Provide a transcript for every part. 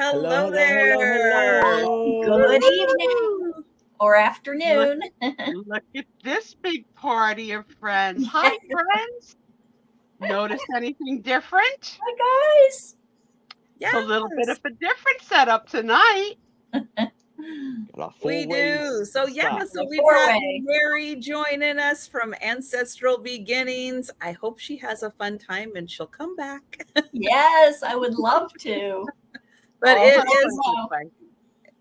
Hello, Hello, hello, there. hello. Good evening or afternoon. Look at this big party of friends. Hi, friends. Notice anything different? Hi, guys. It's a little bit of a different setup tonight. We do. So we've got Four-way. Mary joining us from Ancestral Beginnings. I hope she has a fun time and she'll come back. Yes, I would love to. But Oh,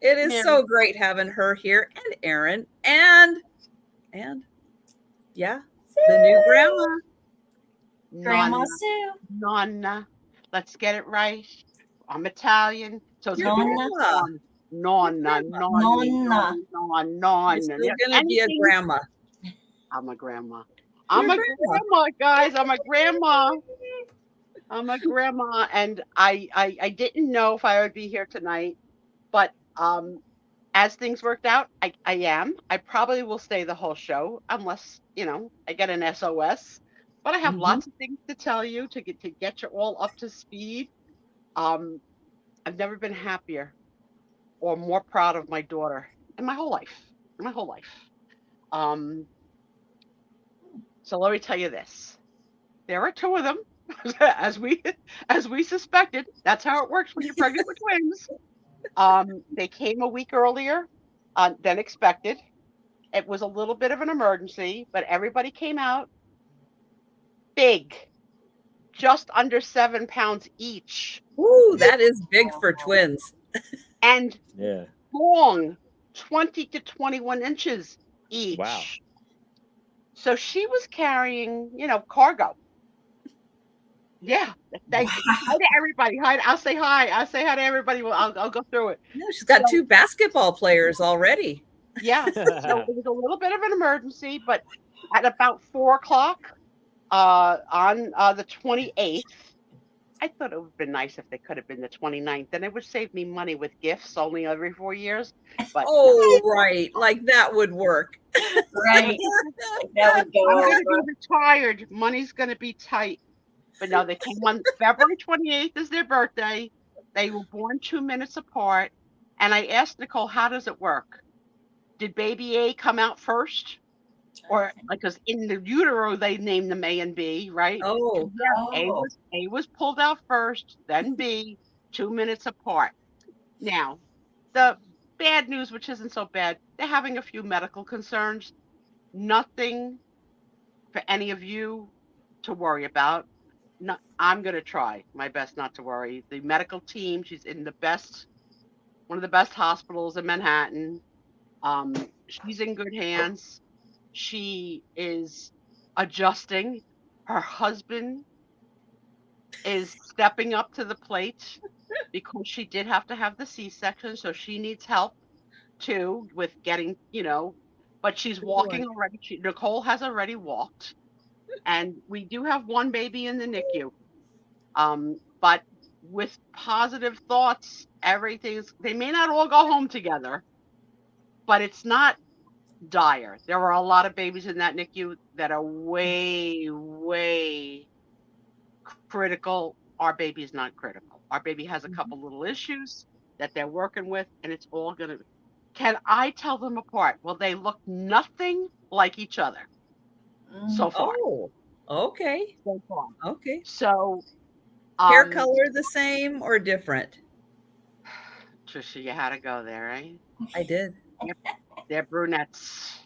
it is Mary. so great having her here, and Aaron, and yeah, the new grandma. Grandma Nonna. Sue. Nonna. Let's get it right. I'm Italian. So it's Your going to grandma. be Nonna. Nonna. You're still going to be a grandma. I'm a grandma. You're I'm a grandma. grandma, guys. I'm a grandma. I'm a grandma, and I didn't know if I would be here tonight, but as things worked out, I am. I probably will stay the whole show unless, I get an SOS. But I have lots of things to tell you to get you all up to speed. I've never been happier or more proud of my daughter in my whole life. So let me tell you this. There are two of them, as we suspected. That's how it works when you're pregnant with twins. They came a week earlier than expected. It was a little bit of an emergency, but everybody came out big, just under 7 pounds each. Ooh, that is big for twins. And long, 20 to 21 inches each. Wow. So she was carrying, cargo. Yeah. Hi to everybody. Hi. I'll say hi. I'll say hi to everybody. Well, I'll go through it. No, she's got two basketball players already. Yeah. So it was a little bit of an emergency, but at about 4:00 on the 28th, I thought it would have been nice if they could have been the 29th. Then it would save me money with gifts only every 4 years. But right. Like that would work. Right. That would go I'm over. going to be retired. Money's going to be tight. But no, they came on February 28th is their birthday. They were born 2 minutes apart. And I asked Nicole, how does it work? Did baby A come out first? Or because in the utero, they named them A and B, right? Oh. Yeah, A was pulled out first, then B, 2 minutes apart. Now, the bad news, which isn't so bad, they're having a few medical concerns. Nothing for any of you to worry about. No, I'm going to try my best not to worry. The medical team, she's in one of the best hospitals in Manhattan. She's in good hands. She is adjusting. Her husband is stepping up to the plate because she did have to have the C-section, so she needs help too with getting, but she's walking already. Nicole has already walked, and we do have one baby in the NICU. But with positive thoughts, they may not all go home together, but it's not dire. There are a lot of babies in that NICU that are way, way critical. Our baby is not critical. Our baby has a couple little issues that they're working with, and it's all going to. Can I tell them apart? Well, they look nothing like each other so far. Oh, okay. So far. Okay. So hair color the same or different? Trisha, you had to go there, right? I did. They're brunettes.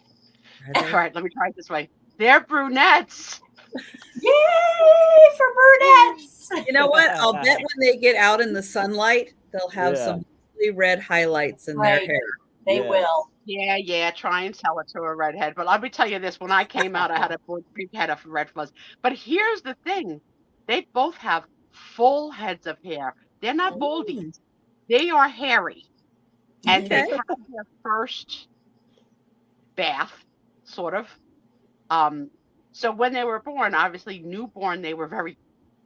All right, let me try it this way. They're brunettes. Yay for brunettes! You know what? I'll bet when they get out in the sunlight, they'll have some really red highlights in their hair. They will. Yeah. Try and tell it to a redhead. But let me tell you this: when I came out, I had a big head of red fuzz. But here's the thing: they both have full heads of hair. They're not baldies; they are hairy, and they had their first bath, sort of. So when they were born, obviously newborn, they were very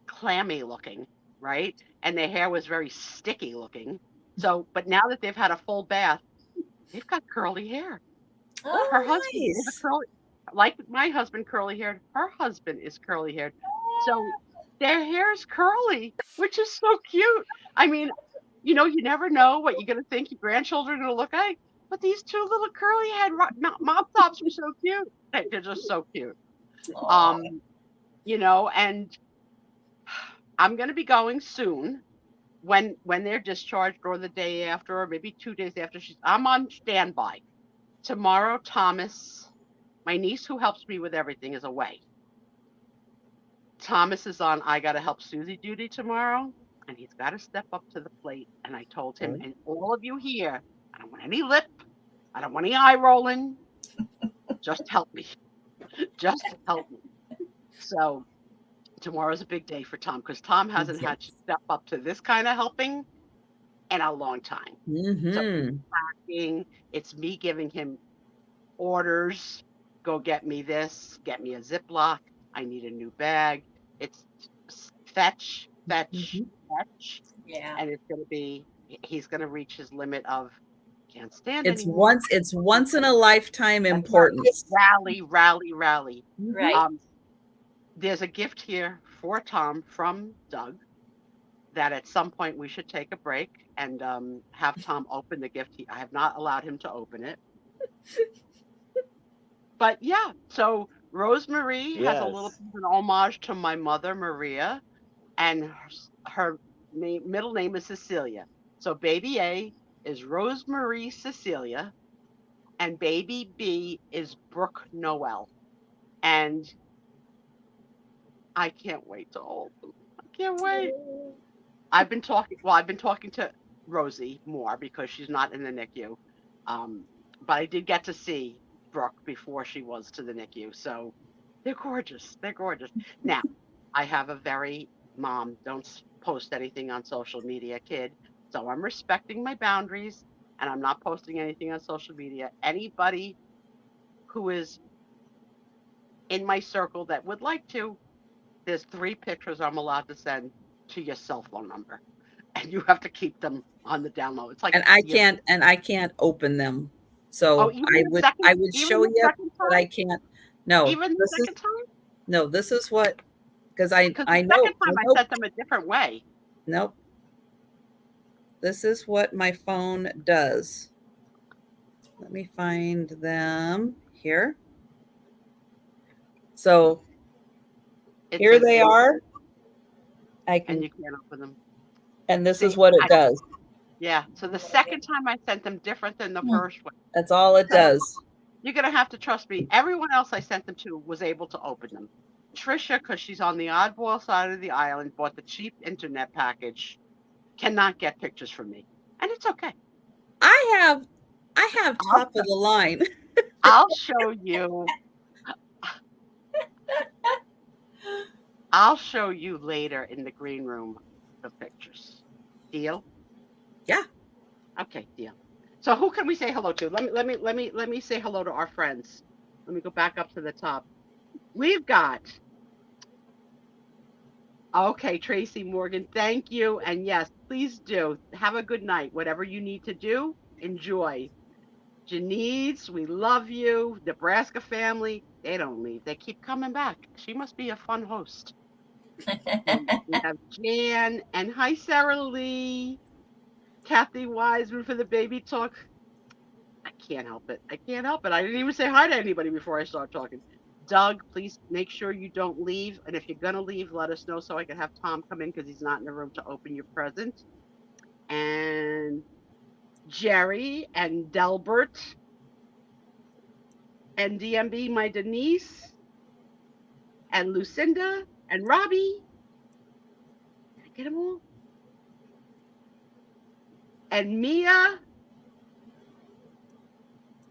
clammy looking, right? And their hair was very sticky looking. So, but now that they've had a full bath, they've got curly hair. Oh, her husband is curly, like my husband, curly haired. Her husband is curly haired. So their hair is curly, which is so cute. I mean, You never know what you're going to think your grandchildren are going to look like. But these two little curly head mop tops were so cute. They're just so cute. Aw. And I'm going to be going soon when they're discharged or the day after or maybe 2 days after I'm on standby. Tomorrow, Thomas, my niece who helps me with everything, is away. Thomas is on I gotta help Susie duty tomorrow, and he's got to step up to the plate. And I told him, and all of you here, I don't want any lip, I don't want any eye rolling. Just help me. Just help me. So tomorrow's a big day for Tom because Tom hasn't had to step up to this kind of helping in a long time. So it's me giving him orders. Go get me this, get me a Ziploc. I need a new bag. It's fetch. Yeah. And it's going to be, he's going to reach his limit of can't stand It's anymore. once in a lifetime importance. Rally. Right. There's a gift here for Tom from Doug that at some point we should take a break and have Tom open the gift. I have not allowed him to open it. But yeah, so Rosemary has a little bit of an homage to my mother, Maria, and her middle name is Cecilia. So baby A is Rosemary Cecilia, and baby B is Brooke Noel. And I can't wait to hold them. I can't wait. I've been talking to Rosie more because she's not in the NICU. But I did get to see Brooke before she was to the NICU. So they're gorgeous. Now, I have a very mom, don't post anything on social media kid. So I'm respecting my boundaries and I'm not posting anything on social media. Anybody who is in my circle that would like to, there's 3 pictures I'm allowed to send to your cell phone number. And you have to keep them on the download. It's like And I can't open them. So I would show you, but I can't. No, even the second time. No, this is what because I know. Second time I sent them a different way. Nope. This is what my phone does. Let me find them here. So here they are. And you can't open them. And this is what it does. Yeah. So the second time I sent them different than the first one. That's all it does. You're going to have to trust me. Everyone else I sent them to was able to open them. Trisha, because she's on the oddball side of the island, bought the cheap internet package, cannot get pictures from me. And it's okay. I have top of the line. I'll show you. I'll show you later in the green room the pictures. Deal? Yeah. Okay, deal. So who can we say hello to? Let me say hello to our friends. Let me go back up to the top. We've got Tracy Morgan, thank you. And yes, please do. Have a good night. Whatever you need to do, enjoy. Janice, we love you. Nebraska family, they don't leave. They keep coming back. She must be a fun host. We have Jan and hi, Sarah Lee. Kathy Wiseman for the baby talk. I can't help it. I didn't even say hi to anybody before I start talking. Doug, please make sure you don't leave. And if you're going to leave, let us know so I can have Tom come in because he's not in the room to open your present. And Jerry and Delbert and DMB, my Denise and Lucinda and Robbie. Did I get them all? And Mia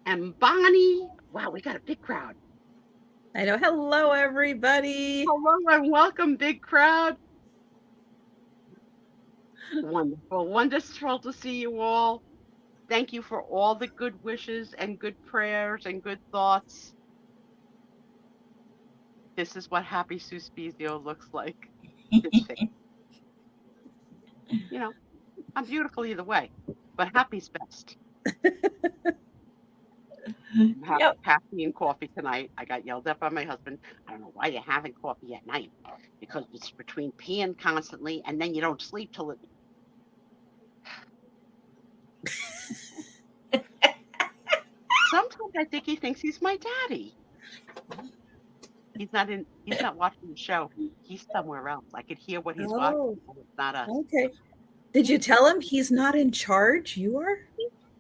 and Bonnie. Wow, we got a big crowd. I know. Hello, everybody. Hello and welcome, big crowd. Wonderful. Wonderful to see you all. Thank you for all the good wishes and good prayers and good thoughts. This is what happy Sue Spiezio looks like. I'm beautiful either way, but happy's best. I'm having caffeine coffee tonight. I got yelled at by my husband. I don't know why you're having coffee at night, because it's between peeing constantly and then you don't sleep till it. I think he thinks he's my daddy. He's not watching the show. He's somewhere else. I could hear what he's watching, Oh, but it's not us. okay. Did you tell him he's not in charge? You are?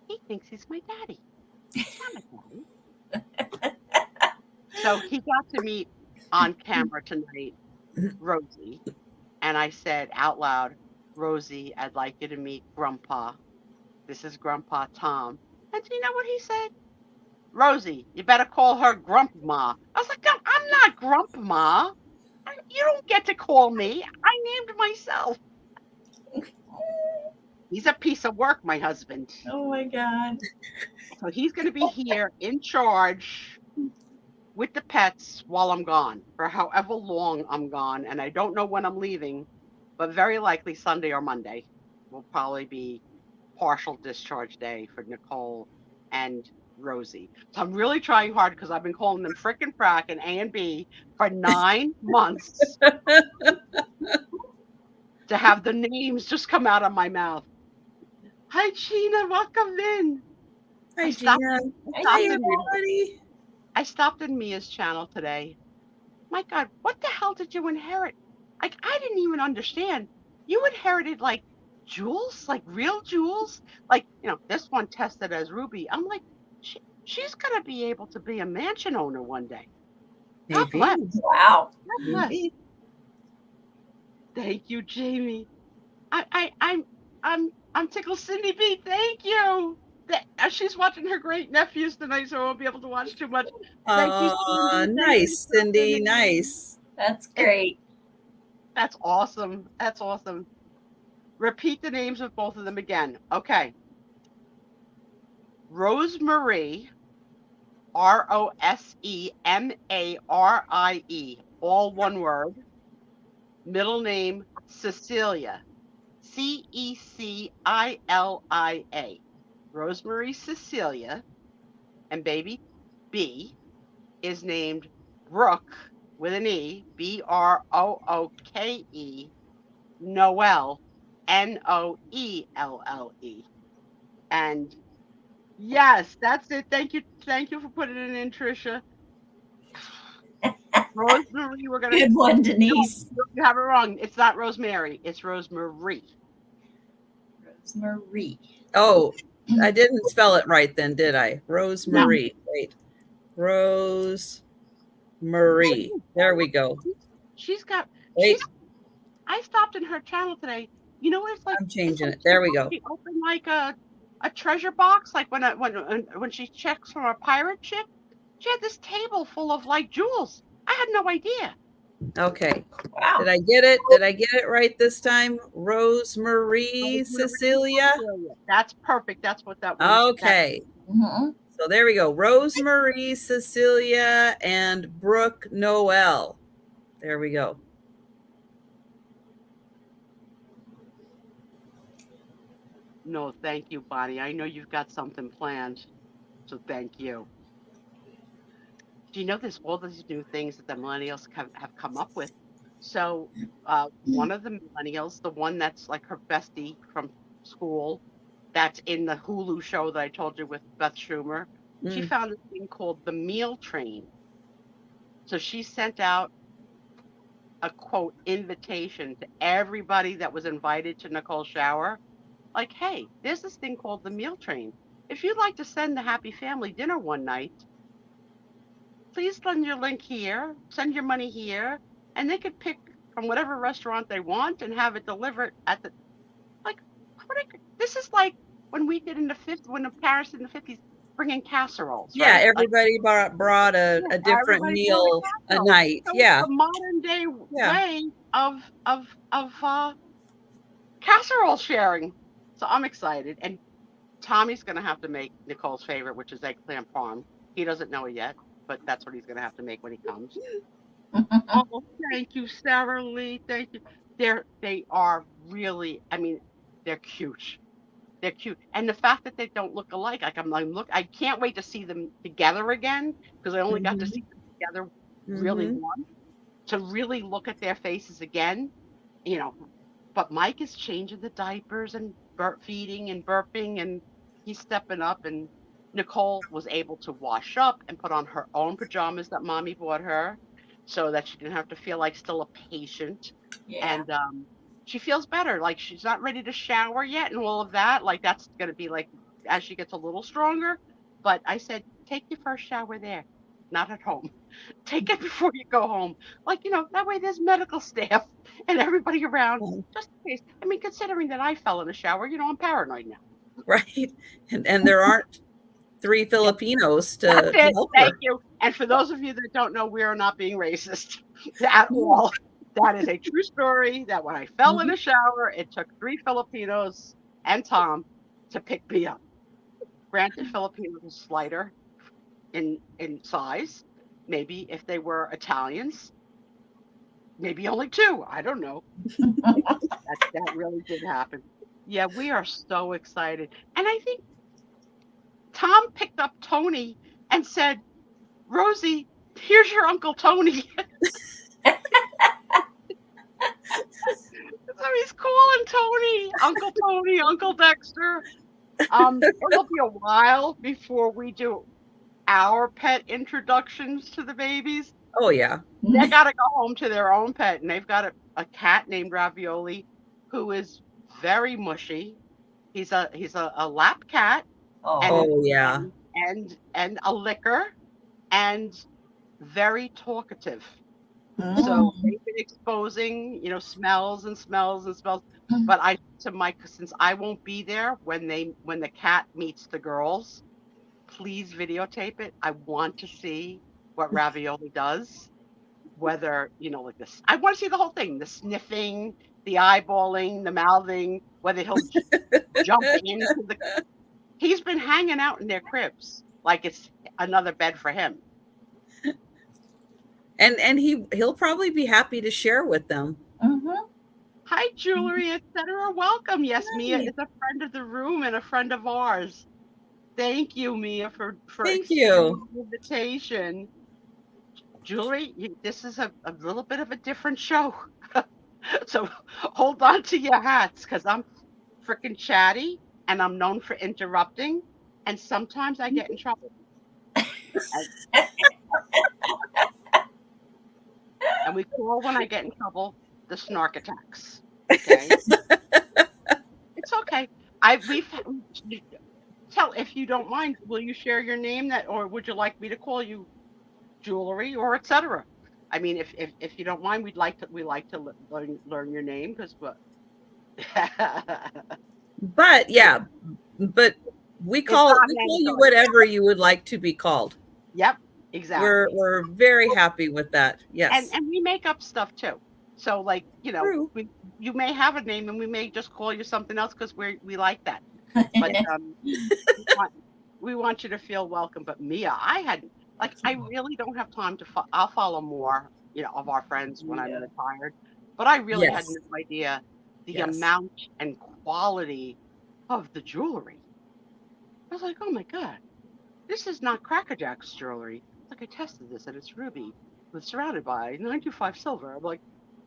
He thinks he's my daddy. He's not my daddy. So he got to meet on camera tonight Rosie, and I said out loud, Rosie, I'd like you to meet Grandpa. This is Grandpa Tom. And do you know what he said? Rosie, you better call her Grandma. I was like, no, I'm not Grandma. You don't get to call me. I named myself. He's a piece of work, my husband. Oh my God. So he's going to be here in charge with the pets while I'm gone, for however long I'm gone. And I don't know when I'm leaving, but very likely Sunday or Monday will probably be partial discharge day for Nicole and Rosie. So I'm really trying hard because I've been calling them Frick and Frack and A and B for 9 months to have the names just come out of my mouth. Hi, Gina. Welcome in. Hi, stopped Gina. Hi, everybody. I stopped in Mia's channel today. My God, what the hell did you inherit? Like, I didn't even understand. You inherited like jewels, like real jewels. Like, this one tested as ruby. I'm like, she's gonna be able to be a mansion owner one day. God Maybe. bless. Wow. God bless. Maybe. Thank you, Jamie. I'm tickled Cindy B. Thank you. She's watching her great nephews tonight, so I won't be able to watch too much. Thank you, Cindy. Nice, Cindy. Nice. That's great. That's awesome. That's awesome. Repeat the names of both of them again. Okay. Rosemarie, Rosemarie, all one word. Middle name, Cecilia, Cecilia. Rosemarie Cecilia. And baby B is named Brooke with an E, Brooke, Noelle, Noelle. And yes, that's it. Thank you for putting it in, Trisha. Rosemary, we're gonna. Good one, Denise. You have it wrong. It's not Rosemary. It's Rosemary. Rosemary. Oh, I didn't spell it right then, did I? Rosemary. No. Wait. Rosemary. There we go. She's got. Wait. I stopped in her channel today. You know what it's like? I'm changing it. There we go. She opened like a treasure box, like when she checks from a pirate ship. She had this table full of like jewels. I had no idea. Okay. Wow. Did I get it? Did I get it right this time? Rosemary Cecilia. That's perfect. That's what that was. Okay. So there we go. Rosemary Cecilia and Brooke Noelle. There we go. No, thank you, Bonnie. I know you've got something planned, so thank you. Do you know there's all these new things that the millennials have come up with? So one of the millennials, the one that's like her bestie from school, that's in the Hulu show that I told you with Beth Schumer, she found a thing called the meal train. So she sent out a quote invitation to everybody that was invited to Nicole's shower. Like, hey, there's this thing called the meal train. If you'd like to send the happy family dinner one night, please send your link here, send your money here, and they could pick from whatever restaurant they want and have it delivered at the, like, this is like when we did in the 50s, when the parents in the 50s bringing casseroles. Yeah, right? Everybody brought a different meal a night. So yeah. It's a modern day way of casserole sharing. So I'm excited. And Tommy's going to have to make Nicole's favorite, which is eggplant parm. He doesn't know it yet, but that's what he's going to have to make when he comes. Oh, thank you, Sarah Lee. Thank you. They are really, I mean, they're cute. They're cute. And the fact that they don't look alike, I can't wait to see them together again, because I only got to see them together really once, to really look at their faces again, But Mike is changing the diapers and feeding and burping, and he's stepping up, and Nicole was able to wash up and put on her own pajamas that mommy bought her so that she didn't have to feel like still a patient. Yeah. And she feels better. Like she's not ready to shower yet and all of that. Like that's going to be like as she gets a little stronger. But I said, take your first shower there, not at home. Take it before you go home. Like, that way there's medical staff and everybody around just in case. I mean, considering that I fell in the shower, I'm paranoid now. Right. And there aren't 3 Filipinos to That's it. help Thank her. you. And for those of you that don't know, we are not being racist at all. That is a true story that when I fell in a shower, it took 3 Filipinos and Tom to pick me up. Granted, Filipinos are slighter in size. Maybe if they were Italians, maybe only 2. I don't know. That really did happen. Yeah, we are so excited. And I think Tom picked up Tony and said, Rosie, here's your Uncle Tony. So he's calling Tony, Uncle Dexter. It'll be a while before we do our pet introductions to the babies. Oh, yeah. They got to go home to their own pet, and they've got a cat named Ravioli who is very mushy. He's a lap cat. Yeah. And a licker and very talkative. So they've been exposing, smells and smells and smells. But I to Mike, since I won't be there when the cat meets the girls, please videotape it. I want to see what Ravioli does. Whether, like this, I want to see the whole thing, the sniffing, the eyeballing, the mouthing, whether he'll jump into he's been hanging out in their cribs like it's another bed for him. And he'll probably be happy to share with them. Hi, Jewelry, etc. Welcome. Yes, Mia is a friend of the room and a friend of ours. Thank you, Mia, for Thank you. The invitation. Jewelry, this is a little bit of a different show. So hold on to your hats because I'm freaking chatty and I'm known for interrupting. And sometimes I get in trouble. And we call when I get in trouble the snark attacks. Okay. It's okay. Tell if you don't mind, will you share your name or would you like me to call you Jewelry or etc.? I mean, if you don't mind, we like to learn your name because what. But yeah, we call you whatever you would like to be called. Yep, exactly. We're very happy with that. Yes, and we make up stuff too. So like you may have a name and we may just call you something else because we like that. But we want you to feel welcome. But Mia, I really don't have time to. I'll follow more of our friends when I'm retired. But I really had no idea the amount and quality of the jewelry. I was like, oh my God, this is not Cracker Jack's jewelry. Like I tested this and it's ruby. It's surrounded by 925 silver. I'm like,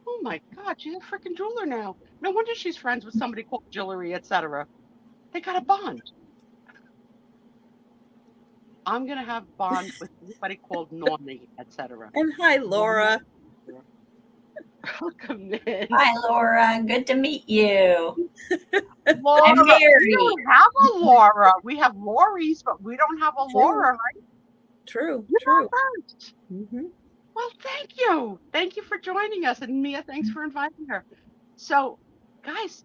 oh my God, she's a freaking jeweler now. No wonder she's friends with somebody called Jewelry, etc. They got a bond. I'm gonna have bond with somebody called Normie, etc. And hi, Laura. Welcome in. Hi, Laura. Good to meet you. Laura, I'm Mary. We don't have a Laura. We have Laurie's, but we don't have a Laura, right? True. You're first. Well, thank you. Thank you for joining us. And Mia, thanks for inviting her. So, guys,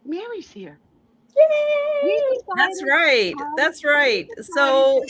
Mary's here. Yay! That's right. That's right. So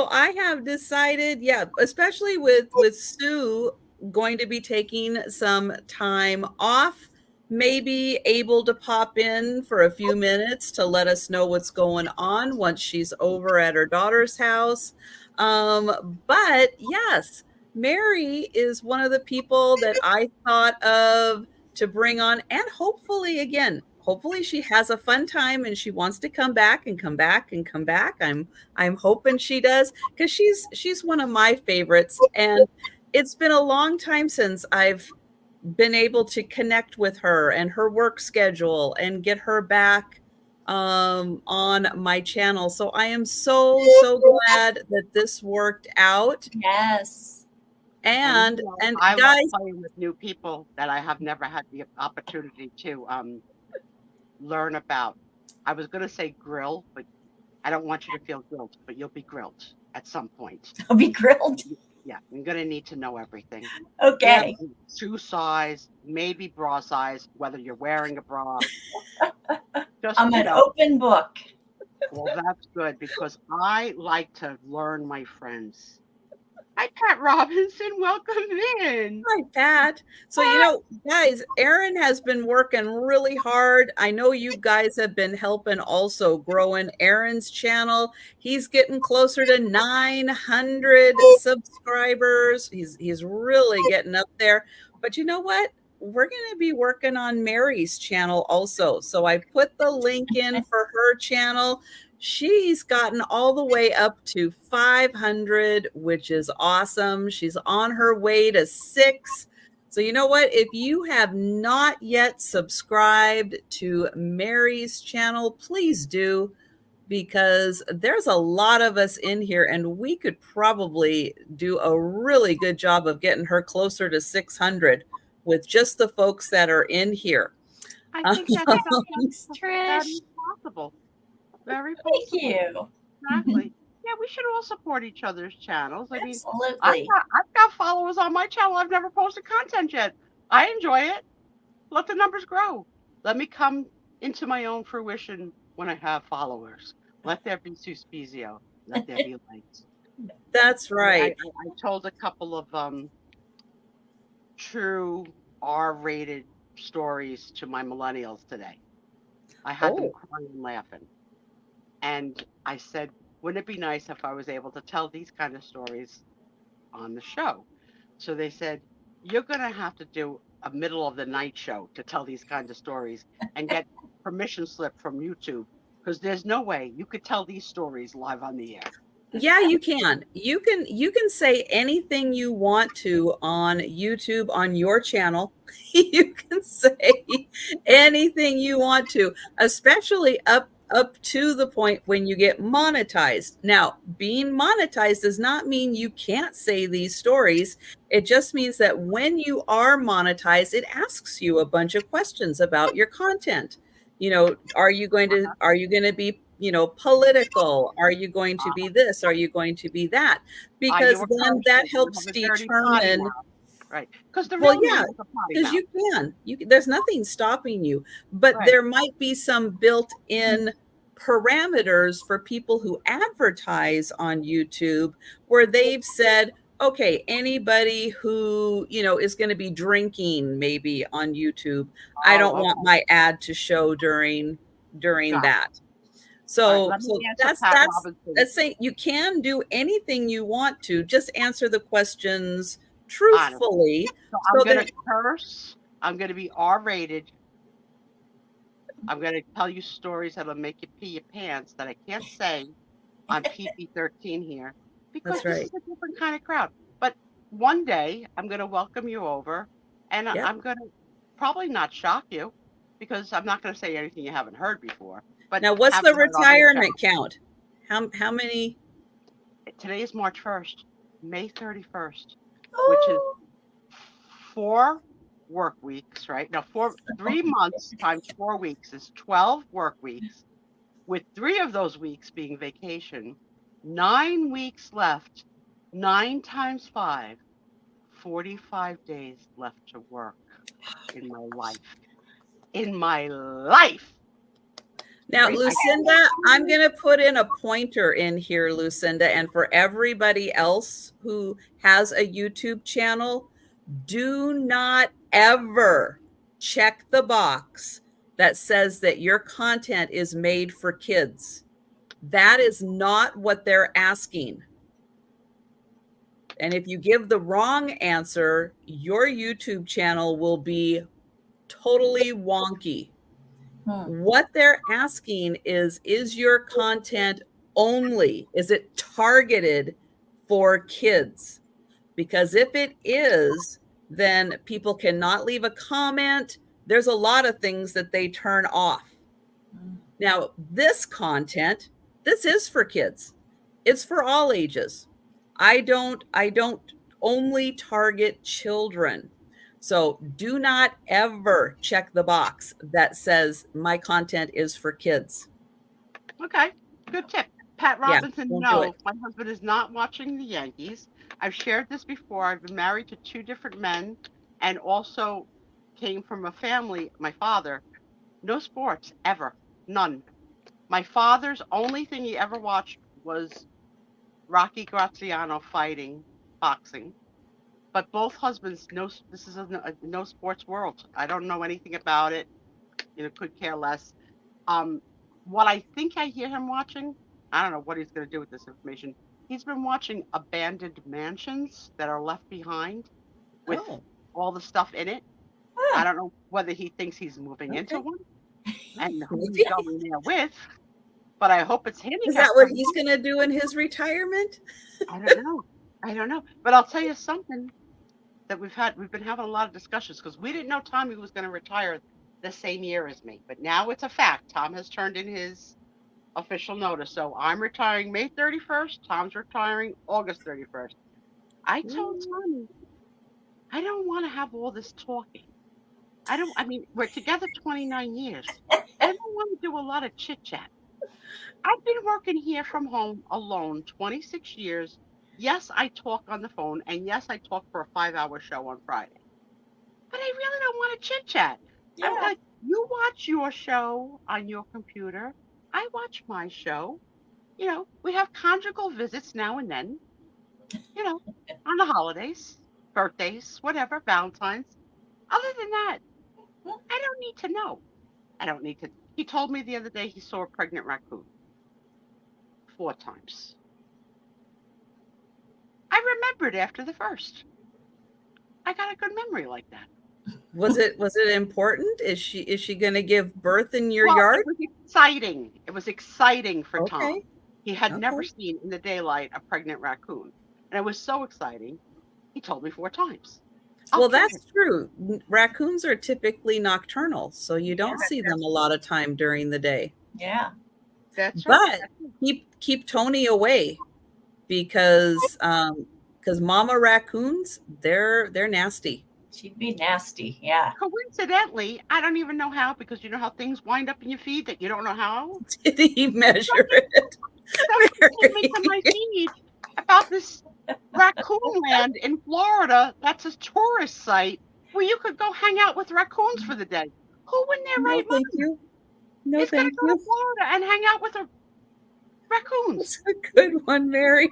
I have decided, especially with Sue going to be taking some time off, maybe able to pop in for a few minutes to let us know what's going on once she's over at her daughter's house. But yes, Mary is one of the people that I thought of to bring on, and hopefully she has a fun time and she wants to come back and come back and come back. I'm hoping she does, because she's one of my favorites, and it's been a long time since I've been able to connect with her and her work schedule and get her back on my channel. So I am so glad that this worked out. Yes. And I love guys, playing with new people that I have never had the opportunity to learn about. I was going to say grill, but I don't want you to feel guilt, but you'll be grilled at some point. I'll be grilled. Yeah, I'm going to need to know everything. Okay. And shoe size, maybe bra size, whether you're wearing a bra. Just, I'm an open book. Well, that's good because I like to learn my friends. Hi, Pat Robinson. Welcome in. hi, Pat. So, guys, Aaron has been working really hard. I know you guys have been helping also growing Aaron's channel. He's getting closer to 900 subscribers. He's really getting up there. But you know what? We're going to be working on Mary's channel also. So I put the link in for her channel. She's gotten all the way up to 500, which is awesome. She's on her way to 6. So you know what? If you have not yet subscribed to Mary's channel, please do, because there's a lot of us in here and we could probably do a really good job of getting her closer to 600 with just the folks that are in here. I think Thanks, that Trish. is possible. Very possible. Thank you. Exactly. Yeah, we should all support each other's channels. I mean, Absolutely. I've got followers on my channel. I've never posted content yet. I enjoy it. Let the numbers grow. Let me come into my own fruition when I have followers. Let there be Sue Spiezio. Let there be light. That's right. I told a couple of true R-rated stories to my millennials today. I had them crying and laughing. And I said, wouldn't it be nice if I was able to tell these kind of stories on the show? So they said, you're going to have to do a middle of the night show to tell these kinds of stories and get permission slip from YouTube, because there's no way you could tell these stories live on the air. Yeah, you can. You can say anything you want to on YouTube on your channel. You can say anything you want to, especially up to the point when you get monetized. Now, being monetized does not mean you can't say these stories. It just means that when you are monetized, it asks you a bunch of questions about your content. Are you going to be political? Are you going to be this? Are you going to be that? Because then that helps determine. Right. Because the Well, real yeah, name is a potty because mouth. you can, there's nothing stopping you, but Right. there might be some built-in parameters for people who advertise on YouTube where they've said, okay, anybody who, is going to be drinking maybe on YouTube, I don't want my ad to show during that. So, let me answer that's Pat Robinson. saying you can do anything you want to, just answer the questions truthfully. So I'm going to curse. I'm going to be R-rated. I'm going to tell you stories that'll make you pee your pants that I can't say on PG-13 here, because this is a different kind of crowd. But one day I'm going to welcome you over, and I'm going to probably not shock you, because I'm not going to say anything you haven't heard before. But now, what's the retirement count? How many? Today is March 1st, May 31st, which is 4 work weeks, right? Now, 3 months times 4 weeks is 12 work weeks, with 3 of those weeks being vacation. 9 weeks left, 9 times 5, 45 days left to work in my life. In my life. Now, Lucinda, I'm going to put in a pointer in here, Lucinda, and for everybody else who has a YouTube channel, do not ever check the box that says that your content is made for kids. That is not what they're asking. And if you give the wrong answer, your YouTube channel will be totally wonky. What they're asking is your content only? Is it targeted for kids? Because if it is, then people cannot leave a comment. There's a lot of things that they turn off. Now, this content, this is for kids. It's for all ages. I don't only target children. So do not ever check the box that says my content is for kids. Okay, good tip. Pat Yeah, Robinson, don't do no, it. my husband is not watching the Yankees. I've shared this before. I've been married to two different men and also came from a family, my father, no sports ever, none. My father's only thing he ever watched was Rocky Graziano fighting, boxing. But both husbands, no, this is a no sports world. I don't know anything about it. Could care less. Um, what I think I hear him watching, I don't know what he's going to do with this information. He's been watching abandoned mansions that are left behind with Oh, all the stuff in it. I Huh. don't know whether he thinks he's moving into okay. one and who he's Maybe. going there with, but I hope it's Is that handicap what friendly. he's going to do in his retirement? I don't know. I don't know. But I'll tell you something that we've been having a lot of discussions because we didn't know Tommy was going to retire the same year as me. But now it's a fact. Tom has turned in his official notice. So I'm retiring May 31st. Tom's retiring August 31st. I told Ooh. Tommy, I don't want to have all this talking. I mean, we're together 29 years. I don't want to do a lot of chit chat. I've been working here from home alone 26 years. Yes, I talk on the phone. And yes, I talk for a 5-hour show on Friday. But I really don't want to chit chat. I'm Yeah. like, you watch your show on your computer. I watch my show. We have conjugal visits now and then, you know, on the holidays, birthdays, whatever, Valentine's. Other than that, I don't need to know. I don't need to. He told me the other day he saw a pregnant raccoon 4 times. I remembered after the first. I got a good memory like that. Was it important? Is she going to give birth in your Well, it yard? was exciting. It was exciting for Okay. Tom. He had never Okay. seen in the daylight a pregnant raccoon. And it was so exciting. He told me 4 times. I'll Well, prove it. that's true. Raccoons are typically nocturnal, so you Yeah. don't see them a lot of time during the day. Yeah. That's right. But keep Tony away because mama raccoons, they're nasty. She'd be nasty. Yeah. Coincidentally, I don't even know how because you know how things wind up in your feed that you don't know how. Did he measure it? Somebody came into my Mary? feed about this raccoon land in Florida. That's a tourist site where you could go hang out with raccoons for the day. Who in their No, right thank mind you. No, is going to thank go to you. Florida and hang out with the raccoons? That's a good one, Mary.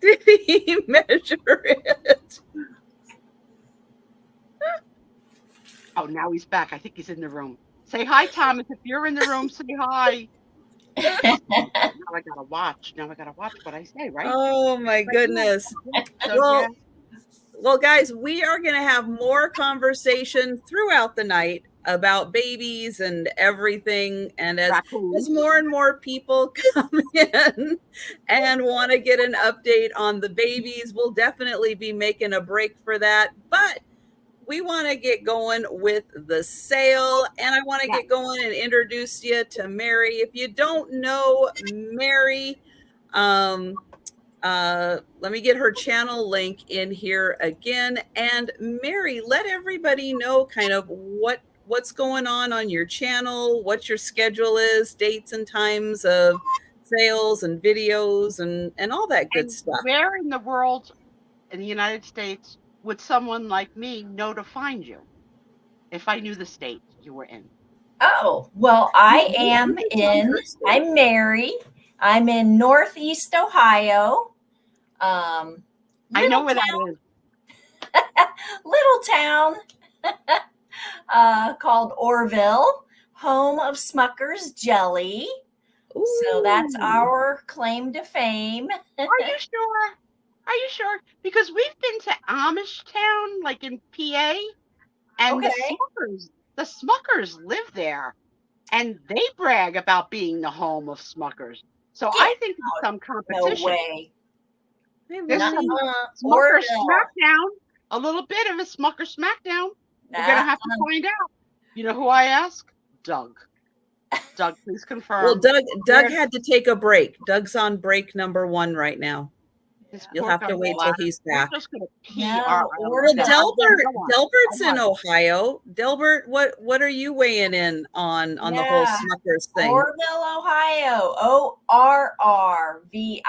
Did he measure it? Oh, now he's back. I think he's in the room. Say hi, Thomas. If you're in the room, say hi. Now I gotta watch. Now I gotta watch what I say, right? Oh my But yeah. goodness. So yeah. Well, guys, we are going to have more conversation throughout the night about babies and everything. And as Raccoons. more and more people come in and want to get an update on the babies, we'll definitely be making a break for that. But we want to get going with the sale, and I want to Yeah. get going and introduce you to Mary. If you don't know Mary, let me get her channel link in here again. And Mary, let everybody know kind of what's going on your channel, what your schedule is, dates and times of sales and videos and all that good And stuff. where in the world, in the United States, would someone like me know to find you if I knew the state you were in? Oh, well, I'm Mary. I'm in Northeast Ohio. I know Little where that town, is. little town called Orville, home of Smucker's Jelly. So that's Ooh. our claim to fame. Are you sure? Are you sure? Because we've been to Amish Town, like in PA, and Okay. the Smuckers live there, and they brag about being the home of Smuckers. So Get I think it's some no competition. way. There's Not some Smucker Orville. Smackdown, a little bit of a Smucker Smackdown. We're gonna Nah. have to find out. You know who I ask? Doug. Doug, please confirm. Well, Doug had to take a break. Doug's on break number 1 right now. You'll have to wait till he's back. We're just going to pee No, Well, Delbert's in Ohio. Delbert, what are you weighing in on the whole Smuckers thing? Orrville, Ohio. Orrville.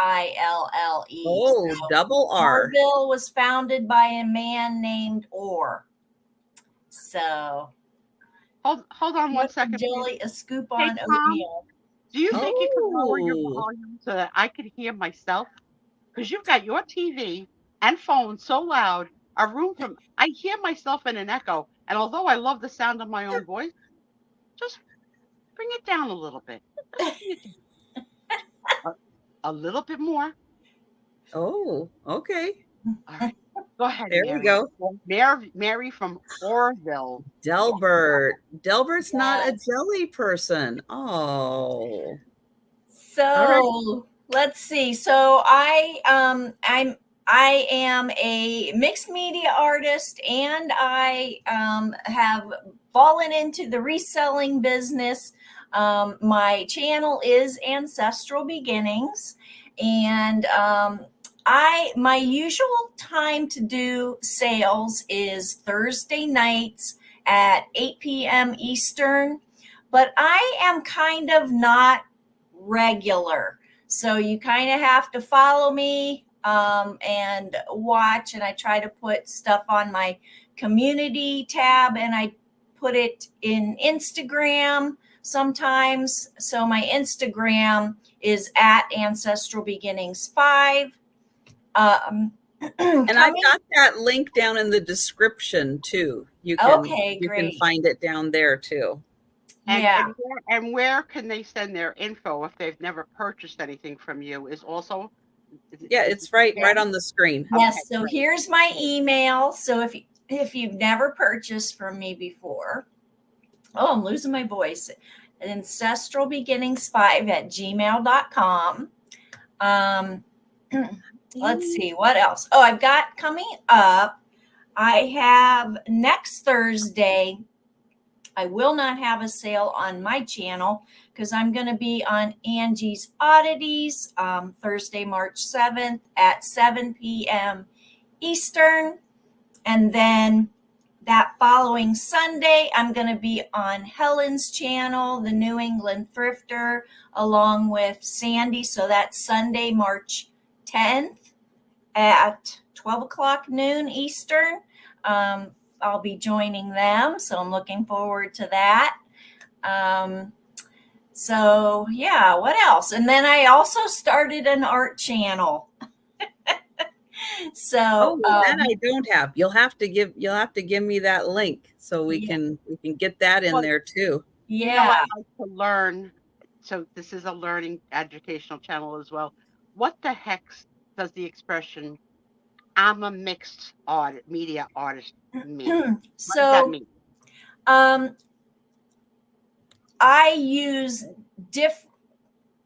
Oh, so double R. Orrville was founded by a man named Orr. So hold on one second. Jelly, a scoop on oatmeal. Do you think you could lower your volume so that I could hear myself? Because you've got your TV and phone so loud, I hear myself in an echo. And although I love the sound of my own voice, just bring it down a little bit. A little bit more. Oh, okay. All right. Go ahead. There we go. Mary from Orrville. Delbert. Delbert's not a jelly person. Oh. So let's see. So I am a mixed media artist, and I have fallen into the reselling business. My channel is Ancestral Beginnings, and my usual time to do sales is Thursday nights at 8 p.m. Eastern, but I am kind of not regular. So you kind of have to follow me and watch, and I try to put stuff on my community tab, and I put it in Instagram sometimes. So my Instagram is at Ancestral Beginnings 5. And I've got that link down in the description too. You can find it down there too. And where can they send their info if they've never purchased anything from you? It's right on the screen. Yes. Okay, so here's my email. So if you've never purchased from me before, I'm losing my voice. Ancestralbeginnings5@gmail.com. Let's see what else. I've got coming up. I have next Thursday. I will not have a sale on my channel because I'm going to be on Angie's Oddities Thursday, March 7th at 7 p.m. Eastern. And then that following Sunday, I'm going to be on Helen's channel, the New England Thrifter, along with Sandy. So that's Sunday, March 10th at 12 o'clock noon Eastern. I'll be joining them, so I'm looking forward to that. So yeah, what else? And then I also started an art channel. So that I don't have. You'll have to give me that link so we can get that in there too. Yeah, I like to learn. So this is a learning educational channel as well. What the heck does the expression "I'm a mixed media artist" mean? What does that mean? I use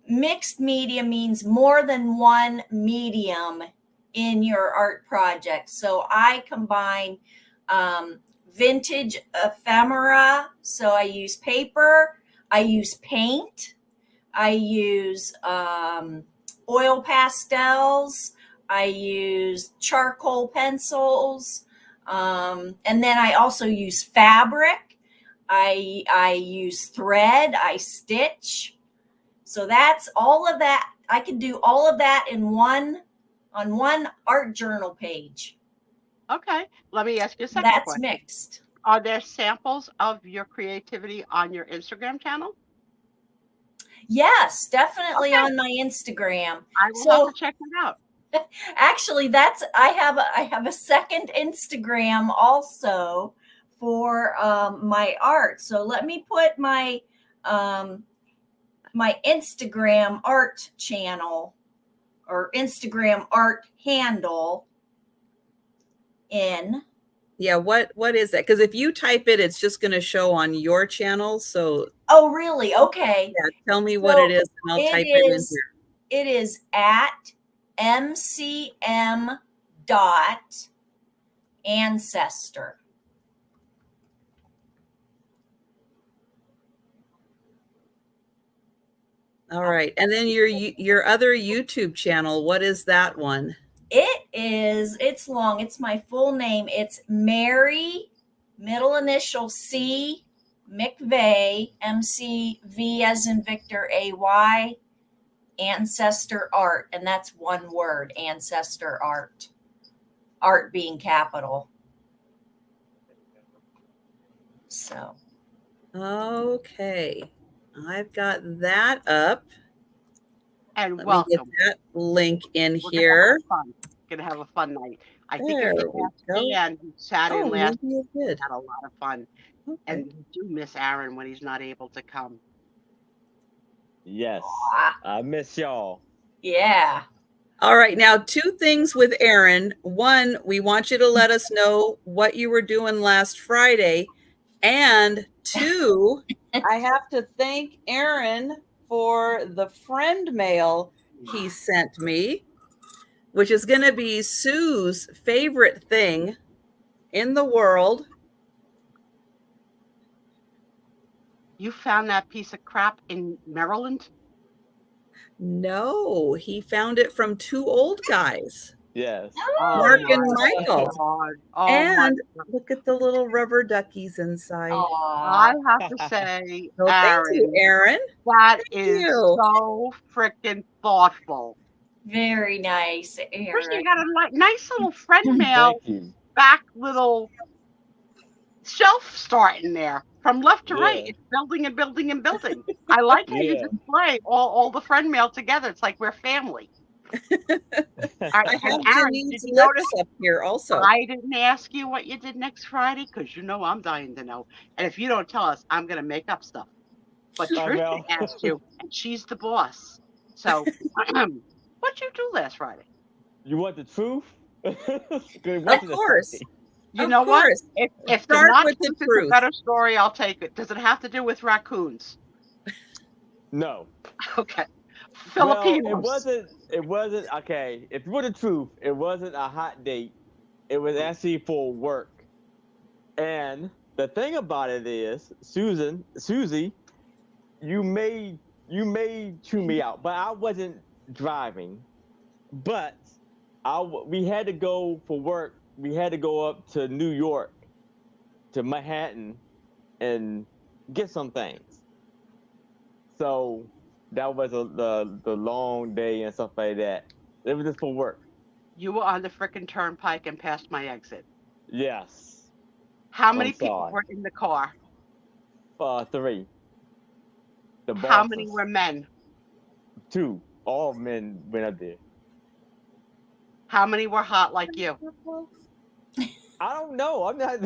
mixed media means more than one medium in your art project. So I combine vintage ephemera. So I use paper, I use paint, I use oil pastels, I use charcoal pencils, and then I also use fabric. I use thread, I stitch. So that's all of that. I can do all of that on one art journal page. Okay, let me ask you a second question. That's mixed. Are there samples of your creativity on your Instagram channel? Yes, definitely on my Instagram. I will have to check it out. Actually, I have a second Instagram also for my art. So let me put my my Instagram art channel or Instagram art handle in. Yeah, what is that? Because if you type it, it's just going to show on your channel. So really? Okay. Yeah, tell me what it is, and I'll type it in here. It is at mcm.ancestor. All right. And then your other YouTube channel, what is that one? It's long. It's my full name. It's Mary, middle initial C, McVeigh, MCV as in Victor, AY, Ancestor Art. And that's one word, Ancestor Art. Art being capital. So. Okay. I've got that up. And Let welcome. me get that link in We're here. Gonna have a fun night. I think There if you we ask go. Dan, who sat in last, maybe it did. had a lot of fun. Okay. And we do miss Aaron when he's not able to come. Yes, I miss y'all. Yeah. All right. Now, two things with Aaron. One, we want you to let us know what you were doing last Friday. And two, I have to thank Aaron for the friend mail he sent me, which is going to be Sue's favorite thing in the world. You found that piece of crap in Maryland? No, he found it from two old guys. Yes. Mark and Michael. And look at the little rubber duckies inside. I have to say, So Aaron, thank you, Aaron. that is so freaking thoughtful. Very nice, Aaron. First, you got a nice little friend mail back little shelf starting there from left to right. It's building and building and building. I like how you display all the friend mail together. It's like we're family. I have Janine's lips up here also. I didn't ask you what you did next Friday because you know I'm dying to know. And if you don't tell us, I'm going to make up stuff. But Trisha asked you, and she's the boss. So, what'd you do last Friday? You want the truth? Of course. You know what? If the not truth is a better story, I'll take it. Does it have to do with raccoons? No. Okay. Filipinos. Well, it wasn't, okay, if you want the truth, it wasn't a hot date. It was actually for work. And the thing about it is, Susie, you may chew me out, but I wasn't driving. But we had to go for work. We had to go up to New York, to Manhattan, and get some things. So that was the long day and stuff like that. It was just for work. You were on the frickin' turnpike and passed my exit. Yes. How many people were in the car? 3. How many were men? 2. All men went up there. How many were hot like you? I don't know. I'm not.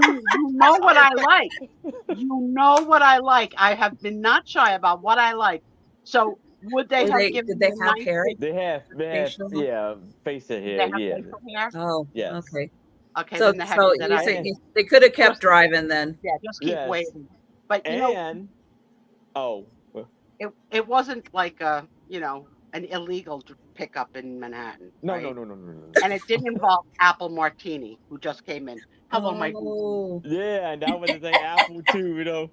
You know what I like. You know what I like. I have been not shy about what I like. So would they have given? Did they have hair? They have facial hair. Facial hair? Oh, yes. Okay. Okay. So you say they could have kept driving then. Yeah, just keep waiting. But it wasn't like an illegal pickup in Manhattan. No, right? no. And it didn't involve Apple Martini, who just came in. Hello, Mike. Yeah, and that was the thing, Apple too,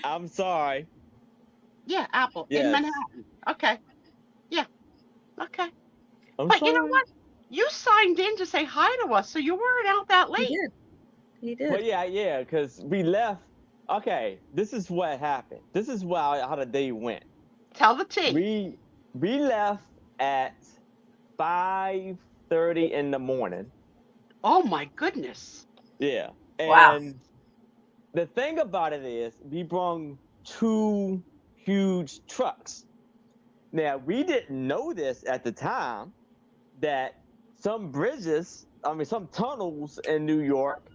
I'm sorry. Yeah, Apple in Manhattan. Okay. Yeah. Okay. But you know what? You signed in to say hi to us, so you weren't out that late. He did. Well, yeah, because we left. Okay, this is what happened. This is how the day went. Tell the tea. We left at 5:30 in the morning. Oh my goodness. Yeah. And the thing about it is we brought 2 huge trucks. Now, we didn't know this at the time that some tunnels in New York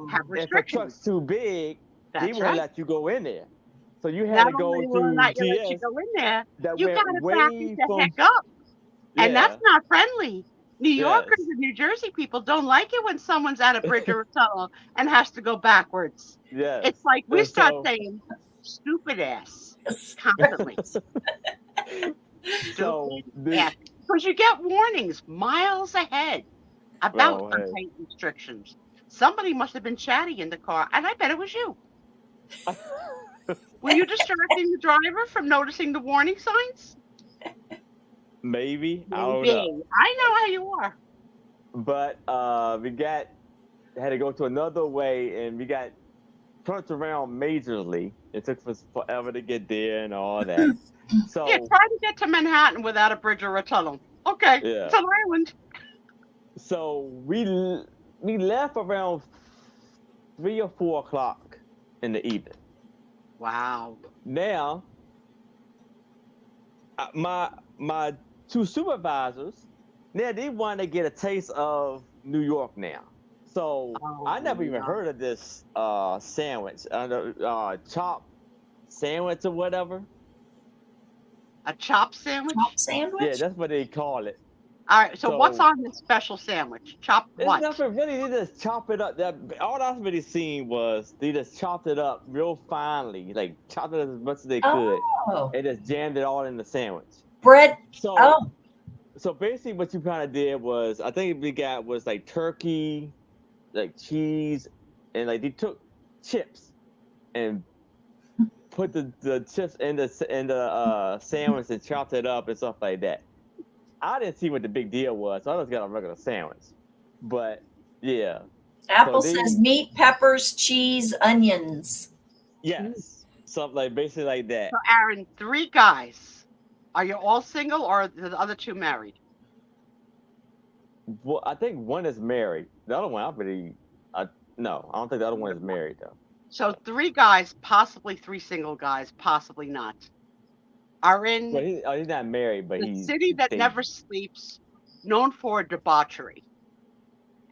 have restrictions. If a truck's too big, they won't let you go in there. So you Not had to go only through will not GS. let you go in there, that you went got to way back it the from heck up. And that's not friendly. New Yorkers and New Jersey people don't like it when someone's at a bridge or a tunnel and has to go backwards. Yes. It's like we start saying stupid ass constantly. Because you get warnings miles ahead about some height restrictions. Somebody must have been chatty in the car, and I bet it was you. Were you distracting the driver from noticing the warning signs? Maybe. I don't Maybe. know. I know how you are. But we had to go to another way, and we got turned around majorly. It took us forever to get there and all that. So Yeah, try to get to Manhattan without a bridge or a tunnel. Okay, yeah. it's an island. So we left around 3 or 4 o'clock in the evening. Wow. Now, my two supervisors, now they want to get a taste of New York now. So I never even heard of this sandwich, chop sandwich or whatever. A chop sandwich? Chop sandwich? Yeah, that's what they call it. All right, so what's on this special sandwich? Chop what? It's nothing really. They just chop it up. All I've really seen was they just chopped it up real finely, like chopped it as much as they could, and just jammed it all in the sandwich. Bread. So, so basically, what you kind of did was, I think we got was like turkey, like cheese, and like they took chips and put the chips in the sandwich and chopped it up and stuff like that. I didn't see what the big deal was, so I just got a regular sandwich. But yeah. Apple says meat, peppers, cheese, onions. Yes. Something like basically like that. So Aaron, 3 guys. Are you all single or are the other 2 married? Well, I think one is married. The other one, no, I don't think the other one is married though. So 3 guys, possibly 3 single guys, possibly not, are in Well, he's not married, but the city that never sleeps, known for debauchery.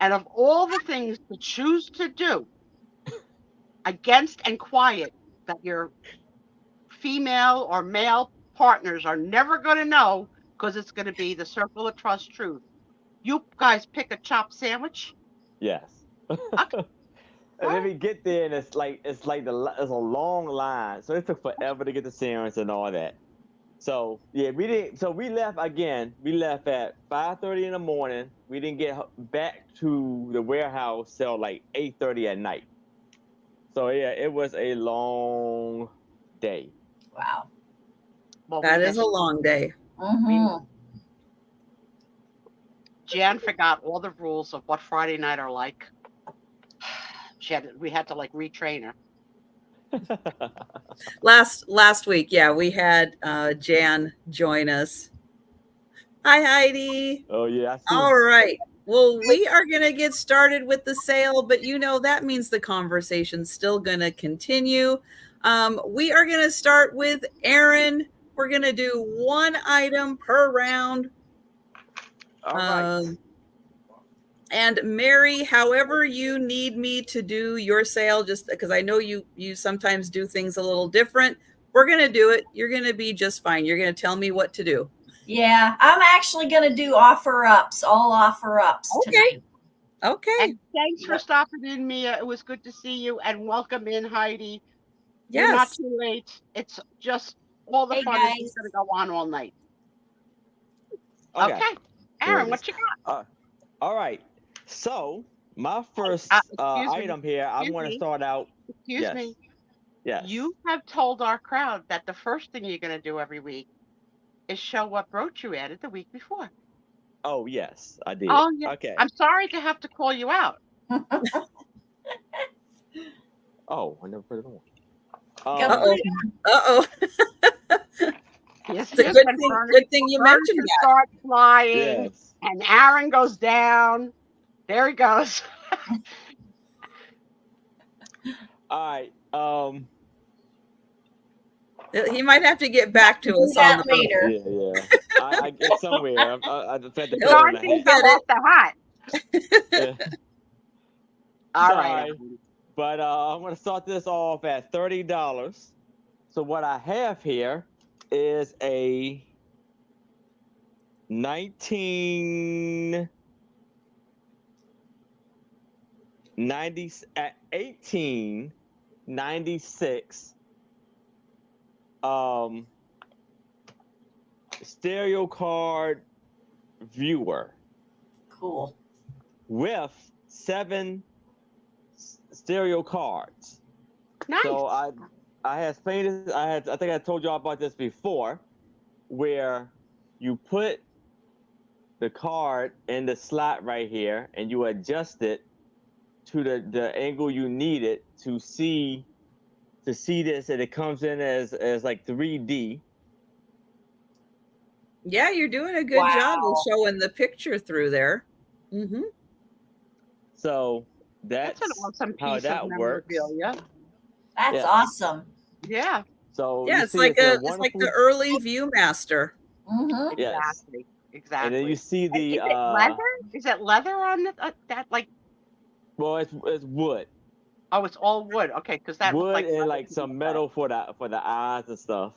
And of all the things to choose to do against and quiet that your female or male partners are never going to know, because it's going to be the circle of trust truth. You guys pick a chopped sandwich? Yes. Okay. And then we get there, and it's a long line, so it took forever to get the sandwich and all that. So yeah, we didn't. So we left again. We left at 5:30 in the morning. We didn't get back to the warehouse till like 8:30 at night. So yeah, it was a long day. Wow. Well, that is a long day. Mm-hmm. Jan forgot all the rules of what Friday night are like. We had to like retrain her. Last week, yeah, we had Jan join us. Hi, Heidi. Oh yeah. All right. Well, we are going to get started with the sale, but that means the conversation's still going to continue. We are going to start with Aaron. We're going to do 1 item per round. All right. And Mary, however you need me to do your sale, just because I know you sometimes do things a little different, we're going to do it. You're going to be just fine. You're going to tell me what to do. Yeah, I'm actually going to do offer ups, all offer ups tonight. Okay. And thanks for stopping in, Mia. It was good to see you, and welcome in, Heidi. Yes. You're not too late. It's just all the fun is going to go on all night. Okay. Aaron, what you got? All right. So my first item here, I'm going to start out. Excuse me. Yes. You have told our crowd that the first thing you're going to do every week is show what brooch you added the week before. Oh, yes, I did. Oh, yeah. Okay. I'm sorry to have to call you out. Oh, I never put it on. Uh-oh. Yes, it's a good thing you mentioned that. Start flying, and Aaron goes down. There he goes. All right. He might have to get back to us on the later. Yeah. I get somewhere. I just had to put on the hat. Yeah. All right. But I'm going to start this off at $30. So what I have here is a 1896 stereo card viewer. Cool. With 7 stereo cards. Nice. So I had explained this. I think I told y'all about this before, where you put the card in the slot right here, and you adjust it to the angle you need it to see this, and it comes in as like 3D. Yeah, you're doing a good job of Wow. showing the picture through there. Mm-hmm. So That's an that's awesome how piece of that works. memorabilia. That's Yes. awesome. Yeah, So Yeah, you see, it's in it's like the wonderful. early Viewmaster. Mm-hmm. Yes, exactly. and then you Exactly. see And the is it leather? Is it leather on that? Like, well, it's wood, oh, it's all wood. Okay, because that looked wood, like and leather like to me some at metal first. for the eyes and stuff,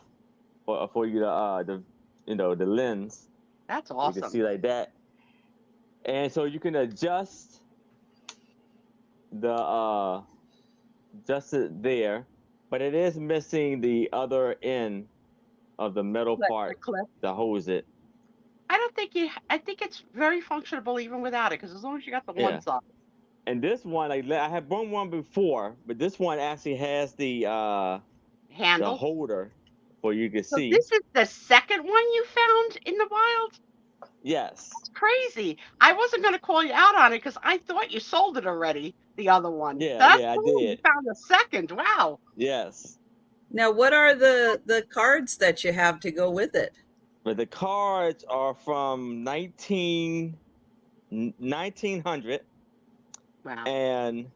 for you to the lens. That's You can awesome. see like that, and so you can the adjust it there, but it is missing the other end of the metal The part clip. that holds it. I don't think you. I think it's very functionable even without it, because as long as you got the one Yeah. side And this one, like I had one before, but this one actually has the handle. holder for you to So see. this is the second one you found in the wild? Yes. That's crazy. I wasn't going to call you out on it because I thought you sold it already, the other one. Yeah, That's yeah, I cool. You did. found a second. Wow. Yes. Now, what are the cards that you have to go with it? But the cards are from 1900, Wow. and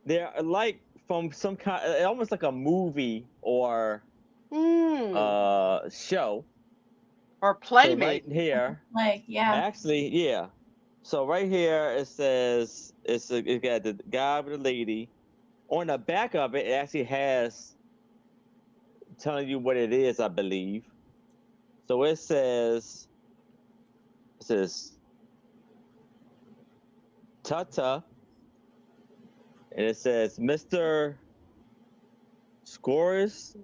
they're like from some kind, almost like a movie or Mm. show. Or So right playmate. here, Like, yeah. actually, yeah. So right here it says it got the guy with the lady. On the back of it, it actually has telling you what it is, I believe. So it says Tata, and it says Mr. Scores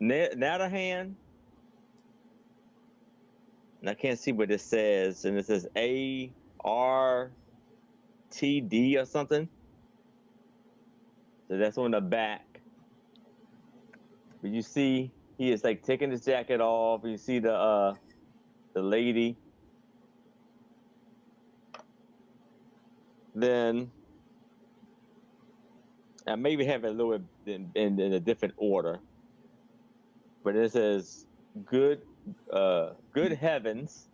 Natterhan. And I can't see what it says, and it says ARTD or something. So that's on the back. But you see, he is like taking his jacket off. You see the lady. Then I maybe have it a little bit in a different order, but it says good heavens.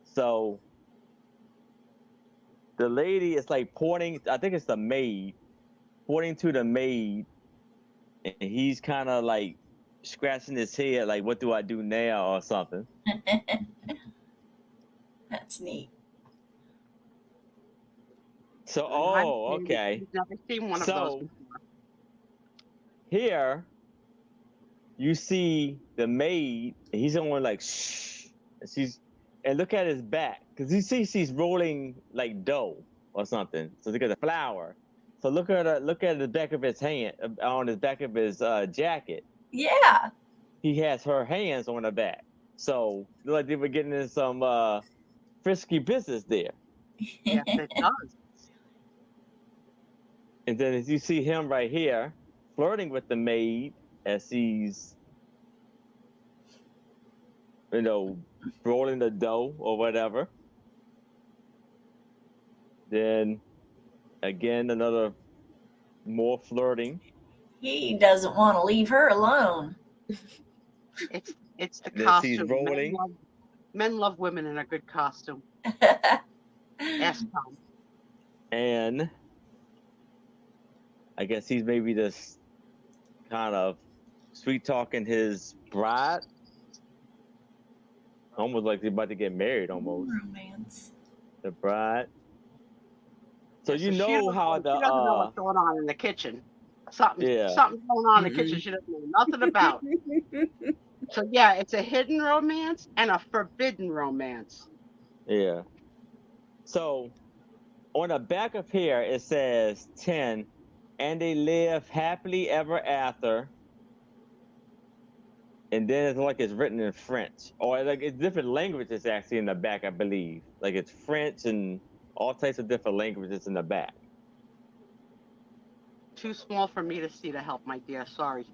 So the lady is like pointing. I think it's the maid pointing to the maid, and he's kind of like scratching his head, like, "What do I do now?" or something. That's neat. So, I've okay. never seen one of those So before. here you see the maid, and he's on like shh, and look at his back, because you see she's rolling like dough or something. So look at the flour. So look at the back of his hand, on the back of his jacket. Yeah. He has her hands on the back. So look like they were getting in some frisky business there. Yes, it does. And then as you see him right here flirting with the maid as he's rolling the dough or whatever. Then again, another more flirting. He doesn't want to leave her alone. It's the Then she's costume. rolling. Men love women in a good costume. Ask Tom. And I guess he's maybe just kind of sweet talking his bride. Almost like they're about to get married, almost. Romance. The bride. So Yeah, you she know how she doesn't know what's going on in the kitchen. Something's going on in the kitchen she doesn't know nothing about. So yeah, it's a hidden romance and a forbidden romance. Yeah. So on the back of here it says 10, and they live happily ever after. And then it's like it's written in French, or like it's different languages actually in the back, I believe. Like it's French and all types of different languages in the back. too small for me to see to help, my dear. Sorry.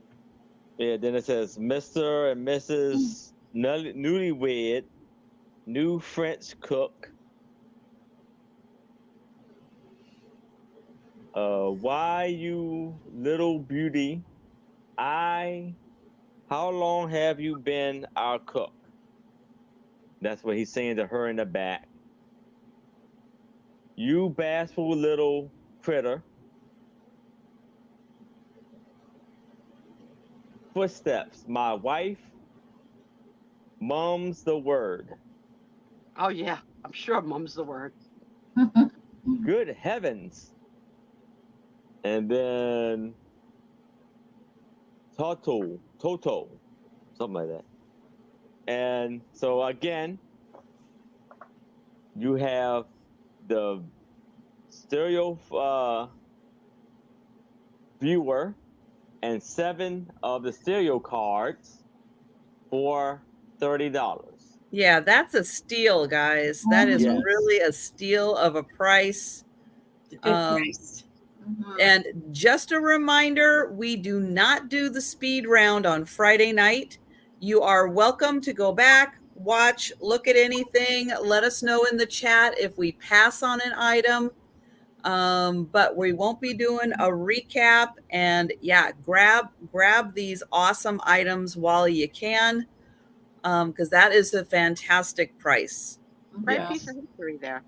Yeah, then it says Mr. and Mrs. Newlywed, new French cook. Why you little beauty? How long have you been our cook? That's what he's saying to her in the back. You bashful little critter. Footsteps. My wife. Mum's the word. Oh, yeah. I'm sure mum's the word. Good heavens. And then Toto, something like that. And so again, you have the stereo viewer and 7 of the stereo cards for $30. Yeah, that's a steal, guys. That is Yes. really a steal of a price. Good price. And just a reminder, we do not do the speed round on Friday night. You are welcome to go back, watch, look at anything. Let us know in the chat if we pass on an item. But we won't be doing a recap. And yeah, grab these awesome items while you can, because that is a fantastic price. Great piece of history there.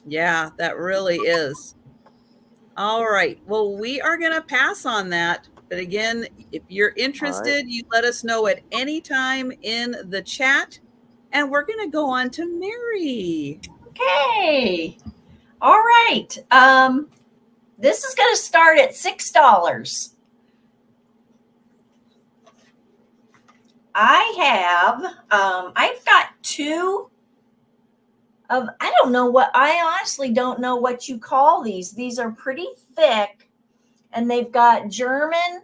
Yeah, that really is. All right. Well, we are going to pass on that. But again, if you're interested, you let us know at any time in the chat. And we're going to go on to Mary. Okay. All right. This is going to start at $6. I've got 2 of, I honestly don't know what you call these. These are pretty thick, and they've got German.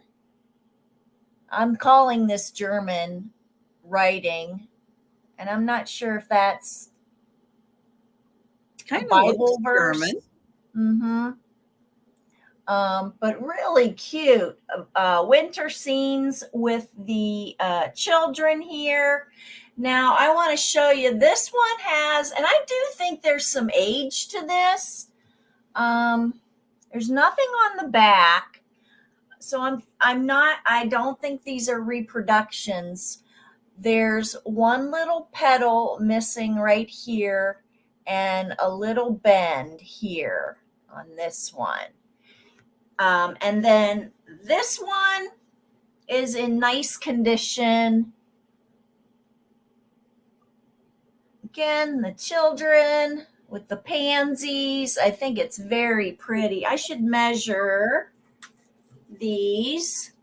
I'm calling this German writing, and I'm not sure if that's kind of Bible verse. German. But really cute. Winter scenes with the children here. Now, I want to show you, this one has, and I do think there's some age to this. There's nothing on the back. So I don't think these are reproductions. There's one little petal missing right here and a little bend here on this one. And then this one is in nice condition. Again, the children with the pansies. I think it's very pretty. I should measure these.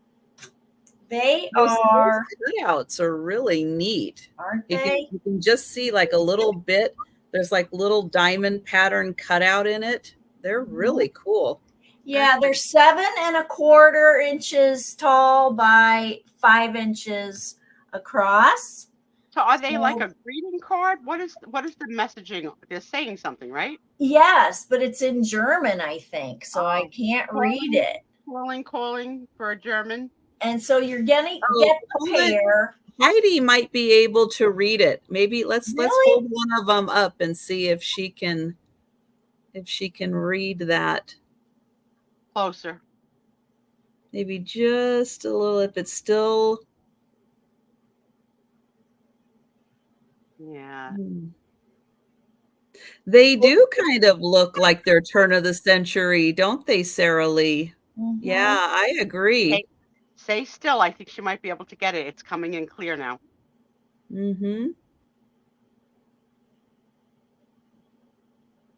Those cutouts are really neat. Aren't they? You can just see like a little bit. There's like little diamond pattern cutout in it. They're really cool. Yeah, they're 7 1/4 inches tall by 5 inches across. So are they like a greeting card? What is the messaging? They're saying something, right? Yes, but it's in German, I think. So I can't read it. Calling for a German. And so you're getting get the pair. Heidi might be able to read it. Maybe let's hold one of them up and see if she can read that. Closer. Maybe just a little, if it's still. Yeah. They do kind of look like they're turn of the century, don't they, Sarah Lee? Yeah, I agree. Stay still. I think she might be able to get it. It's coming in clear now.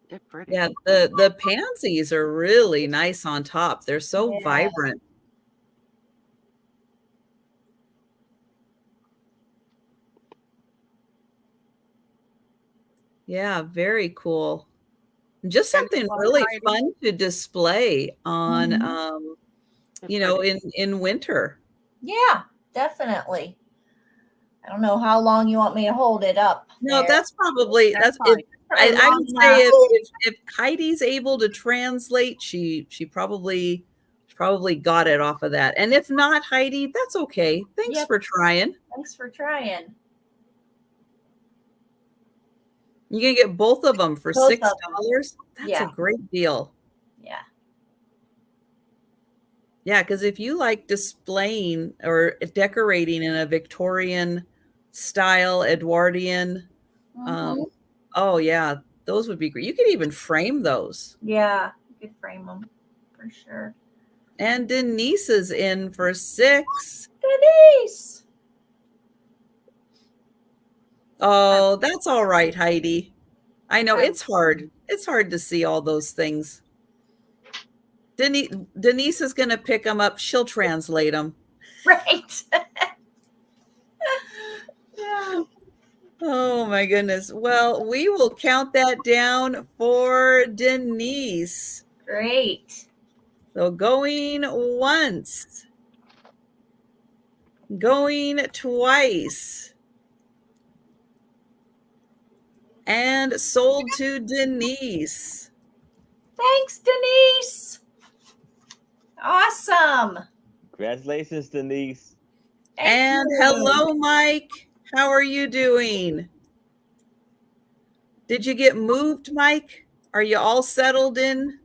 They're pretty. Yeah, the pansies are really nice on top. They're so vibrant. Yeah, very cool. Just something really fun to display on, in winter. Yeah, definitely. I don't know how long you want me to hold it up. No, there. that's probably That's it. I would say if Heidi's able to translate, she probably probably got it off of that. And if not, Heidi, that's okay. Thanks for trying. Thanks for trying. You can get both of them for $6. That's a great deal. Yeah. Yeah, because if you like displaying or decorating in a Victorian style, Edwardian, oh yeah, those would be great. You could even frame those. Yeah, you could frame them for sure. And Denise is in for $6. Denise! Oh, that's all right, Heidi. I know it's hard. It's hard to see all those things. Denise is going to pick them up. She'll translate them. Right. Yeah. Oh my goodness. Well, we will count that down for Denise. Great. So going once, going twice, and sold to Denise. Thanks, Denise. Awesome. Congratulations, Denise. And hello, Mike. How are you doing? Did you get moved, Mike? Are you all settled in?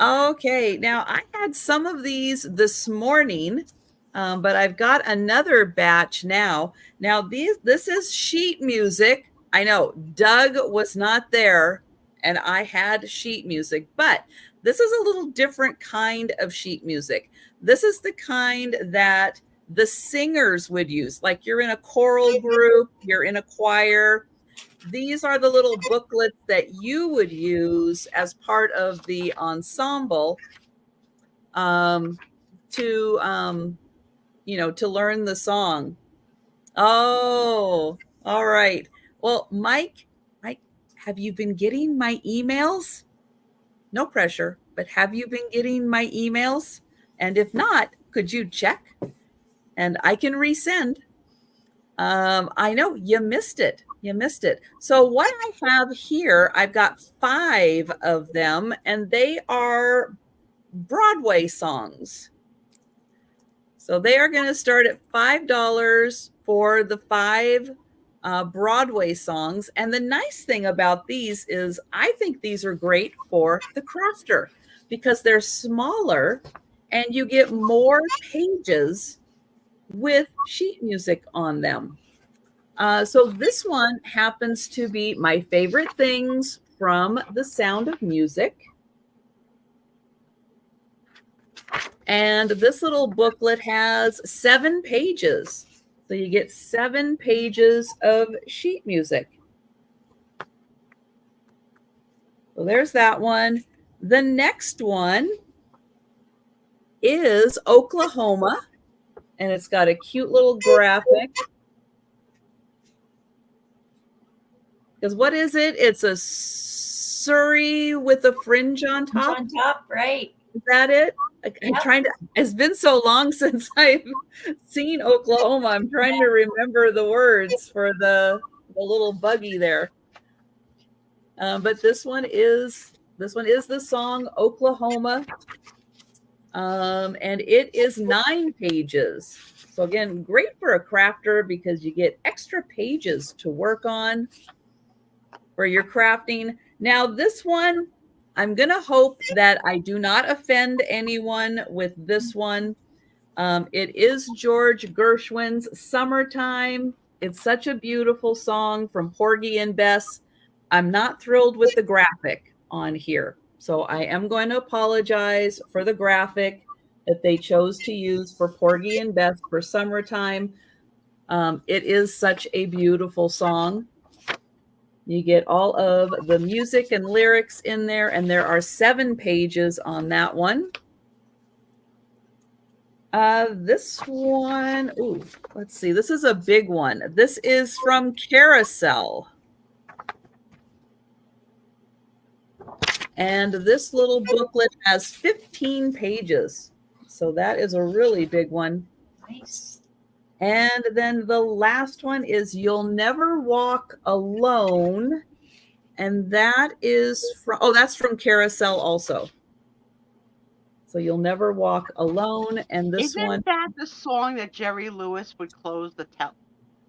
Okay, now I had some of these this morning, but I've got another batch now. Now this is sheet music. I know Doug was not there and I had sheet music, but this is a little different kind of sheet music. This is the kind that the singers would use. Like you're in a choral group, you're in a choir. These are the little booklets that you would use as part of the ensemble to learn the song. Oh, all right. Well, Mike, have you been getting my emails? No pressure, but have you been getting my emails? And if not, could you check? And I can resend. I know you missed it. So what I have here, I've got 5 of them, and they are Broadway songs. So they are going to start at $5 for the 5 Broadway songs. And the nice thing about these is I think these are great for the crafter because they're smaller and you get more pages with sheet music on them. So this one happens to be my favorite things from The Sound of Music. And this little booklet has 7 pages. So you get 7 pages of sheet music. So there's that one. The next one is Oklahoma. And it's got a cute little graphic. Because what is it? It's a Surrey with a fringe on top. On top, right. Is that it? I'm trying to, it's been so long since I've seen Oklahoma. I'm trying to remember the words for the little buggy there. But this one is the song Oklahoma. And it is 9 pages. So again, great for a crafter because you get extra pages to work on for your crafting. Now this one, I'm going to hope that I do not offend anyone with this one. It is George Gershwin's Summertime. It's such a beautiful song from Porgy and Bess. I'm not thrilled with the graphic on here. So I am going to apologize for the graphic that they chose to use for Porgy and Bess for Summertime. It is such a beautiful song. You get all of the music and lyrics in there, and there are 7 pages on that one. This one, let's see. This is a big one. This is from Carousel. And this little booklet has 15 pages. So that is a really big one. Nice. And then the last one is You'll Never Walk Alone. And that is from, oh, that's from Carousel also. So You'll Never Walk Alone. And this Isn't one, that the song that Jerry Lewis would close the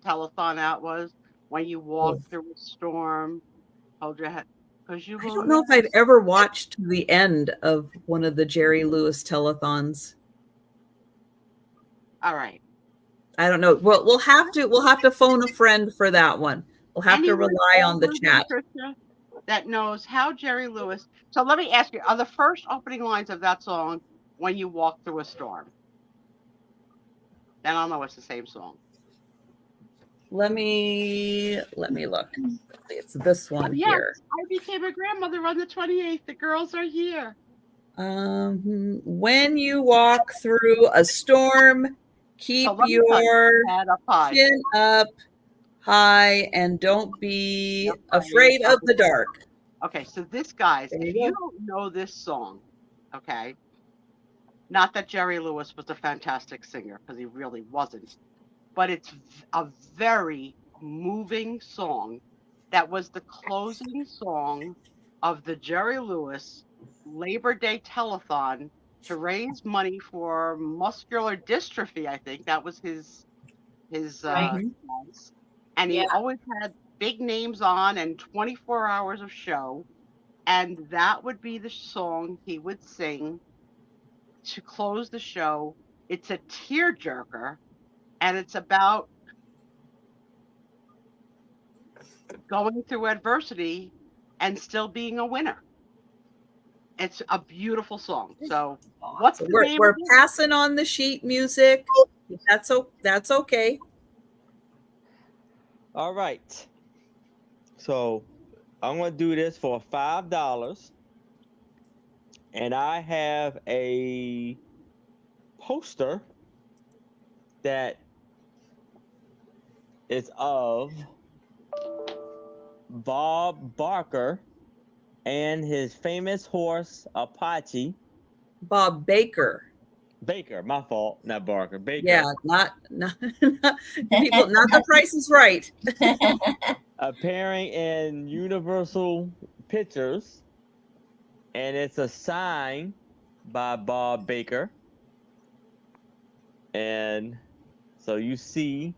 telethon out was? When you walk through a storm, hold your head, because you I will don't know never. if I've ever watched the end of one of the Jerry Lewis telethons. All right. I don't know. Well, we'll have to phone a friend for that one. We'll have to Anyone rely on the older than chat. Trisha that knows how Jerry Lewis. So let me ask you: are the first opening lines of that song "When You Walk Through a Storm"? Then I'll know it's the same song. Let me look. It's this one yes, here. I became a grandmother on the 28th. The girls are here. When you walk through a storm, keep your head up high. chin up high and don't be afraid of the dark. Okay, so this, guys, if you don't know this song, okay, not that Jerry Lewis was a fantastic singer, because he really wasn't, but it's a very moving song that was the closing song of the Jerry Lewis Labor Day telethon to raise money for muscular dystrophy. I think that was his cause. And he always had big names on and 24 hours of show, and that would be the song he would sing to close the show. It's a tearjerker, and it's about going through adversity and still being a winner. It's a beautiful song. So what's the name? We're passing on the sheet music. That's okay. All right. So I'm going to do this for $5. And I have a poster that is of Bob Barker and his famous horse Apache. Bob Baker. Baker, my fault, not Barker. Baker. Yeah, not people. Not The Price is Right. Appearing in Universal Pictures, and it's a sign by Bob Baker. And so you see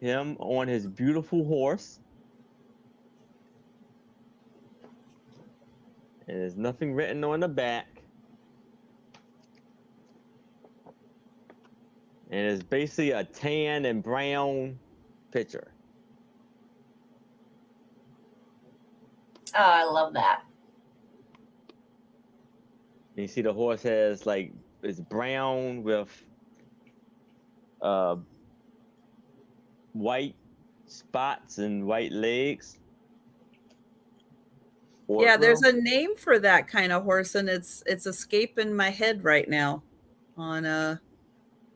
him on his beautiful horse. And there's nothing written on the back. And it's basically a tan and brown picture. Oh, I love that. And you see the horse has like, it's brown with white spots and white legs. Yeah, there's a name for that kind of horse, and it's escaping my head right now on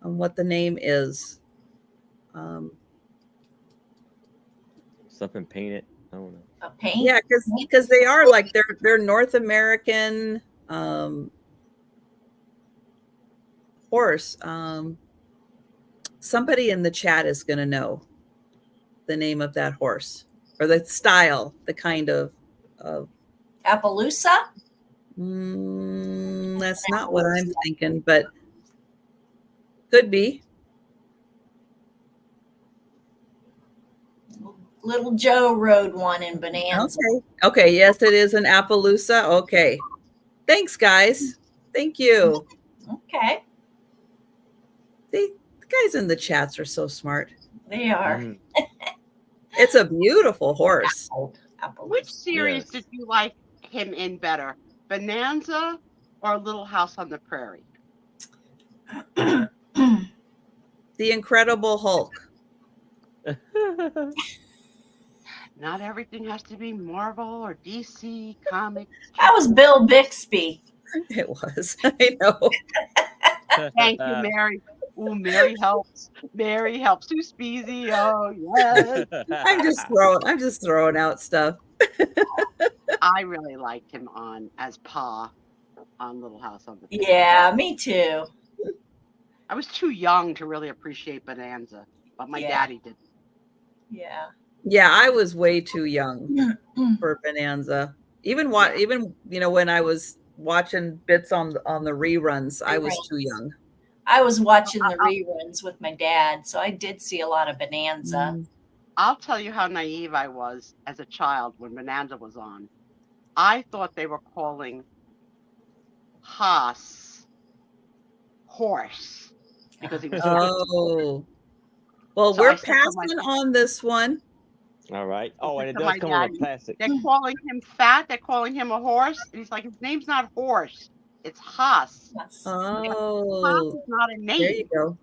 what the name is. Something painted. I don't know. A paint? Yeah, because they are like they're North American horse. Somebody in the chat is going to know the name of that horse or the style, the kind of. Appaloosa? That's not what I'm thinking, but could be. Little Joe rode one in Bonanza. Okay. Yes, it is an Appaloosa. Okay. Thanks, guys. Thank you. Okay. The guys in the chats are so smart. They are. It's a beautiful horse. Which series did you like him in better, Bonanza or Little House on the Prairie? The Incredible Hulk. Not everything has to be Marvel or DC Comics. That was Bill Bixby. It was. I know. Thank you, Mary. Ooh, Mary helps. Mary helps. Sue Spiezio. Yes. I'm just throwing out stuff. I really liked him as Pa on Little House on the Prairie. Yeah, me too. I was too young to really appreciate Bonanza, but my daddy did. Yeah. Yeah, I was way too young for Bonanza. Even when I was watching bits on the reruns, I was too young. I was watching the reruns with my dad, so I did see a lot of Bonanza. I'll tell you how naive I was as a child when Bonanza was on. I thought they were calling Haas horse because he was Oh. Well, so I we're said to passing on this one. All right. Oh, and it to does my come dad, with a plastic. they're calling him fat, they're calling him a horse. And he's like, his name's not horse, it's Haas. Yes. Haas Oh, is not a there you name. go.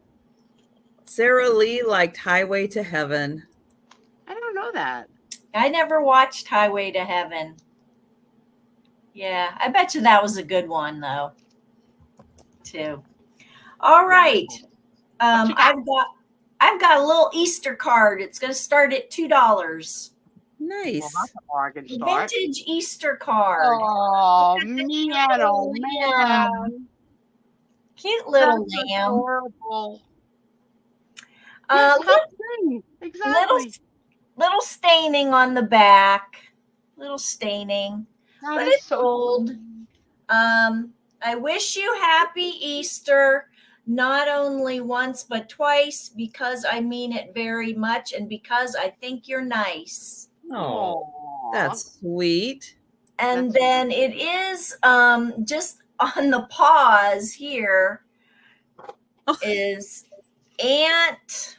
Sarah Lee liked Highway to Heaven. I don't know that. I never watched Highway to Heaven. Yeah, I bet you that was a good one though, too. All right. What you got? I've got a little Easter card. It's going to start at $2. Well, Nice. that's a bargain start. Vintage Easter card. Oh, man, oh, man. Cute little That's lamb. adorable. Yes, how pretty. Exactly. Little staining on the back. Little staining. That But is it's so old. I wish you happy Easter, not only once but twice, because I mean it very much and because I think you're nice. Oh, that's sweet. And then it is just on the pause here is Aunt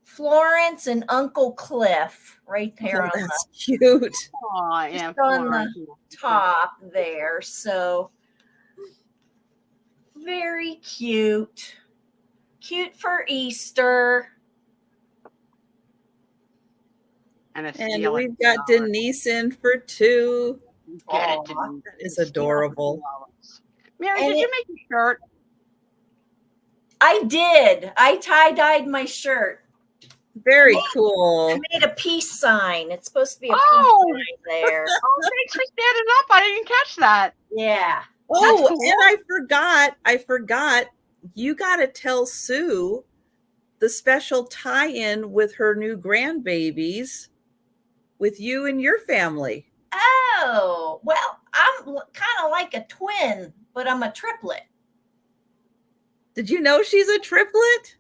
Florence and Uncle Cliff right there. Oh, that's cute. Oh, just on the top there. So very cute. Cute for Easter. And we've got Denise in for 2. Get it, Denise. That is adorable. Mary, did you make a shirt? I did. I tie-dyed my shirt. Very cool. I made a peace sign. It's supposed to be a peace sign there. Oh, thanks for standing up. I didn't catch that. Yeah. Oh, cool. And I forgot. You got to tell Sue the special tie-in with her new grandbabies with you and your family. Oh, well, I'm kind of like a twin, but I'm a triplet. Did you know she's a triplet?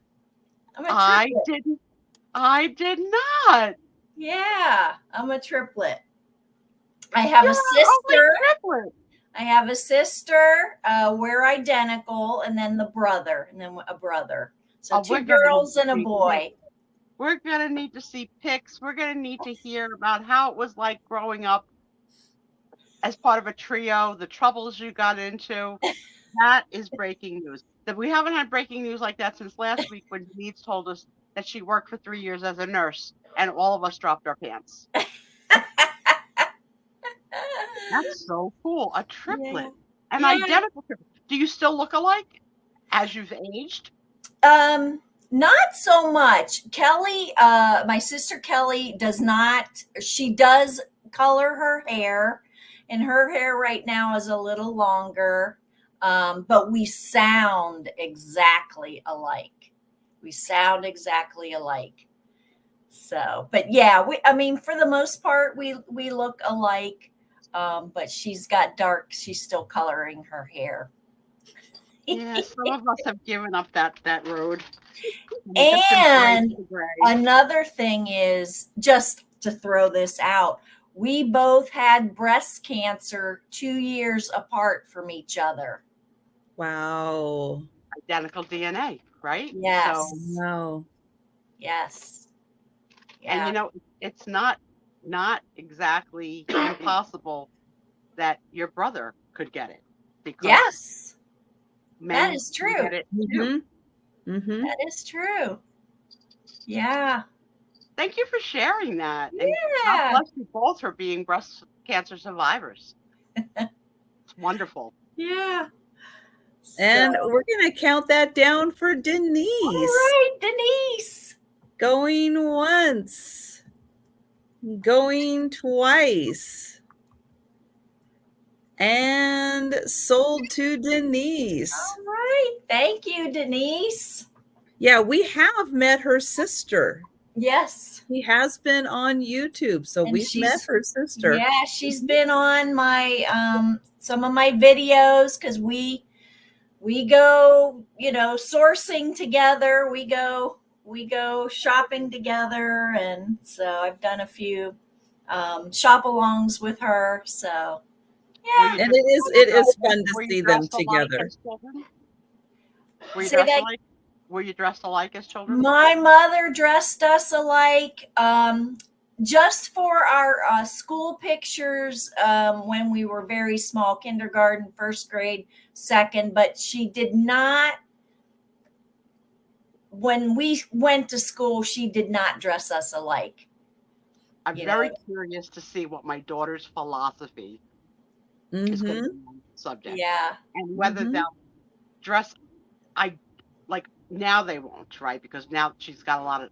I'm a triplet. I did not. Yeah, I'm a triplet. I have a sister. I have a sister. We're identical, and then the brother, and then a brother. So 2 girls and a boy. We're going to need to see pics. We're going to need to hear about how it was like growing up as part of a trio, the troubles you got into. That is breaking news. That we haven't had breaking news like that since last week when Denise told us that she worked for 3 years as a nurse, and all of us dropped our pants. That's so cool. A triplet. An identical triplet. Do you still look alike as you've aged? Not so much. Kelly, my sister Kelly does not. She does color her hair, and her hair right now is a little longer. But we sound exactly alike. So, but yeah, I mean, for the most part, we look alike. But she's got dark. She's still coloring her hair. Yeah, some of us have given up that road. And another thing is, just to throw this out, we both had breast cancer 2 years apart from each other. Wow. Identical DNA, right? Yes. So, no. Yes. Yeah. And it's not exactly impossible that your brother could get it. Because yes. That is true. Get it too. Mm-hmm. That is true. Yeah. Thank you for sharing that. And God bless you both for being breast cancer survivors. It's wonderful. Yeah. And we're going to count that down for Denise. All right, Denise. Going once. Going twice. And sold to Denise. All right. Thank you, Denise. Yeah, we have met her sister. Yes. He has been on YouTube, so And we've met her sister. Yeah, she's been on my some of my videos because we go, sourcing together. We go shopping together, and so I've done a few shop alongs with her. So yeah. And it is fun to see them together. Were you Say dressed that. alike? Were you dressed alike as children? My mother dressed us alike just for our school pictures when we were very small, kindergarten, first grade, second, but she did not. When we went to school, she did not dress us alike. I'm very curious to see what my daughter's philosophy is going to be on the subject. Yeah. And whether they'll dress, like now they won't, right? Because now she got a lot of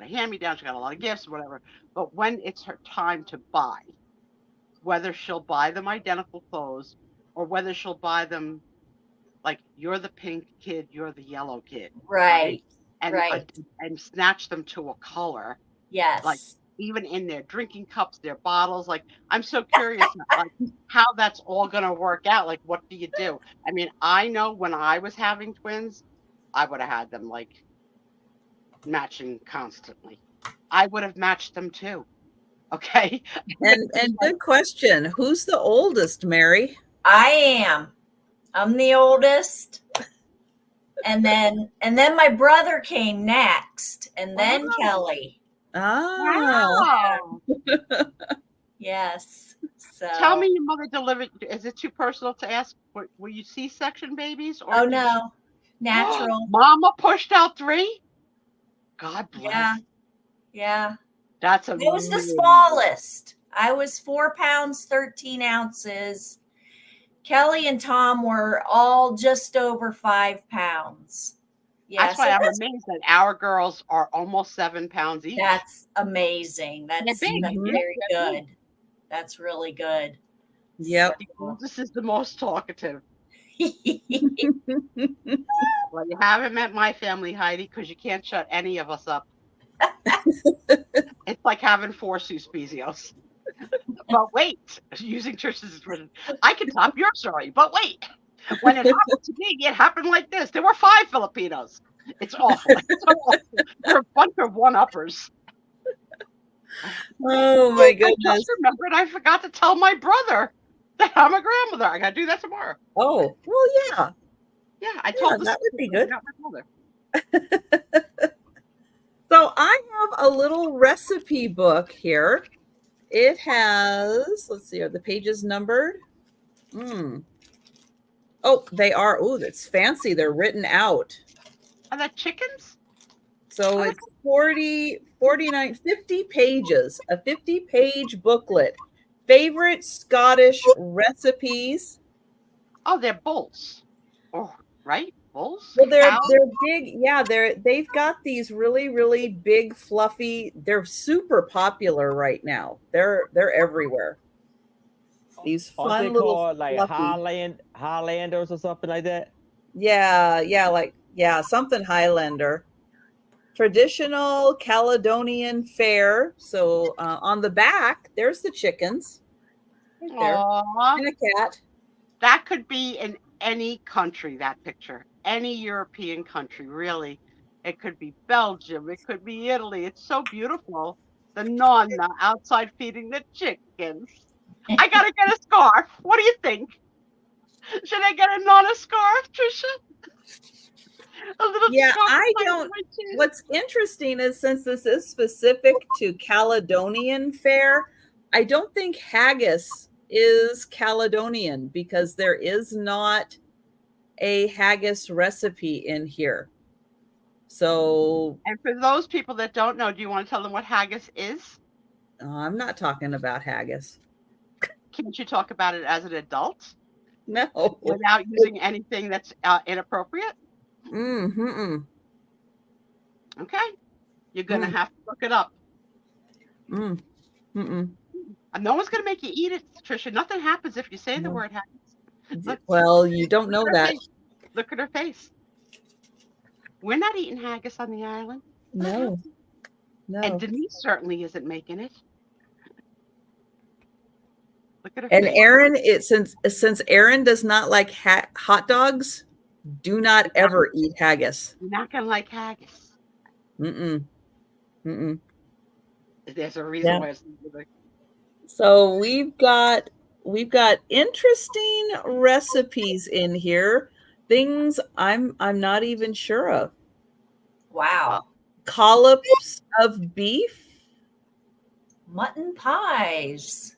hand-me-downs, she got a lot of gifts, whatever. But when it's her time to buy, whether she'll buy them identical clothes or whether she'll buy them like you're the pink kid, you're the yellow kid, Right? And snatch them to a color. Yes. Like even in their drinking cups, their bottles. Like I'm so curious, like how that's all gonna work out. Like what do you do? I mean, I know when I was having twins, I would have had them like matching constantly. I would have matched them too. Okay. And good question. Who's the oldest, Mary? I am. I'm the oldest. And then my brother came next, and then Kelly. Wow. Yes. So tell me, your mother delivered. Is it too personal to ask? Were you C-section babies? Or oh no, natural. Mama pushed out 3. God bless. Yeah. That's amazing. I was the smallest. I was 4 pounds 13 ounces. Kelly and Tom were all just over 5 pounds. Yeah, that's why I'm amazed that our girls are almost 7 pounds each. That's amazing. That's very good. That's really good. Yep. This is the most talkative. Well, you haven't met my family, Heidi, because you can't shut any of us up. It's like having 4 Sue Spiezios. But wait, using Trisha's expression, I can top your story. But wait, when it happened to me, it happened like this. There were 5 Filipinos. It's awful. It's awful. They're a bunch of one-uppers. Oh my goodness! I just remembered I forgot to tell my brother that I'm a grandmother. I gotta do that tomorrow. Oh well, yeah. Yeah, I told that would be good. My So I have a little recipe book here. It has, let's see, are the pages numbered? Oh, they are. Oh, that's fancy. They're written out. Are that chickens? So it's 40, 49, 50 pages, a 50-page booklet. Favorite Scottish recipes. Oh, they're bulls. Oh, right? Bulls? Well, they're big. Yeah, they've got these really, really big, fluffy. They're super popular right now. They're everywhere. These fun little called like Highlanders or something like that. Yeah, something Highlander. Traditional Caledonian fare. So on the back, there's the chickens. Right there. Aww. And a cat. That could be in any country, that picture. Any European country, really. It could be Belgium. It could be Italy. It's so beautiful. The nonna outside feeding the chickens. I gotta get a scarf. What do you think? Should I get a nonna scarf, Trisha? I don't. What's interesting is since this is specific to Caledonian fare, I don't think haggis is Caledonian because there is not a haggis recipe in here. So, and for those people that don't know, do you want to tell them what haggis is? I'm not talking about haggis. Can't you talk about it as an adult? No. Without using anything that's inappropriate? Okay. You're going to have to look it up. And no one's going to make you eat it, Trisha. Nothing happens if you say the word haggis. Well, you don't know that. Look at her face. We're not eating haggis on the island. No. No. And Denise certainly isn't making it. Look at her And face. Aaron, since Aaron does not like hot dogs, do not ever eat haggis. You're not gonna like haggis. Mm-mm. Mm-mm. There's a reason why it's like. So we've got interesting recipes in here. Things I'm not even sure of. Wow. Collops of beef. Mutton pies.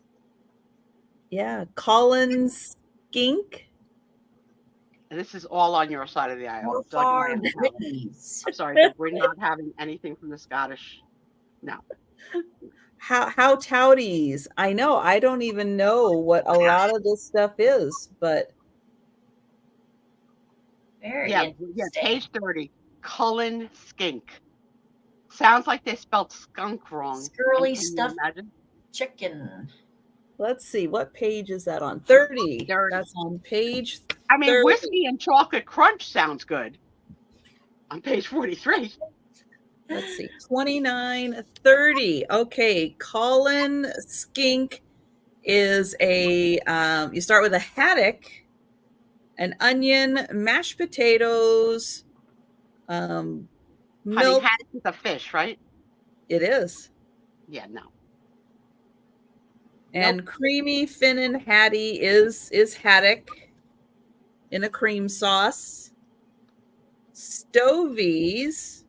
Yeah. Collins skink. And this is all on your side of the aisle. I'm sorry, Doug, we're not having anything from the Scottish. No. How towdies. I know. I don't even know what a lot of this stuff is, but very interesting. Page 30. Cullen skink. Sounds like they spelled skunk wrong. Scurly stuffed chicken. Let's see. What page is that on? 30. That's on page 30. I mean, whiskey and chocolate crunch sounds good. On page 43. Let's see. 29, 30. Okay. Colin skink is a, you start with a haddock, an onion, mashed potatoes, milk. Honey, haddock is a fish, right? It is. Yeah, no. And creamy Finnan Hattie is haddock in a cream sauce. Stovies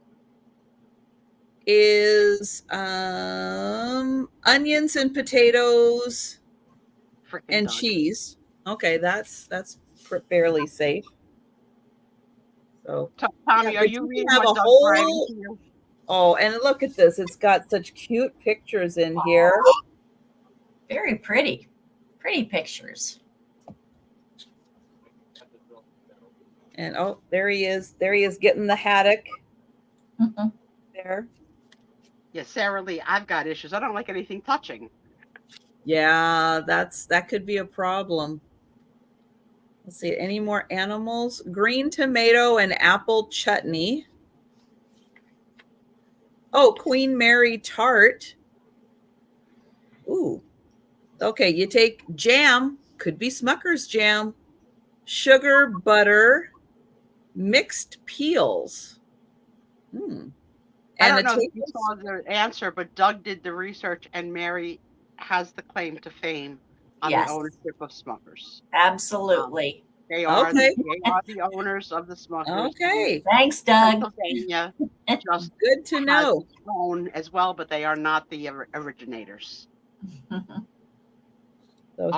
is onions and potatoes and cheese. Okay, that's fairly safe. So Tommy, are you reading have what a whole? Oh, and look at this! It's got such cute pictures in here. Very pretty pictures. And oh, there he is getting the haddock. There. Yeah, Sarah Lee, I've got issues. I don't like anything touching. Yeah, that could be a problem. Let's see, any more animals? Green tomato and apple chutney. Oh, Queen Mary tart. Ooh. Okay, you take jam, could be Smucker's jam, sugar, butter, mixed peels. And I don't know if you saw the answer, but Doug did the research and Mary has the claim to fame on the ownership of Smuckers. Absolutely. They are the owners of the Smuckers. Okay. Thanks, Doug. Pennsylvania just good to know. Own as well, but they are not the originators. So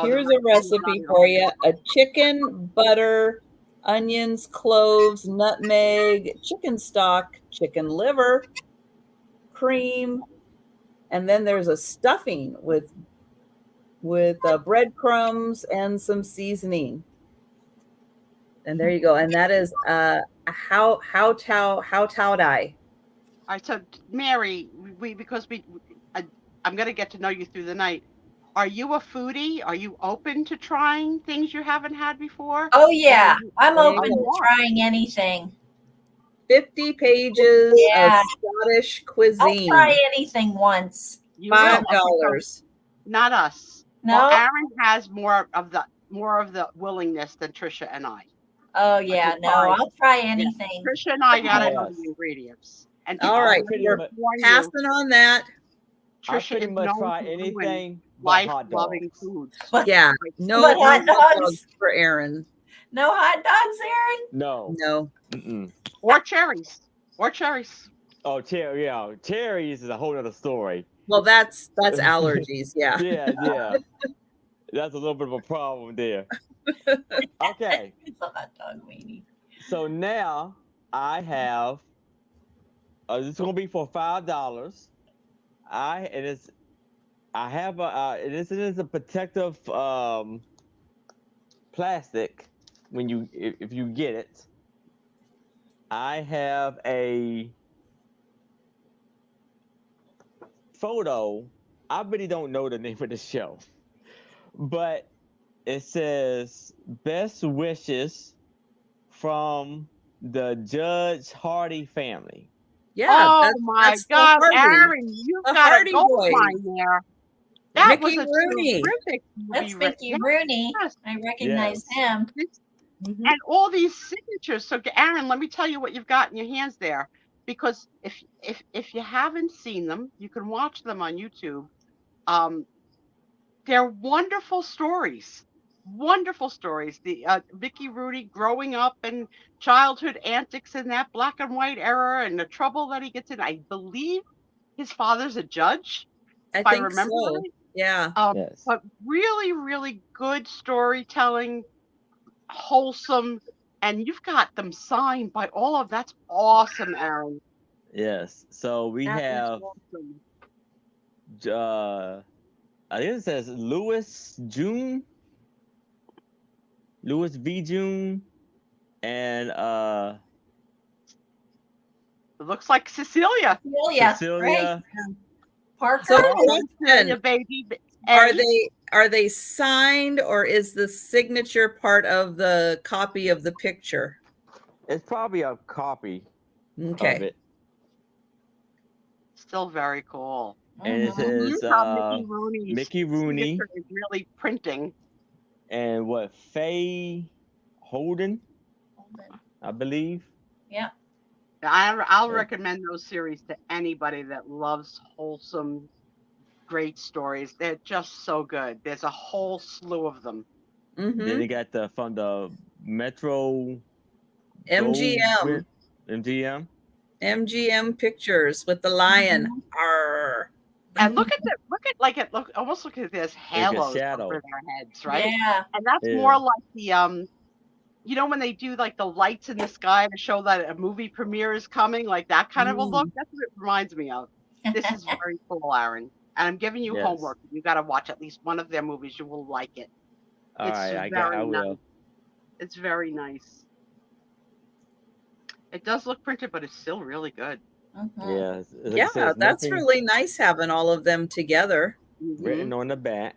here's a recipe for you: a chicken, butter, onions, cloves, nutmeg, chicken stock, chicken liver, cream, and then there's a stuffing with breadcrumbs and some seasoning. And there you go. And that is how dai. All right, so Mary, I'm going to get to know you through the night. Are you a foodie? Are you open to trying things you haven't had before? Oh yeah, I'm open to trying anything. 50 pages of Scottish cuisine. I'll try anything once. $5. Not us. No, well, Aaron has more of the willingness than Trisha and I. Oh yeah, no, I'll try anything. Yeah. Trisha and I gotta know the ingredients. And all right, we're passing on that. Trisha pretty much try anything life-loving foods. Yeah, no hot dogs for Aaron. No hot dogs, Aaron? No. Mm-mm. Or cherries. Oh, cherries is a whole other story. Well, that's allergies. Yeah. Yeah. That's a little bit of a problem there. Okay. It's a hot dog weenie. So now I have. This is gonna be for $5. This is a protective plastic if you get it. I have a photo. I really don't know the name of the show, but it says best wishes from the Judge Hardy family. Yeah, Oh my that's the God, Hardy, Aaron, you've the got a Hardy gold boys. mine there. That was Mickey a Rooney. terrific That's movie. Mickey Rooney. Yes. I recognize him. Mhm. And all these signatures. So, Aaron, let me tell you what you've got in your hands there. Because if you haven't seen them, you can watch them on YouTube. They're wonderful stories. Wonderful stories. The Mickey Rooney growing up and childhood antics in that black and white era and the trouble that he gets in. I believe his father's a judge, I if I think remember so. right. Yeah. Yes. But really, really good storytelling, wholesome, and you've got them signed by all of that's awesome, Aaron. Yes. So we That is have awesome. I think it says Louis V. June, and It looks like Cecilia. Cecilia. Right? Parker. So Cecilia, question, baby. are they signed, or is the signature part of the copy of the picture? It's probably a copy of Okay. it. Still very cool. And it says How Mickey Rooney's Mickey Rooney signature is really printing. and what, Faye Holden, I believe. Yeah. I'll recommend those series to anybody that loves wholesome, great stories. They're just so good. There's a whole slew of them. Then Mm-hmm. they got from the Metro MGM. MGM. MGM Pictures with the lion. Arr. And look almost look at this halos shadow over their heads, right? Yeah. And that's more like the you know, when they do like the lights in the sky to show that a movie premiere is coming, like that kind of a look. That's what it reminds me of. This is very cool, Aaron. And I'm giving you homework. You got to watch at least one of their movies. You will like it. I will. It's very nice. It does look printed, but it's still really good. Yeah. Yeah, that's really nice having all of them together. Written on the back.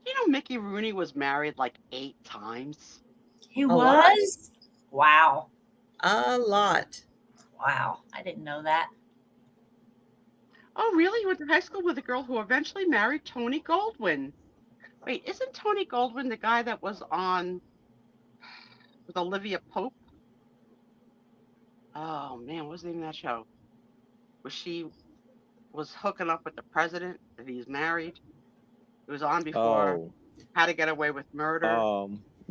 You know, Mickey Rooney was married like 8 times. He was? Wow. A lot. Wow. I didn't know that. Oh, really? You went to high school with a girl who eventually married Tony Goldwyn. Wait, isn't Tony Goldwyn the guy that was on with Olivia Pope? Oh, man, what was the name of that show? Where she was hooking up with the president that he's married? It was on before. How to Get Away with Murder.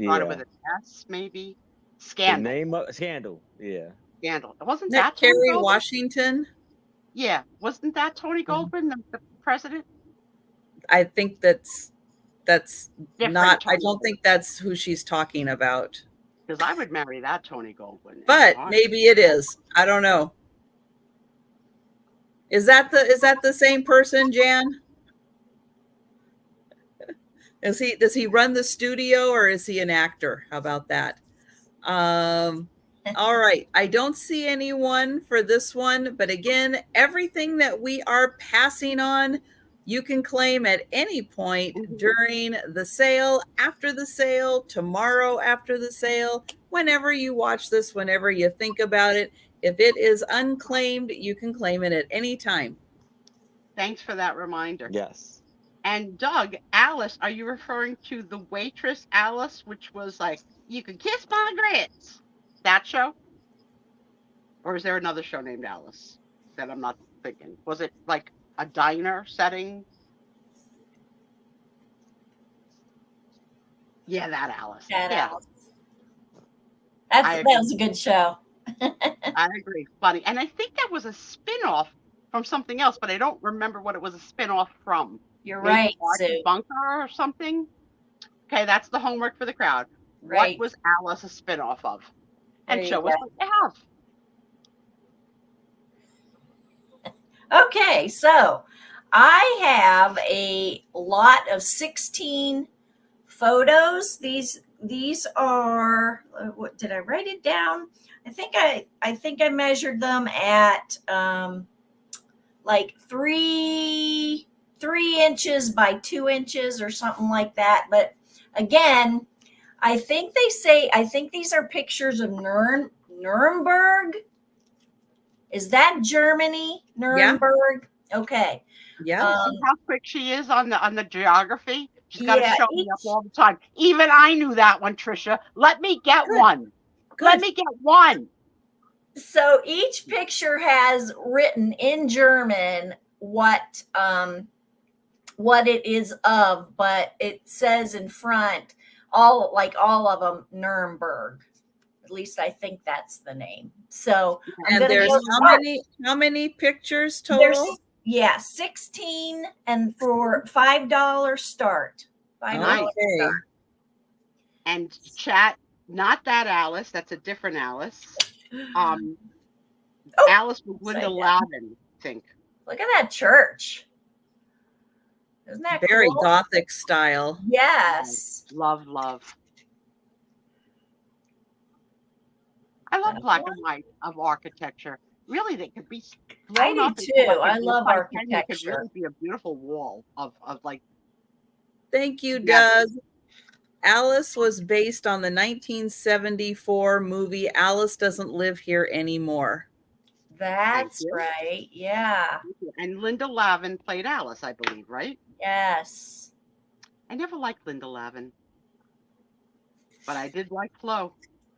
Started with an S, maybe. Scandal. The name of Scandal. Yeah. Scandal. Wasn't that Kerry Washington? Yeah. Wasn't that Tony Goldwyn, the president? I think that's different not. Tony. I don't think that's who she's talking about. Because I would marry that Tony Goldwyn. But maybe it is. I don't know. Is that the same person, Jan? Does he run the studio, or is he an actor? How about that? All right. I don't see anyone for this one, but again, everything that we are passing on, you can claim at any point during the sale, after the sale, tomorrow after the sale, whenever you watch this, whenever you think about it. If it is unclaimed, you can claim it at any time. Thanks for that reminder. Yes. And Doug, Alice, are you referring to the waitress Alice, which was like, you can kiss my grits? That show? Or is there another show named Alice that I'm not thinking? Was it like a diner setting? Yeah, that Alice. Alice. That was a good show. I agree. Funny. And I think that was a spin-off from something else, but I don't remember what it was a spin-off from. You're Maybe right. Bunker or something. Okay, that's the homework for the crowd. Right. What was Alice a spin-off of? And there show us what you have. Okay, so I have a lot of 16 photos. These are, what did I write it down? I think I measured them at like 3 inches by 2 inches or something like that. But again, I think these are pictures of Nuremberg. Is that Germany, Nuremberg? Okay. Yeah. See how quick she is on the geography? She's got to Yeah, show me up all the time. Even I knew that one, Trisha. Let me get Good. one. Good. Let me get one. So each picture has written in German what it is of, but it says in front all of them Nuremberg. At least I think that's the name. So I'm And gonna there's go. how many pictures There's total? 16, and for $5 start. $5 Okay. start. And chat, not that Alice. That's a different Alice. Alice with Linda Lavin, I think. Look at that church. Isn't that Very cool? Gothic style. Yes. Love, love. I love black and white of architecture. Really, they could be blown up. I do too. I love It could architecture. really be a beautiful wall of like. Thank you, Yeah. Doug. Alice was based on the 1974 movie Alice Doesn't Live Here Anymore. That's right. Yeah. And Linda Lavin played Alice, I believe, right? Yes. I never liked Linda Lavin, but I did like Flo.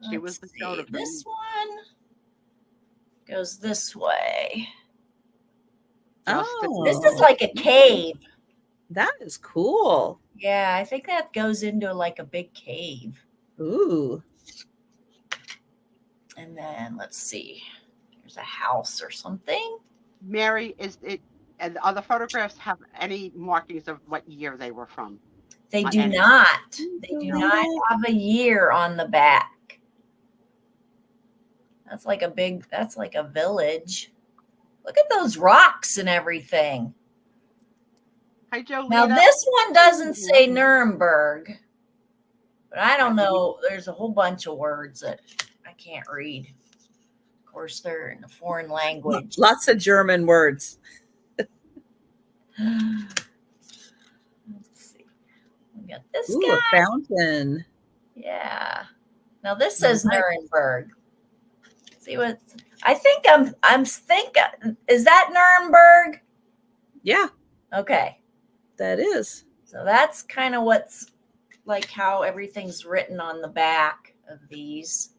She was the show. This one goes this way. Oh, this is like a cave. That is cool. Yeah, I think that goes into like a big cave. Ooh. And then let's see. There's a house or something. Mary, is it? And the other photographs have any markings of what year they were from? They do not. They do not have a year on the back. That's like a village. Look at those rocks and everything. Hi, Jolene. Now this one doesn't say Nuremberg, but I don't know. There's a whole bunch of words that I can't read. Of course, they're in a foreign language. Lots of German words. Let's see. We got this Ooh, guy. a fountain. Yeah. Now this says Nuremberg. See what? I think I'm thinking. Is that Nuremberg? Yeah. Okay. That is. So that's kind of what's like how everything's written on the back of these.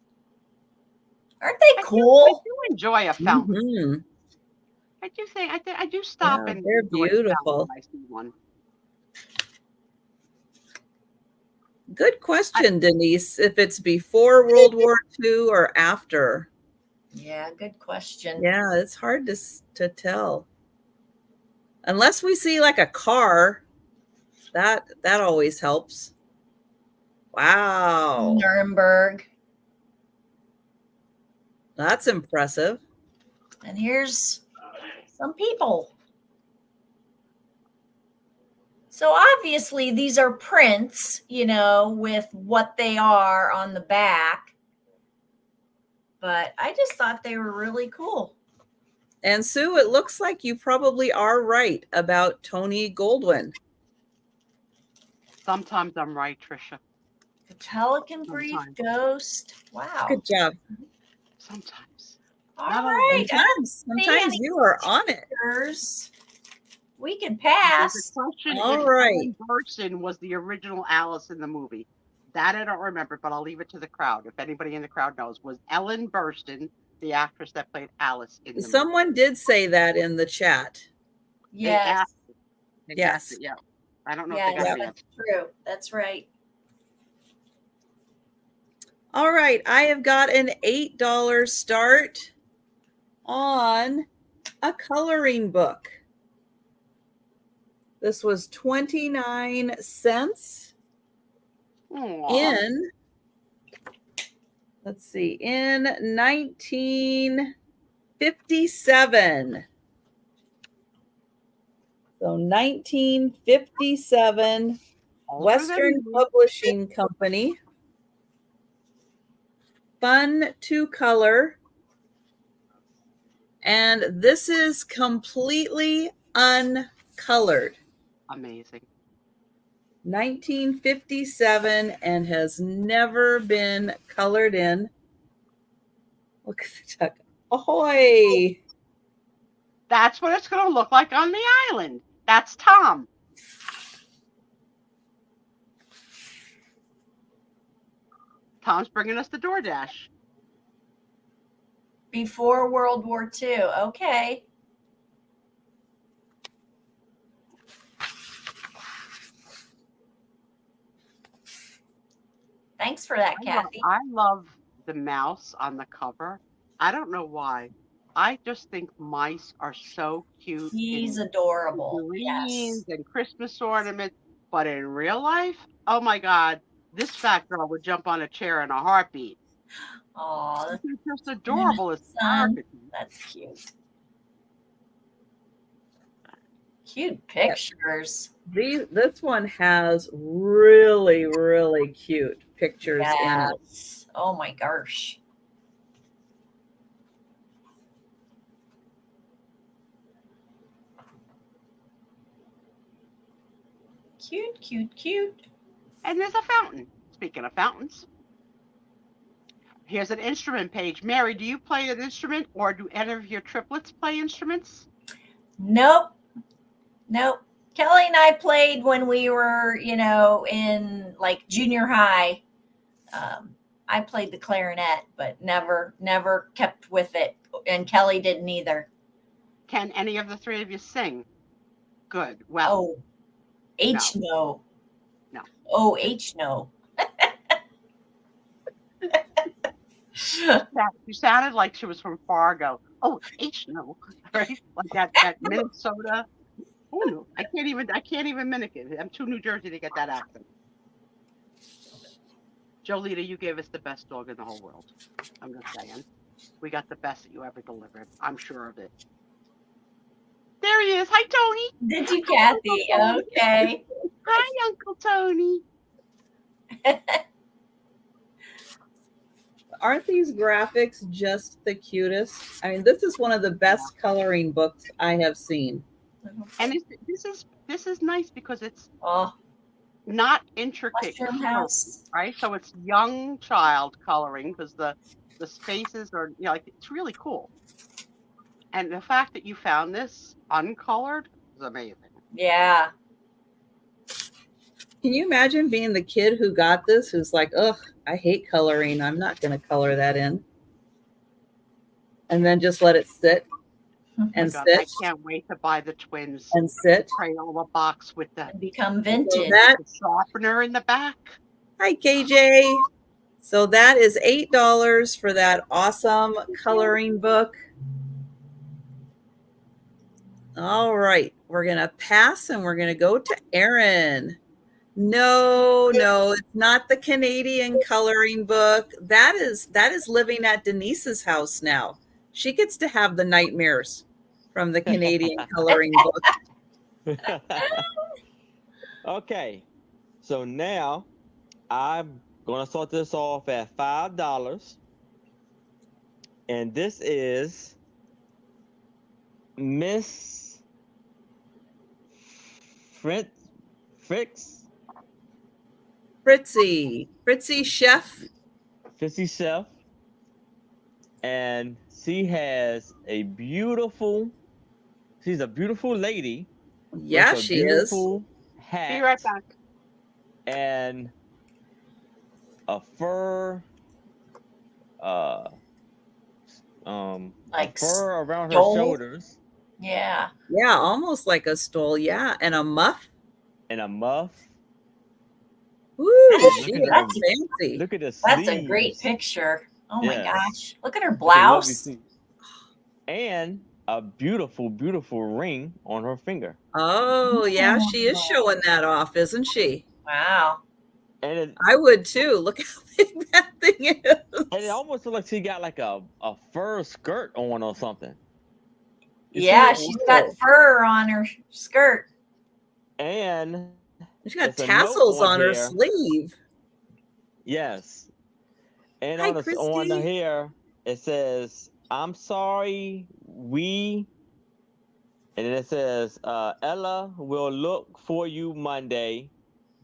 Aren't they cool? I do enjoy a fountain. Mm-hmm. I do think I do stop and they're beautiful. When I see one. Good question, Denise. If it's before World War II or after. Yeah, good question. Yeah, it's hard to tell. Unless we see like a car, that always helps. Wow. Nuremberg. That's impressive. And here's some people. So obviously these are prints, with what they are on the back. But I just thought they were really cool. And Sue, it looks like you probably are right about Tony Goldwyn. Sometimes I'm right, Trisha. The Pelican Brief Ghost. Wow. Good job. Sometimes. All right. Sometimes you are on it. We can pass. The question All if right. Ellen Burstyn was the original Alice in the movie. That I don't remember, but I'll leave it to the crowd. If anybody in the crowd knows, was Ellen Burstyn the actress that played Alice in the movie? Someone did say that in the chat. Yes. Yes. Yeah. I don't know if they got it. That's true. That's right. All right. I have got an $8 start on a coloring book. This was 29 cents in 1957. So 1957, Western Publishing Company. Fun to color. And this is completely uncolored. Amazing. 1957 and has never been colored in. Look at the duck. Ahoy! That's what it's going to look like on the island. That's Tom. Tom's bringing us the DoorDash. Before World War II. Okay. Thanks for that, Kathy. I love the mouse on the cover. I don't know why. I just think mice are so cute. He's adorable. Greens Yes. and Christmas ornaments. But in real life, oh my God, this fat girl would jump on a chair in a heartbeat. Oh, She's just adorable as son. That's cute. Cute pictures. This one has really, really cute pictures in it. Oh my gosh. Cute, cute, cute. And there's a fountain. Speaking of fountains, here's an instrument page. Mary, do you play an instrument, or do any of your triplets play instruments? Nope. Kelly and I played when we were, in like junior high. I played the clarinet, but never kept with it. And Kelly didn't either. Can any of the three of you sing? Good. Well. Oh, H no. No. Oh, H no. She sounded like she was from Fargo. Oh, H no. Right? Like that Minnesota. Oh no. I can't even mimic it. I'm too New Jersey to get that accent. Jolita, you gave us the best dog in the whole world. I'm just saying. We got the best that you ever delivered. I'm sure of it. There he is. Hi, Tony. Did you, Kathy? Okay. Hi, Uncle Tony. Aren't these graphics just the cutest? I mean, this is one of the best coloring books I have seen. And this is nice because it's not intricate colors, right? So it's young child coloring because the spaces are, like, it's really cool. And the fact that you found this uncolored is amazing. Yeah. Can you imagine being the kid who got this, who's like, ugh, I hate coloring. I'm not going to color that in. And then just let it sit and sit. I can't wait to buy the twins and sit. Crayola box with the become vintage. The sharpener in the back. Hi, KJ. So that is $8 for that awesome coloring book. All right, we're going to pass and we're going to go to Erin. No, it's not the Canadian coloring book. That is living at Denise's house now. She gets to have the nightmares from the Canadian coloring book. Okay, so now I'm going to start this off at $5. And this is Miss Fritzy Chef. Fritzy Chef. And she has she's a beautiful lady. Yeah, she is. Hat. Be right back. And a fur, like fur around her shoulders. Yeah. Yeah, almost like a stole. Yeah, and a muff. Ooh, she is fancy. Look at this. That's a great picture. Oh my gosh. Look at her blouse. And a beautiful, beautiful ring on her finger. Oh, yeah, she is showing that off, isn't she? Wow. And I would too. Look how big that thing is. And it almost looks like she got like a fur skirt on or something. Yeah, she's got fur on her skirt. And she's got tassels on her sleeve. Yes. And on the hair, it says, I'm sorry, and then it says, Ella will look for you Monday.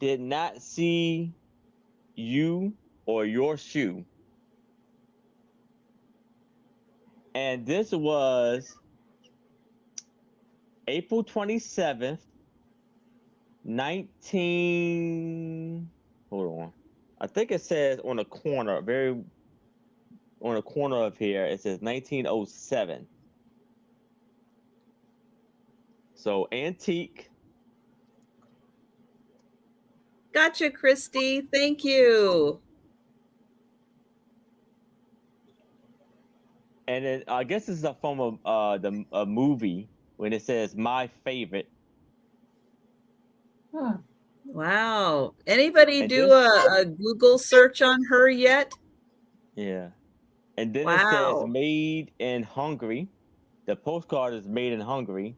Did not see you or your shoe. And this was April 27th, 19. Hold on. I think it says on the corner, on the corner of here, it says 1907. So antique. Gotcha, Christy. Thank you. And then I guess this is a form of a movie when it says my favorite. Wow. Anybody And do this, a Google search on her yet? yeah. And then it says Wow. made in Hungary. The postcard is made in Hungary.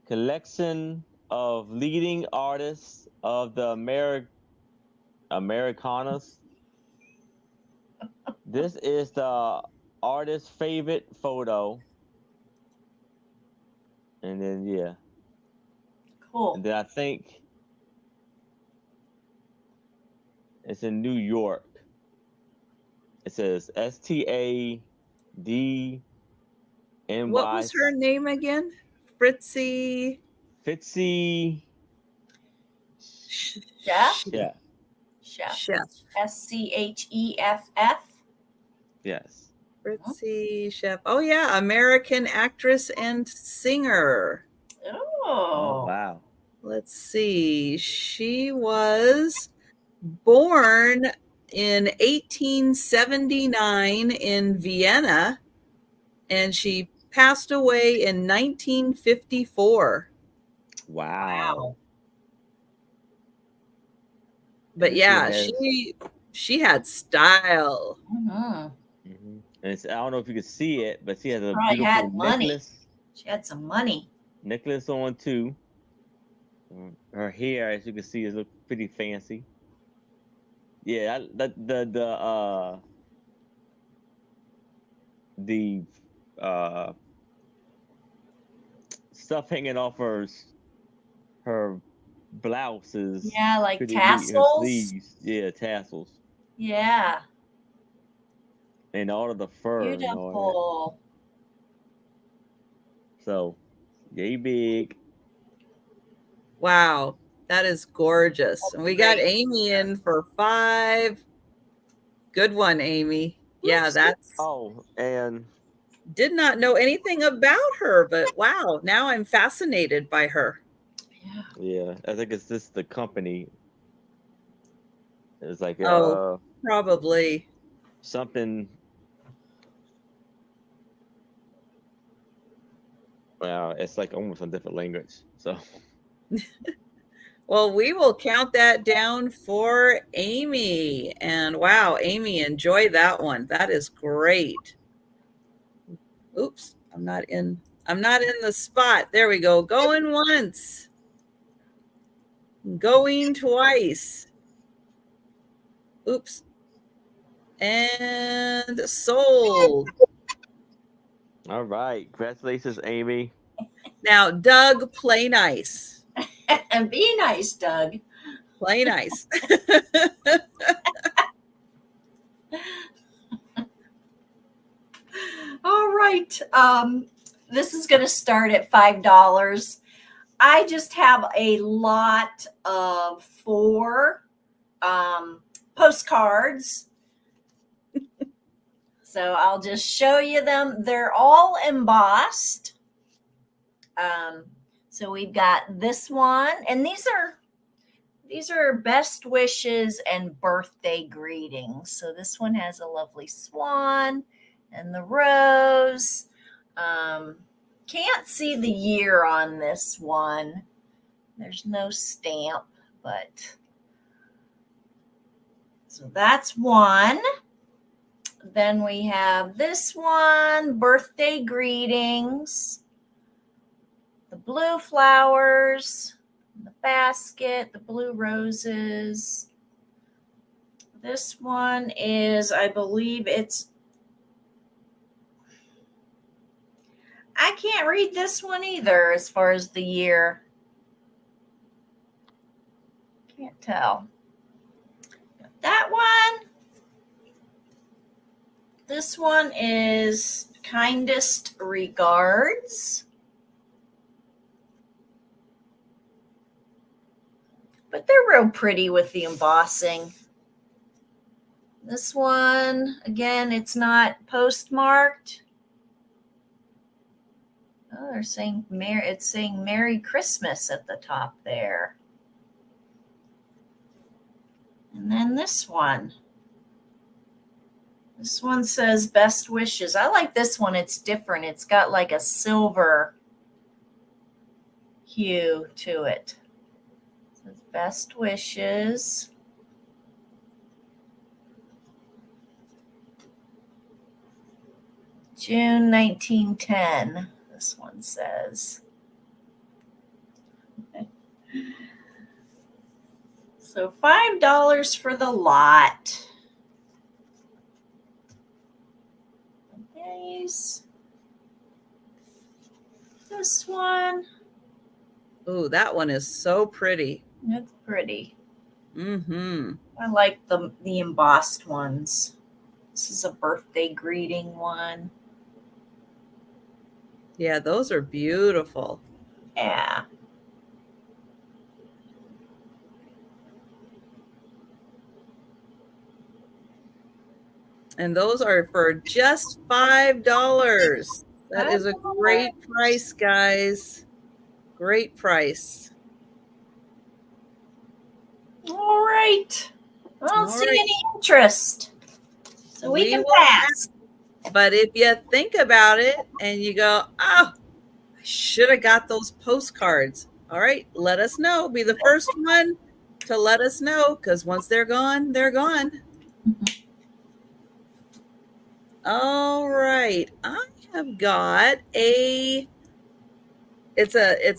Collection of leading artists of the Americanas. This is the artist's favorite photo. And then, yeah. Cool. And then I think it's in New York. It says STADNY. What was her name again? Fritzy Fitzy Chef? Chef. Chef. SCHEFF. Yes. Fritzy Chef. Oh yeah, American actress and singer. Oh, wow. Let's see. She was born in 1879 in Vienna, and she passed away in 1954. Wow. But yeah, she had style. And I don't know if you can see it, but she has a Probably beautiful had money. necklace. She had some money. Necklace on too. Her hair, as you can see, is look pretty fancy. Yeah, the stuff hanging off her blouse is like pretty tassels. neat. Her sleeves, yeah, tassels. Yeah. And all of the fur. Beautiful. And all that. So, yay big. Wow, that is gorgeous. And we got Amy in for 5. Good one, Amy. Yeah, that's. Oh, and did not know anything about her, but wow, now I'm fascinated by her. Yeah, I think it's just the company. It's like probably something. Well, it's like almost a different language. So. Well, we will count that down for Amy. And wow, Amy, enjoy that one. That is great. Oops, I'm not in the spot. There we go. Going once. Going twice. Oops. And sold. All right. Congratulations, Amy. Now, Doug, play nice. And be nice, Doug. Play nice. All right. This is going to start at $5. I just have a lot of 4 postcards. So I'll just show you them. They're all embossed. So we've got this one, and these are best wishes and birthday greetings. So this one has a lovely swan and the rose. Can't see the year on this one. There's no stamp, but so that's one. Then we have this one, birthday greetings. The blue flowers, the basket, the blue roses. This one is, I believe I can't read this one either as far as the year. Can't tell. That one. This one is Kindest regards. But they're real pretty with the embossing. This one, again, it's not postmarked. Oh, they're saying it's saying Merry Christmas at the top there. And then this one. This one says best wishes. I like this one. It's different. It's got like a silver hue to it. It says best wishes. June 1910, this one says. So $5 for the lot. These. This one. Oh, that one is so pretty. That's pretty. Mm-hmm. I like the embossed ones. This is a birthday greeting one. Yeah, those are beautiful. Yeah. And those are for just $5. That is a great price, guys. Great price. All right. I don't see any interest. So we can pass. But if you think about it and you go, oh, I should have got those postcards. All right, let us know. Be the first one to let us know, because once they're gone, they're gone. All right. I have got it's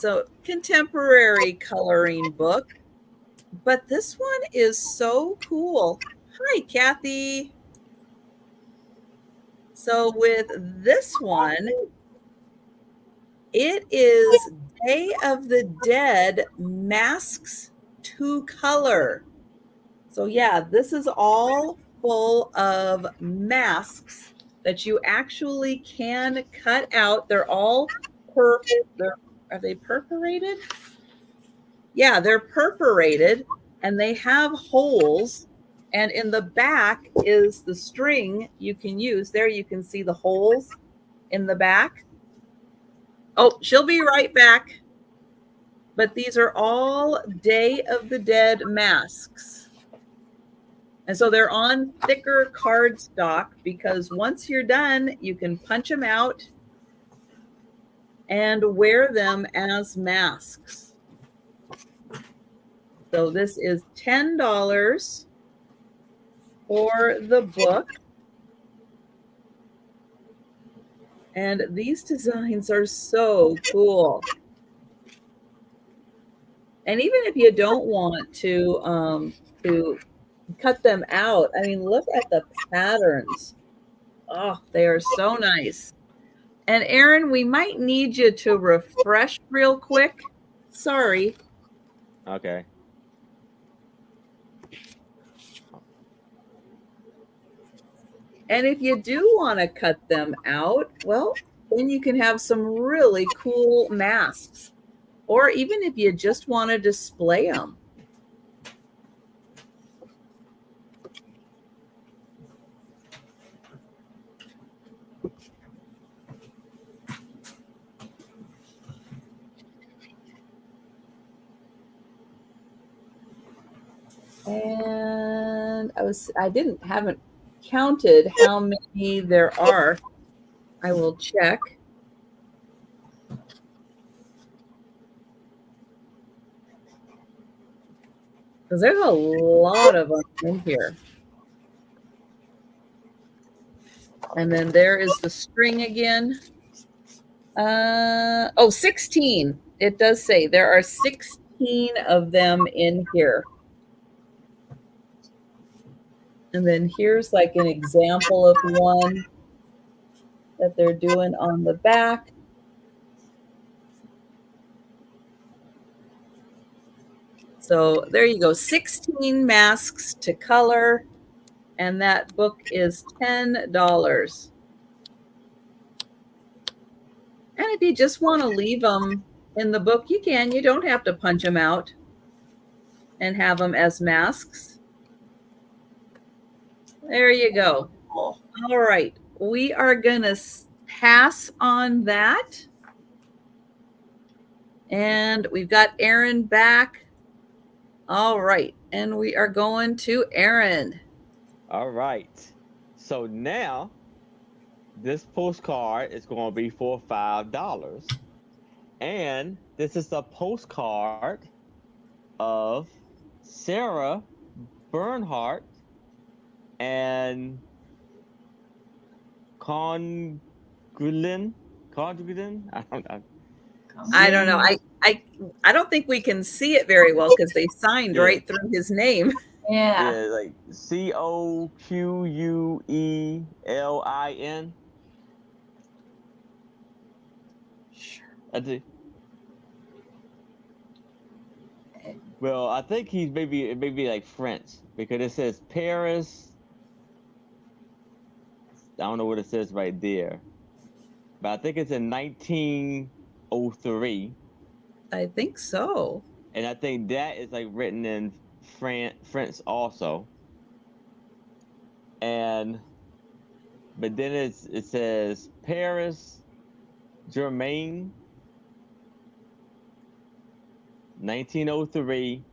a contemporary coloring book, but this one is so cool. Hi, Kathy. So with this one, it is Day of the Dead Masks to Color. So yeah, this is all full of masks that you actually can cut out. They're all are they perforated? Yeah, they're perforated and they have holes. And in the back is the string you can use. There you can see the holes in the back. Oh, she'll be right back. But these are all Day of the Dead masks. And so they're on thicker cardstock because once you're done, you can punch them out and wear them as masks. So this is $10 for the book. And these designs are so cool. And even if you don't want to cut them out, I mean, look at the patterns. Oh, they are so nice. And Aaron, we might need you to refresh real quick. Sorry. Okay. And if you do want to cut them out, well, then you can have some really cool masks. Or even if you just want to display them. And haven't counted how many there are. I will check. Because there's a lot of them in here. And then there is the string again. 16. It does say there are 16 of them in here. And then here's like an example of one that they're doing on the back. So there you go, 16 masks to color, and that book is $10. And if you just want to leave them in the book, you can. You don't have to punch them out and have them as masks. There you go. All right. We are going to pass on that. And we've got Aaron back. All right. And we are going to Aaron. All right. So now this postcard is going to be for $5. And this is a postcard of Sarah Bernhardt and Congulin. I don't know. I don't think we can see it very well because they signed right through his name. Yeah. Yeah, like Coquelin. Sure. I think. Well, I think he's maybe like French because it says Paris. I don't know what it says right there, but I think it's in 1903. I think so. And I think that is like written in French also. But then it says Paris, Germain, 1903.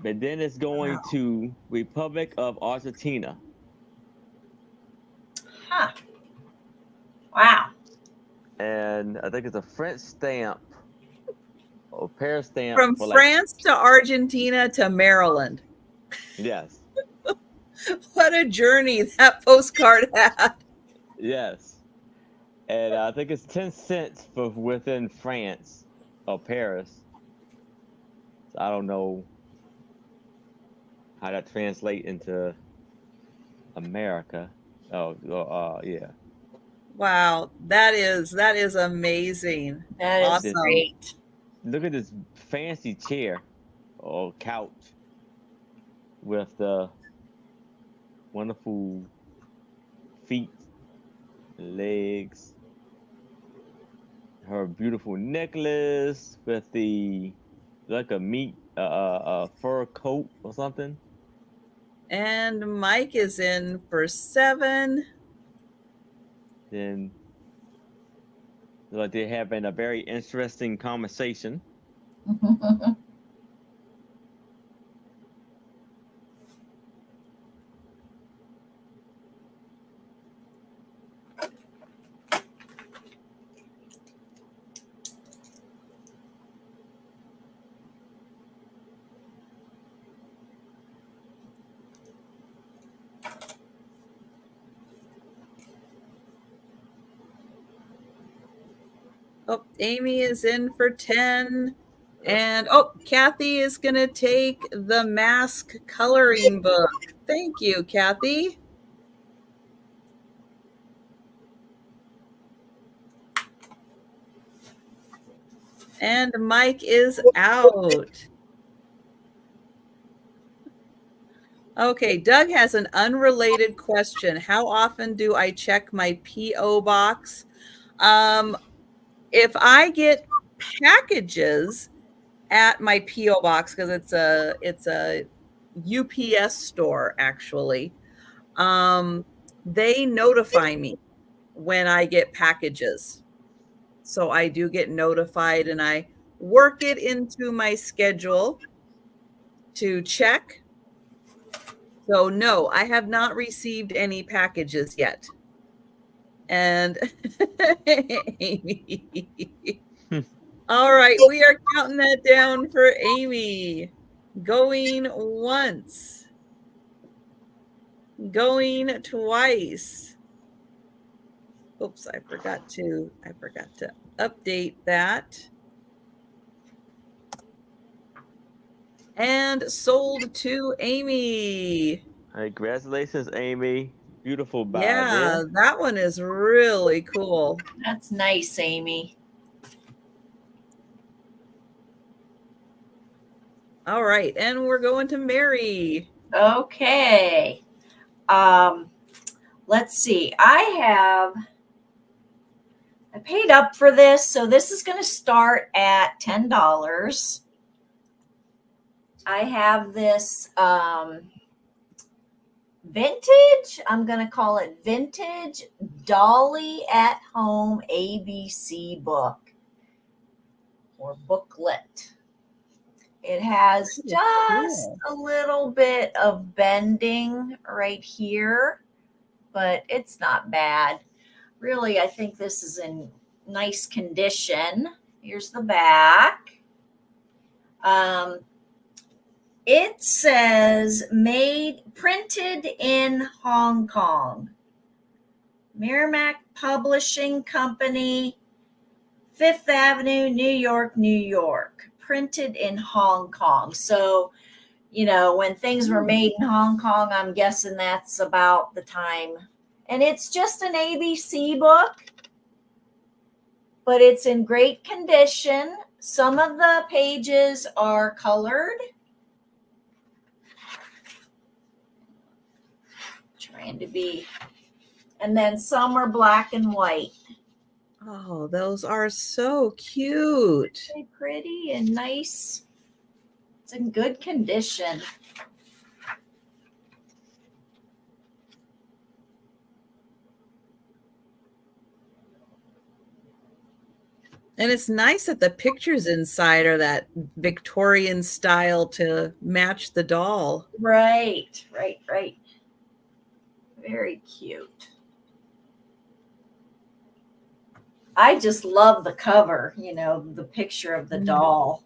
But then it's going to Republic of Argentina. Huh. Wow. And I think it's a French stamp or Paris stamp. From France to Argentina to Maryland. Yes. What a journey that postcard had. Yes. And I think it's 10 cents for within France or Paris. So I don't know how that translates into America. Yeah. Wow, that is amazing. That is great. Look at this fancy chair or couch with the wonderful feet, legs, her beautiful necklace with the like a fur coat or something. And Mike is in for 7. Then like they're having a very interesting conversation. Oh, Amy is in for 10. And Kathy is going to take the mask coloring book. Thank you, Kathy. And Mike is out. Okay, Doug has an unrelated question. How often do I check my P.O. box? If I get packages at my P.O. box, because it's a UPS store actually, they notify me when I get packages. So I do get notified and I work it into my schedule to check. So no, I have not received any packages yet. And Amy. All right, we are counting that down for Amy. Going once. Going twice. Oops, I forgot to update that. And sold to Amy. Hey, congratulations, Amy. Beautiful buy. Yeah, that one is really cool. That's nice, Amy. All right, and we're going to Mary. Okay. Let's see. I have I paid up for this, so this is going to start at $10. I have this vintage, I'm going to call it vintage Dolly at Home ABC book or booklet. It has just a little bit of bending right here, but it's not bad. Really, I think this is in nice condition. Here's the back. It says printed in Hong Kong. Merrimack Publishing Company, Fifth Avenue, New York, New York. Printed in Hong Kong. So, you know, when things were made in Hong Kong, I'm guessing that's about the time. And it's just an ABC book, but it's in great condition. Some of the pages are colored. Trying to be, and then some are black and white. Oh, those are so cute. Very pretty and nice. It's in good condition. And it's nice that the pictures inside are that Victorian style to match the doll. Right. Very cute. I just love the cover, you know, the picture of the doll.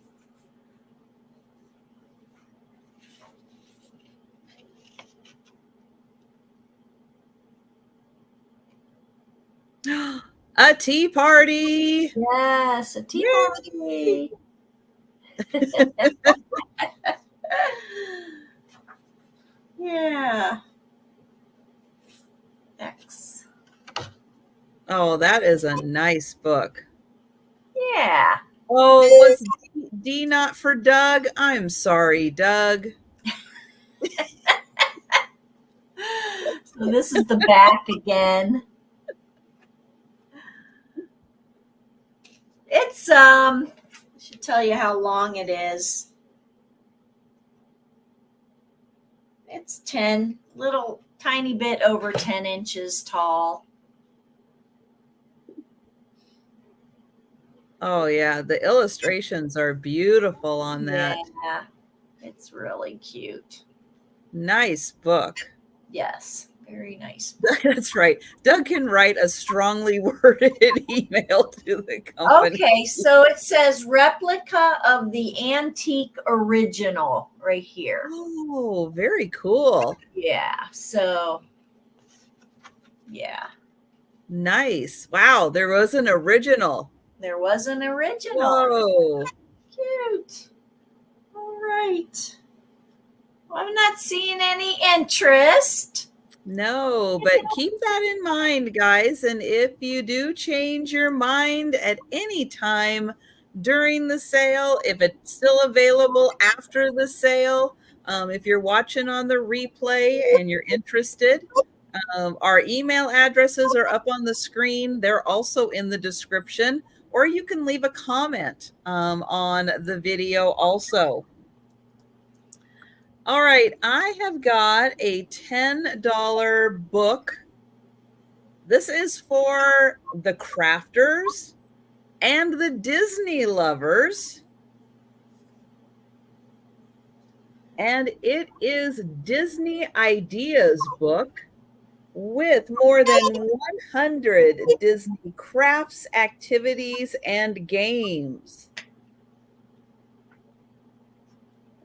A tea party. Yes, a tea party. Yeah. X. Oh, that is a nice book. Yeah. Oh, was D not for Doug? I'm sorry, Doug. So this is the back again. It's I should tell you how long it is. It's 10, little tiny bit over 10 inches tall. Oh yeah, the illustrations are beautiful on that. Yeah, it's really cute. Nice book. Yes, very nice. That's right. Doug can write a strongly worded email to the company. Okay, so it says replica of the antique original right here. Oh, very cool. Yeah, so yeah. Nice. Wow, there was an original. There was an original. Whoa. Cute. All right. Well, I'm not seeing any interest. No, but keep that in mind, guys. And if you do change your mind at any time during the sale, if it's still available after the sale, if you're watching on the replay and you're interested, our email addresses are up on the screen. They're also in the description, or you can leave a comment on the video also. All right, I have got a $10 book. This is for the crafters and the Disney lovers. And it is Disney Ideas book with more than 100 Disney crafts, activities, and games.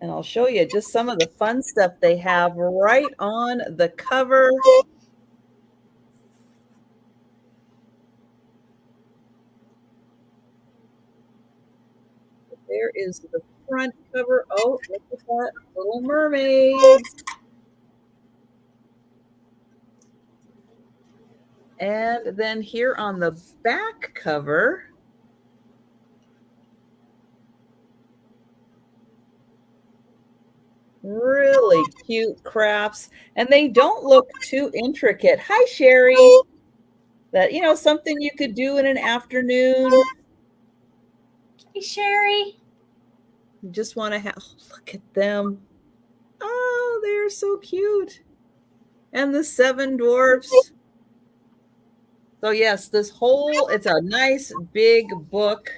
And I'll show you just some of the fun stuff they have right on the cover. There is the front cover. Oh, look at that. Little mermaids. And then here on the back cover, really cute crafts, and they don't look too intricate. Hi, Sherry. that, something you could do in an afternoon. Hey, Sherry. You just want to have, look at them. Oh, they're so cute. And the 7 dwarfs. So yes, it's a nice big book,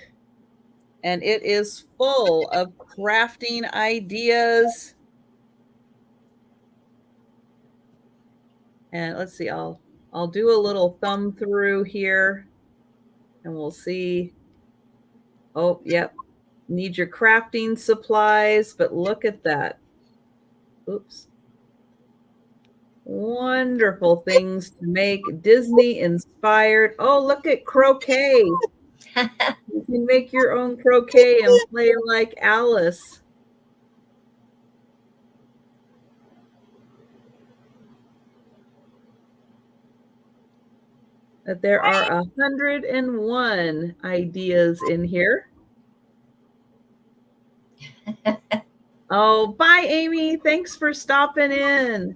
and it is full of crafting ideas. And let's see, I'll do a little thumb through here, and we'll see. Oh, yep. Need your crafting supplies, but look at that. Oops. Wonderful things to make, Disney inspired. Oh, look at croquet. You can make your own croquet and play like Alice. That there are 101 ideas in here. Oh, bye, Amy. Thanks for stopping in.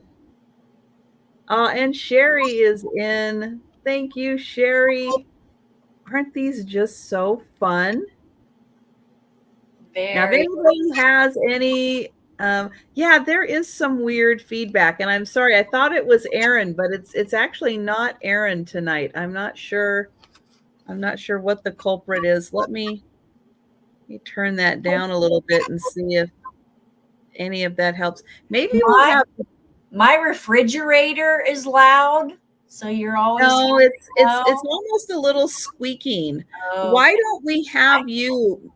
And Sherry is in. Thank you, Sherry. Aren't these just so fun? Now, if anybody has any, yeah, there is some weird feedback, and I'm sorry. I thought it was Aaron, but it's actually not Aaron tonight. I'm not sure what the culprit is. Let me turn that down a little bit and see if any of that helps. Maybe we'll have. My refrigerator is loud, so you're always. No, it's almost a little squeaking. Oh. Why don't we have you?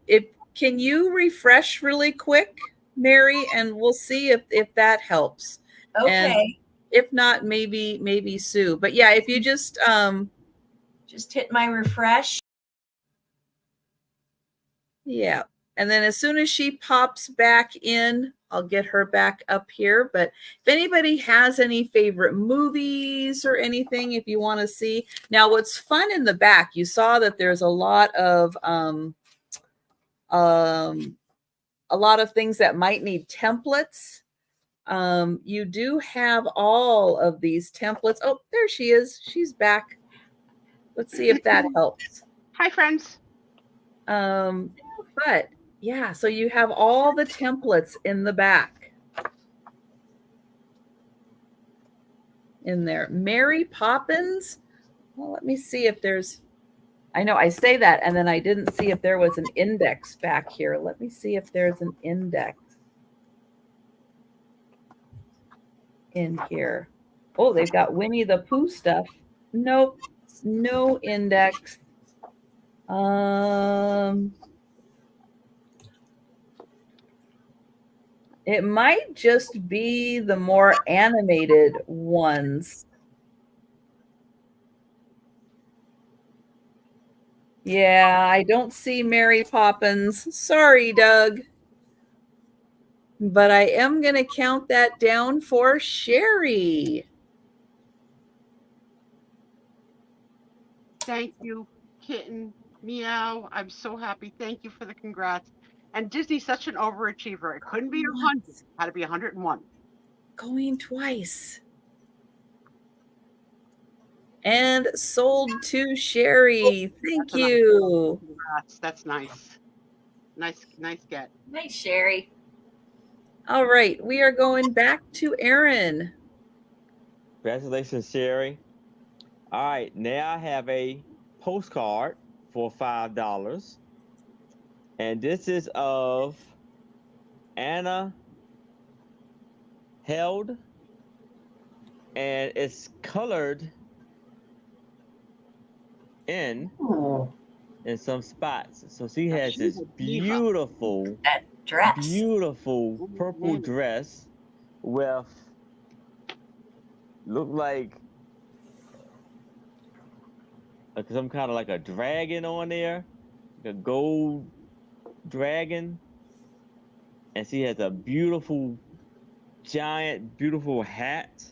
Can you refresh really quick, Mary, and we'll see if that helps. Okay. And if not, maybe Sue. But yeah, if you just hit my refresh. Yeah. And then as soon as she pops back in, I'll get her back up here. But if anybody has any favorite movies or anything, if you want to see. Now, what's fun in the back, you saw that there's a lot of things that might need templates. You do have all of these templates. Oh, there she is. She's back. Let's see if that helps. Hi, friends. But yeah, so you have all the templates in the back. In there. Mary Poppins. Well, let me see if there's, I know I say that and then I didn't see if there was an index back here. Let me see if there's an index in here. Oh, they've got Winnie the Pooh stuff. Nope, no index. It might just be the more animated ones. Yeah, I don't see Mary Poppins. Sorry, Doug. But I am going to count that down for Sherry. Thank you, kitten. Meow. I'm so happy. Thank you for the congrats. And Disney's such an overachiever. It couldn't be 100. It had to be 101. Going twice. And sold to Sherry. Thank you. That's nice. Nice get. Nice, Sherry. All right. We are going back to Aaron. Congratulations, Sherry. All right. Now I have a postcard for $5. And this is of Anna Held. And it's colored in some spots. So she has this beautiful dress. Beautiful purple dress with look like some kind of like a dragon on there, like a gold dragon. And she has a beautiful, giant, beautiful hat.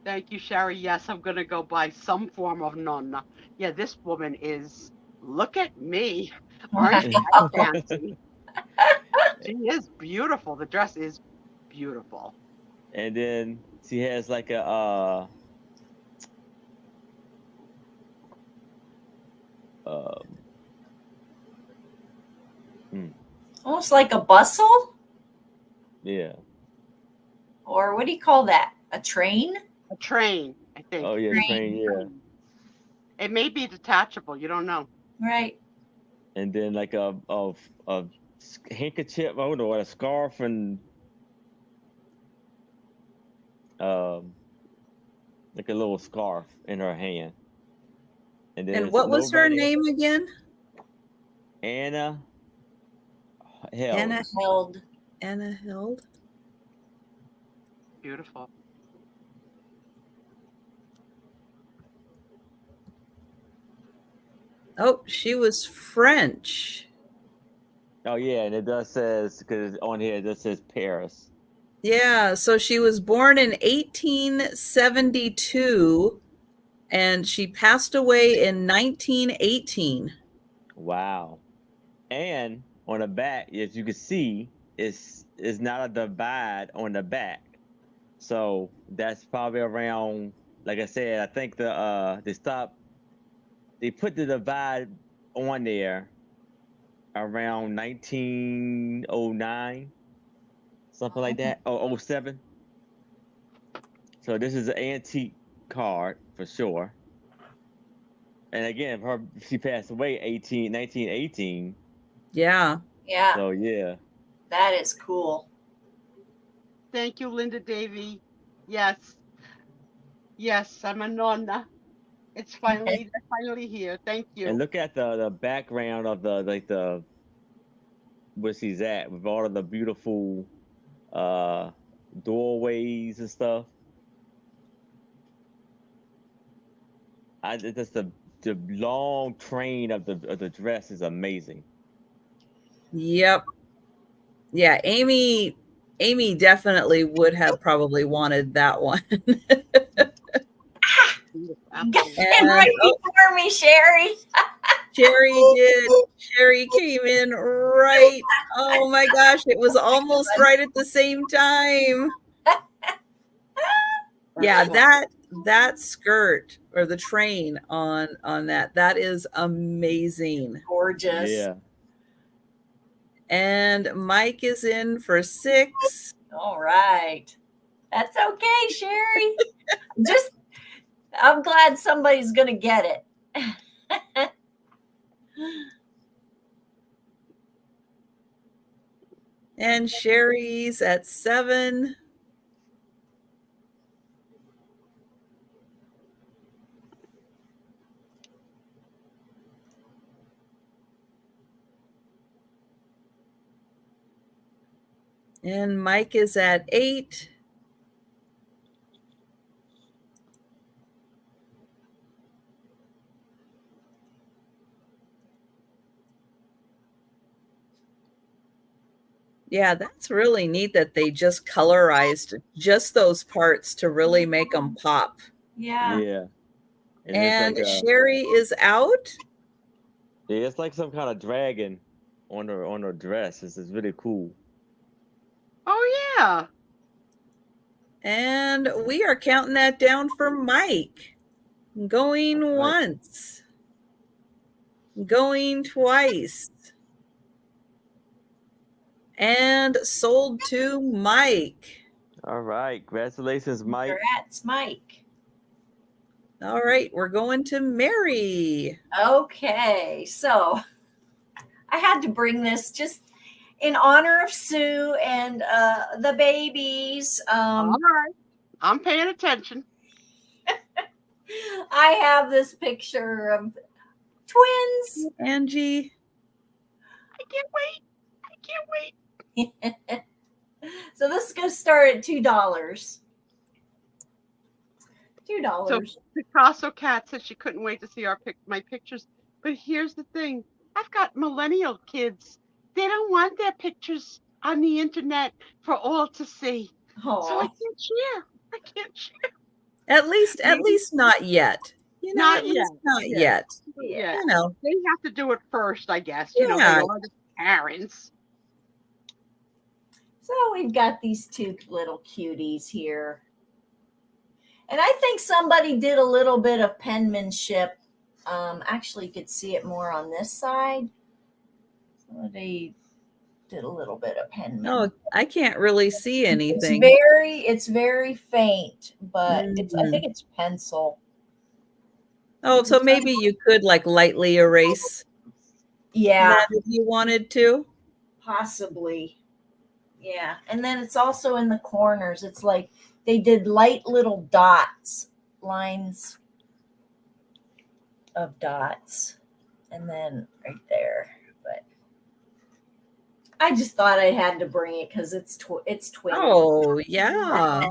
Thank you, Sherry. Yes, I'm going to go buy some form of nonna. Yeah, this woman is, look at me. Aren't I fancy? She is beautiful. The dress is beautiful. And then she has like a Um, Almost like a bustle, yeah. or what do you call that? A train? A train, I think. Oh yeah, train. Yeah. It may be detachable. You don't know. Right. And then like a handkerchief, I don't know, what, a scarf, and um like a little scarf in her hand. And then And it's what was her nobody. name again? Anna Held. Anna Held. Anna Held. Beautiful. Oh, she was French. Oh yeah, and it does says, because on here it just says Paris. Yeah, so she was born in 1872 and she passed away in 1918. Wow. And on the back, as you can see, it's not a divide on the back. So that's probably around, like I said, I think they put the divide on there around 1909, something like that, or 07. So this is an antique card for sure. And again, she passed away 1918. Yeah. Yeah. So yeah. That is cool. Thank you, Linda Davy. Yes. Yes, I'm a nonna. It's finally here. Thank you. And look at the background of the where she's at, with all of the beautiful doorways and stuff. Just the long train of the dress is amazing. Yep. Yeah, Amy definitely would have probably wanted that one. Got it right before me, Sherry. Sherry did. Sherry came in right. Oh my gosh, it was almost right at the same time. Yeah, that skirt, or the train on that is amazing. Gorgeous. Yeah. And Mike is in for 6. All right. That's okay, Sherry. I'm glad somebody's going to get it. And Sherry's at 7. And Mike is at 8. Yeah, that's really neat that they just colorized just those parts to really make them pop. Yeah. Yeah. And it's like Sherry is out. Yeah, it's like some kind of dragon on her dress. This is really cool. Oh yeah. And we are counting that down for Mike. Going once. Going twice. And sold to Mike. All right. Congratulations, Mike. Congrats, Mike. All right, we're going to Mary. Okay, so I had to bring this just in honor of Sue and the babies. All right. I'm paying attention. I have this picture of twins. Angie. I can't wait. So this is going to start at $2. $2. So Picasso Cat said she couldn't wait to see my pictures. But here's the thing. I've got millennial kids. They don't want their pictures on the internet for all to see. Aww. So I can't share. At least not yet. You know, Not yet. Not yet. Yeah. You know. They have to do it first, I guess. Yeah. You know, they are the parents. So we've got these 2 little cuties here. And I think somebody did a little bit of penmanship Actually, you could see it more on this side. So they did a little bit of penmanship. Oh, I can't really see anything. It's very faint, but I think it's pencil. Oh, so maybe you could like lightly erase that if you wanted to. Possibly. Yeah. And then it's also in the corners. It's like they did light little dots, lines of dots, and then right there. But I just thought I had to bring it because it's twin. Oh, yeah.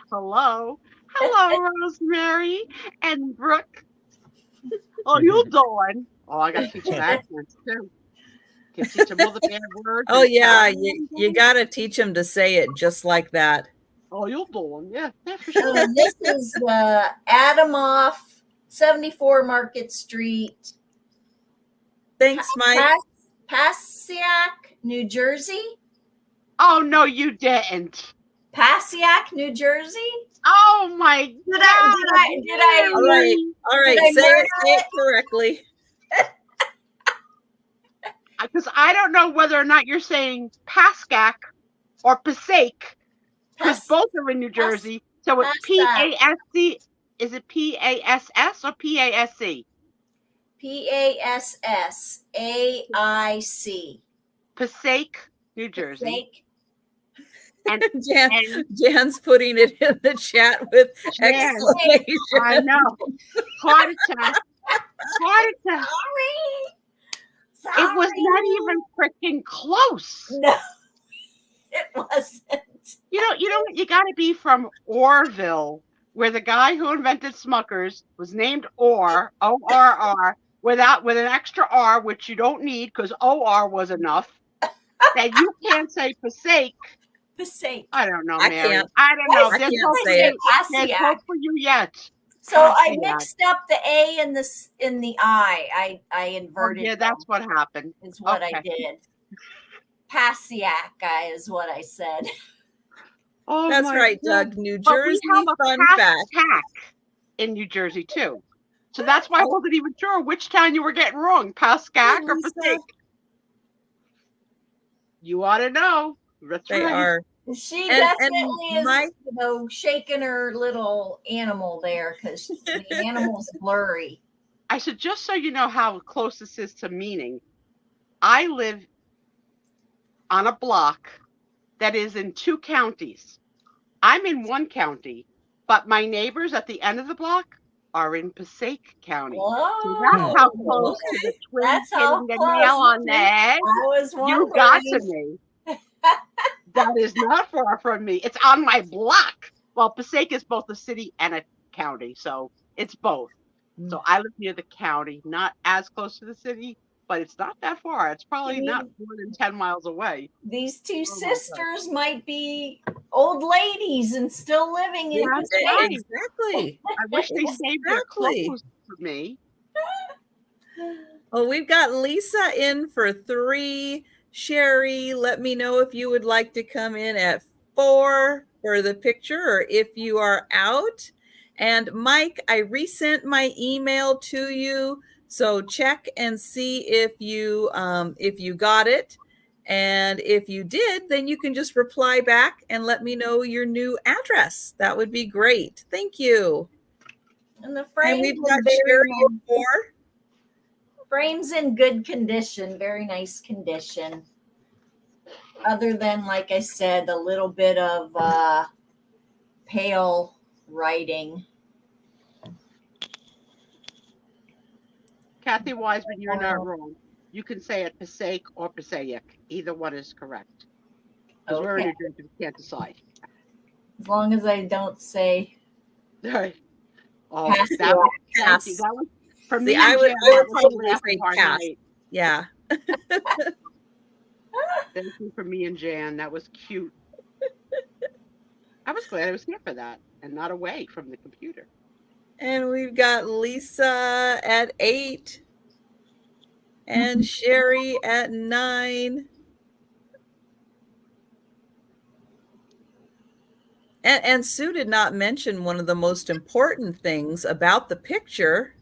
Hello. Hello, Rosemary and Brooke. Oh, you doing? Oh, I got to teach them accents too. Can teach them all the bad words. Oh, yeah. You got to teach them to say it just like that. Oh, you doing? Yeah, for sure. This is Adamoff, 74 Market Street. Thanks, Mike. Passaic, New Jersey. Oh, no, you didn't. Passaic, New Jersey. Oh my God! Did I? All right. Say it correctly. Because I don't know whether or not you're saying Pascac or Passaic, because both are in New Jersey. So it's P-A-S-C. Is it P-A-S-S or P-A-S-C? P-A-S-S-A-I-C. Passaic, New Jersey. Passaic. And Jan's putting it in the chat with exclamation. I know. Heart attack. Sorry. It was not even freaking close. No, it wasn't. You know what? You got to be from Orville, where the guy who invented Smuckers was named Orr, O-R-R, with an extra R, which you don't need because O-R was enough. That you can't say Passaic. Passaic. I don't know, I Mary. can't. I don't know. I can't say it. There's hope for you yet. So I mixed up the A and the I. I inverted. Yeah, that's what happened. Is what I did. Passaic is what I said. Oh, that's right, Doug. New Jersey fun fact. In New Jersey too. So that's why I wasn't even sure which town you were getting wrong, Pascac or Passaic. You ought to know. That's they right. are. She definitely is, shaking her little animal there because the animal's blurry. I said, just so you know how close this is to meaning, I live on a block that is in 2 counties. I'm in 1 county, but my neighbors at the end of the block are in Passaic County. Whoa. So that's how close to the twins getting the nail on the head. You got to me. That is not far from me. It's on my block. Well, Passaic is both a city and a county, so it's both. So I live near the county, not as close to the city, but it's not that far. It's probably not more than 10 miles away. These 2 sisters might be old ladies and still living in Passaic. Exactly. I wish they saved their clothes for me. Well, we've got Lisa in for 3. Sherry, let me know if you would like to come in at 4 for the picture or if you are out. And Mike, I resent my email to you, so check and see if you got it. And if you did, then you can just reply back and let me know your new address. That would be great. Thank you. And the frame, we've got Sherry at 4. Frame's in good condition, very nice condition. Other than, like I said, a little bit of pale writing. Kathy Wiseman, you're not wrong. You can say it Passaic or Passaic. Either one is correct. Because we're in New Jersey, we can't decide. As long as I don't say. Right. Oh, that was for me. I would probably say pass. Yeah. Thank you for me and Jan. That was cute. I was glad I was here for that and not away from the computer. And we've got Lisa at 8 and Sherry at 9. And Sue did not mention one of the most important things about the picture.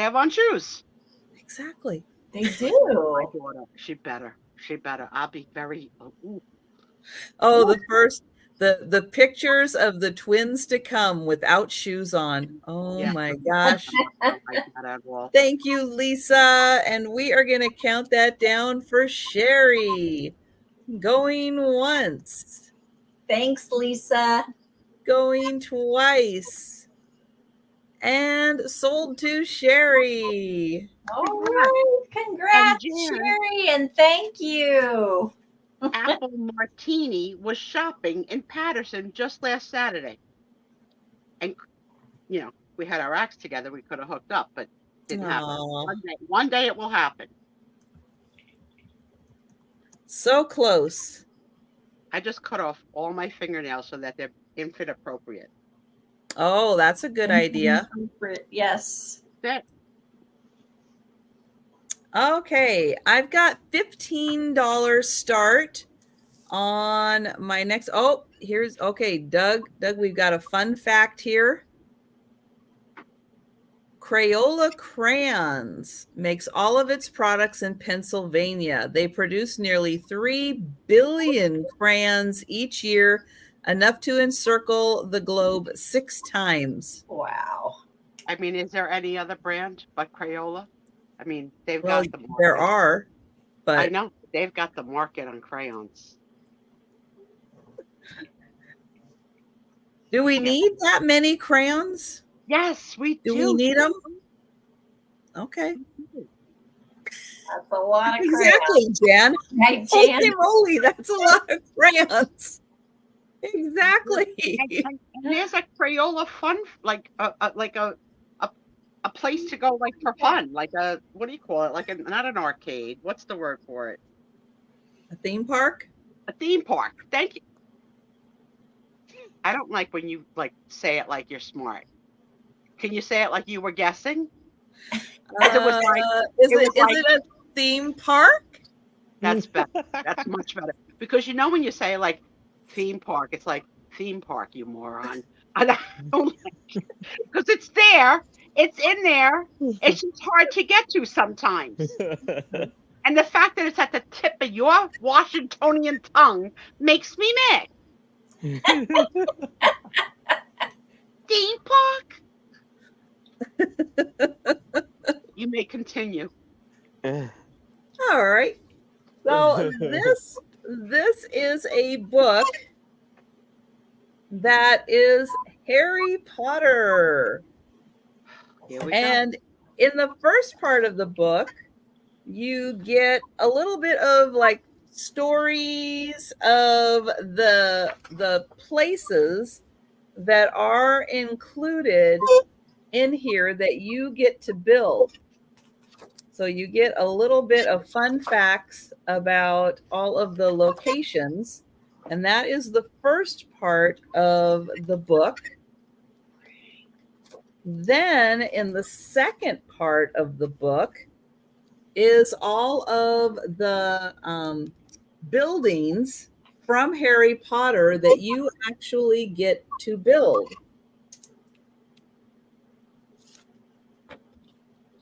They have on shoes. Exactly. They do. My daughter, she better. I'll be very. Ooh. Oh, the pictures of the twins to come without shoes on. Oh Yeah. my gosh. I don't like that at all. Thank you, Lisa. And we are going to count that down for Sherry. Going once. Thanks, Lisa. Going twice. And sold to Sherry. All right. Congrats, Sherry, and thank you. Apple Martini was shopping in Patterson just last Saturday. And, you know, we had our acts together. We could have hooked up, but didn't happen. One day it will happen. So close. I just cut off all my fingernails so that they're infant appropriate. Oh, that's a good idea. Yes. That. Okay, I've got $15 start on my next. Oh, here's okay, Doug, we've got a fun fact here. Crayola Crayons makes all of its products in Pennsylvania. They produce nearly 3 billion crayons each year, enough to encircle the globe 6 times. Wow. I mean, is there any other brand but Crayola? I mean, they've Well, got the market. there are, but I know they've got the market on crayons. Do we need that many crayons? Yes, we do. Do we need them? Okay. That's a lot of crayons. Exactly, Jan. Right, Jan? Holy moly, that's a lot of crayons. Exactly. And there's a Crayola fun, like a place to go, like for fun, like a, what do you call it? Like not an arcade. What's the word for it? A theme park? A theme park. Thank you. I don't like when you like say it like you're smart. Can you say it like you were guessing? Is it a theme park? That's better. That's much better. Because you know when you say like theme park, it's like theme park, you moron. I don't like it. Because it's there. It's in there. It's just hard to get to sometimes. And the fact that it's at the tip of your Washingtonian tongue makes me mad. Theme park? You may continue. All right. So this is a book that is Harry Potter. And in the first part of the book, you get a little bit of like stories of the places that are included in here that you get to build. So you get a little bit of fun facts about all of the locations, and that is the first part of the book. Then in the second part of the book is all of the buildings from Harry Potter that you actually get to build.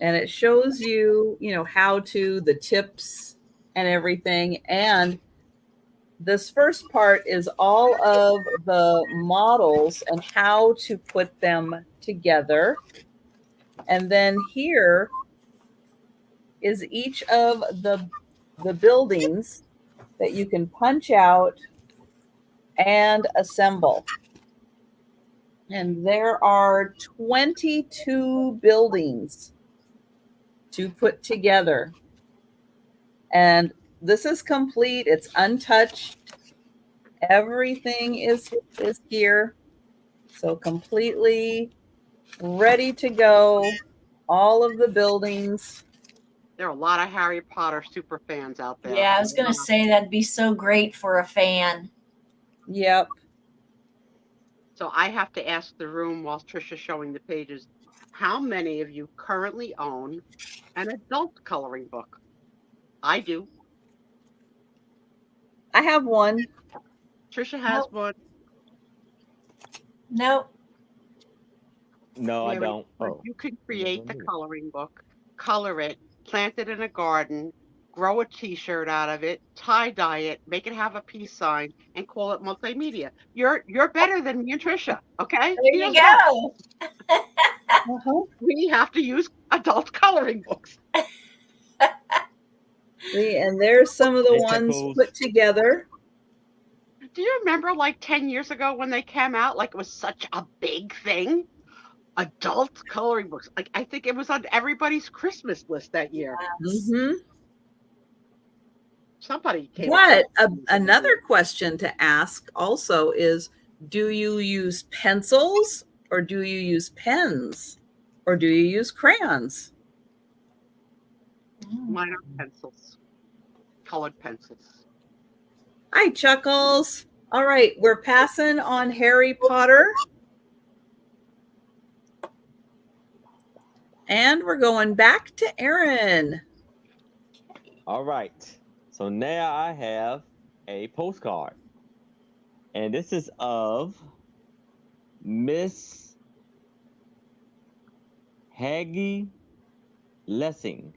And it shows you, how to, the tips and everything. And this first part is all of the models and how to put them together. And then here is each of the buildings that you can punch out and assemble. And there are 22 buildings to put together. And this is complete. It's untouched. Everything is here. So completely ready to go. All of the buildings. There are a lot of Harry Potter super fans out there. Yeah, I was going to say that'd be so great for a fan. Yep. So I have to ask the room while Trisha's showing the pages, how many of you currently own an adult coloring book? I do. I have one. Trisha has one. Nope. No, I Mary, don't. but Oh, you can I never create the knew. coloring book, color it, plant it in a garden, grow a t-shirt out of it, tie-dye it, make it have a peace sign, and call it multimedia. You're better than me and Trisha, okay? There She you does that. go. Uh-huh. We have to use adult coloring books. See, and there's some of the It ones tickles. put together. Do you remember like 10 years ago when they came out? Like it was such a big thing. Adult coloring books. Like I think it was on everybody's Christmas list that year. Yes. Hmm. Somebody came up with But it. another question to ask also is, do you use pencils or do you use pens or do you use crayons? Mine are pencils, colored pencils. Hi, Chuckles. All right, we're passing on Harry Potter. And we're going back to Aaron. All right. So now I have a postcard. And this is of Miss Haggy Lessing.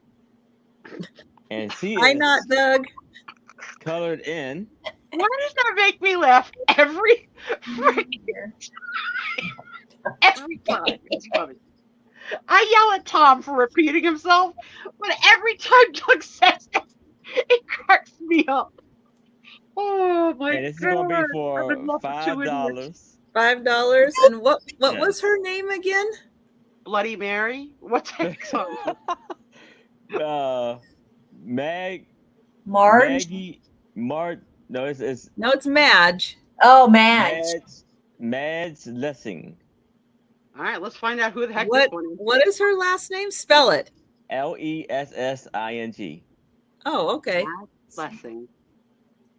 And she Hi, is not Doug. colored in. Why does that make me laugh every freaking every time? It's funny. I yell at Tom for repeating himself, but every time Doug says it, it cracks me up. Oh my And this is gonna be god! I'm in for love with two idiots. $5. $5. And what Yes. was her name again? Bloody Mary? What's that song? Maggie Marge. No, it's No, it's Madge. Oh, Madge. Madge Lessing. All right, let's find out who the heck this one is. What is her last name? Spell it. Lessing. Oh, okay. Blessing.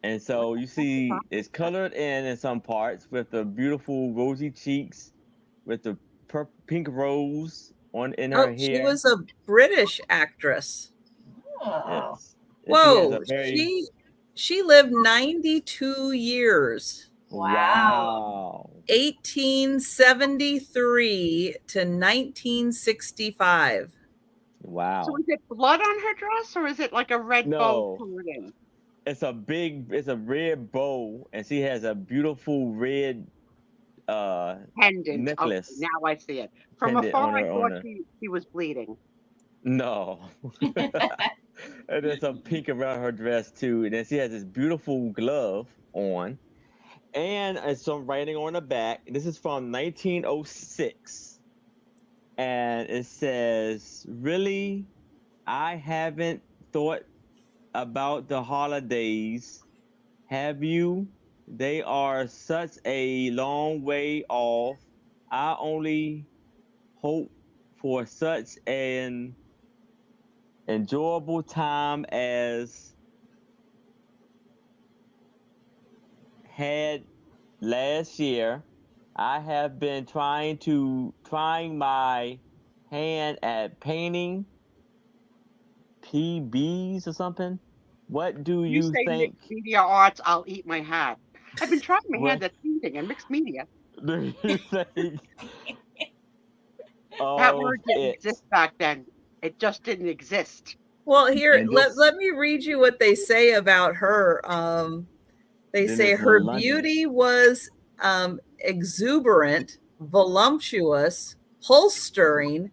And so you see it's colored in some parts with the beautiful rosy cheeks, with the pink rose in her Oh, hair. she was a British actress. Oh. Yes. And Whoa, very... she lived 92 years. Wow. 1873 to 1965. Wow. So is it blood on her dress or is it like a red bow colored in? It's a red bow, and she has a beautiful red pendant necklace. Okay, now I see it. From afar, I thought she was bleeding. No. And there's some pink around her dress too. And then she has this beautiful glove on. And some writing on the back. This is from 1906. And it says, "Really, I haven't thought about the holidays. Have you? They are such a long way off. I only hope for such an enjoyable time as had last year. I have been trying my hand at painting PBs or something. What do you say think?" Mixed media arts, I'll eat my hat. I've been trying my What hand at painting and mixed media. do you think That of word didn't it? exist back then. It just didn't exist. Well, here, And this, let me read you what they say about her. They then say it's her London. beauty was exuberant, voluptuous, pulse-stirring,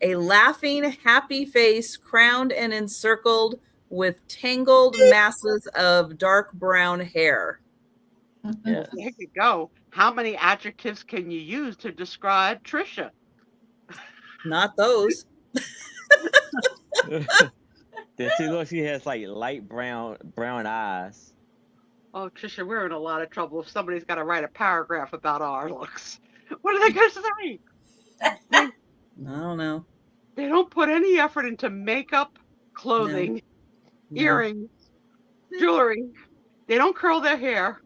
a laughing, happy face crowned and encircled with tangled masses of dark brown hair. Yes. There you go. How many adjectives can you use to describe Trisha? Not those. Then see, look, she has like light brown eyes. Oh, Trisha, we're in a lot of trouble if somebody's got to write a paragraph about our looks. What are they going to say? I don't know. They don't put any effort into makeup, clothing, earrings, jewelry. They don't curl their hair.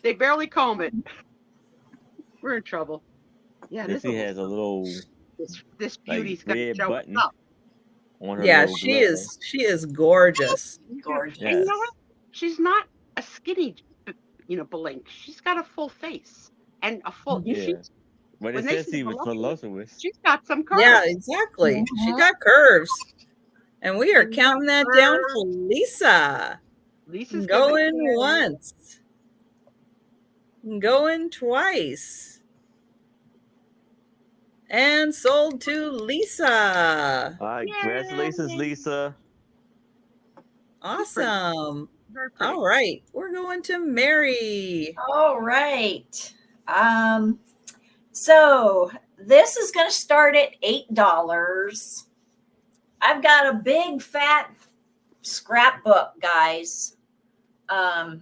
They barely comb it. We're in trouble. Yeah, Then she has a little this beauty's like, gonna red show button up. on her. Yeah, little she glove. is gorgeous. Gorgeous. And you know what? She's not a skinny, blink. She's got a full face and a full. Yeah. When it When they says say he was voluptuous, voluptuous. she's got some Yeah, curves. exactly. She Mhm. got curves. And we are She got counting that down curves. for Lisa. Lisa's giving Going Carrie. once. Going twice. And sold to Lisa. All right, congratulations, Yay! Lisa. She's pretty. Awesome. Very pretty. All right. We're going to Mary. All right. So this is going to start at $8. I've got a big fat scrapbook, guys. The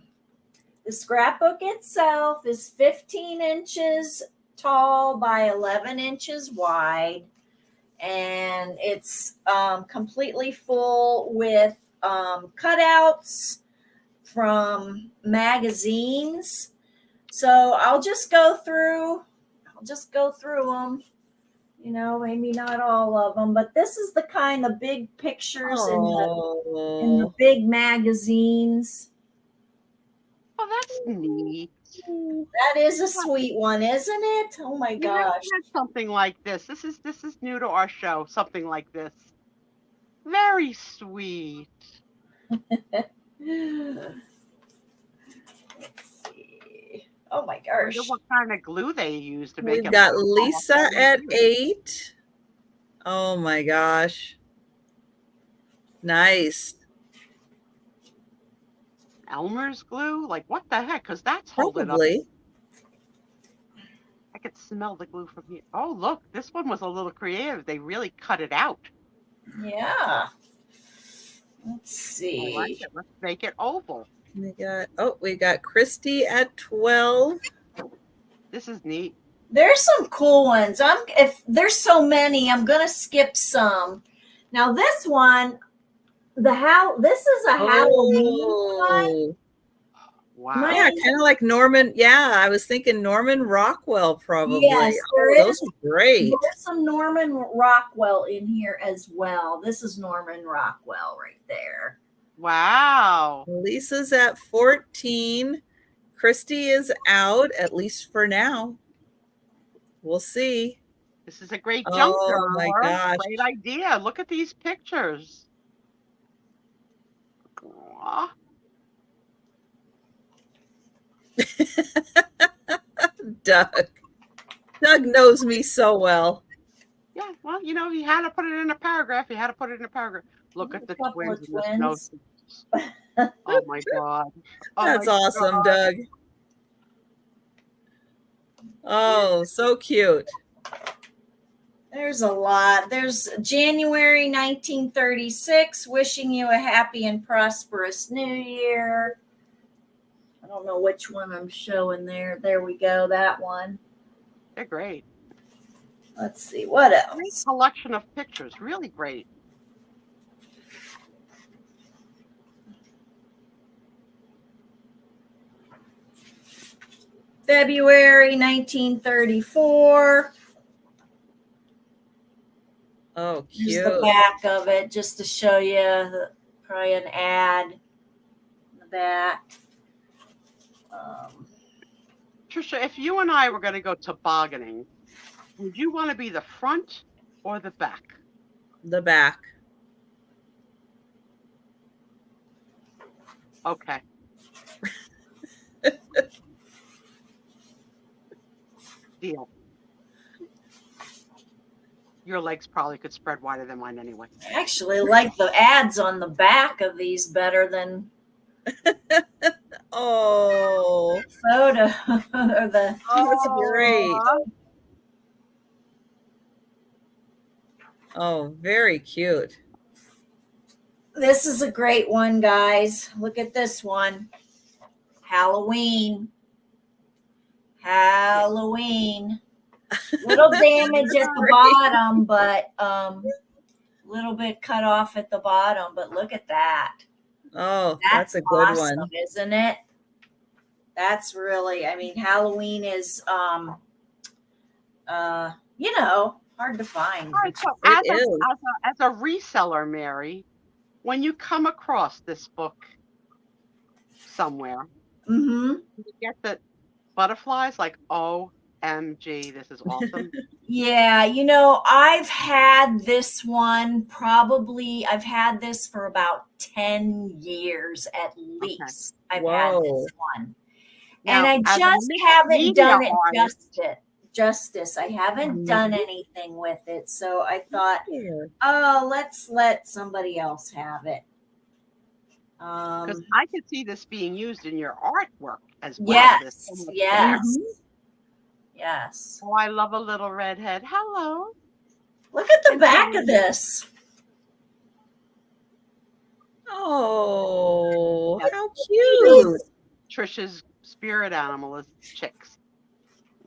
scrapbook itself is 15 inches tall by 11 inches wide, and it's completely full with cutouts from magazines. So I'll just go through them. You know, maybe not all of them, but this is the kind of big pictures in the Oh, big magazines. Oh, that's neat. That is a sweet one, isn't it? Oh my We haven't gosh. had something like this. This is new to our show. Something like this. Very sweet. Let's see. Oh my I gosh. wonder what kind of glue they use to make we've it got look Lisa all at good. 8. Oh my gosh. Nice. Elmer's glue? Like what the heck? Because that's holding up. Probably. I could smell the glue from here. Oh, look, this one was a little creative. They really cut it out. Yeah. Let's I like see. it. Let's make it oval. We got Christy at 12. This is neat. There's some cool ones. If there's so many, I'm gonna skip some. Now this one, this is a Halloween one. Oh, Wow. yeah, kind of like Norman. Yeah, I was thinking Norman Rockwell probably. Yes, there Those is. are great. There's some Norman Rockwell in here as well. This is Norman Rockwell right there. Wow. Lisa's at 14. Christy is out, at least for now. We'll see. This is a great junk Oh drawer. my gosh. Great idea. Look at these pictures. Aw. Doug. Doug knows me so well. Yeah, well, you know, he had to put it in a paragraph. Look at the twins in this note. Oh my God. Oh That's my awesome, God. Doug. Oh, so cute. There's a lot. There's January 1936, wishing you a happy and prosperous new year. I don't know which one I'm showing there. There we go, that one. They're great. Let's see, what Great else? collection of pictures. Really great. February 1934. Oh, cute. Here's the back of it, just to show you probably an ad in the back. Trisha, if you and I were going to go tobogganing, would you want to be the front or the back? The back. Okay. Deal. Your legs probably could spread wider than mine anyway. I actually like the ads on the back of these better than Oh, photo or the. that's great. Oh, very cute. This is a great one, guys. Look at this one. Halloween. Little damage at the bottom, but little bit cut off at the bottom. But look at that. Oh, that's a good awesome, one. isn't it? That's really, I mean, Halloween is hard to find. All right, so as a reseller, Mary, when you come across this book somewhere, Mm-hmm. you get the butterflies like, oh OMG, this is awesome. Yeah, I've had this one I've had this for about 10 years at least. I've had this one. And Now, I as a just mixed haven't media done it artist, justice. I haven't done anything with it. So I thought, Sure. oh, let's let somebody else have it. because I could see this being used in your artwork as well. Yes, yes, yes. Oh, I love a little redhead. Hello. Look at the back of this. Oh, Yes. how cute. Trisha's spirit animal is chicks.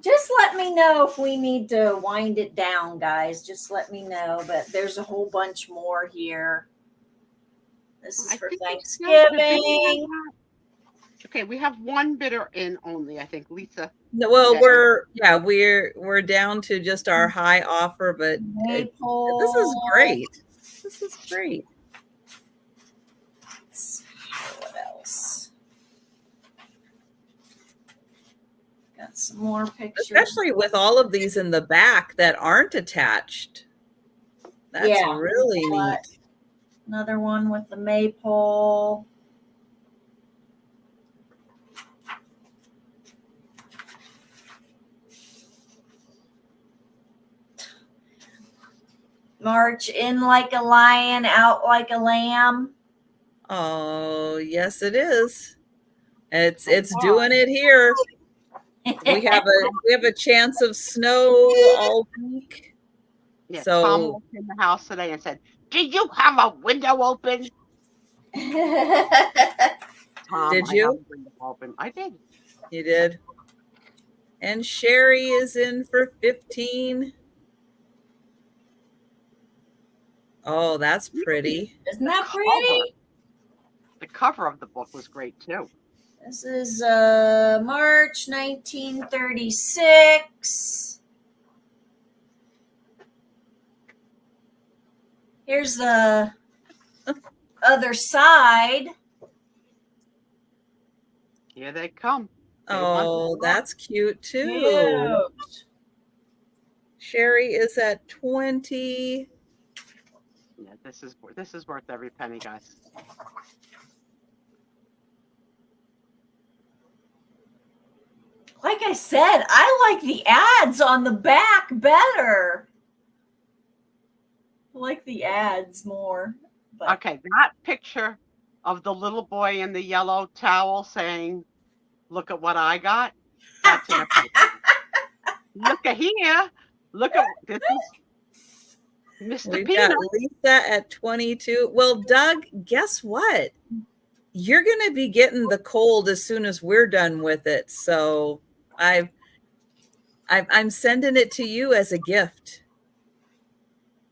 Just let me know if we need to wind it down, guys. Just let me know. But there's a whole bunch more here. This is for Thanksgiving. Okay, we have one bidder in only, I think, Lisa. No, well, we're down to just our high offer, but this is great. This is great. What else? Got some more pictures. Especially with all of these in the back that aren't attached. That's really neat. Another one with the maypole. March in like a lion, out like a lamb. Oh, yes, it is. It's doing it here. We have a chance of snow all week. Yeah, so Tom walked in the house today and said, "Did you have a window open?" Tom, did you? I have a window open. I did. You did. And Sherry is in for 15. Oh, that's pretty. Isn't that pretty? The cover of the book was great too. This is March 1936. Here's the other side. Here they come. Oh, that's cute too. Cute. Sherry is at 20. Yeah, this is worth every penny, guys. Like I said, I like the ads on the back better. I like the ads more. But. Okay, that picture of the little boy in the yellow towel saying, "Look at what I got." That's it. Look at here. Look at this is Mr. We've Peanut. got Lisa at 22. Well, Doug, guess what? You're going to be getting the cold as soon as we're done with it. So I'm sending it to you as a gift.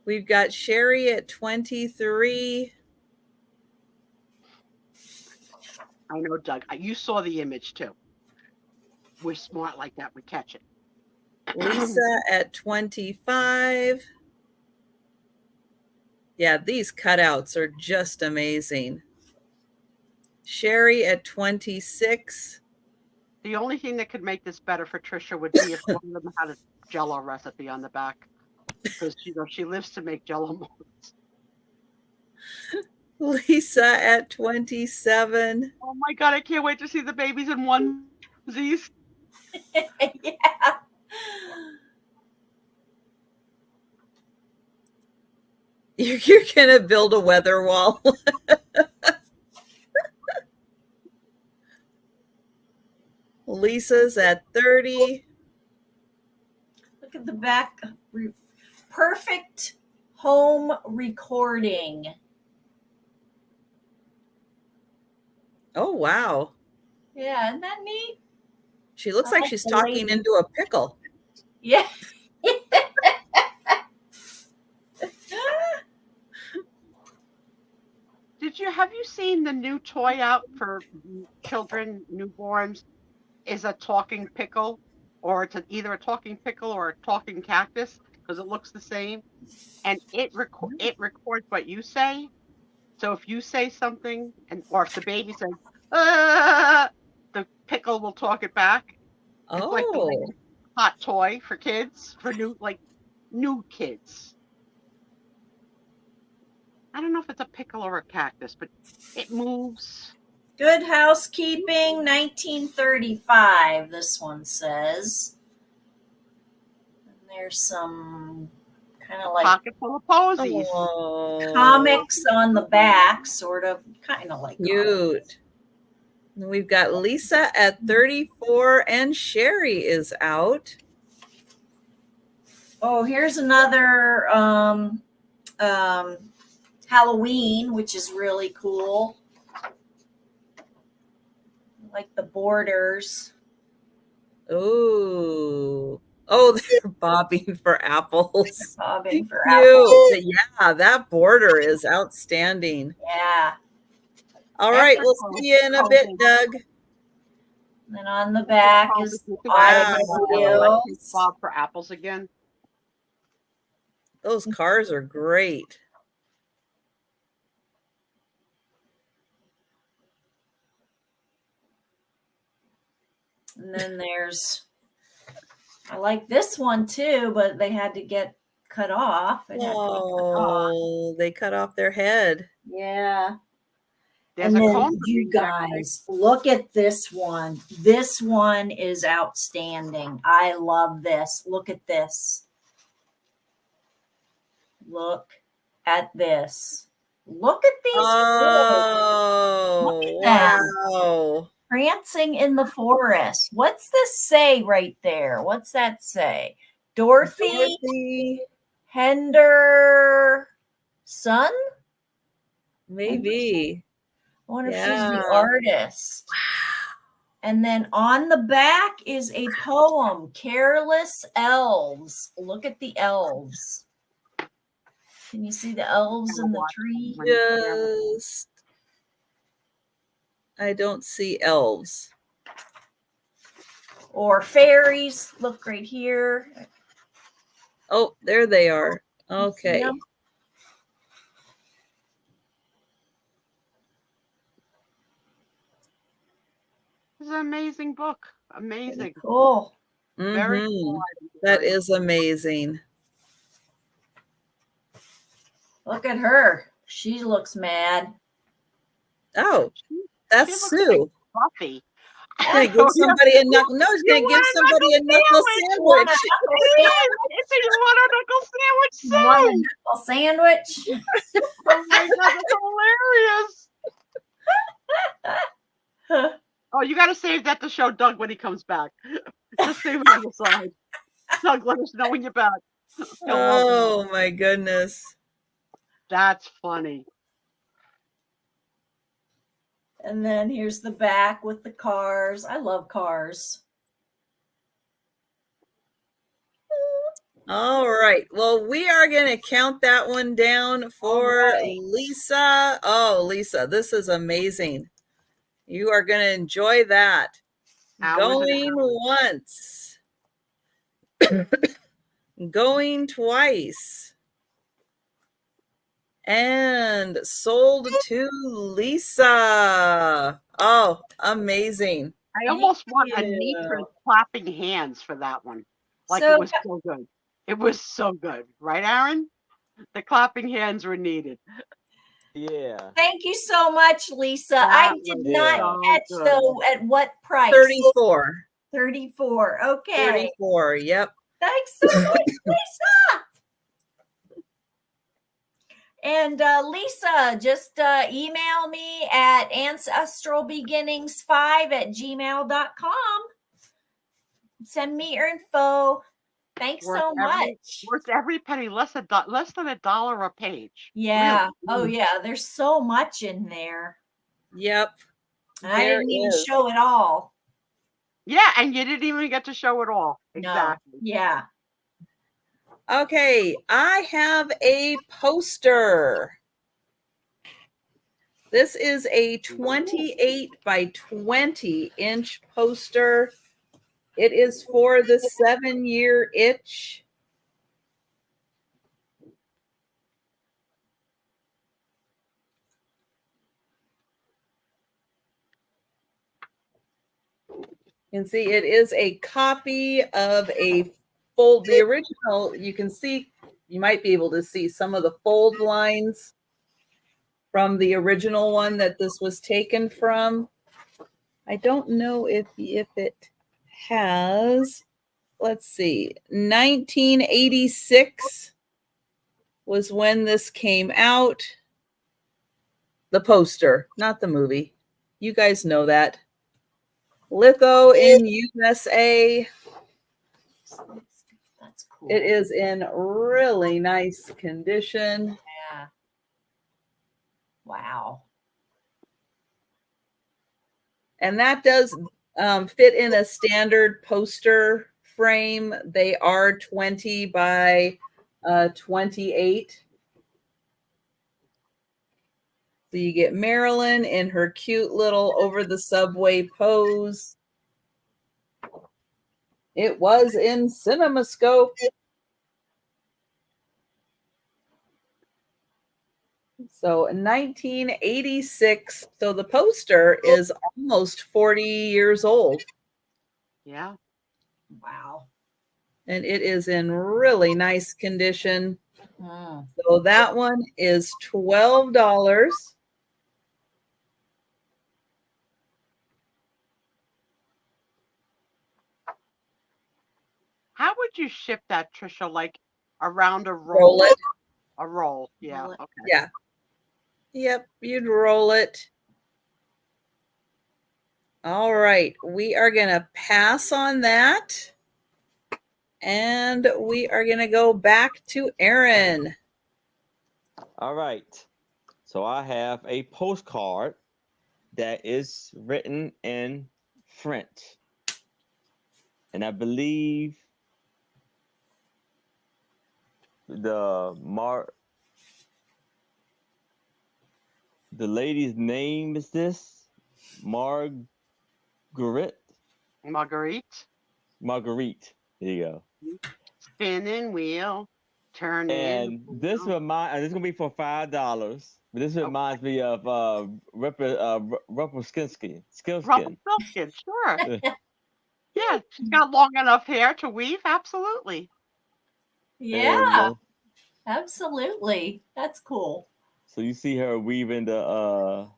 We've got Sherry at 23. I know, Doug. You saw the image too. We're smart like that. We catch it. Lisa at 25. Yeah, these cutouts are just amazing. Sherry at 26. The only thing that could make this better for Trisha would be if one of them had a Jell-O recipe on the back, because she lives to make Jell-O molds. Lisa at 27. Oh my God, I can't wait to see the babies in onesies. Yeah. You're gonna build a weather wall. Lisa's at 30. Look at the back. Perfect home recording. Oh, wow. Yeah, isn't that neat? She looks like she's talking into a pickle. Yeah. Have you seen the new toy out for children, newborns? Is a talking pickle, or it's either a talking pickle or a talking cactus, because it looks the same, and it records what you say. So if you say something, or if the baby says, the pickle will talk it back. Oh. It's like hot toy for kids, for new kids. I don't know if it's a pickle or a cactus, but it moves. Good Housekeeping, 1935, this one says. And there's some kind of like Pocket full of posies. comics on the back, sort of, kind of like cute. And we've got Lisa at 34, and Sherry is out. Oh, here's another Halloween, which is really cool. Like the borders. Oh, they're bobbing for apples. Bobbing for Cute. apples. Yeah, that border is outstanding. Yeah. All right, we'll see you in a bit, Doug. And then on the back is automobiles. Bob for apples again. Those cars are great. And then I like this one too, but they had to get cut off. They cut off their head. Yeah. There's and a then cone you guys, look at this one. This one is outstanding. I love this. Look at this. Look at this. Look at these. Oh, look at wow. Prancing in the forest. What's this say right there? What's that say? Dorothy Henderson? Maybe. I wonder if she's the artist. And then on the back is a poem, Careless Elves. Look at the elves. Can you see the elves in the tree? Just, I don't see elves. Or fairies. Look right here. Oh, there they are. Okay. Yeah. This is an amazing book. Amazing. Very cool. Very cool. That is amazing. Look at her. She looks mad. Oh, that's Sue. Buffy. Gonna give somebody a knuckle. No, he's gonna give somebody a knuckle sandwich. It's a you want a knuckle sandwich, Sue? You want a knuckle sandwich? Oh my god, that's hilarious. Oh, you got to save that to show Doug when he comes back. Just save it on the side. Doug, let us know when you're back. Oh my goodness. That's funny. And then here's the back with the cars. I love cars. All right. Well, we are going to count that one down for Lisa. Oh, Lisa, this is amazing. You are going to enjoy that. Going once. Going twice. And sold to Lisa. Oh, amazing. I almost want Anitra clapping hands for that one. Like So- it was so good. It was so good. Right, Aaron? The clapping hands were needed. Yeah. Thank you so much, Lisa. I did not catch though at what price. 34. 34. Okay. 34. Yep. Thanks so much, Lisa. And Lisa, just email me at ancestralbeginnings5@gmail.com. Send me your info. Thanks so much. Worth every penny, less than $1 a page. Yeah. Really. Oh, yeah. There's so much in there. Yep. I didn't even show it all. Yeah, and you didn't even get to show it all. Exactly. No. Yeah. Okay, I have a poster. This is a 28 by 20 inch poster. It is for the 7-year itch. You can see it is a copy of a fold. The original, you can see, you might be able to see some of the fold lines from the original one that this was taken from. I don't know if it has, let's see, 1986 was when this came out. The poster, not the movie. You guys know that. Litho in USA. That's cool. It is in really nice condition. Yeah. Wow. And that does fit in a standard poster frame. They are 20 by 28. So you get Marilyn in her cute little over the subway pose. It was in CinemaScope. So 1986. So the poster is almost 40 years old. Yeah. Wow. And it is in really nice condition. Mm. So that one is $12. How would you ship that, Trisha? Like around a roll? Roll it. A roll. Yeah. Roll it. Okay. Yeah. Yep, you'd roll it. All right, we are going to pass on that. And we are going to go back to Aaron. All right. So I have a postcard that is written in French. And I believe the lady's name is this Marguerite. Marguerite. Marguerite. There you go. Spinning wheel, turning. And this is gonna be for $5. But this reminds me of Rumpelstiltskin. Rumpelstiltskin, sure. Yeah, she's got long enough hair to weave. Absolutely. Yeah. Absolutely. That's cool. So you see her weaving the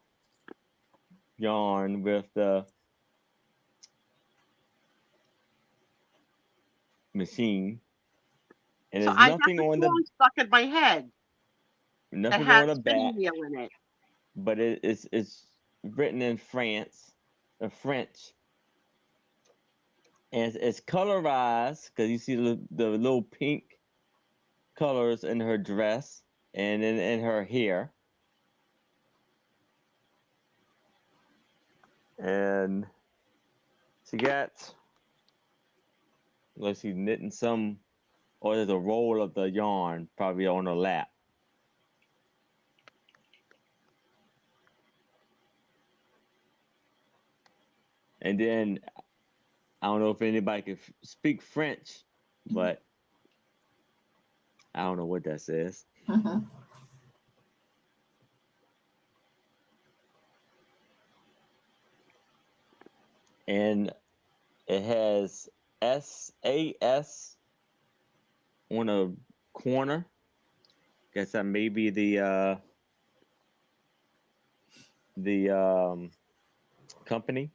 yarn with the machine. And So there's I got nothing the on song stuck in my head that nothing has on the spinning back, wheel in it. but it's written in French. And it's colorized because you see the little pink colors in her dress and in her hair. And she got, like she's knitting some, or there's a roll of the yarn probably on her lap. And then I don't know if anybody can speak French, but I don't know what that says. Mhm. And it has SAS on a corner. Guess that may be the company.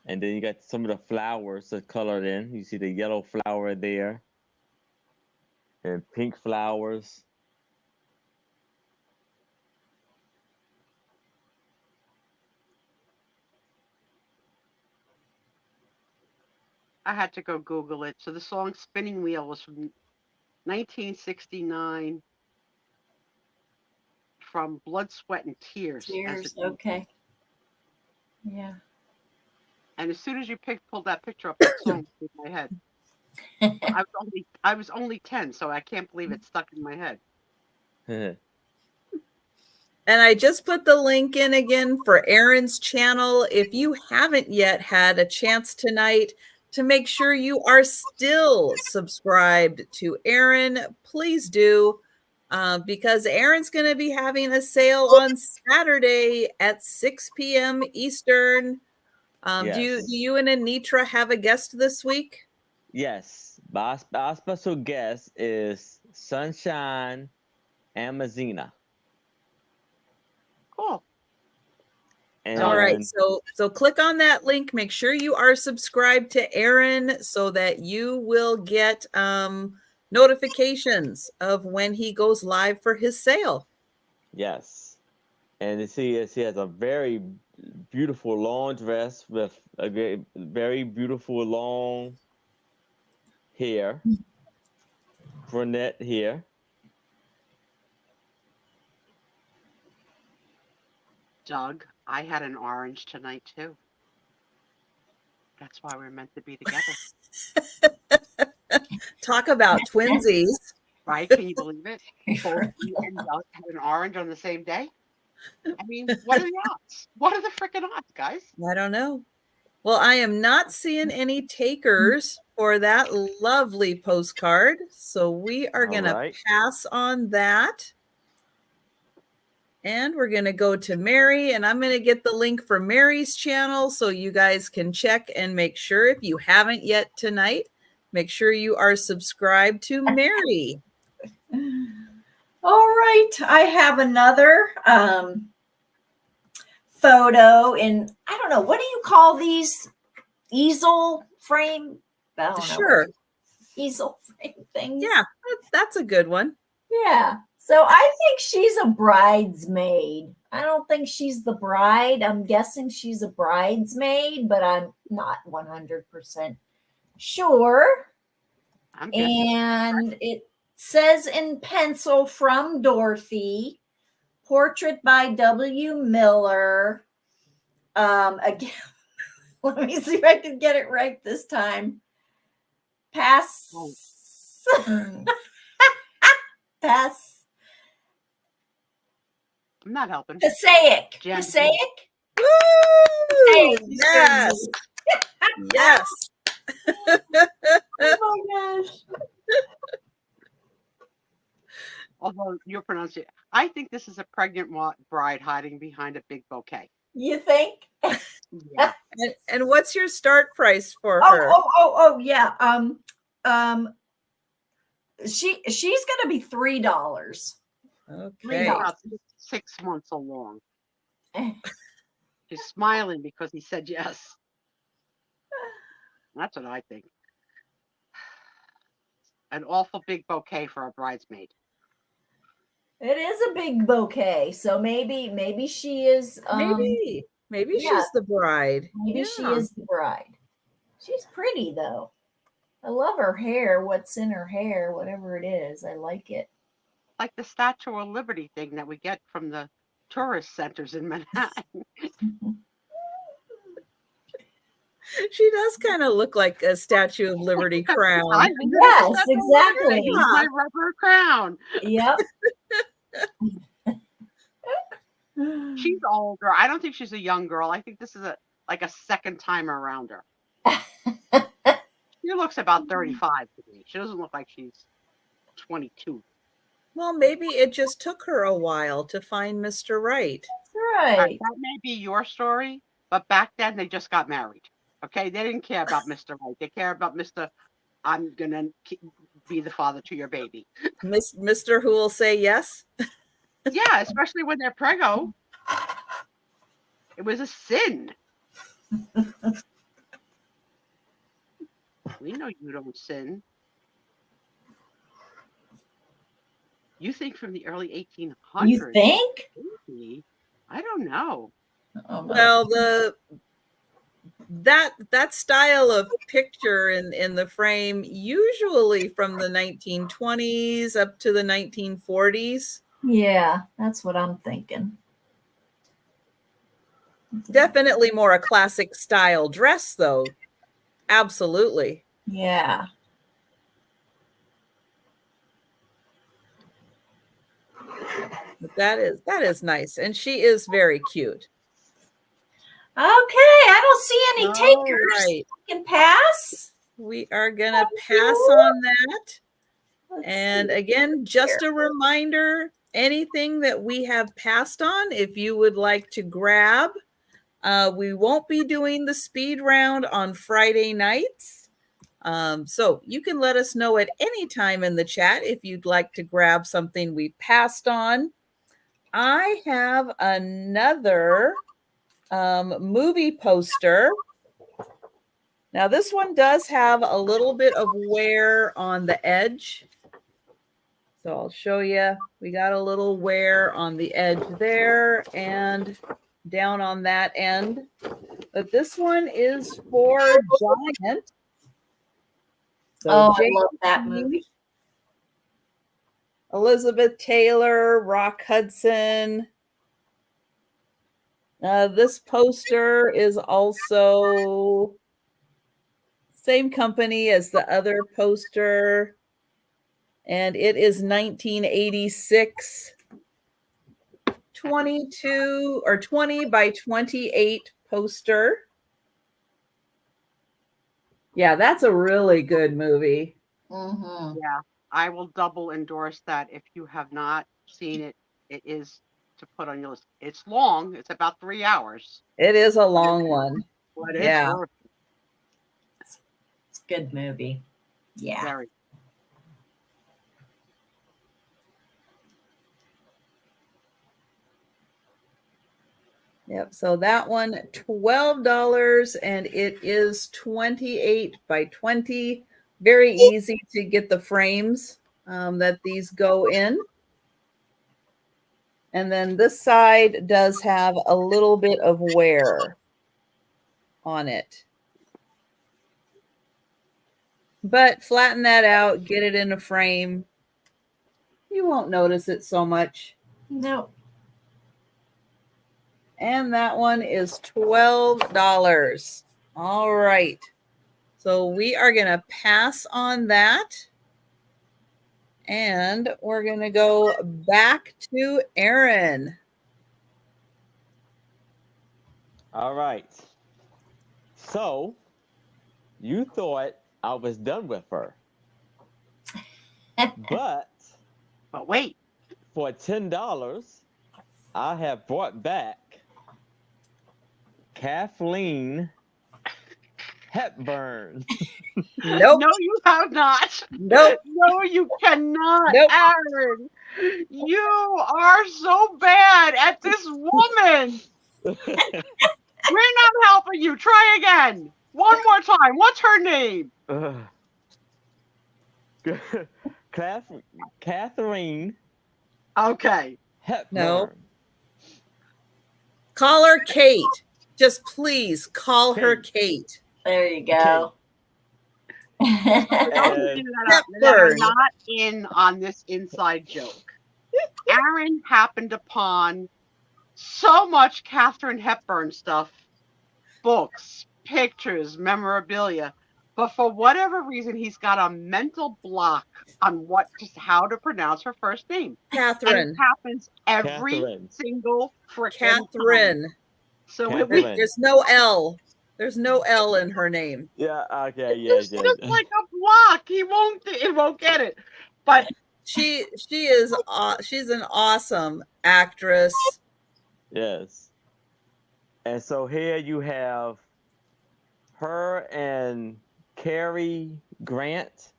And then you got some of the flowers that colored in. You see the yellow flower there, and pink flowers. I had to go Google it. So the song Spinning Wheel was from 1969 from Blood, Sweat, and Tears. Okay. Yeah. And as soon as you pulled that picture up, that song was in my head. I was only 10, so I can't believe it stuck in my head. And I just put the link in again for Aaron's channel. If you haven't yet had a chance tonight to make sure you are still subscribed to Aaron, please do, because Aaron's going to be having a sale on Saturday at 6 p.m. Eastern Do Yes. you and Anitra have a guest this week? Yes. Our special guest is Sunshine Amazina. Cool. And All right, so click on that link. Make sure you are subscribed to Aaron so that you will get notifications of when he goes live for his sale. yes. And she has a very beautiful long dress with a very beautiful long hair, brunette hair. Doug, I had an orange tonight too. That's why we're meant to be together. Talk about twinsies. Right? Can you believe it? Both you and Doug had an orange on the same day? I mean, what are the odds? What are the freaking odds, guys? I don't know. Well, I am not seeing any takers for that lovely postcard. So we are going to pass on that. And we're going to go to Mary, and I'm going to get the link for Mary's channel so you guys can check and make sure, if you haven't yet tonight, make sure you are subscribed to Mary. All right. I have another photo in, I don't know, what do you call these? Easel frame? Sure. Easel frame things. Yeah, that's a good one. Yeah. So I think she's a bridesmaid. I don't think she's the bride. I'm guessing she's a bridesmaid, but I'm not 100% sure. And it says in pencil, from Dorothy, portrait by W. Miller. Again, let me see if I can get it right this time. Pass. I'm not helping. Passaic. Woo! Yes. Yes. Oh my gosh. Although you're pronouncing it, I think this is a pregnant bride hiding behind a big bouquet. You think? Yeah. And what's your start price for her? Oh, yeah. She's gonna be $3. Okay. About 6 months along. She's smiling because he said yes. That's what I think. An awful big bouquet for a bridesmaid. It is a big bouquet, so maybe she is. Maybe she's the bride. Maybe she is the bride. She's pretty though. I love her hair. What's in her hair, whatever it is, I like it. Like the Statue of Liberty thing that we get from the tourist centers in Manhattan. She does kind of look like a Statue of Liberty crown. Yes, exactly. My rubber crown. Yep. She's older. I don't think she's a young girl. I think this is like a second time around her. She looks about 35 to me. She doesn't look like she's 22. Well, maybe it just took her a while to find Mr. Right. Right. That may be your story, but back then they just got married. Okay, they didn't care about Mr. Right. They care about Mr. I'm gonna be the father to your baby. Mr. Who will say yes? Yeah, especially when they're preggo. It was a sin. We know you don't sin. You think from the early 1800s? You think? Maybe. I don't know. Well, that style of picture in the frame, usually from the 1920s up to the 1940s. Yeah, that's what I'm thinking. Definitely more a classic style dress, though. Absolutely. Yeah. But that is nice, and she is very cute. Okay, I don't see any takers. Right. We can pass. We are gonna pass on that. And again, just a reminder, anything that we have passed on, if you would like to grab, We won't be doing the speed round on Friday nights. So you can let us know at any time in the chat if you'd like to grab something we passed on. I have another movie poster. Now this one does have a little bit of wear on the edge. So I'll show you. We got a little wear on the edge there and down on that end. But this one is for Giant. So I love that movie. Elizabeth Taylor, Rock Hudson. This poster is also same company as the other poster. And it is 1986, 22 or 20 by 28 poster. Yeah, that's a really good movie. Yeah, I will double endorse that. If you have not seen it, it is to put on your list. It's long. It's about 3 hours. It is a long one. But it's worth it. It's a good movie. Yeah. Very. Yep. So that one, $12, and it is 28 by 20. Very easy to get the frames that these go in. And then this side does have a little bit of wear on it. But flatten that out, get it in a frame. You won't notice it so much. No. And that one is $12. All right. So we are going to pass on that. And we're going to go back to Aaron. All right. So you thought I was done with her. But wait. For $10, I have brought back Kathleen Hepburn. Nope. No, you have not. Nope. No, you cannot, nope. Aaron. You are so bad at this woman. We're not helping you. Try again. One more time. What's her name? Catherine. Okay. Hepburn. No. Call her Kate. Just please call her Kate. There you go. That are not in on this inside joke. Aaron happened upon so much Katharine Hepburn stuff, books, pictures, memorabilia, but for whatever reason, he's got a mental block on how to pronounce her first name. Catherine. And it happens every single freaking Catherine. time. So there's no L. There's no L in her name. Yeah. Okay. It's just like a block. It won't get it. But she is. She's an awesome actress. Yes. And so here you have her and Cary Grant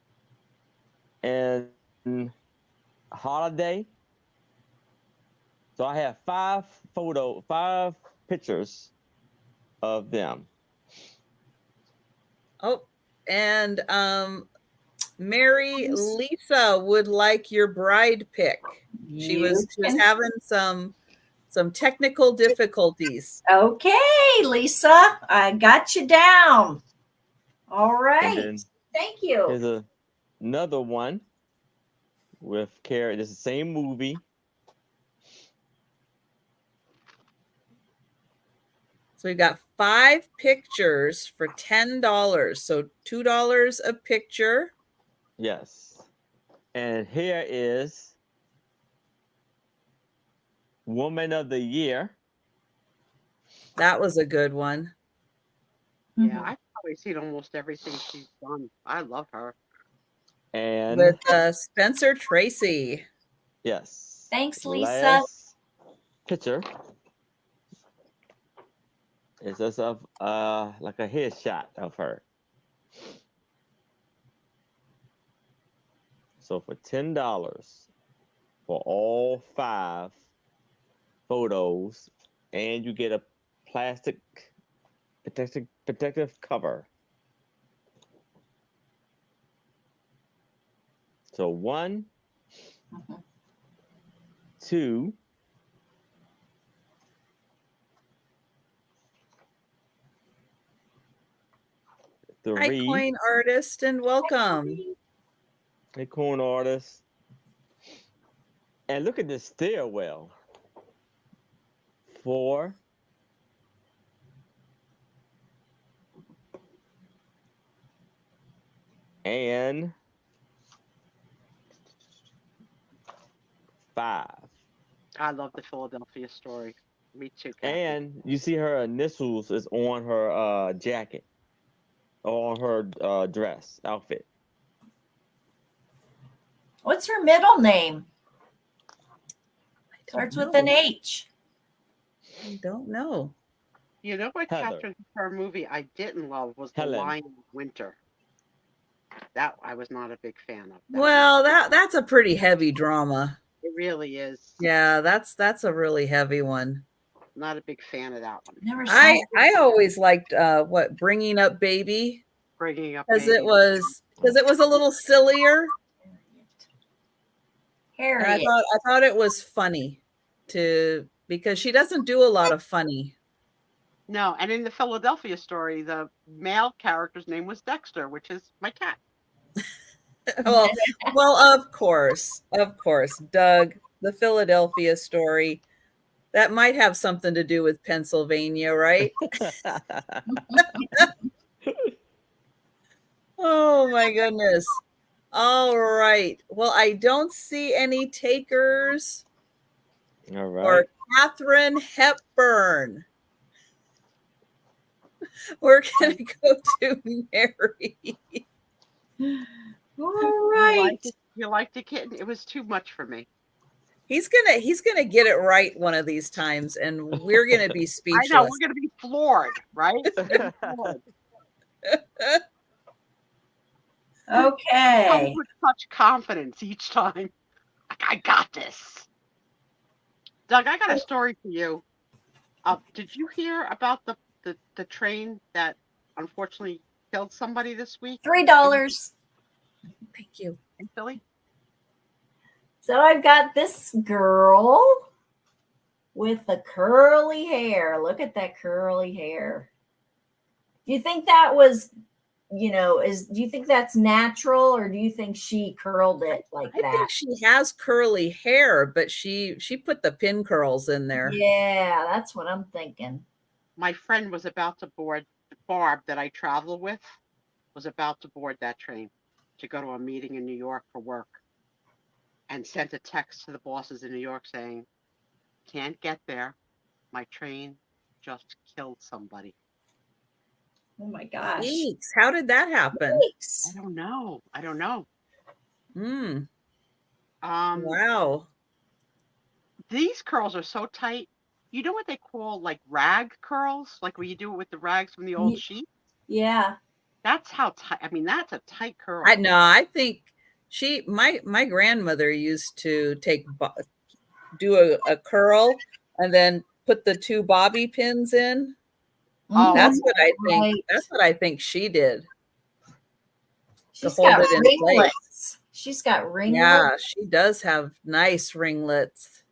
and Holiday. So I have five pictures of them. Oh, and Mary Lisa would like your bride pick. She was having some technical difficulties. Okay, Lisa, I got you down. All right. Thank you. Here's another one with Cary. This is the same movie. So we got 5 pictures for $10. So $2 a picture. Yes. And here is Woman of the Year. That was a good one. Yeah, I've probably seen almost everything she's done. I love her. And with Spencer Tracy. Yes. Thanks, Lisa. Last picture. It's just of like a headshot of her. So for $10 for all 5 photos, and you get a plastic protective cover. So 1, 2, 3. Hi, coin artist, and welcome. Hey, coin artist. And look at this stairwell. 4. And 5. I love the Philadelphia story. Me too, Kathy. And you see her initials is on her jacket, or on her dress outfit. What's her middle name? Starts with an H. I don't know. You know what Heather. chapter of her movie I didn't love was Helen. The Lion of Winter. That I was not a big fan of. Well, that's a pretty heavy drama. It really is. Yeah, that's a really heavy one. Not a big fan of that one. Never saw I it. always liked Bringing Up Baby, Bringing Up because Baby. it was a little sillier. And Harriet. I thought it was funny because she doesn't do a lot of funny. No, and in the Philadelphia story, the male character's name was Dexter, which is my cat. well, of course, Doug, the Philadelphia story, that might have something to do with Pennsylvania, right? Oh my goodness. All right. Well, I don't see any takers. All right. For Katharine Hepburn. We're going to go to Mary. All right. You liked it, kitten? It was too much for me. He's gonna get it right one of these times, and we're gonna be speechless. I know, we're gonna be floored, right? Okay. With such confidence each time. I got this. Doug, I got a story for you. Did you hear about the train that unfortunately killed somebody this week? $3. Thank you. In Philly? So I've got this girl with the curly hair. Look at that curly hair. Do you think that was, do you think that's natural, or do you think she curled it like that? I think she has curly hair, but she put the pin curls in there. Yeah, that's what I'm thinking. My friend was about to board, Barb, that I travel with, was about to board that train to go to a meeting in New York for work, and sent a text to the bosses in New York saying, can't get there. My train just killed somebody. Oh my gosh. Eeks. How did that happen? Eeks. I don't know. Wow. These curls are so tight. You know what they call like rag curls? Like where you do it with the rags from the old sheet? Yeah. That's how tight. I mean, that's a tight curl. I think my grandmother used to do a curl and then put the 2 bobby pins in. Oh, that's what I think. Right. That's what I think she did. She's hold got it in ringlets. place. She's got ringlets. Yeah, she does have nice ringlets.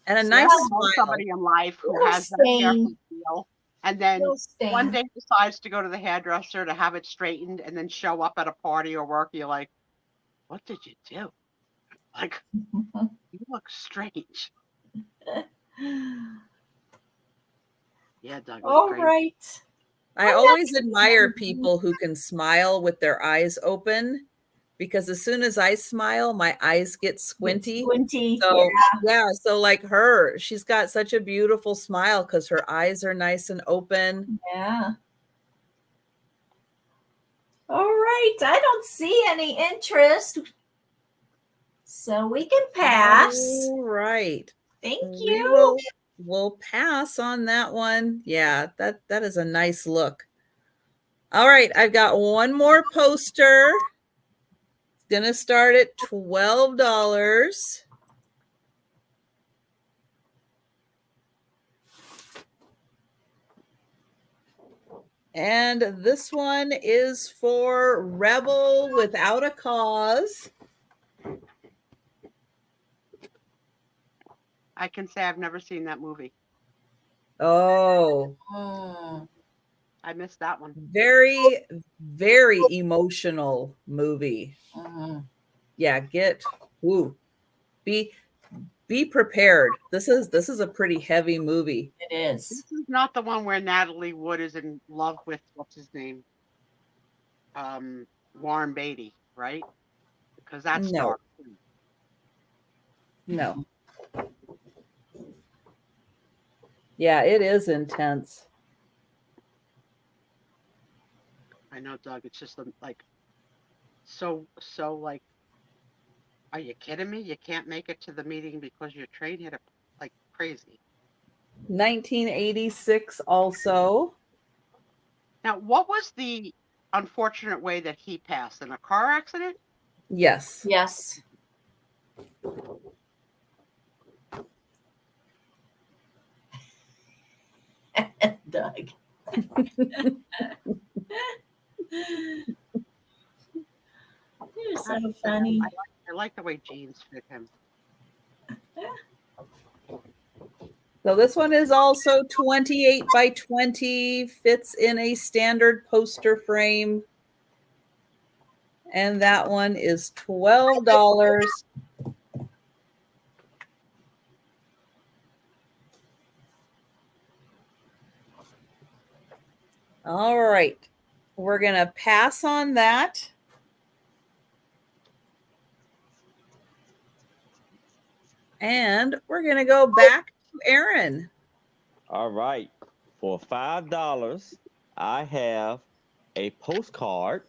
And a I nice know smile. somebody in life who has that hair from Seal, and then one day decides to go to the hairdresser to have it straightened, and then show up at a party or work. You're like, what did you do? Like, you look strange. Yeah, Doug. All right. I always admire people who can smile with their eyes open, because as soon as I smile, my eyes get squinty. So yeah, so like her, she's got such a beautiful smile because her eyes are nice and open. Yeah. All right. I don't see any interest. So we can pass. All right. Thank you. we'll pass on that one. Yeah, that is a nice look. All right, I've got one more poster. It's going to start at $12. And this one is for Rebel Without a Cause. I can say I've never seen that movie. Oh, I missed that one. very, very emotional movie. Yeah, be prepared. This is a pretty heavy movie. It is. This is not the one where Natalie Wood is in love with what's his name, Warren Beatty, right? Because that's No. dark. No. Yeah, it is intense. I know, Doug. It's just like so like. Are you kidding me? You can't make it to the meeting because your train hit it like crazy. 1986 also. Now, what was the unfortunate way that he passed? In a car accident? Yes. Yes. Doug. You're so funny. I like the way jeans fit him. So this one is also 28 by 20, fits in a standard poster frame. And that one is $12. All right. We're going to pass on that. And we're going to go back to Aaron. All right. For $5, I have a postcard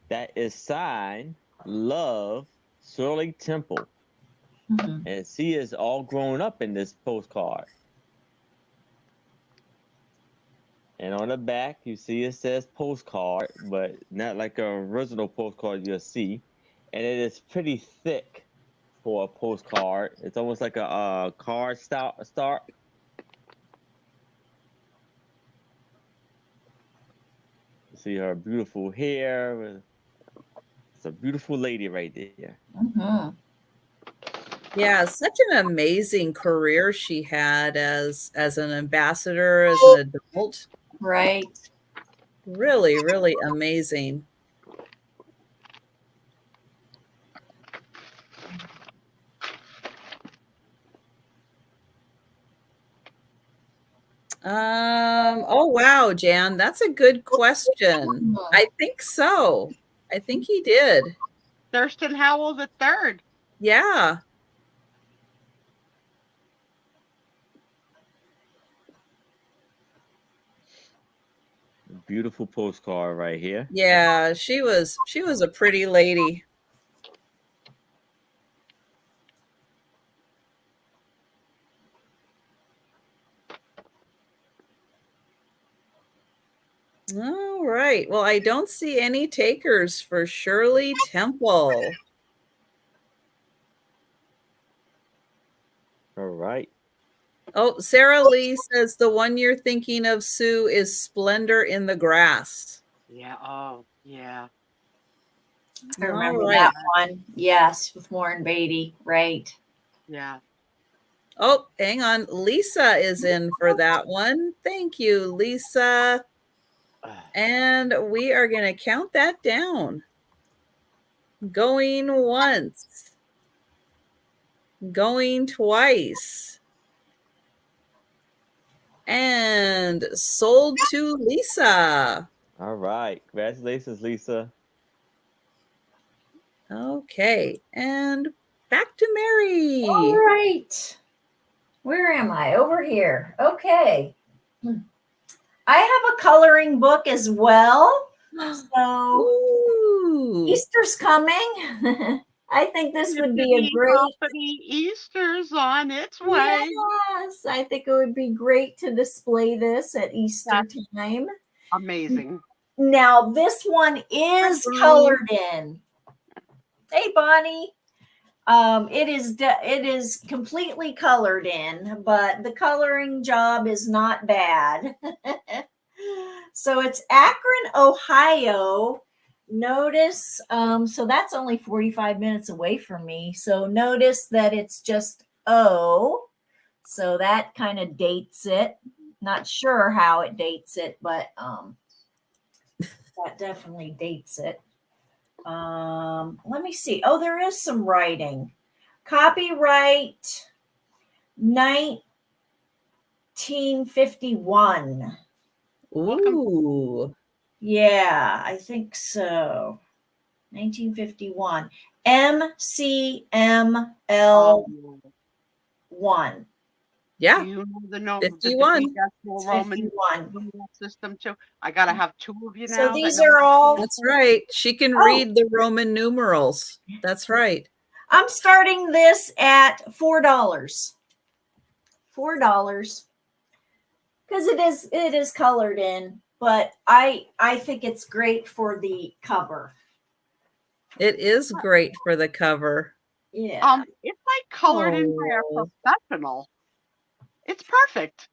that is signed Love Shirley Temple. And she is all grown up in this postcard. And on the back, you see it says postcard, but not like an original postcard you'll see. And it is pretty thick for a postcard. It's almost like a card start. You see her beautiful hair. It's a beautiful lady right there. Yeah, such an amazing career she had as an ambassador, as an adult. Right. Really, really amazing. Oh wow, Jan, that's a good question. I think so. I think he did. Thurston Howell III. Yeah. Beautiful postcard right here. Yeah, she was a pretty lady. All right. Well, I don't see any takers for Shirley Temple. All right. Oh, Sarah Lee says the one you're thinking of, Sue, is Splendor in the Grass. Yeah. Oh, yeah. I remember that one. Yes, with Warren Beatty. Right. Yeah. Oh, hang on. Lisa is in for that one. Thank you, Lisa. And we are going to count that down. Going once. Going twice. And sold to Lisa. All right. Congratulations, Lisa. Okay. And back to Mary. All right. Where am I? Over here. Okay. I have a coloring book as well. So Ooh. Easter's coming. I think this would be a great Company Easter's on its way. Yes, I think it would be great to display this at Easter time. Amazing. Now this one is colored in. Hey, Bonnie. It is completely colored in, but the coloring job is not bad. So it's Akron, Ohio. Notice, so that's only 45 minutes away from me. So notice that it's just O. So that kind of dates it. Not sure how it dates it, but that definitely dates it. Let me see. Oh, there is some writing. Copyright 1951. Ooh. Yeah, I think so. 1951. MCML1. Yeah. Do you know the number? 51. The Roman numeral system too. I gotta have two of you now. So these are all. That's right. She can read the Roman numerals. That's right. I'm starting this at $4. $4 because it is colored in, but I think it's great for the cover. It is great for the cover. Yeah. It's like colored in by a professional. It's perfect.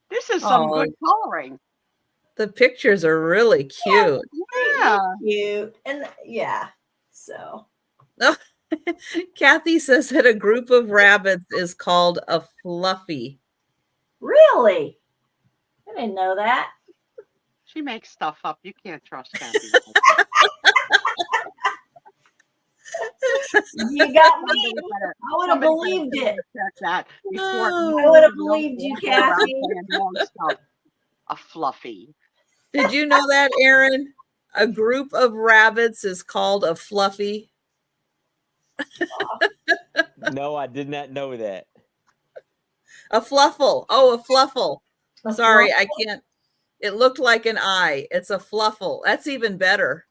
This is some good coloring. The pictures are really cute. Yeah. Cute. And yeah. So. Kathy says that a group of rabbits is called a fluffy. Really? I didn't know that. She makes stuff up. You can't trust Kathy. You got me. I would have believed it. That before I would have believed you, Kathy. A fluffy. Did you know that, Aaron? A group of rabbits is called a fluffy. No, I did not know that. A fluffle. Oh, a fluffle. Sorry, I can't. It looked like an I. It's a fluffle. That's even better.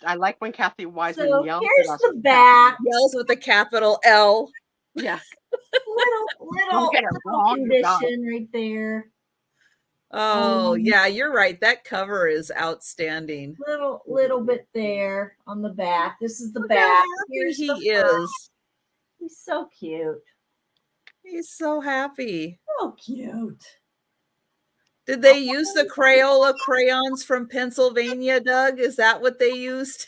I like when Kathy Wiseman yells. Here's the back. Yells with a capital L. Yeah. little condition right there. Oh, yeah, you're right. That cover is outstanding. Little bit there on the back. This is the back. Here's he is. He's so cute. He's so happy. So cute. Did they use the Crayola crayons from Pennsylvania, Doug? Is that what they used?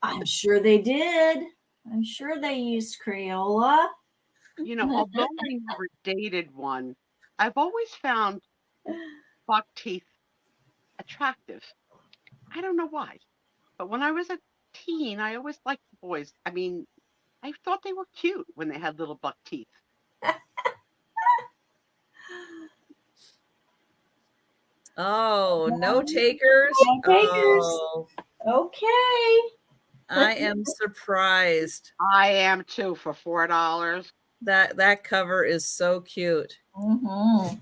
I'm sure they did. I'm sure they used Crayola. You know, although I never dated one, I've always found buck teeth attractive. I don't know why. But when I was a teen, I always liked the boys. I mean, I thought they were cute when they had little buck teeth. Oh, no takers? No takers. Oh, okay. I am surprised. I am too for $4. That cover is so cute. Mm-hmm.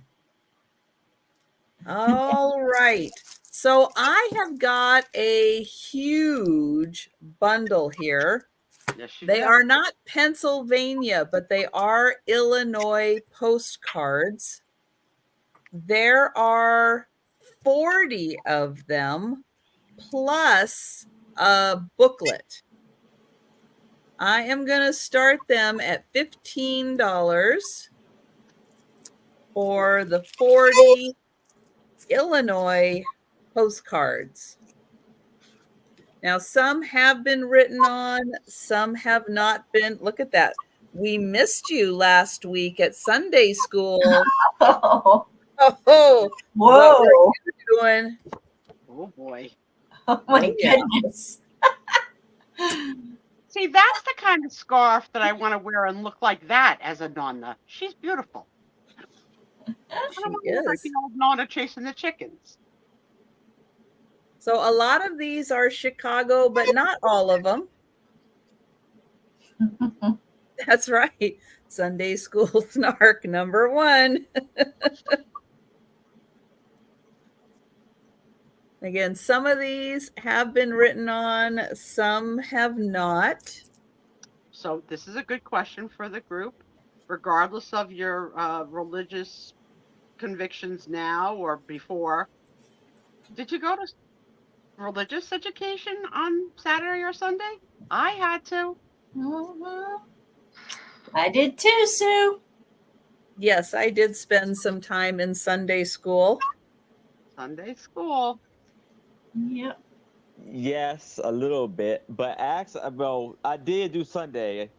All right. So I have got a huge bundle here. Yes, they are not Pennsylvania, but they are Illinois postcards. There are 40 of them, plus a booklet. I am going to start them at $15 for the 40 Illinois postcards. Now, some have been written on, some have not been. Look at that. We missed you last week at Sunday school. Oh. Oh, whoa. What were you doing? Oh, boy. Oh, my goodness. See, that's the kind of scarf that I want to wear and look like that as a nonna. She's beautiful. She is. Like the old nonna chasing the chickens. So a lot of these are Chicago, but not all of them. That's right. Sunday school snark number 1. Again, some of these have been written on, some have not. So this is a good question for the group, regardless of your religious convictions now or before. Did you go to religious education on Saturday or Sunday? I had to. Mhm. I did too, Sue. Yes, I did spend some time in Sunday school. Sunday school. Yep. Yes, a little bit, but actually, well, I did do Sunday,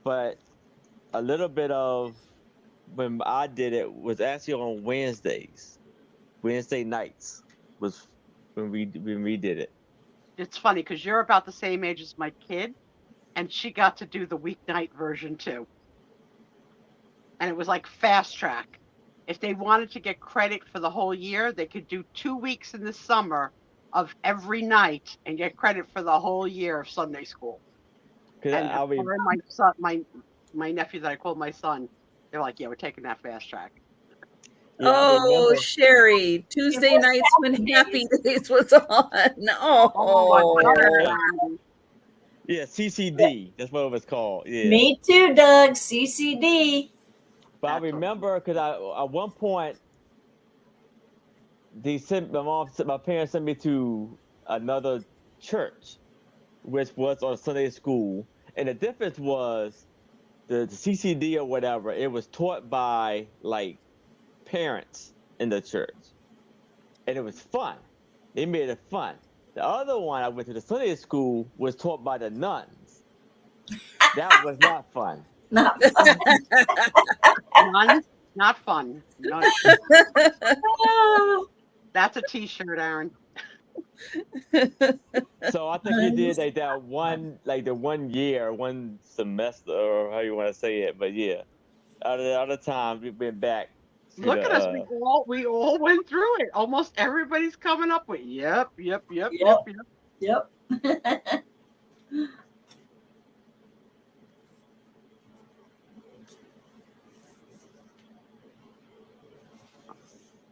but a little bit of when I did it was actually on Wednesdays. Wednesday nights was when we did it. It's funny because you're about the same age as my kid, and she got to do the weeknight version too. And it was like fast track. If they wanted to get credit for the whole year, they could do 2 weeks in the summer of every night and get credit for the whole year of Sunday school. Cause And I mean, her and my son, my nephew that I called my son, they're like, yeah, we're taking that fast track. yeah, I Oh, remember. Sherry, Tuesday was nights when Happy Happy Days. Days was on. Oh, I love it, Oh, Randy. Yeah, CCD. That's what it was called. Yeah, Me too, Doug. CCD. but I That's what. remember because I at one point they sent my parents sent me to another church, which was on Sunday school, and the difference was the CCD or whatever. It was taught by like parents in the church, and it was fun. They made it fun. The other one I went to the Sunday school was taught by the nuns. That was not fun. Not fun. None, not fun. None. Oh, That's a T-shirt, Aaron. So I think he did like that one, like the 1 year, one semester, or how you want to say it. But yeah, out of the other times we've been back to Look the at us. We all went through it. Almost everybody's coming up with yep, yep, yep, yep, yep. yep. Yep.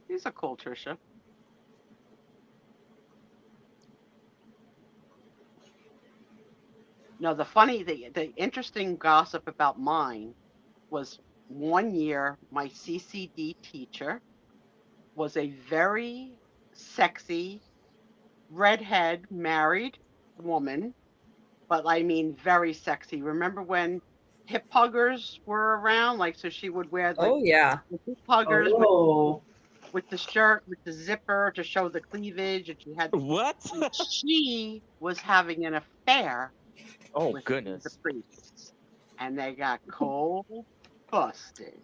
These are cool, Trisha. No, the interesting gossip about mine was 1 year my CCD teacher was a very sexy redhead married woman, but I mean very sexy. Remember when hip huggers were around? Like, so she would wear oh yeah. the hip huggers Oh. with the shirt with the zipper to show the cleavage, and she had. what? She was having an affair Oh with the goodness! priests, and they got cold busted.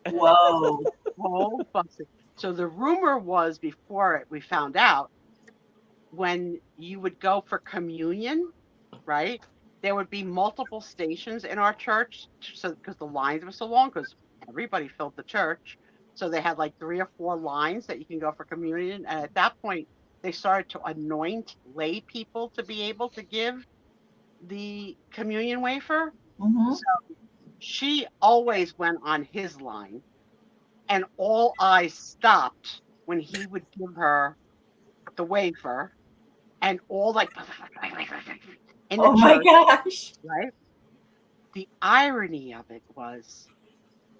Whoa. Cold busted. So the rumor was before we found out, when you would go for communion, right? There would be multiple stations in our church, so because the lines were so long, because everybody filled the church. So they had like 3 or 4 lines that you can go for communion. And at that point, they started to anoint lay people to be able to give the communion wafer. Mm-hmm. So she always went on his line, and all eyes stopped when he would give her the wafer, and all like in the Oh my church, gosh. right? The irony of it was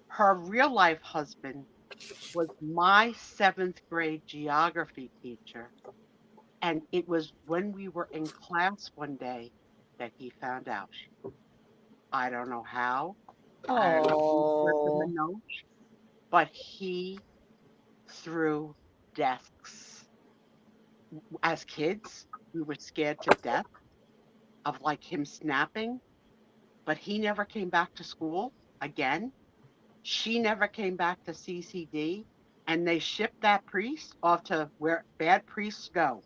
her real life husband was my 7th grade geography teacher. And it was when we were in class one day that he found out. I don't know how. I don't know who sent him a Oh, note, but he threw desks. As kids, we were scared to death of like him snapping, but he never came back to school again. She never came back to CCD, and they shipped that priest off to where bad priests go.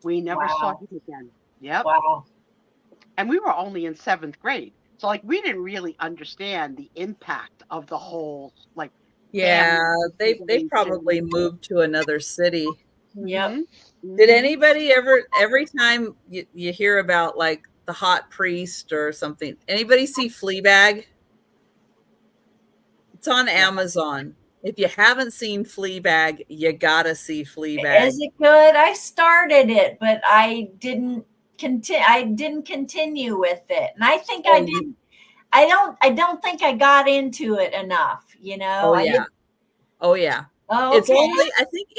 We never saw Wow. him again. Yep. Wow. And we were only in 7th grade. So like we didn't really understand the impact of the whole like yeah. family They getting probably to. moved to another city. Yep. Did Mhm. anybody ever, every time you hear about like the hot priest or something, anybody see Fleabag? It's on Yeah. Amazon. If you haven't seen Fleabag, you gotta see Fleabag. Is it good? I started it, but I didn't continue with it. And I think I did. I don't think I got into it enough, you know. Oh yeah. Oh yeah. Oh, It's okay. only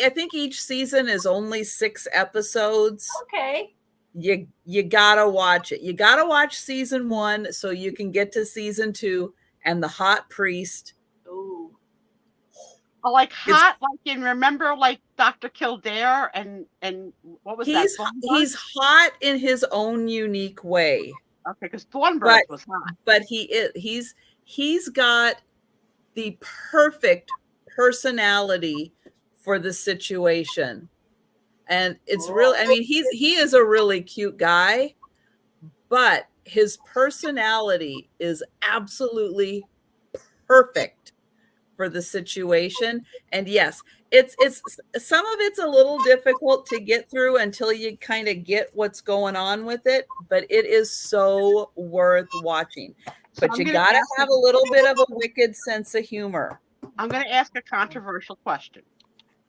I think each season is only 6 episodes. Okay. You gotta watch it. You gotta watch season 1 so you can get to season 2 and the hot priest. Ooh. Like hot, like in remember like Dr. Kildare and what was that? He's hot in his own unique way. Okay, because Thornbirds was hot. But he's got the perfect personality for the situation. And it's really, I mean, he is a really cute guy, but his personality is absolutely perfect for the situation. And yes, it's some of it's a little difficult to get through until you kind of get what's going on with it, but it is so worth watching. But you gotta have a little bit of a wicked sense of humor. I'm going to ask a controversial question.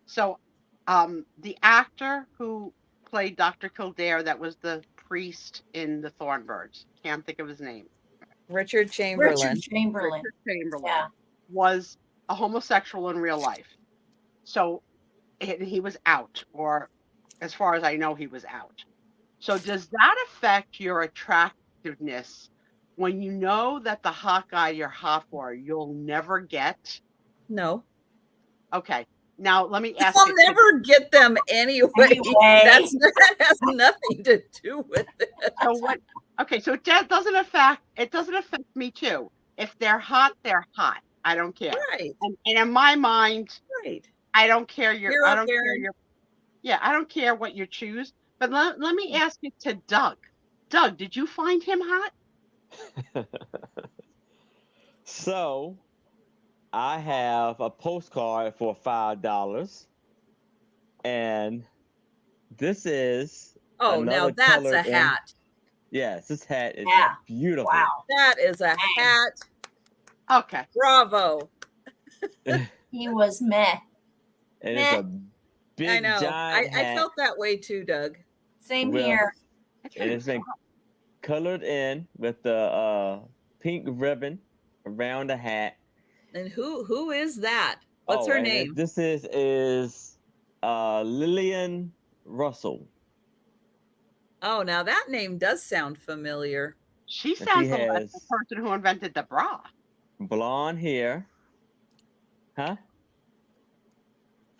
So, the actor who played Dr. Kildare, that was the priest in the Thornbirds, can't think of his name. Richard Chamberlain. Yeah. Was a homosexual in real life. So he was out, or as far as I know, he was out. So does that affect your attractiveness when you know that the hot guy you're hot for, you'll never get? No. Okay. Now let me ask. I'll never get them anyway. That has nothing to do with it. So what? Okay, so it doesn't affect me too. If they're hot, they're hot. I don't care. Right. And in my mind, right. I don't care I don't care what you choose. But let me ask it to Doug. Doug, did you find him hot? So, I have a postcard for $5, and this is now that's a hat. Yes, this hat is beautiful. Wow, that is a hat. Okay, bravo. He was meh. And it's a big, I know. giant hat. I felt that way too, Doug. Same here. And it's been colored in with the pink ribbon around the hat. And who is that? What's her name? This is Lillian Russell. Oh, now that name does sound familiar. She sounds like the person who invented the bra. Blonde hair. Huh?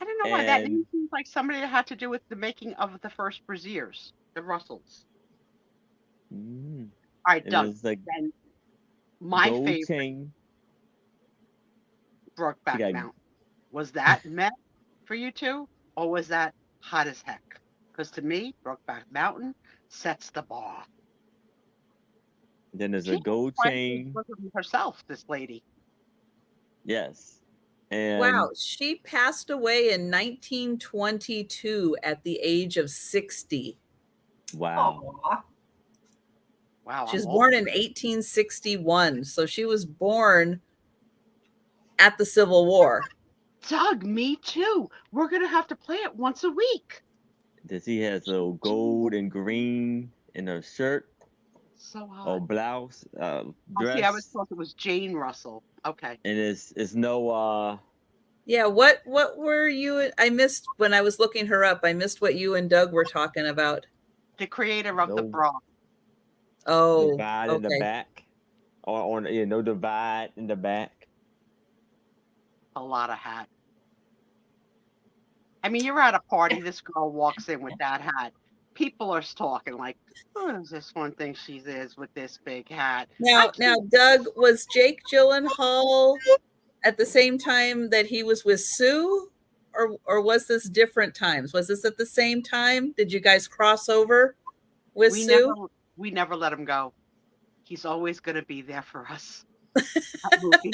I don't know why that name seems like somebody that had to do with the making of the first brassieres, the Russells. All right, Doug. Then my favorite, chain. Brokeback Mountain. Was that met for you too, or was that hot as heck? Because to me, Brokeback Mountain sets the bar. Then there's a gold chain. Herself, this lady. Yes. And wow, she passed away in 1922 at the age of 60. Wow. Aww. Wow. She was born in 1861, so she was born at the Civil War. Doug, me too. We're going to have to play it once a week. He has a little gold and green in her shirt. So hot. Or blouse, dress. See, I was thought it was Jane Russell. Okay. And it's no Yeah, what were you? I missed when I was looking her up. I missed what you and Doug were talking about. The creator of the bra. Oh, divide in the back, or no divide in the back. A lot of hat. I mean, you're at a party. This girl walks in with that hat. People are talking like, "Who is this one thing she is with this big hat?" Now, Doug, was Jake Gyllenhaal at the same time that he was with Sue, or was this different times? Was this at the same time? Did you guys cross over with Sue? We never let him go. He's always going to be there for us. That movie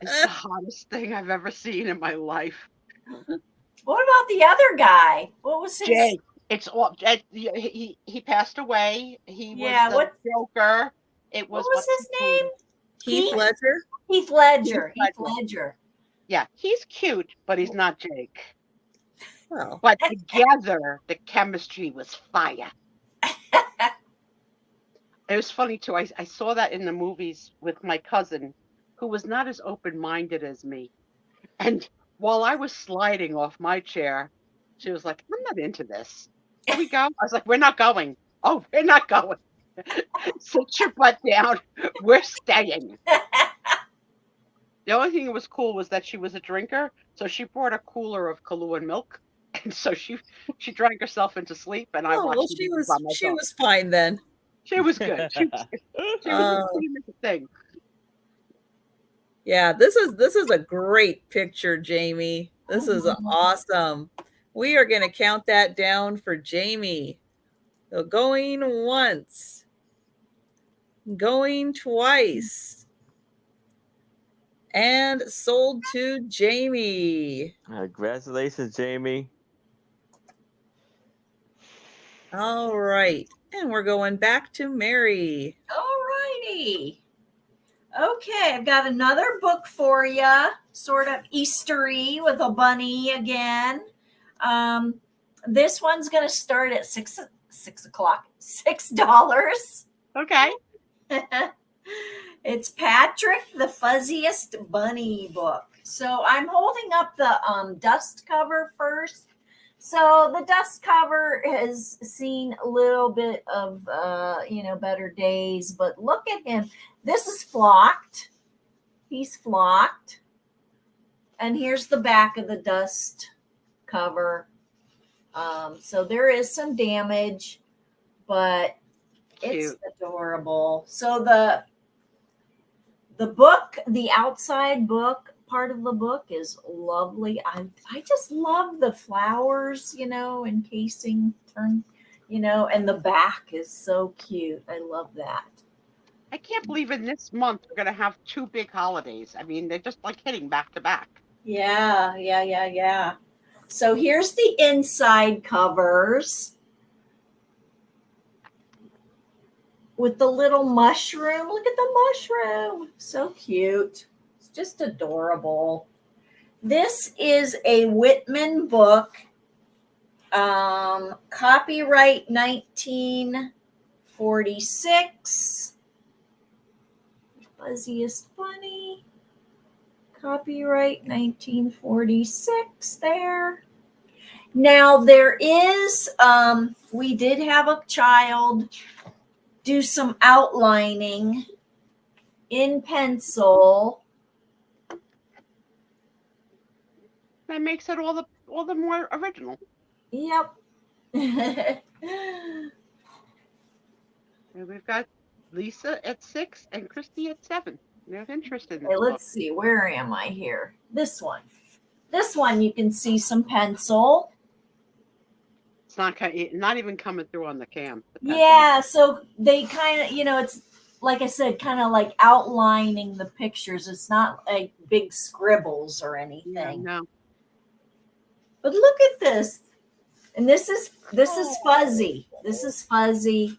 is the hottest thing I've ever seen in my life. What about the other guy? What was his? Jake. It's all. He passed away. He was the Joker. It was. What was his name? Heath Ledger. Heath Ledger. Yeah, he's cute, but he's not Jake. Well, But together, the chemistry was fire. It was funny too. I saw that in the movies with my cousin, who was not as open-minded as me. And while I was sliding off my chair, she was like, "I'm not into this. Can we go?" I was like, "We're not going." "Oh, we're not going." "Sit your butt down. We're staying." The only thing that was cool was that she was a drinker, so she brought a cooler of Kahlua milk, and so she drank herself into sleep, and I oh well, watched the movie by she myself. was fine then. She was good. She was doing the thing. Yeah, this is a great picture, Jamie. This is awesome. We are going to count that down for Jamie. So going once, going twice, and sold to Jamie. Congratulations, Jamie. All right. And we're going back to Mary. All righty. Okay, I've got another book for you, sort of Eastery with a bunny again. This one's going to start at $6. Okay. It's Patrick the Fuzziest Bunny book. So I'm holding up the dust cover first. So the dust cover has seen a little bit of, better days, but look at him. This is flocked. He's flocked. And here's the back of the dust cover. So there is some damage, but it's adorable. So the book, the outside book, part of the book is lovely. I just love the flowers, encasing, and the back is so cute. I love that. I can't believe in this month we're going to have two big holidays. I mean, they're just like hitting back to back. Yeah. So here's the inside covers with the little mushroom. Look at the mushroom. So cute. It's just adorable. This is a Whitman book. Copyright 1946. Fuzziest Bunny. Copyright 1946 there. Now there is, we did have a child do some outlining in pencil. That makes it all the more original. Yep. And we've got Lisa at 6 and Christy at 7. They're interested in this. Okay, let's see. Where am I here? This one. This one, you can see some pencil. It's not even coming through on the cam. Yeah, so they kind of, it's like I said, kind of like outlining the pictures. It's not like big scribbles or anything. Yeah, no. But look at this. And this is Fuzzy. This is Fuzzy.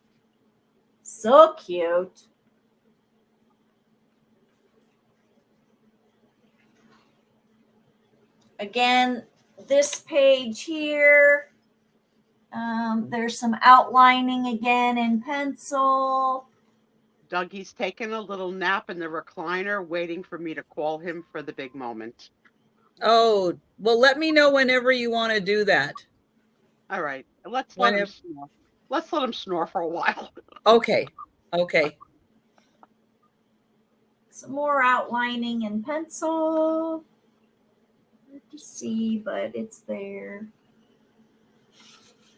So cute. Again, this page here, there's some outlining again in pencil. Dougie's taking a little nap in the recliner, waiting for me to call him for the big moment. Oh, well, let me know whenever you want to do that. All right. Let's let him snore. Let's let him snore for a while. Okay. Some more outlining in pencil. Hard to see, but it's there.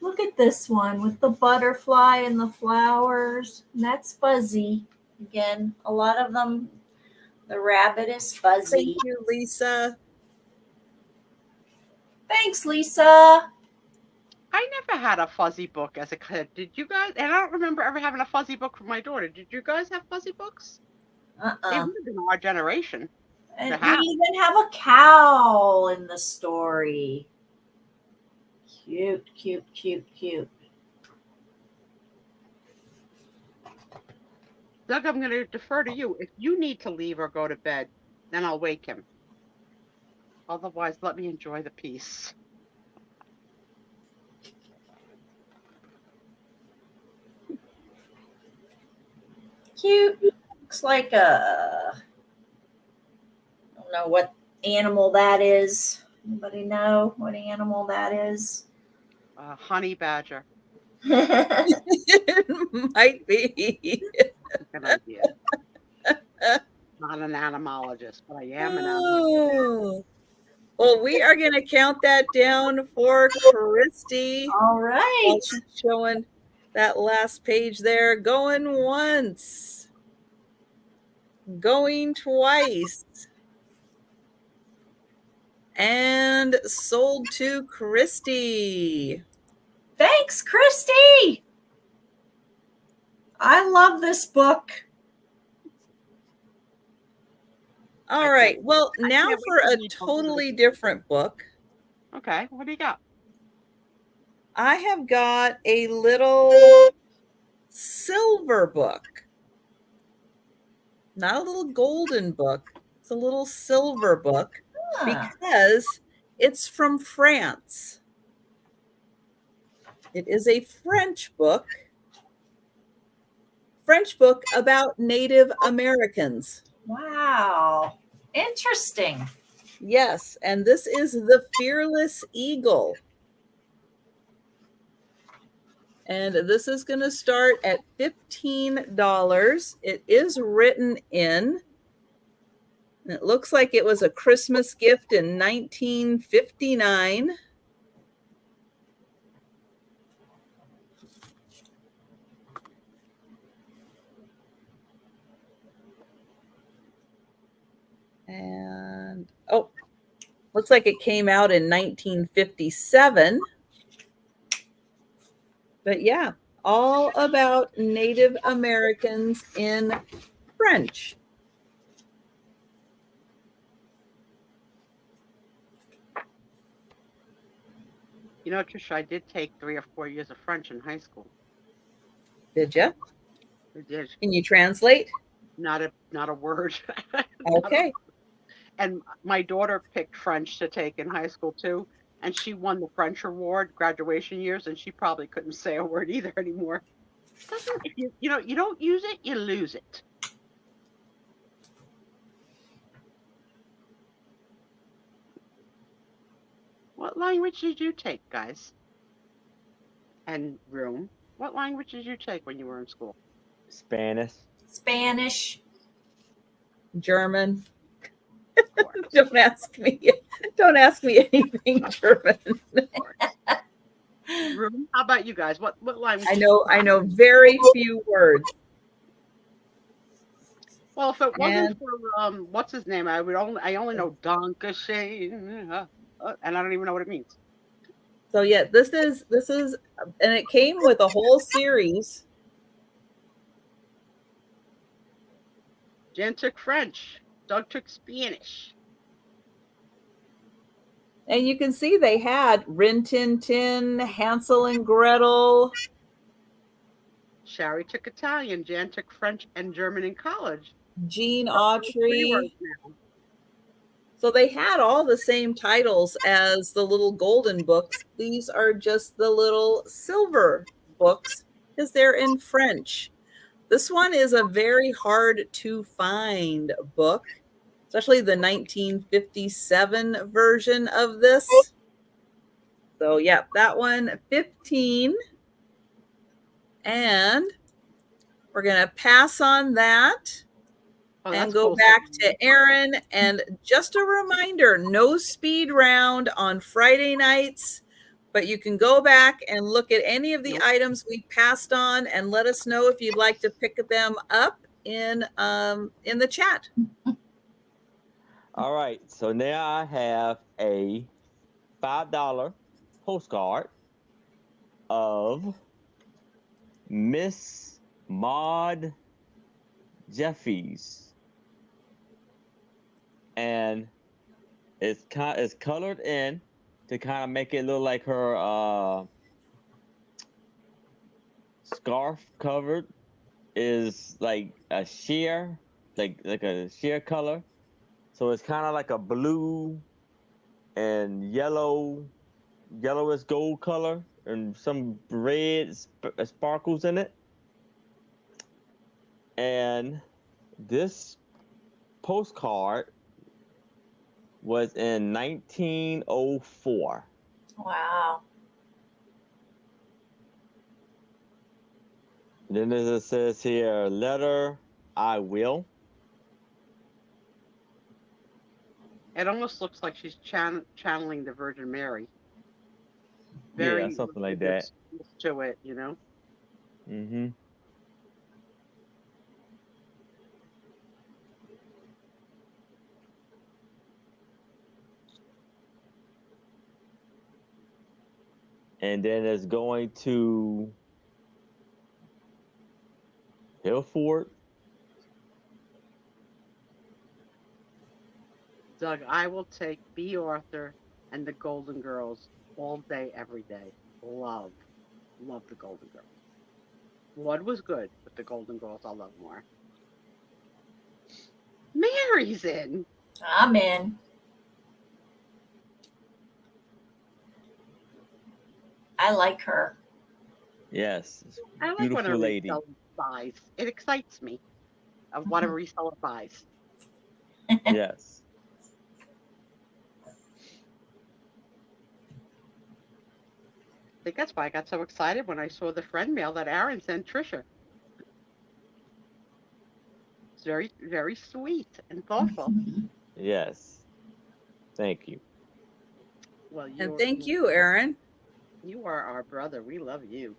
Look at this one with the butterfly and the flowers. And that's Fuzzy. Again, a lot of them, the rabbit is Fuzzy. Thank you, Lisa. Thanks, Lisa. I never had a Fuzzy book as a kid. Did you guys? And I don't remember ever having a Fuzzy book for my daughter. Did you guys have Fuzzy books? They would have been our generation. And we even have a cow in the story. Cute. Doug, I'm going to defer to you. If you need to leave or go to bed, then I'll wake him. Otherwise, let me enjoy the piece. Cute. Looks like I don't know what animal that is. Anybody know what animal that is? Honey badger. It might be. Good idea. Not an animalologist, but I am an animalologist. Oh. Well, we are going to count that down for Christy. All right. While she's showing that last page there. Going once. Going twice. And sold to Christy. Thanks, Christy. I love this book. All right. Well, now for a totally different book. Okay. What do you got? I have got a little silver book. Not a little golden book. It's a little silver book because it's from France. It is a French book. French book about Native Americans. Wow. Interesting. Yes, and this is The Fearless Eagle. And this is going to start at $15. It is written in. And it looks like it was a Christmas gift in 1959. And, oh, looks like it came out in 1957. But yeah, all about Native Americans in French. You know, Trisha, I did take 3 or 4 years of French in high school. Did you? I did. Can you translate? Not a word. Okay. And my daughter picked French to take in high school too, and she won the French award graduation years, and she probably couldn't say a word either anymore. If you don't use it, you lose it. What language did you take, guys? And room? What language did you take when you were in school? Spanish. German. Don't ask me. Don't ask me anything German. Room? How about you guys? What language? I know very few words. Well, if it wasn't for what's his name, I only know Dankeschön, and I don't even know what it means. So yeah, this is, and it came with a whole series. Jen took French. Doug took Spanish. And you can see they had Rin Tin Tin, Hansel and Gretel. Sherry took Italian. Jan took French and German in college. Gene Autry. So they had all the same titles as the little golden books. These are just the little silver books because they're in French. This one is a very hard to find book, especially the 1957 version of this. So yeah, that one, 15. And we're going to pass on that. And go back to Aaron. And just a reminder, no speed round on Friday nights, but you can go back and look at any of the items we passed on and let us know if you'd like to pick them up in the chat. All right. So now I have a $5 postcard of Miss Maud Jeffries. And it's colored in to kind of make it look like her scarf covered is like a sheer, like a sheer color. So it's kind of like a blue and yellowish gold color, and some red sparkles in it. And this postcard was in 1904. Wow. Then as it says here, letter I will. It almost looks like she's channeling the Virgin Mary. Yeah, Very something like that. religious to it, you know. Mm-hmm. And then it's going to Hillford. Doug, I will take B. Arthur and the Golden Girls all day, every day. Love the Golden Girls. One was good, but the Golden Girls I love more. Mary's in. I'm in. I like her. Yes, I like when beautiful a lady. reseller buys. It excites me of what a reseller buys. Yes. I think that's why I got so excited when I saw the friend mail that Aaron sent Trisha. It's very, very sweet and thoughtful. Yes. Thank you. Well, And thank you, Aaron. You are our brother. We love you.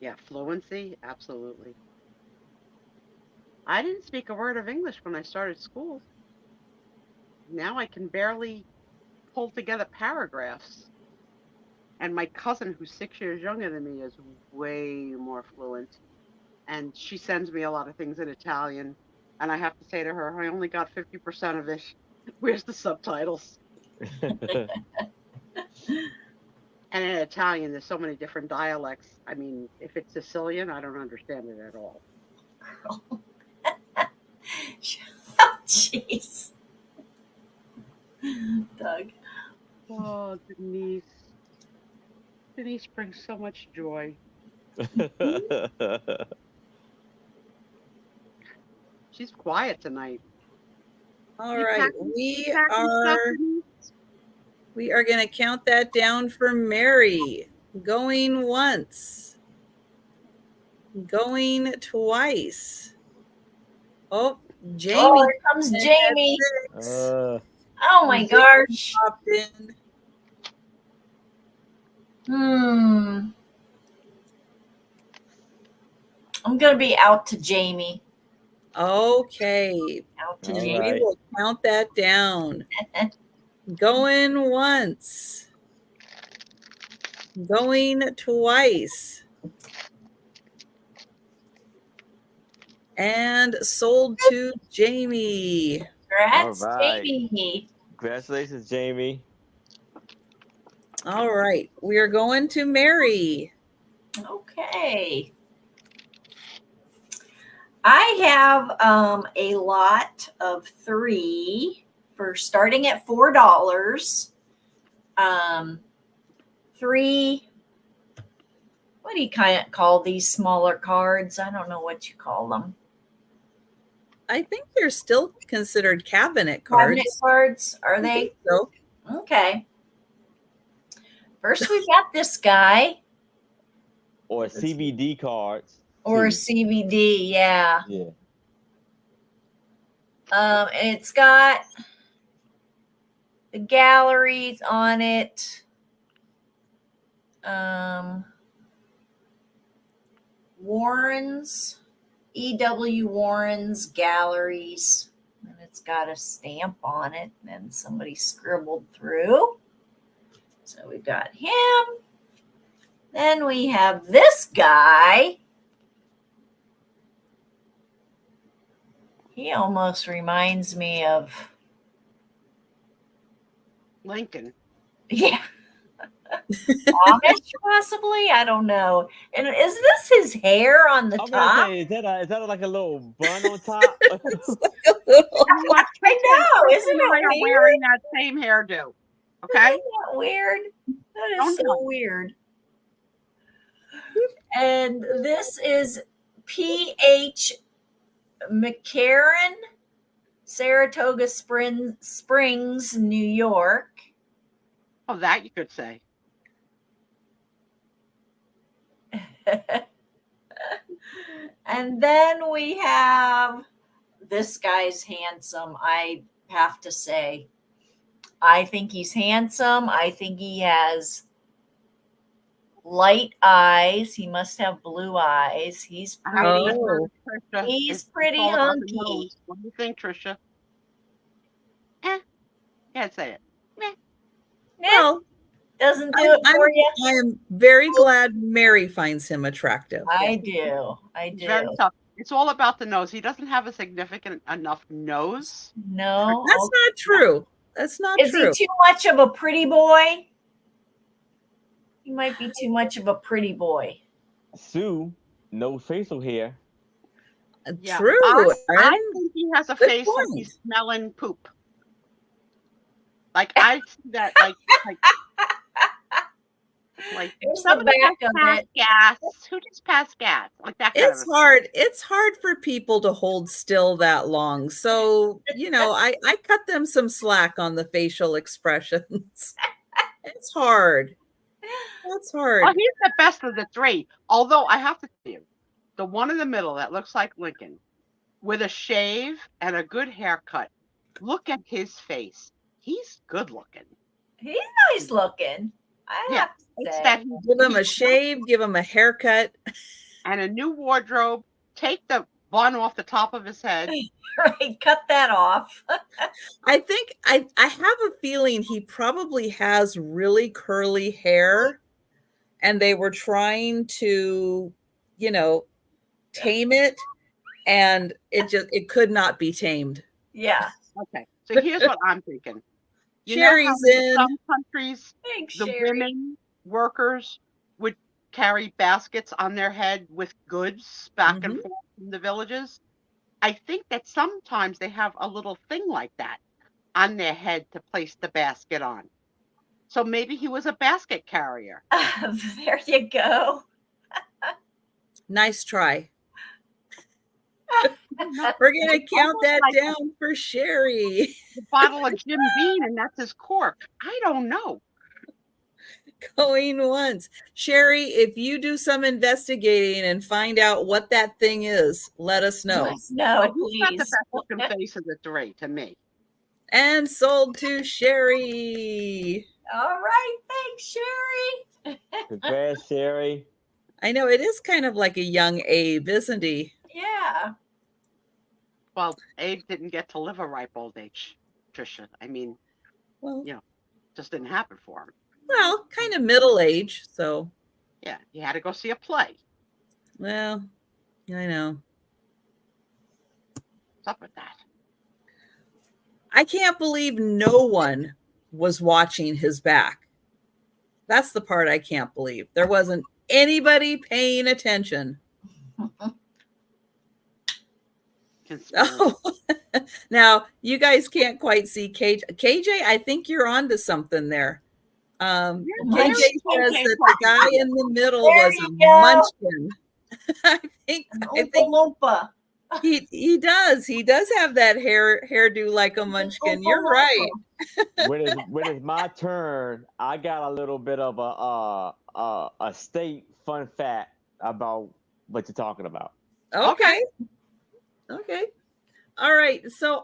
Yeah, fluency, absolutely. I didn't speak a word of English when I started school. Now I can barely pull together paragraphs. And my cousin, who's 6 years younger than me, is way more fluent. And she sends me a lot of things in Italian. And I have to say to her, I only got 50% of it. Where's the subtitles? And in Italian, there's so many different dialects. I mean, if it's Sicilian, I don't understand it at all. Jeez. Doug. Oh, Denise. Denise brings so much joy. She's quiet tonight. All right, we are going to count that down for Mary. Going once. Going twice. Oh, Jamie. Oh, here comes Jamie. Oh my gosh. Popped in. I'm going to be out to Jamie. Okay. Out to Jamie. Jamie. We will count that down. Going once. Going twice. And sold to Jamie. Congrats, Jamie. Congratulations, Jamie. All right. We are going to Mary. Okay. I have a lot of 3 for starting at $4. 3. What do you kind of call these smaller cards? I don't know what you call them. I think they're still considered cabinet cards. Cabinet cards, are they? So. Okay. First, we've got this guy. Or CBD cards. Or CBD, yeah. Yeah. And it's got the galleries on it. Warren's, E.W. Warren's galleries. And it's got a stamp on it and somebody scribbled through. So we've got him. Then we have this guy. He almost reminds me of Lincoln. Yeah. Amish, possibly. I don't know. And is this his hair on the I was gonna top? say, is that like a little bun on top? It's like a little. You know what? I Trisha know. Isn't and I it are weird? wearing that same hairdo. Okay. Isn't that weird? That is Don't so know. weird. And this is P.H. McCarran, Saratoga Springs, New York. Oh, that you could say. And then we have, this guy's handsome, I have to say. I think he's handsome. I think he has light eyes. He must have blue eyes. He's pretty. Oh. Trisha, He's it's pretty all about the hunky. nose. What do you think, Trisha? Can't say it. Well, Doesn't do it for you. I am very glad Mary finds him attractive. I do. I It's do. very tough. It's all about the nose. He doesn't have a significant enough nose. No. That's not true. That's not Is true. he too much of a pretty boy? He might be too much of a pretty boy. Sue, no facial hair. Yeah. True. I Aaron. think he has a Good face like point. he's smelling poop. Like I see that, like There's the somebody back just of passed it. gas. Who just passed gas? Like that kind It's of a hard. It's hard for people to hold still that long. So, I cut them some slack on the facial expressions. It's hard. That's hard. Well, he's the best of the three. Although I have to tell you, the one in the middle that looks like Lincoln, with a shave and a good haircut. Look at his face. He's good looking. He's nice looking. I Yeah, have to it's say. that Give him a shave, give him a haircut. and a new wardrobe. Take the bun off the top of his head. Right, cut that off. I think I have a feeling he probably has really curly hair and they were trying to, tame it and it could not be tamed. Yeah. Okay, so here's what I'm thinking. You Sherry's know how in in. some countries Thanks, the Sherry. women workers would carry baskets on their head with goods back and forth from the villages? I think that sometimes they have a little thing like that on their head to place the basket on. So maybe he was a basket carrier. There you go. Nice try. We're going to count that down for Sherry. The bottle of Jim Beam, and that's his cork. I don't know. Going once. Sherry, if you do some investigating and find out what that thing is, let us know. No, He's not the please. best looking face of the three to me. And sold to Sherry. All right. Thanks, Sherry. Congrats, Sherry. I know it is kind of like a young Abe, isn't he? Yeah. Well, Abe didn't get to live a ripe old age, Trisha. I mean, Well, just didn't happen for him. Well, kind of middle age, so. Yeah, he had to go see a play. Well, I know. What's up with that? I can't believe no one was watching his back. That's the part I can't believe. There wasn't anybody paying attention. Oh. Now, you guys can't quite see KJ. KJ, I think you're onto something there. KJ says that the guy in the middle was a munchkin. I think he does. He does have that hairdo like a munchkin. You're right. When it's my turn, I got a little bit of a state fun fact about what you're talking about. Okay. All right. So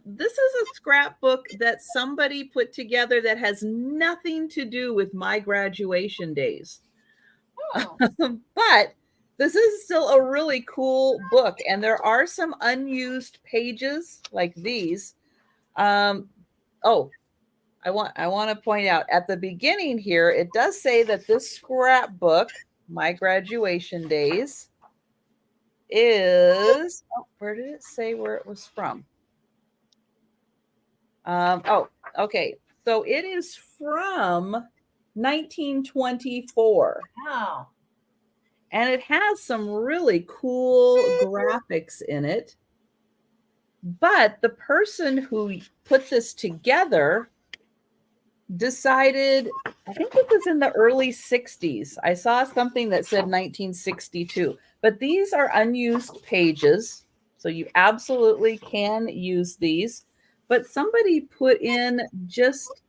this is a scrapbook that somebody put together that has nothing to do with my graduation days. Oh. But this is still a really cool book. And there are some unused pages like these. I want to point out at the beginning here, it does say that this scrapbook, my graduation days, is, where did it say where it was from? Okay. So it is from 1924. Wow. And it has some really cool graphics in it. But the person who put this together decided, I think it was in the early 60s. I saw something that said 1962, but these are unused pages. So you absolutely can use these. But somebody put in just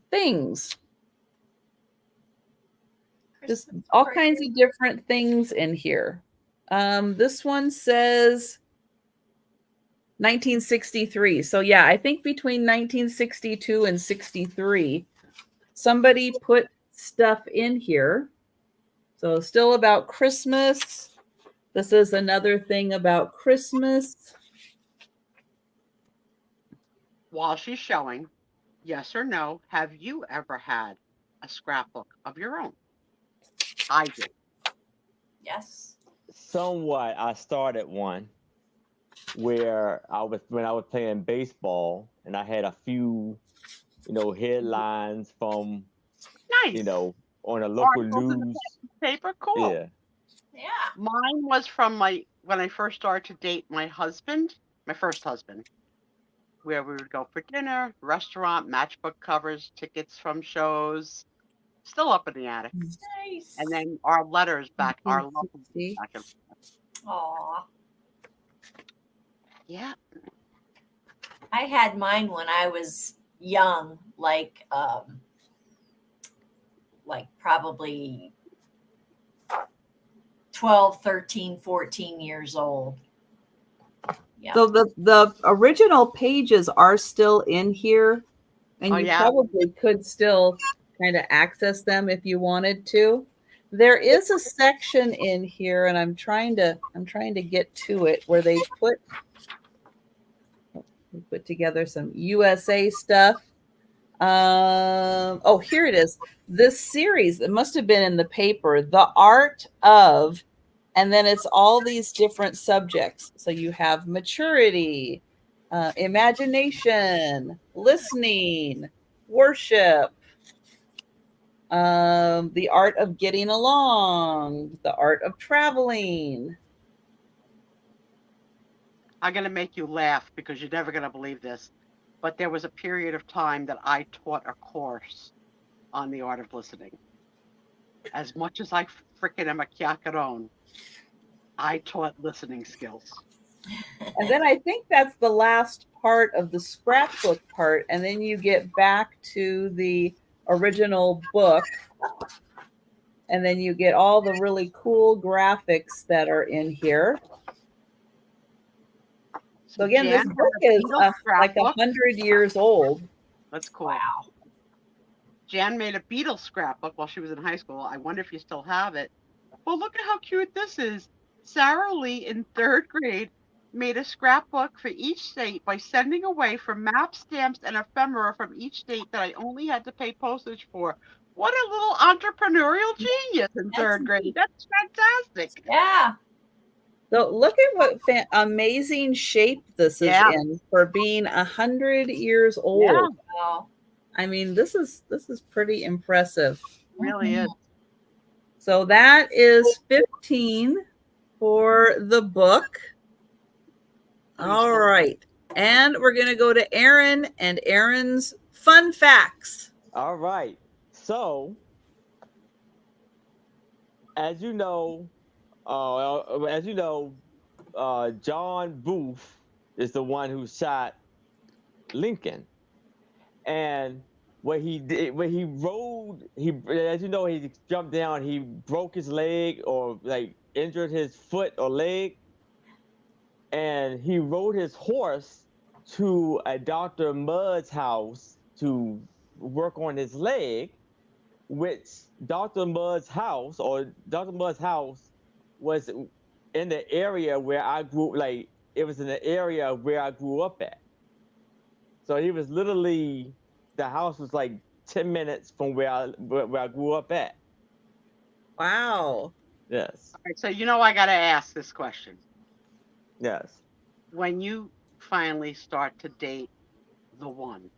things, just all kinds of different things in here. This one says 1963. So yeah, I think between 1962 and 63, somebody put stuff in here. So still about Christmas. This is another thing about Christmas. While she's showing, yes or no, have you ever had a scrapbook of your own? I did. Yes. Somewhat. I started one where when I was playing baseball, and I had a few, headlines from, Nice. on a local Articles in the news. paper, cool. Yeah. Yeah. Mine was from when I first started to date my husband, my first husband, where we would go for dinner, restaurant, matchbook covers, tickets from shows, still up in the attic. Nice. And then our letters back, our love letters back and Aw. yeah. I had mine when I was young, like probably 12, 13, 14 years old. Yeah. So the original pages are still in here, and you probably could still kind of access them if you wanted to. There is a section in here, and I'm trying to get to it, where they put together some USA stuff. Oh, here it is. This series, it must have been in the paper, The Art of, and then it's all these different subjects. So you have maturity, imagination, listening, worship, the art of getting along, the art of traveling. I'm going to make you laugh because you're never going to believe this. But there was a period of time that I taught a course on the art of listening. As much as I frickin' am a chiacchierone, I taught listening skills. And then I think that's the last part of the scrapbook part. And then you get back to the original book. And then you get all the really cool graphics that are in here. So again, this book is like 100 years old. That's cool. Wow. Jan made a Beatles scrapbook while she was in high school. I wonder if you still have it. Well, look at how cute this is. Sarah Lee in 3rd grade made a scrapbook for each state by sending away for map stamps and ephemera from each state that I only had to pay postage for. What a little entrepreneurial genius in 3rd grade. That's fantastic. Yeah. So look at what amazing shape this is in for being 100 years old. Yeah. Wow. I mean, this is pretty impressive. It really is. So that is 15 for the book. All right. And we're going to go to Aaron and Aaron's fun facts. All right. So, as you know, John Booth is the one who shot Lincoln. And when he jumped down, he broke his leg or like injured his foot or leg. And he rode his horse to a Dr. Mudd's house to work on his leg, which Dr. Mudd's house was in the area where I grew, like it was in the area where I grew up at. So he was literally, the house was like 10 minutes from where I grew up at. Wow. Yes. All right, so I got to ask this question. Yes. When you finally start to date the one,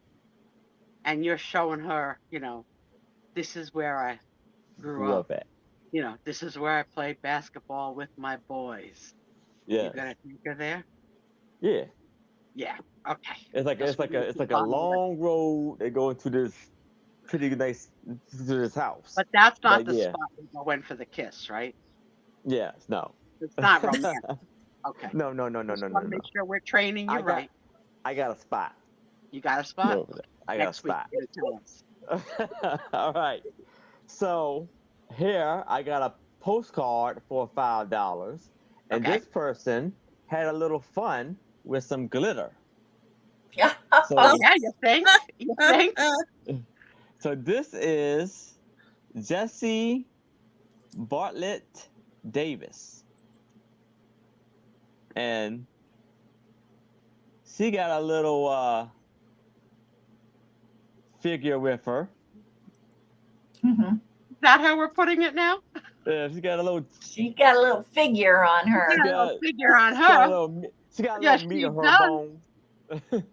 and you're showing her, this is where I grew up. at. This is where I played basketball with my boys. Yeah. You gonna take her there? Yeah. Yeah. Okay. It's like a long road that go into this pretty nice to this house. But that's not the spot we go in for the kiss, right? Yes. No. It's not romantic. Okay. No. Make sure we're training you right. I got a spot. You got a spot? I got a spot. All right. So here I got a postcard for $5, and this person had a little fun with some glitter. Yeah. So, yeah, you think? You think? So this is Jessie Bartlett Davis. And she got a little figure with her. Mm-hmm. Is that how we're putting it now? Yeah, she got a little figure on her. She got a little figure on her. She got a little meat on her bone.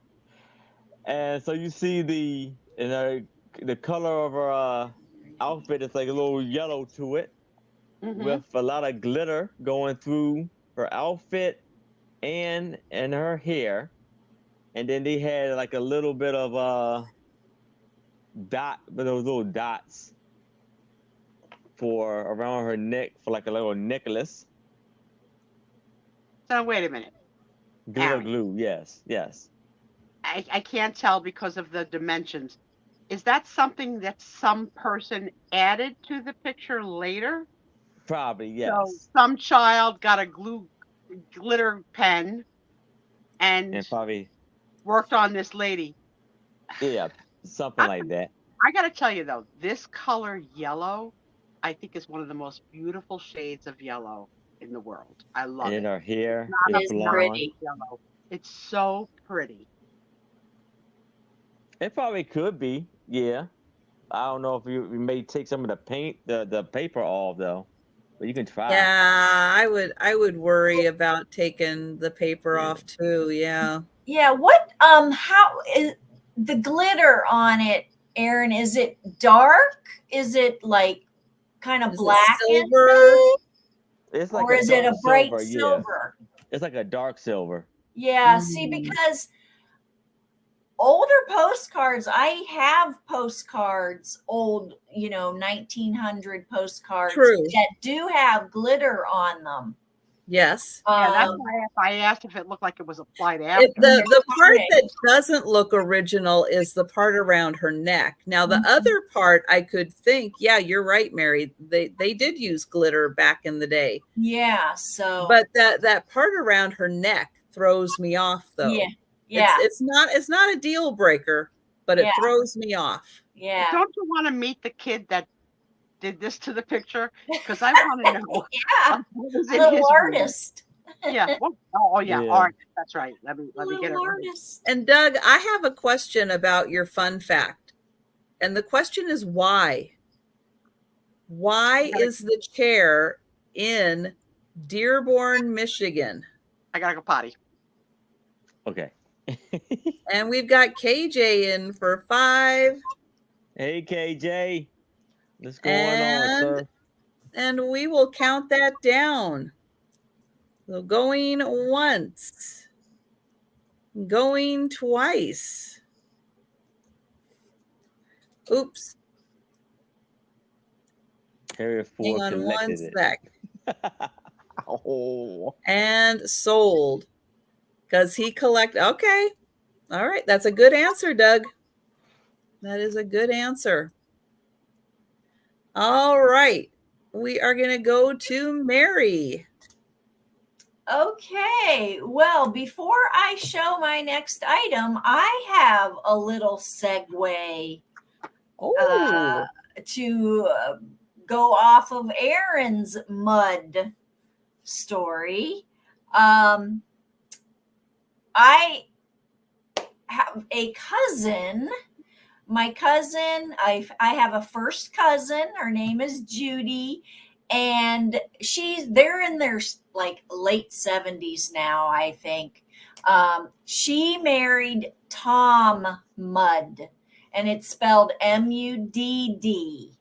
And so you see the color of her outfit is like a little yellow to it, with a lot of glitter going through her outfit and her hair. And then they had like a little bit of those little dots for around her neck for like a little necklace. So wait a minute. Glitter glue, yes. I can't tell because of the dimensions. Is that something that some person added to the picture later? Probably, yes. So some child got a glitter pen and probably worked on this lady. Yeah, something like that. I got to tell you though, this color yellow, I think is one of the most beautiful shades of yellow in the world. I love it. And her hair is pretty. Yellow. It's so pretty. It probably could be, yeah. I don't know if you may take some of the paint, the paper off though, but you can try. Yeah, I would worry about taking the paper off too. Yeah. Yeah. What? How is the glitter on it, Erin? Is it dark? Is it like kind of black? Silver. It's like or is it a bright silver? Yeah. It's like a dark silver. Yeah. See, because older postcards, I have postcards, old, 1900 postcards that do have glitter on them. Yes. Yeah, that's why I asked if it looked like it was applied after. The part that doesn't look original is the part around her neck. Now, the other part, I could think, yeah, you're right, Mary. They did use glitter back in the day. Yeah. So, but that part around her neck throws me off, though. Yeah. Yeah. It's not a deal breaker, but it throws me off. Yeah. Don't you want to meet the kid that did this to the picture? Because I want to know. Yeah. Little artist. Yeah. Art. That's right. Let me get it artist. Right. And Doug, I have a question about your fun fact. And the question is why? Why is the chair in Dearborn, Michigan? I gotta go potty. Okay. And we've got KJ in for 5. Hey, KJ. What's going on, sir? And we will count that down. So going once. Going twice. Oops. Area 4 Hang on one sec. Oh. And sold. Because he okay. All right. That's a good answer, Doug. That is a good answer. All right. We are going to go to Mary. Okay. Well, before I show my next item, I have a little segue to go off of Erin's mud story. I have a cousin. My cousin, I have a first cousin. Her name is Judy, and they're in their like late 70s now, I think. She married Tom Mudd, and it's spelled Mudd.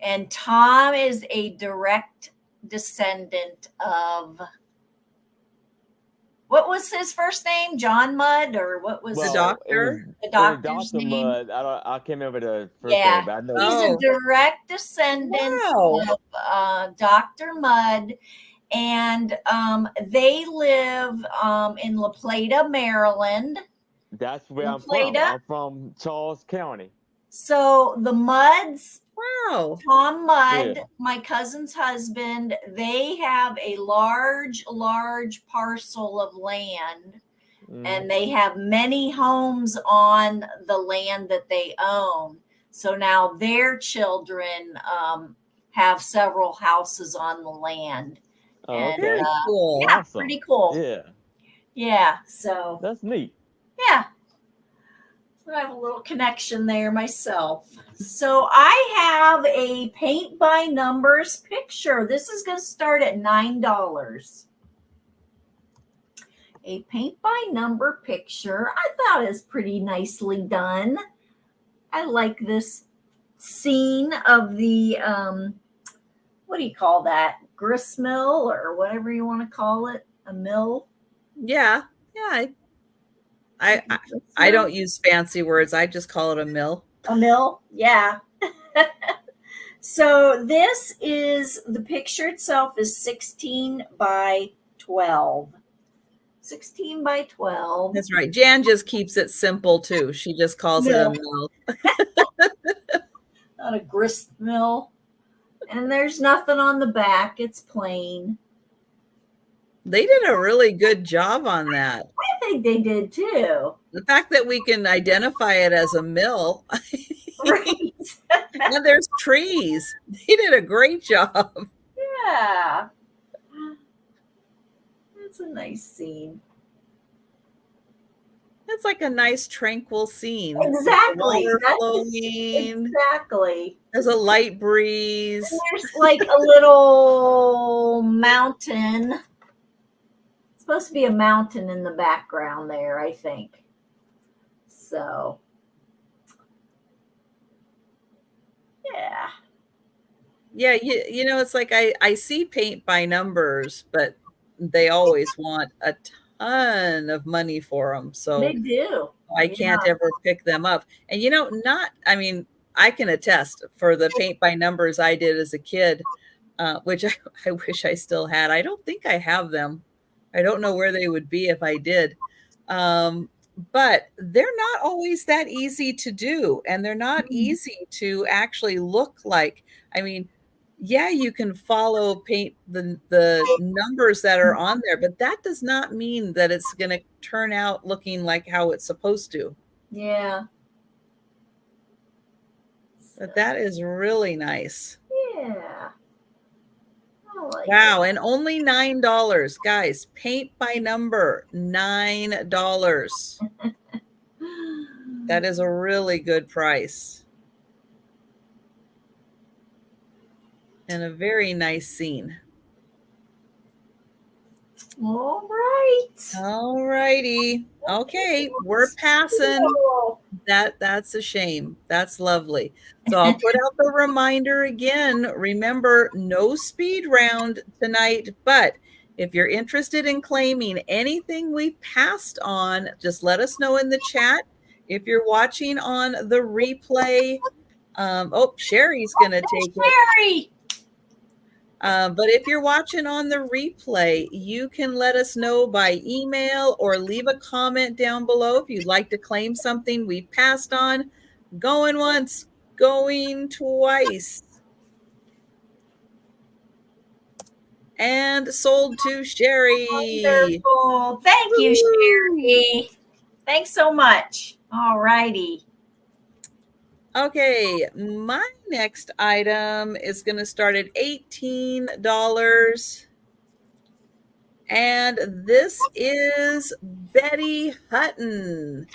And Tom is a direct descendant of, what was his first name? John Mudd, or what was The doctor? the doctor's Dr. name? Mudd. I can't remember the first Yeah, name, but I know he's a Oh. direct descendant Wow. of Dr. Mudd, and they live in La Plata, Maryland. that's where La I'm from. Plata? I'm from Charles County. So the Mudds, Wow. Tom Mudd, Yeah. my cousin's husband, they have a large parcel of land, and they have many homes on the land that they own. So now their children have several houses on the land. Oh, And, okay. Cool. yeah, Awesome. pretty cool. Yeah, Yeah, so that's neat. yeah. So I have a little connection there myself. So I have a paint by numbers picture. This is going to start at $9. A paint by number picture. I thought it was pretty nicely done. I like this scene of the what do you call that? Grist mill, or whatever you want to call it. A mill. Yeah. Yeah. I don't use fancy words. I just call it a mill. A mill, yeah. So this is, the picture itself is 16 by 12. 16 by 12. That's right. Jan just keeps it simple too. She just calls it a mill. Not a grist mill. And there's nothing on the back. It's plain. They did a really good job on that. I think they did too. The fact that we can identify it as a mill. Right. And there's trees. They did a great job. Yeah. That's a nice scene. It's like a nice tranquil scene. Exactly. Water flowing. Exactly. There's a light breeze. And there's like a little mountain. It's supposed to be a mountain in the background there, I think. So, yeah. Yeah, you know, it's like I see paint by numbers, but they always want a ton of money for them. So They do. I can't ever pick them up. And you know, I mean, I can attest for the paint by numbers I did as a kid, which I wish I still had. I don't think I have them. I don't know where they would be if I did. But they're not always that easy to do. And they're not easy to actually look like. I mean, yeah, you can follow paint the numbers that are on there, but that does not mean that it's going to turn out looking like how it's supposed to. Yeah. But that is really nice. Yeah. I like Wow, and only $9, guys. Paint by number, $9. That is a really good price. And a very nice scene. All right. All righty. Okay, we're passing. That's a shame. That's lovely. So I'll put out the reminder again. Remember, no speed round tonight, but if you're interested in claiming anything we've passed on, just let us know in the chat. If you're watching on the replay, Sherry's going to take it. Sherry! But if you're watching on the replay, you can let us know by email or leave a comment down below if you'd like to claim something we passed on. Going once, going twice. And sold to Sherry. Wonderful. Thank you, Sherry. Thanks so much. All righty. Okay, my next item is going to start at $18. And this is Betty Hutton.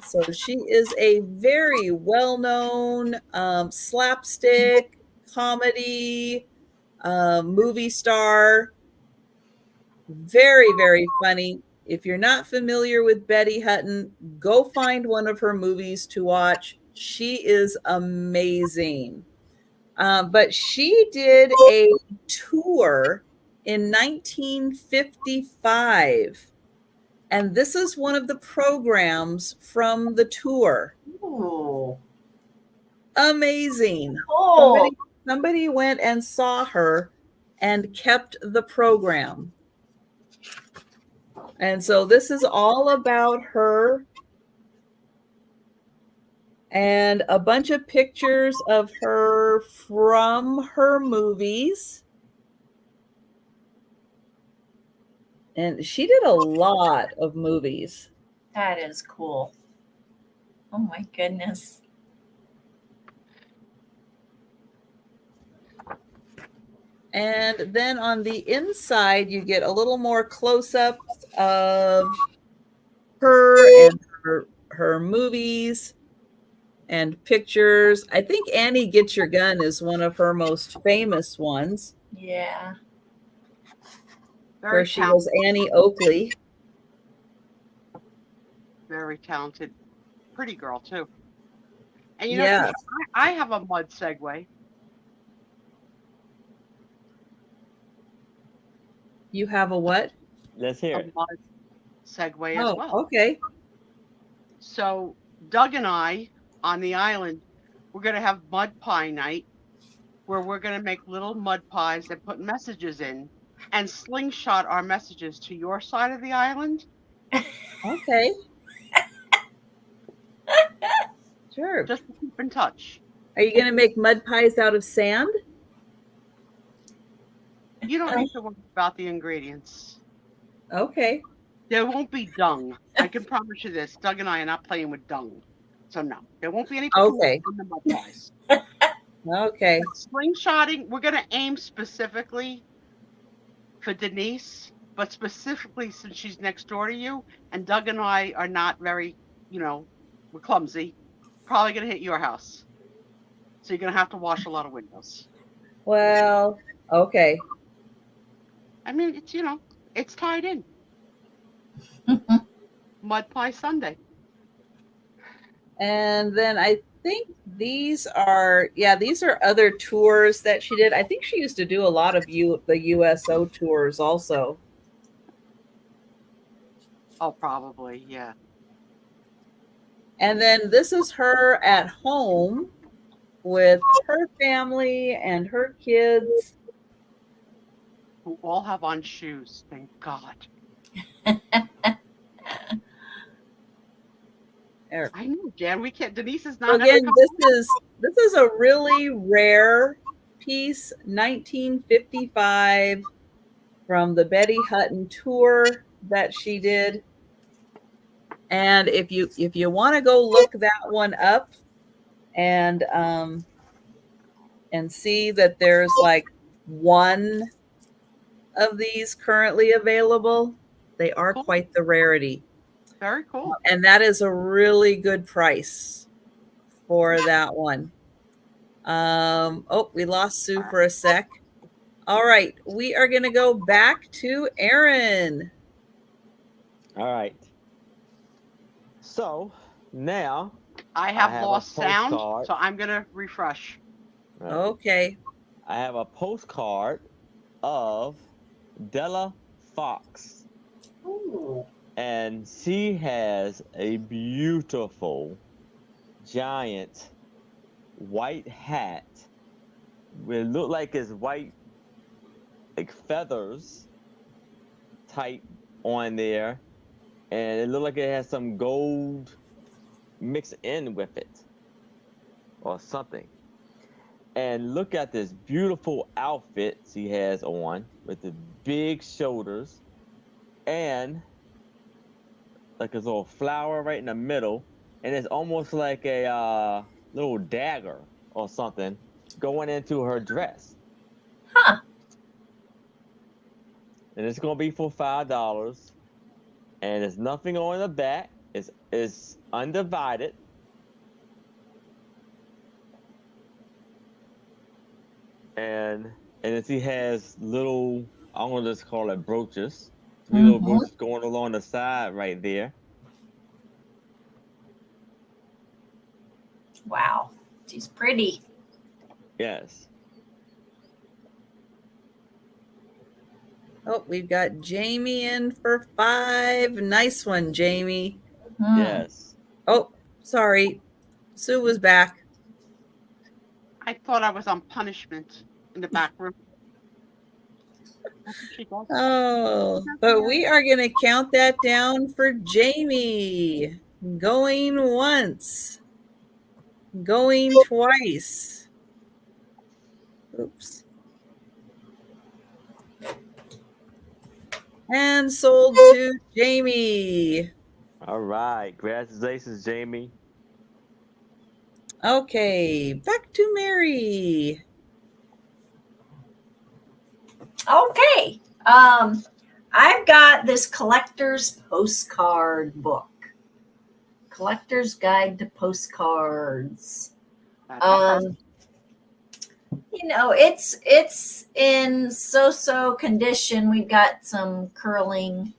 So she is a very well-known slapstick comedy movie star. Very, very funny. if you're not familiar with Betty Hutton, go find one of her movies to watch. She is amazing. But she did a tour in 1955. And this is one of the programs from the tour. Ooh. Amazing. Cool. Somebody went and saw her and kept the program. And so this is all about her and a bunch of pictures of her from her movies. And she did a lot of movies. That is cool. Oh my goodness. And then on the inside, you get a little more close-ups of her and her movies and pictures. I think Annie Get Your Gun is one of her most famous ones. Yeah. Where she was Annie Oakley. Very talented. Pretty girl, too. And you know, I have a mud segue. You have a what? Let's hear it. A mud segue as well. Okay. So Doug and I on the island, we're going to have mud pie night where we're going to make little mud pies and put messages in and slingshot our messages to your side of the island. Okay. Sure. Just to keep in touch. Are you going to make mud pies out of sand? You don't need to worry about the ingredients. Okay. There won't be dung. I can promise you this. Doug and I are not playing with dung. So no, there won't be any poop on the mud pies. Okay. Slingshotting, we're going to aim specifically for Denise, but specifically since she's next door to you, and Doug and I are not very, we're clumsy, probably going to hit your house. So you're going to have to wash a lot of windows. Well, okay. I mean, it's, it's tied in. Mud Pie Sunday. And then I think these are other tours that she did. I think she used to do a lot of the USO tours also. Oh, probably, yeah. And then this is her at home with her family and her kids. Who all have on shoes, thank God. I know, Jan. We can't. Denise is not. Again, this is a really rare piece, 1955, from the Betty Hutton tour that she did. And if you want to go look that one up, and see that there's like one of these currently available, they are quite the rarity. Very cool. And that is a really good price for that one. We lost Sue for a sec. All right, we are going to go back to Aaron. All right. So now I have lost sound, so I'm going to refresh. Right. Okay. I have a postcard of Della Fox. Ooh. And she has a beautiful, giant, white hat. It look like it's white, like feathers type on there. And it look like it has some gold mixed in with it. Or something. And look at this beautiful outfit she has on with the big shoulders. And like a little flower right in the middle, and it's almost like a little dagger or something going into her dress. Huh. And it's gonna be for $5. And there's nothing on the back. It's undivided. And then she has little, I'm gonna just call it brooches. little bushes going along the side right there. Wow, she's pretty. Yes. Oh, we've got Jamie in for 5. Nice one, Jamie. Yes. Oh, sorry. Sue was back. I thought I was on punishment in the back room. That's what she does. Oh, but we are going to count that down for Jamie. Going once. Going twice. Oops. And sold to Jamie. All right. Congratulations, Jamie. Okay, back to Mary. Okay. I've got this collector's postcard book. Collector's Guide to Postcards. It's in so condition. We've got some curling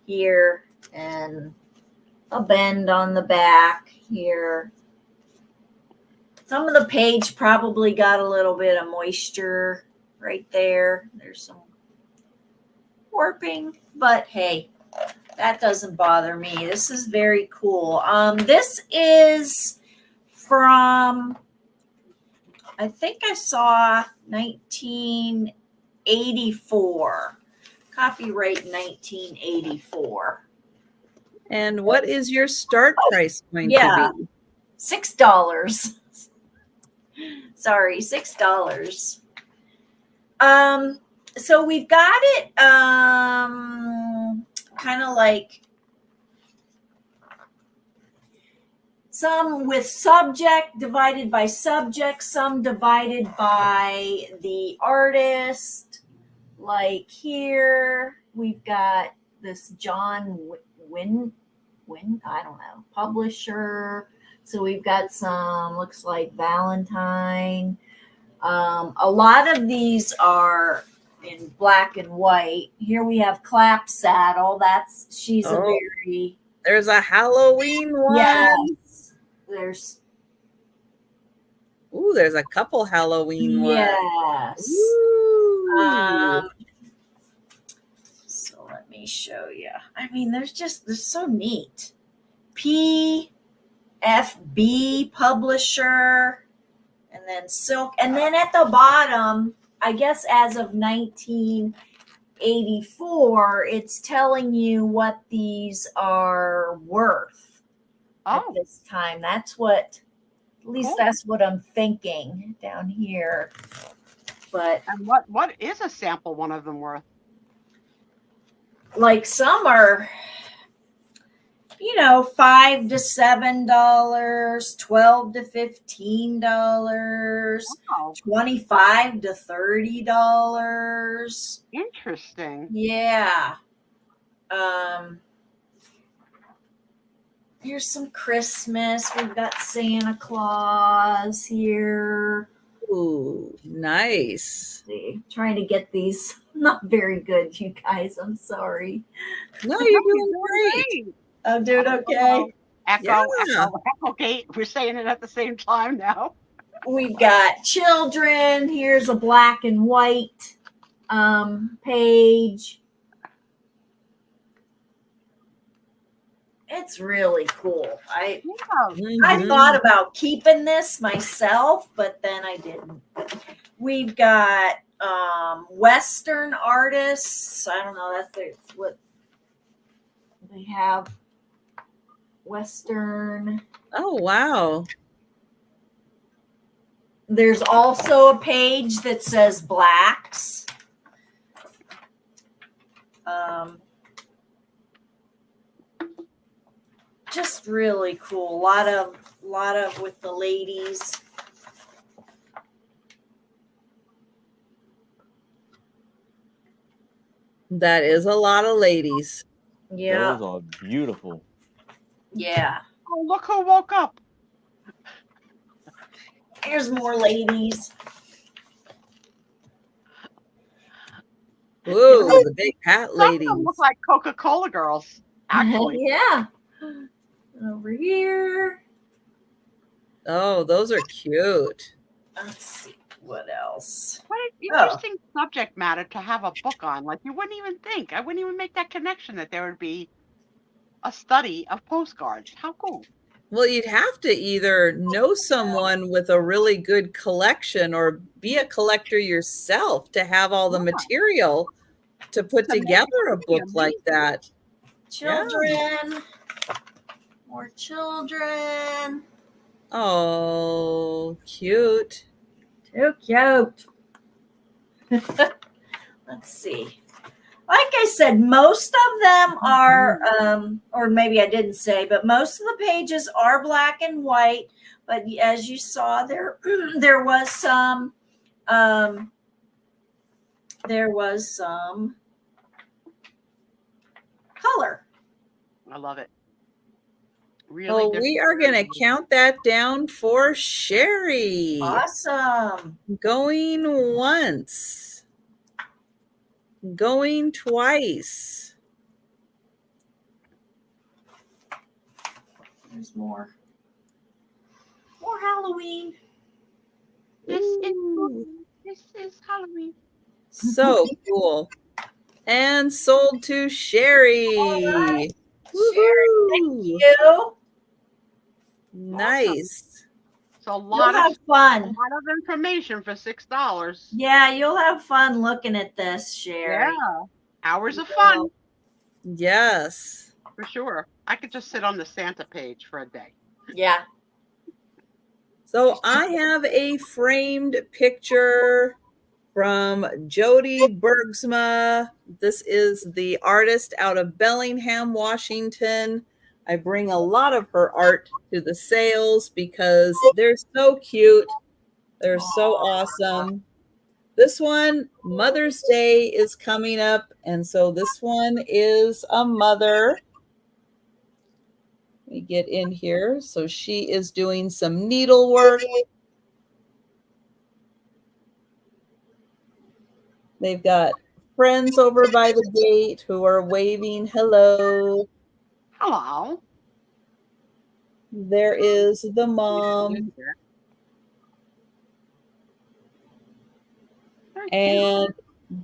here and a bend on the back here. Some of the page probably got a little bit of moisture right there. There's some warping, but hey, that doesn't bother me. This is very cool. This is from, I think I saw 1984. Copyright 1984. And what is your start price going to be? $6. Sorry, $6. So we've got it kind of like some with subject divided by subject, some divided by the artist. Like here, we've got this John Wynn, I don't know, publisher. So we've got some, looks like Valentine. A lot of these are in black and white. Here we have Clap Saddle. She's a very... There's a Halloween one. Yes. There's a couple Halloween ones. Yes. Ooh. So let me show you. I mean, they're so neat. PFB publisher, and then Silk, and then at the bottom, I guess as of 1984, it's telling you what these are worth at this time. That's what, at least that's what I'm thinking down here. But and what is a sample one of them worth? Like some are, $5 to $7, $12 to $15, $25 to $30. Interesting. Yeah. Here's some Christmas. We've got Santa Claus here. Ooh, nice. Trying to get these. Not very good, you guys. I'm sorry. No, you're doing great. I'm doing okay. Echo, Gate. We're saying it at the same time now. We've got children. Here's a black and white page. It's really cool. I thought about keeping this myself, but then I didn't. We've got Western artists. I don't know. That's what they have. Western. Oh, wow. There's also a page that says blacks. Just really cool. A lot of with the ladies. That is a lot of ladies. Yeah. Those are beautiful. Yeah. Oh, look who woke up. Here's more ladies. Whoa, the big hat Some of them ladies. look like Coca-Cola girls, actually. Yeah. Over here. Oh, those are cute. Let's see what else. What an interesting subject matter to have a book on. Like, you wouldn't even think. I wouldn't even make that connection that there would be a study of postcards. How cool. Well, you'd have to either know someone with a really good collection or be a collector yourself to have all the Yeah. material to put To make it together a pretty book like that. Children. More children. Oh, cute. Too cute. Let's see. Like I said, most of them are, or maybe I didn't say, but most of the pages are black and white. But as you saw, there was some color. I love it. Really. Well, we are going to count that down for Sherry. Awesome. Going once. Going twice. There's more. More Halloween. This is Halloween. So cool. And sold to Sherry. Right. Sherry, thank you. Nice. So You'll have fun. A lot of information for $6. Yeah, you'll have fun looking at this, Sherry. Yeah. Hours of fun. Yes. For sure. I could just sit on the Santa page for a day. Yeah. So I have a framed picture from Jody Bergsma. This is the artist out of Bellingham, Washington. I bring a lot of her art to the sales because they're so cute. They're so awesome. This one, Mother's Day is coming up. And so this one is a mother. Let me get in here. So she is doing some needlework. They've got friends over by the gate who are waving hello. Hello. There is the mom. And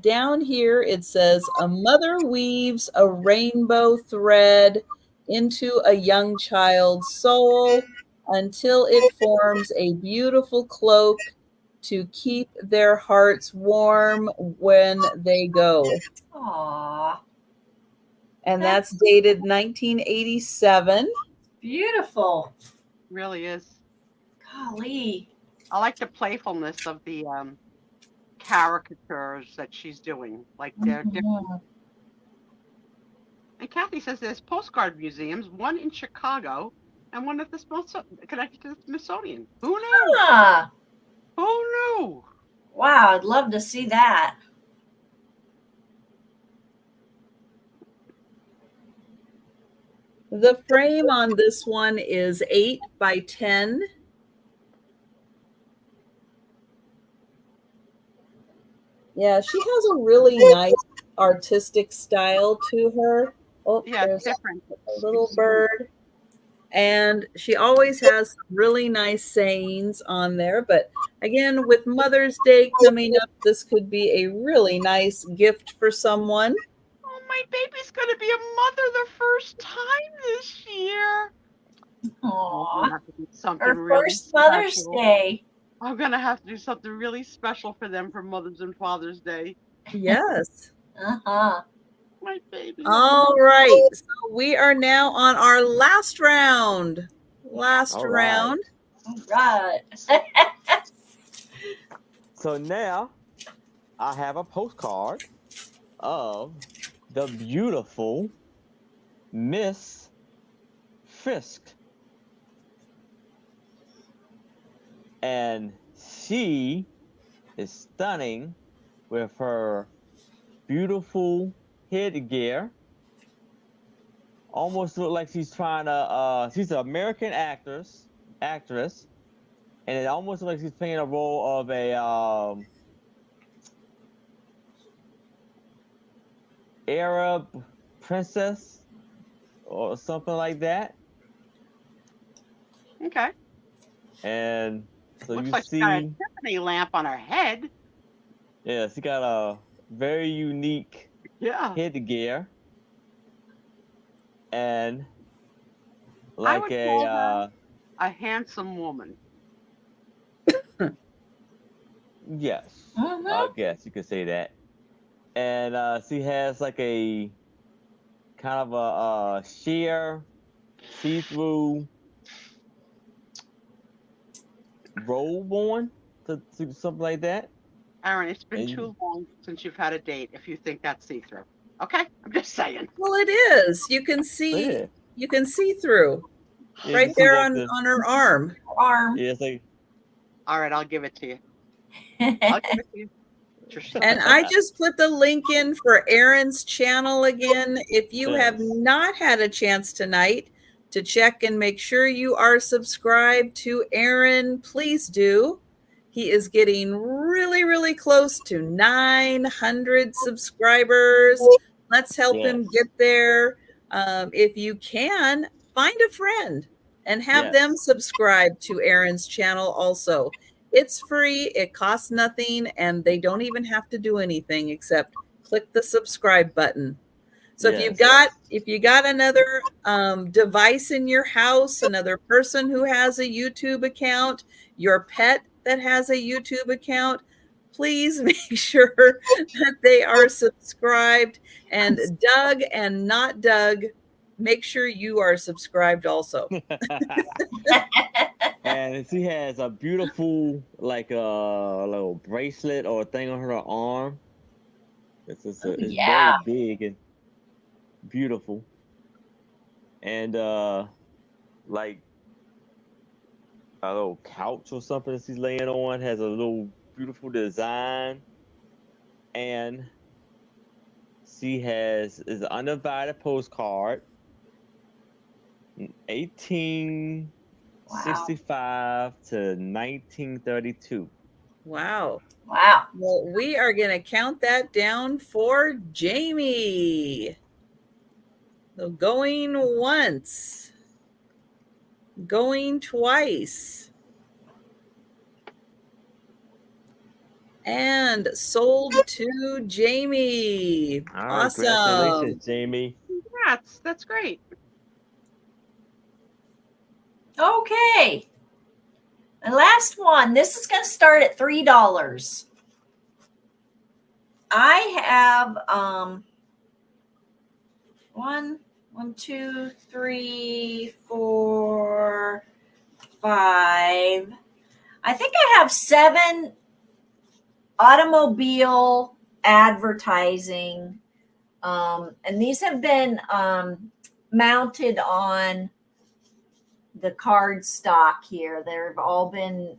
down here it says, a mother weaves a rainbow thread into a young child's soul until it forms a beautiful cloak to keep their hearts warm when they go. Aww. And that's dated 1987. Beautiful. Really is. Golly. I like the playfulness of the caricatures that she's doing. Like they're different. And Kathy says there's postcard museums, one in Chicago and one at the connected to the Smithsonian. Who knew? Ah. Who knew? Wow, I'd love to see that. The frame on this one is 8 by 10. Yeah, she has a really nice artistic style to her. Oh, yeah, there's different. A little bird. And she always has really nice sayings on there. But again, with Mother's Day coming up, this could be a really nice gift for someone. Oh, my baby's going to be a mother the first time this year. Aww. Something Her really first Mother's Day. I'm going to have to do something really special for them for Mother's and Father's Day. Yes. Uh-huh. My baby. All right. So we are now on our last round. Last round. All right. So now I have a postcard of the beautiful Miss Fisk. And she is stunning with her beautiful headgear. Almost look like she's trying to she's an American actress, and it almost looks like she's playing a role of a Arab princess or something like that. Okay. And so Looks you like she got a see, Tiffany lamp on her head. yeah, she got a very unique Yeah. headgear and I like would call her a a handsome woman. yes, I Mm-hmm. guess you could say that. And she has like a kind of a sheer see-through robe on to something like that. Aaron, it's been And too long since you've had a date if you think that's see-through. Okay? I'm just saying. Well, it is. You can but see yeah, through yeah, you right can see there like on the her arm. Arm. yeah, it's like All right, I'll give it to you. I'll give it to you. Trisha. And I just put the link in for Aaron's channel again. If you have yes, not had a chance tonight to check and make sure you are subscribed to Aaron, please do. He is getting really, really close to 900 subscribers. Let's help him yes, get there. If you can, find a friend and have them yes, subscribe to Aaron's channel also. It's free, it costs nothing, and they don't even have to do anything except click the subscribe button. So yes. if you got another device in your house, another person who has a YouTube account, your pet that has a YouTube account, please make sure that they are subscribed. And Doug and not Doug, make sure you are subscribed also. And she has a beautiful like a little bracelet or thing on her arm. Oh, It's very yeah. big and beautiful. And like a little couch or something that she's laying on has a little beautiful design. And she has is an undivided postcard, Wow. 1865 to 1932. Wow. Wow. Well, we are going to count that down for Jamie. So going once, going twice, and sold to Jamie. All right, Awesome. congratulations, Jamie. Congrats. That's great. Okay. And last one. This is going to start at $3. I have one, two, three, four, five. I think I have 7 automobile advertising, and these have been mounted on the card stock here. They've all been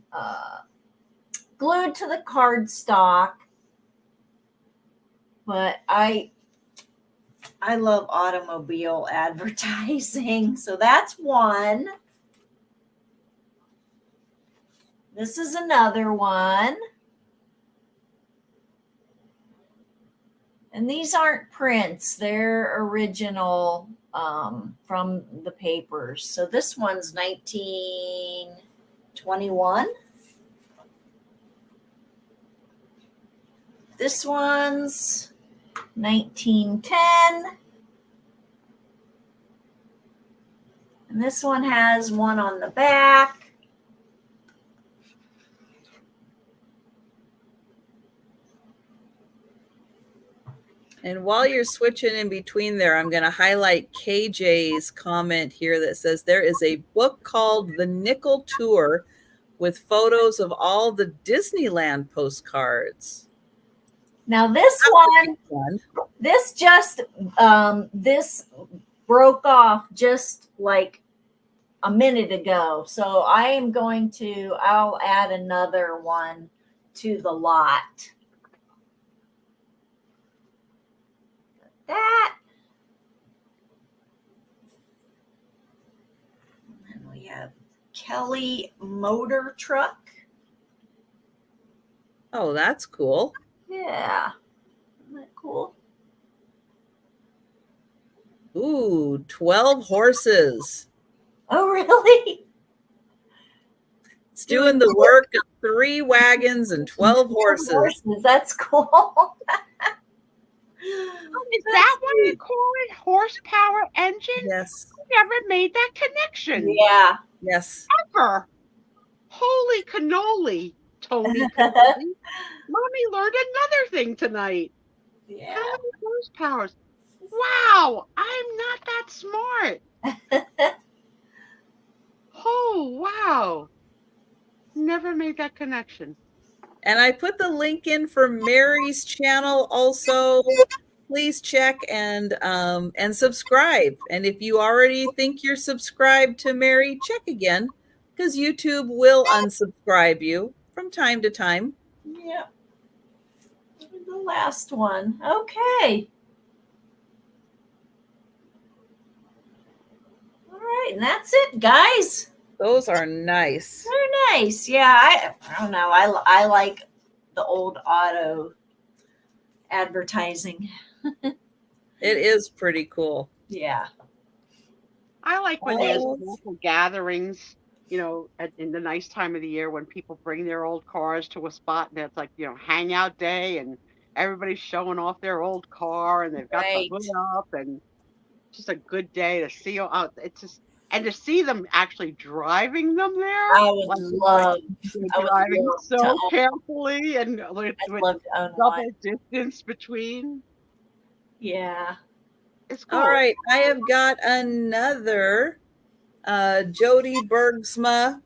glued to the card stock, but I love automobile advertising. So that's one. This is another one. And these aren't prints, they're original from the papers. So this one's 1921. This one's 1910. And this one has one on the back. And while you're switching in between there, I'm going to highlight KJ's comment here that says there is a book called The Nickel Tour with photos of all the Disneyland postcards. Now this one, this just this broke off just like a minute ago. So I'll add another one to the lot. That. And we have Kelly motor truck. Oh, that's cool. Yeah. Isn't that cool? Ooh, 12 horses. Oh, really? It's doing the work of 3 wagons and 12 horses. That's cool. Is that why they call it horsepower engine? Yes. I never made that connection. Yeah. Yes. Ever. Holy cannoli, Tony Cannoli. Mommy learned another thing tonight. Yeah. How many horsepowers? Wow, I'm not that smart. Oh, wow. Never made that connection. And I put the link in for Mary's channel also. Please check and subscribe. And if you already think you're subscribed to Mary, check again, because YouTube will unsubscribe you from time to time. Yep. The last one. Okay. All right, and that's it, guys. Those are nice. They're nice. Yeah, I don't know. I like the old Otto advertising. It is pretty cool. Yeah. I like when there's local gatherings, you know, in the nice time of the year when people bring their old cars to a spot and it's like, you know, hangout day and everybody's showing off their old car and they've got the hood up and just a good day to see. It's just, and to see them actually driving them there. I would love driving so carefully and with double distance between. Yeah. It's cool. All right. I have got another Jody Bergsma.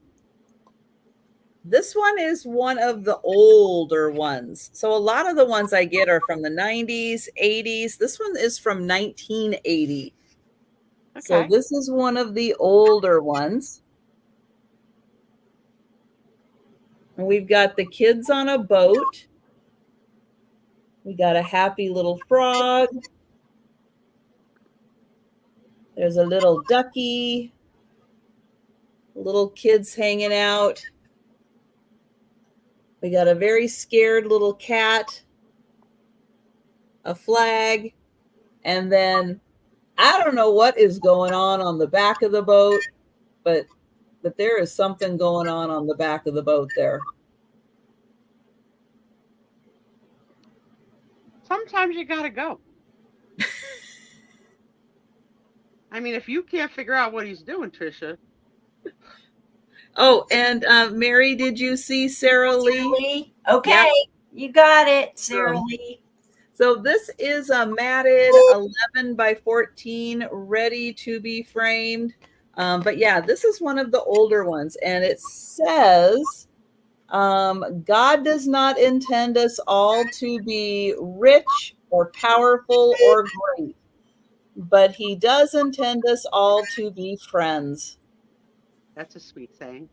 This one is one of the older ones. So a lot of the ones I get are from the 90s, 80s. This one is from 1980. Okay. So this is one of the older ones. And we've got the kids on a boat. We got a happy little frog. There's a little ducky. Little kids hanging out. We got a very scared little cat. A flag. And then I don't know what is going on the back of the boat, but there is something going on the back of the boat there. Sometimes you got to go. I mean, if you can't figure out what he's doing, Trisha. Oh, and Mary, did you see Sarah Lee? Okay, yep. You got it, Sarah Lee. So this is a matted 11 by 14, ready to be framed. But yeah, this is one of the older ones. And it says, God does not intend us all to be rich or powerful or great, but he does intend us all to be friends. That's a sweet saying.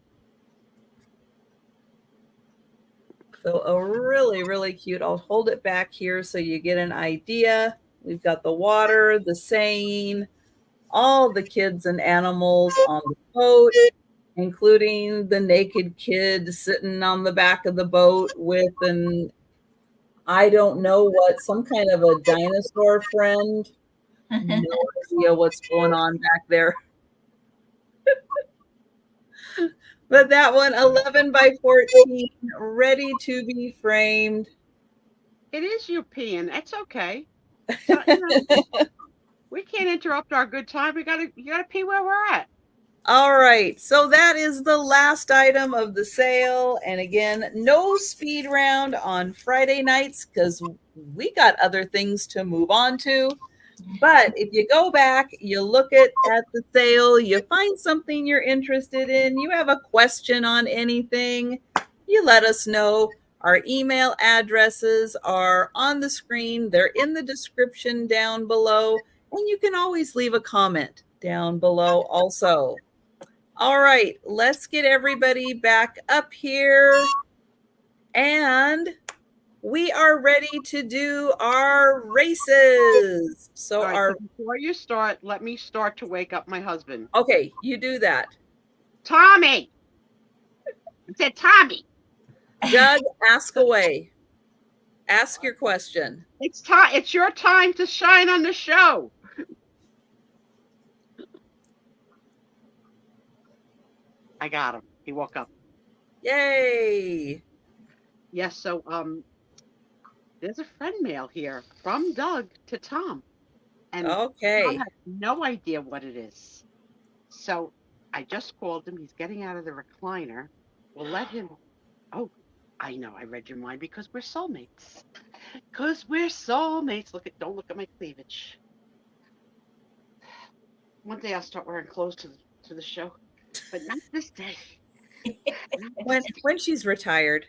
So a really, really cute. I'll hold it back here so you get an idea. We've got the water, the saying, all the kids and animals on the boat, including the naked kid sitting on the back of the boat with an, I don't know what, some kind of a dinosaur friend. No idea what's going on back there. But that one, 11 by 14, ready to be framed. It is European. That's okay. So, you know, we can't interrupt our good time. You gotta pee where we're at. All right. So that is the last item of the sale. And again, no speed round on Friday nights because we got other things to move on to. But if you go back, you look at the sale, you find something you're interested in, you have a question on anything, you let us know. Our email addresses are on the screen. They're in the description down below. And you can always leave a comment down below also. All right, let's get everybody back up here. And we are ready to do our races. So so before you start, let me start to wake up my husband. Okay, you do that. Tommy. I said Tommy. Doug, ask away. Ask your question. It's your time to shine on the show. I got him. He woke up. Yay. Yes, so there's a friend mail here from Doug to Tom. And Tom Okay. has no idea what it is. So I just called him. He's getting out of the recliner. We'll let him. Oh, I know. I read your mind because we're soulmates. Because we're soulmates. Don't look at my cleavage. One day I'll start wearing clothes to the show, but not this day. When she's retired.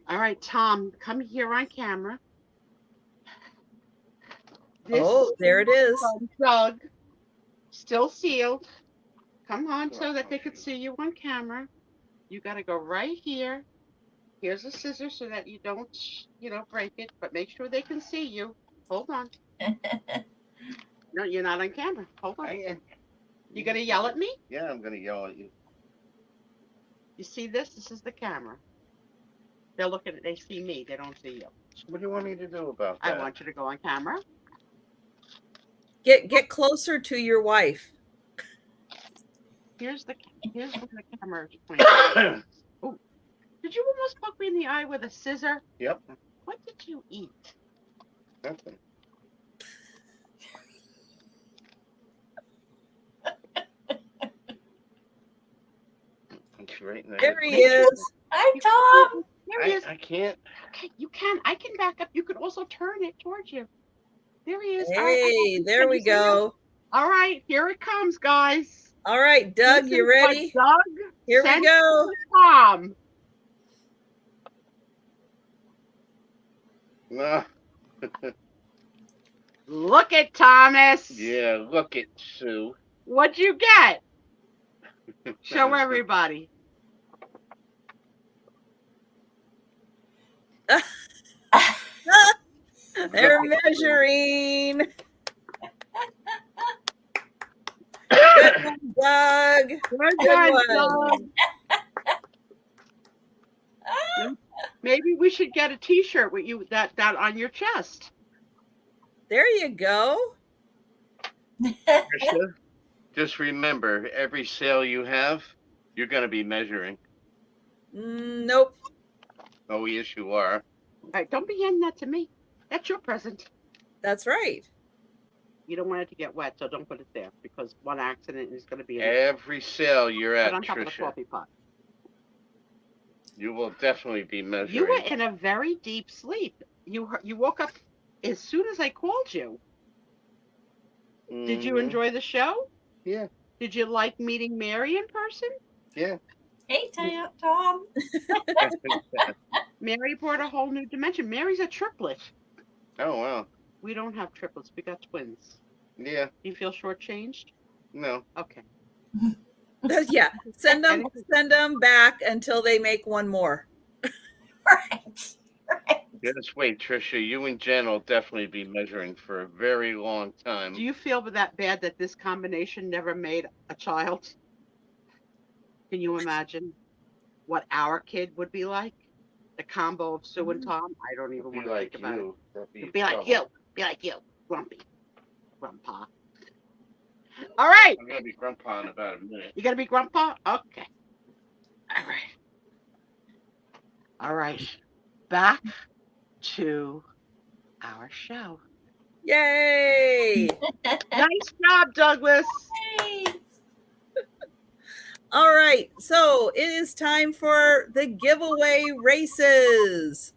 All right, Tom, come here on camera. Oh, there it is. From Doug, still sealed. Come on, so that they could see you on camera. You got to go right here. Here's a scissor so that you don't, break it, but make sure they can see you. Hold on. No, you're not on camera. Hold on. You gonna yell at me? Yeah, I'm gonna yell at you. You see this? This is the camera. They're looking at. They see me. They don't see you. What do you want me to do about that? I want you to go on camera. Get closer to your wife. Here's where the camera is pointing. Oh, did you almost poke me in the eye with a scissor? Yep. What did you eat? Nothing. Right in the There head. he is. Hi, Tom. There he is. I can't. Okay, you can. I can back up. You could also turn it towards you. There he is. Hey, there we go. All right, here it comes, guys. All right, Doug, This you is what ready? Doug Here we sent go. to Tom. No. Look at Thomas. Yeah, look at Sue. What'd you get? Show everybody. They're measuring. Good one, Doug. Good Good one, one. Doug. Maybe we should get a T-shirt with you that on your chest. There you go. Trisha, just remember, every sale you have, you're gonna be measuring. Nope. Oh, yes, you are. All right, don't be handing that to me. That's your present. That's right. You don't want it to get wet, so don't put it there because one accident is going to be in Every sale you're at, on top of the Trisha, coffee pot. you will definitely be measuring. You were in a very deep sleep. You woke up as soon as I called you. Did you Mhm. enjoy the show? Yeah. Did you like meeting Mary in person? Yeah. Hey, Tom. Mary brought a whole new dimension. Mary's a triplet. Oh, wow. We don't have triplets. We got twins. Yeah. Do you feel shortchanged? No. Okay. Yeah. Send them back until they make one more. Right. Just wait, Trisha. You and Jen will definitely be measuring for a very long time. Do you feel that bad that this combination never made a child? Can you imagine what our kid would be like? The combo of Sue and Tom? I don't even Be want to like think about you. it. Be like you. Be like you. Grumpy. Grandpa. All right. I'm gonna be grandpa in about a minute. You got to be grandpa? Okay. All right. All right. Back to our show. Yay. Nice job, Douglas. Hey. All right. So it is time for the giveaway races.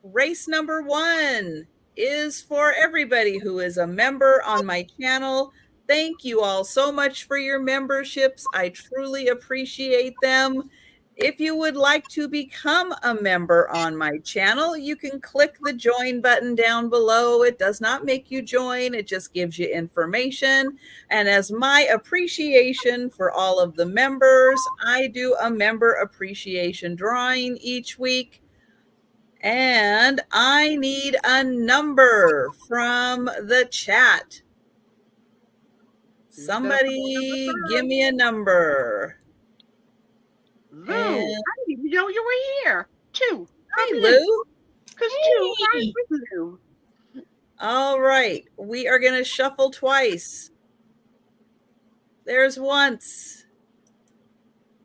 Race number 1 is for everybody who is a member on my channel. Thank you all so much for your memberships. I truly appreciate them. If you would like to become a member on my channel, you can click the join button down below. It does not make you join. It just gives you information. And as my appreciation for all of the members, I do a member appreciation drawing each week. And I need a number from the chat. Somebody give me a number. Lou, I didn't even know you were here. 2. Hi, Lou. Because 2. Hi, Lou. All right. We are going to shuffle twice. There's once.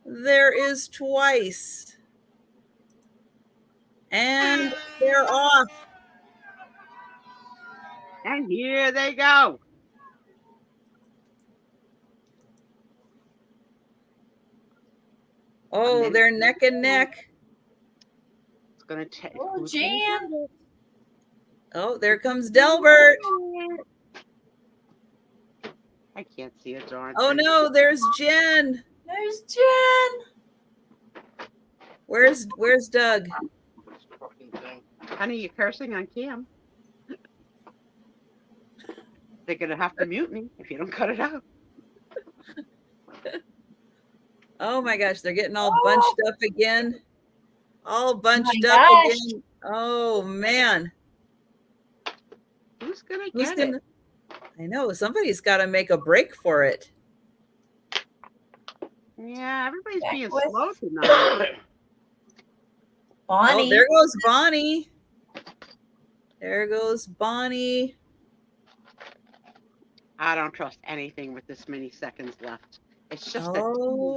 There is twice. And they're off. And here they go. Oh, they're neck and neck. It's going to take. Oh, Jan. Oh, there comes Delbert. I can't see a darn Oh, thing. no, there's Jen. There's Jen. Where's Doug? Honey, you're cursing on cam. They're going to have to mute me if you don't cut it out. Oh my gosh, they're getting all bunched up again. All bunched Oh up gosh. again. Oh man. Who's going to get it? I know, somebody's got to make a break for it. Yeah, everybody's being slow tonight. Bonnie. Oh, there goes Bonnie. There goes Bonnie. I don't trust anything with this many seconds left. It's just oh,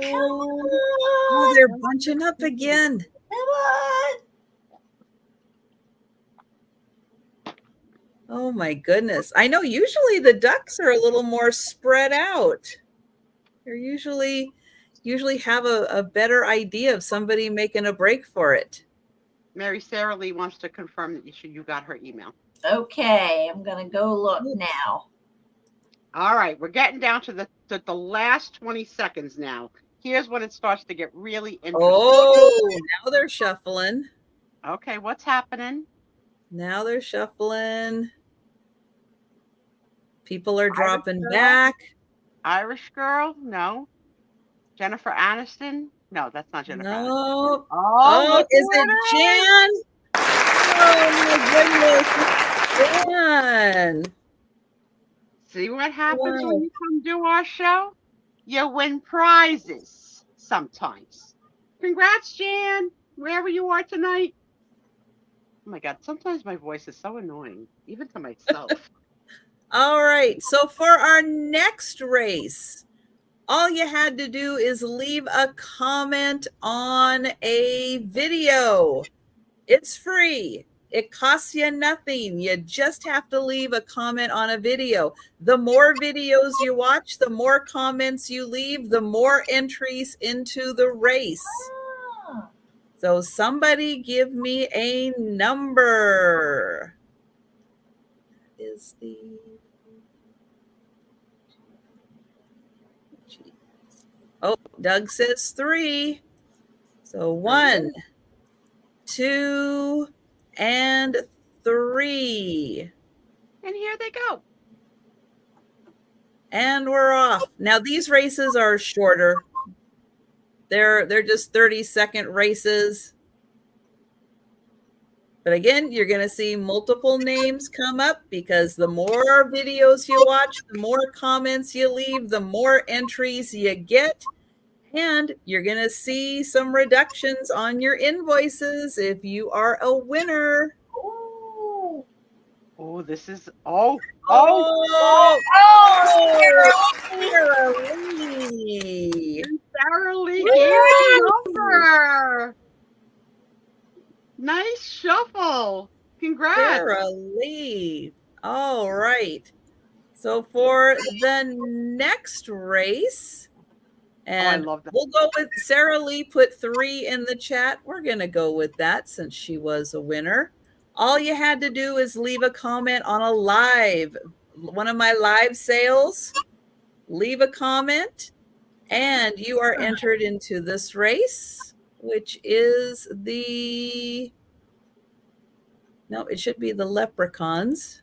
they're bunching up again. Come on. Oh my goodness. I know usually the ducks are a little more spread out. They're usually have a better idea of somebody making a break for it. Mary Sarah Lee wants to confirm that you got her email. Okay, I'm going to go look now. All right, we're getting down to the last 20 seconds now. Here's when it starts to get really interesting. Oh, now they're shuffling. Okay, what's happening? Now they're shuffling. People are dropping back. Irish girl? No. Jennifer Aniston? No, that's not Jennifer Aniston. No. Oh, is it Jan? Oh my goodness. Jan. See what happens when you come do our show? You win prizes sometimes. Congrats, Jan, wherever you are tonight. Oh my God, sometimes my voice is so annoying, even to myself. All right, so for our next race, all you had to do is leave a comment on a video. It's free. It costs you nothing. You just have to leave a comment on a video. The more videos you watch, the more comments you leave, the more entries into the race. So somebody give me a number. Is the Doug says 3. So 1, 2, and 3. And here they go. And we're off. Now these races are shorter. They're just 30-second races. But again, you're going to see multiple names come up because the more videos you watch, the more comments you leave, the more entries you get. And you're going to see some reductions on your invoices if you are a winner. Oh, this is, Sarah Lee. Sarah Lee gave the number. Nice shuffle. Congrats. Sarah Lee. All right. So for the next race, and I love that. we'll go with Sarah Lee put 3 in the chat. We're going to go with that since she was a winner. All you had to do is leave a comment on one of my live sales. Leave a comment, and you are entered into this race, which is it should be the leprechauns.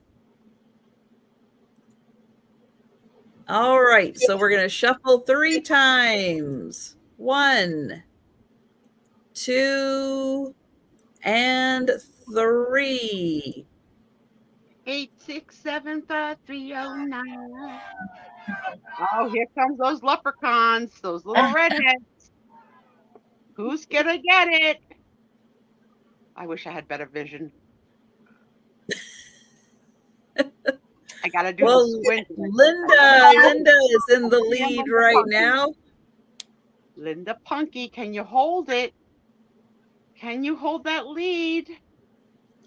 All right, so we're going to shuffle 3 times. 1, 2, and 3. 8675309. Oh, here comes those leprechauns, those little redheads. Who's gonna get it? I wish I had better vision. I gotta do the squint. Linda is in the lead right now. Linda Punky, can you hold it? Can you hold that lead?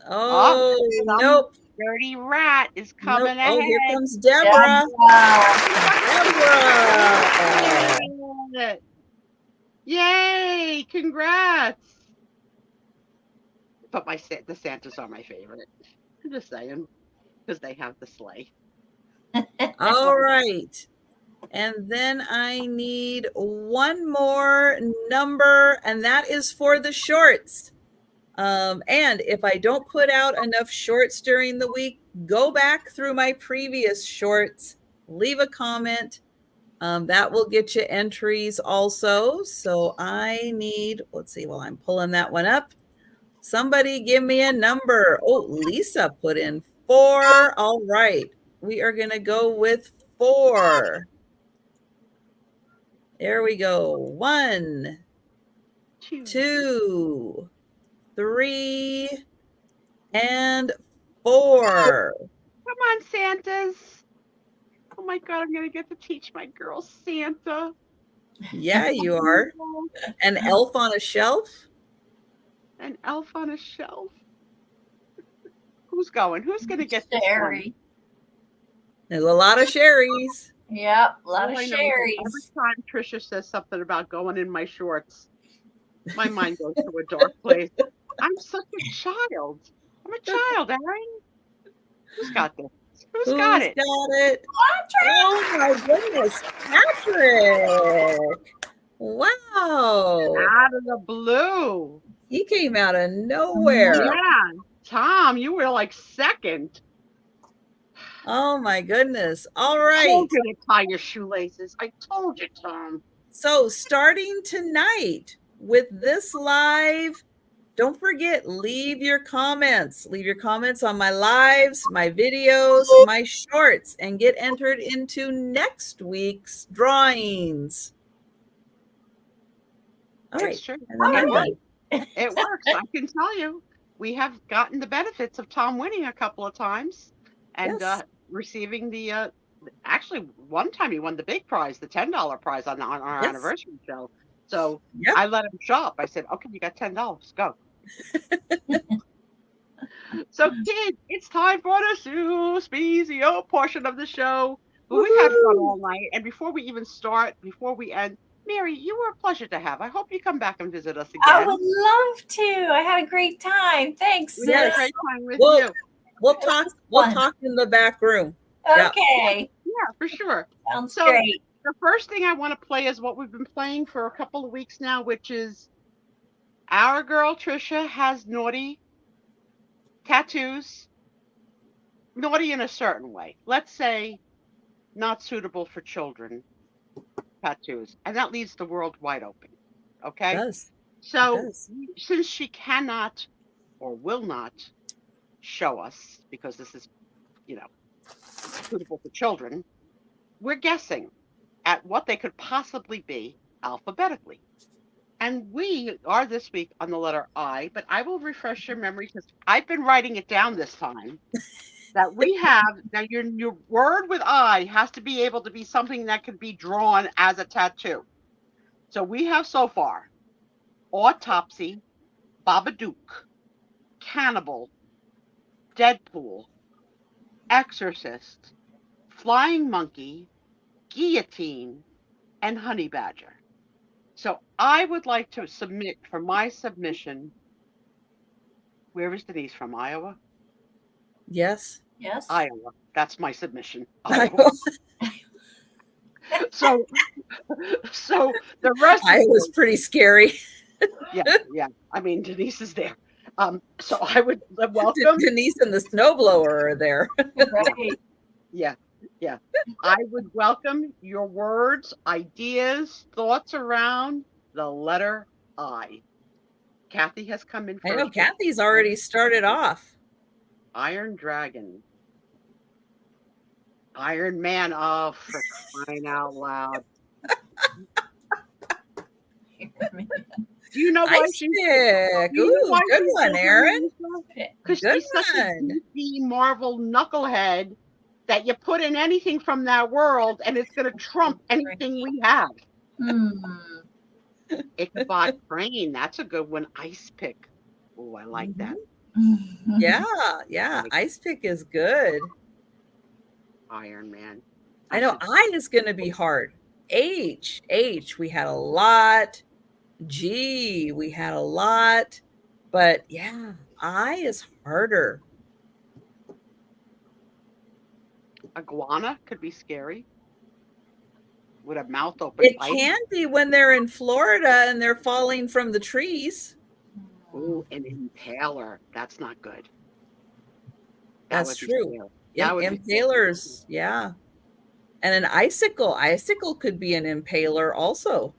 Oh, Oh, some nope. dirty rat is Nope. coming Oh, here ahead. comes Deborah. Deborah. Yay! Congrats. But the Santas are my favorite. I'm just saying, because they have the sleigh. All right. And then I need one more number, and that is for the shorts. And if I don't put out enough shorts during the week, go back through my previous shorts, leave a comment. That will get you entries also. So I need, let's see, while I'm pulling that one up, somebody give me a number. Oh, Lisa put in 4. All right. We are going to go with 4. There we go. 1, 2, 3, and 4. Come on, Santas. Oh my God, I'm going to get to teach my girls Santa. Yeah, you are. An elf on a shelf? An elf on a shelf? Who's going? Who's going to get this one? There's a lot of Sherrys. Yep, a lot of Sherrys. Every time Trisha says something about going in my shorts, my mind goes to a dark place. I'm such a child. I'm a child, Erin. Who's got this? Who's got it? Oh my goodness, Patrick! Wow! Out of the blue. He came out of nowhere. Yeah, Tom, you were like second. Oh my goodness! All right. I told you to tie your shoelaces. I told you, Tom. So starting tonight with this live. Don't forget, leave your comments. Leave your comments on my lives, my videos, my shorts, and get entered into next week's drawings. All right. True. It works. I can tell you. We have gotten the benefits of Tom winning a couple of times and receiving the actually one time he won the big prize, the $10 prize on our anniversary show. So I let him shop. I said, okay, you got $10. Go. So kids, it's time for the Sue Spiezio portion of the show. We've had fun all night. And before we even start, before we end, Mary, you were a pleasure to have. I hope you come back and visit us again. I would love to. I had a great time. Thanks. We had a great time with you. We'll talk in the back room. Okay. Yeah, for sure. Sounds great. The first thing I want to play is what we've been playing for a couple of weeks now, which is our girl Trisha has naughty tattoos. Naughty in a certain way. Let's say not suitable for children tattoos. And that leaves the world wide open. Okay? It does. So since she cannot or will not show us, because this is, suitable for children, we're guessing at what they could possibly be alphabetically. And we are this week on the letter I, but I will refresh your memory because I've been writing it down this time. That we have, now your word with I has to be able to be something that could be drawn as a tattoo. So we have so far autopsy, Babadook, cannibal, Deadpool, exorcist, flying monkey, guillotine, and honey badger. So I would like to submit for my submission. Where is Denise from? Iowa? Yes. Iowa. That's my submission. Iowa. So the rest Iowa's pretty scary. Yeah. I mean, Denise is there. So I would welcome Denise and the snowblower are there. Right. Yeah. I would welcome your words, ideas, thoughts around the letter I. Kathy has come in first. I know Kathy's already started off. Iron Dragon. Iron Man. Oh, for crying out loud. Do you know why she's good one, Erin. Because she's such a goofy Marvel knucklehead that you put in anything from that world and it's going to trump anything we have. Ichabod Crane, that's a good one. Ice Pick. Oh, I like that. Yeah, yeah. Like Ice Pick is good. Iron Man. I know I is going to be hard. H, we had a lot. G, we had a lot. But yeah, I is harder. Iguana could be scary. With a mouth open. It can be when they're in Florida and they're falling from the trees. Oh, an impaler. That's not good. That's true. Impalers, yeah. And an icicle. Icicle could be an impaler also.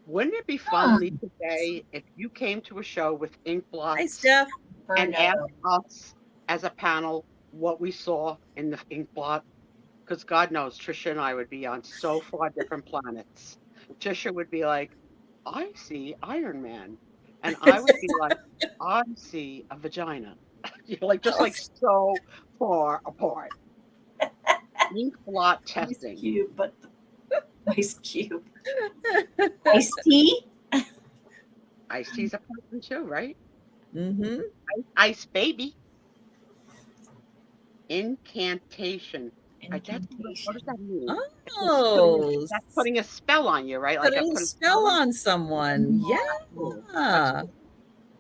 Wouldn't it be fun, Lisa Day, if you came to a show with ink blots Hi, Steph. and asked us as a panel what we saw in the ink blot? Because God knows, Trisha and I would be on so far different planets. Trisha would be like, I see Iron Man. And I would be like, I see a vagina. Like just like so far apart. Ink blot testing. Ice cube, but Ice cube. Ice tea? Ice tea's a person too, right? Mm-hmm. Ice baby. Incantation. What does that mean? Oh, that's putting a spell on you, right? Putting a spell on someone. Yeah.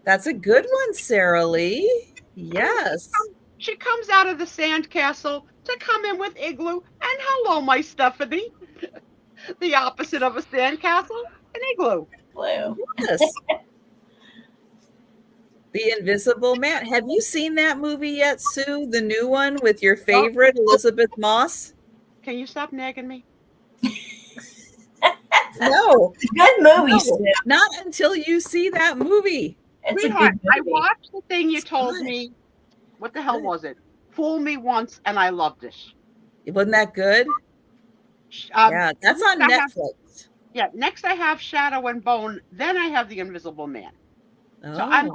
That's a good one, Sarah Lee. Yes. She comes out of the sandcastle to come in with Igloo. And hello, my Stephanie. The opposite of a sandcastle, an igloo. Blue. Yes. The Invisible Man. Have you seen that movie yet, Sue? The new one with your favorite Elizabeth Moss? Can you stop nagging me? No. It's a good movie, No, Sue. not until you see that movie. It's Sweetheart, a good movie. I watched the thing you told me. What the hell was it? Fool me once and I loved it. Wasn't that good? Yeah, that's on Netflix. Next I have Shadow and Bone. Then I have The Invisible Man. Oh, so I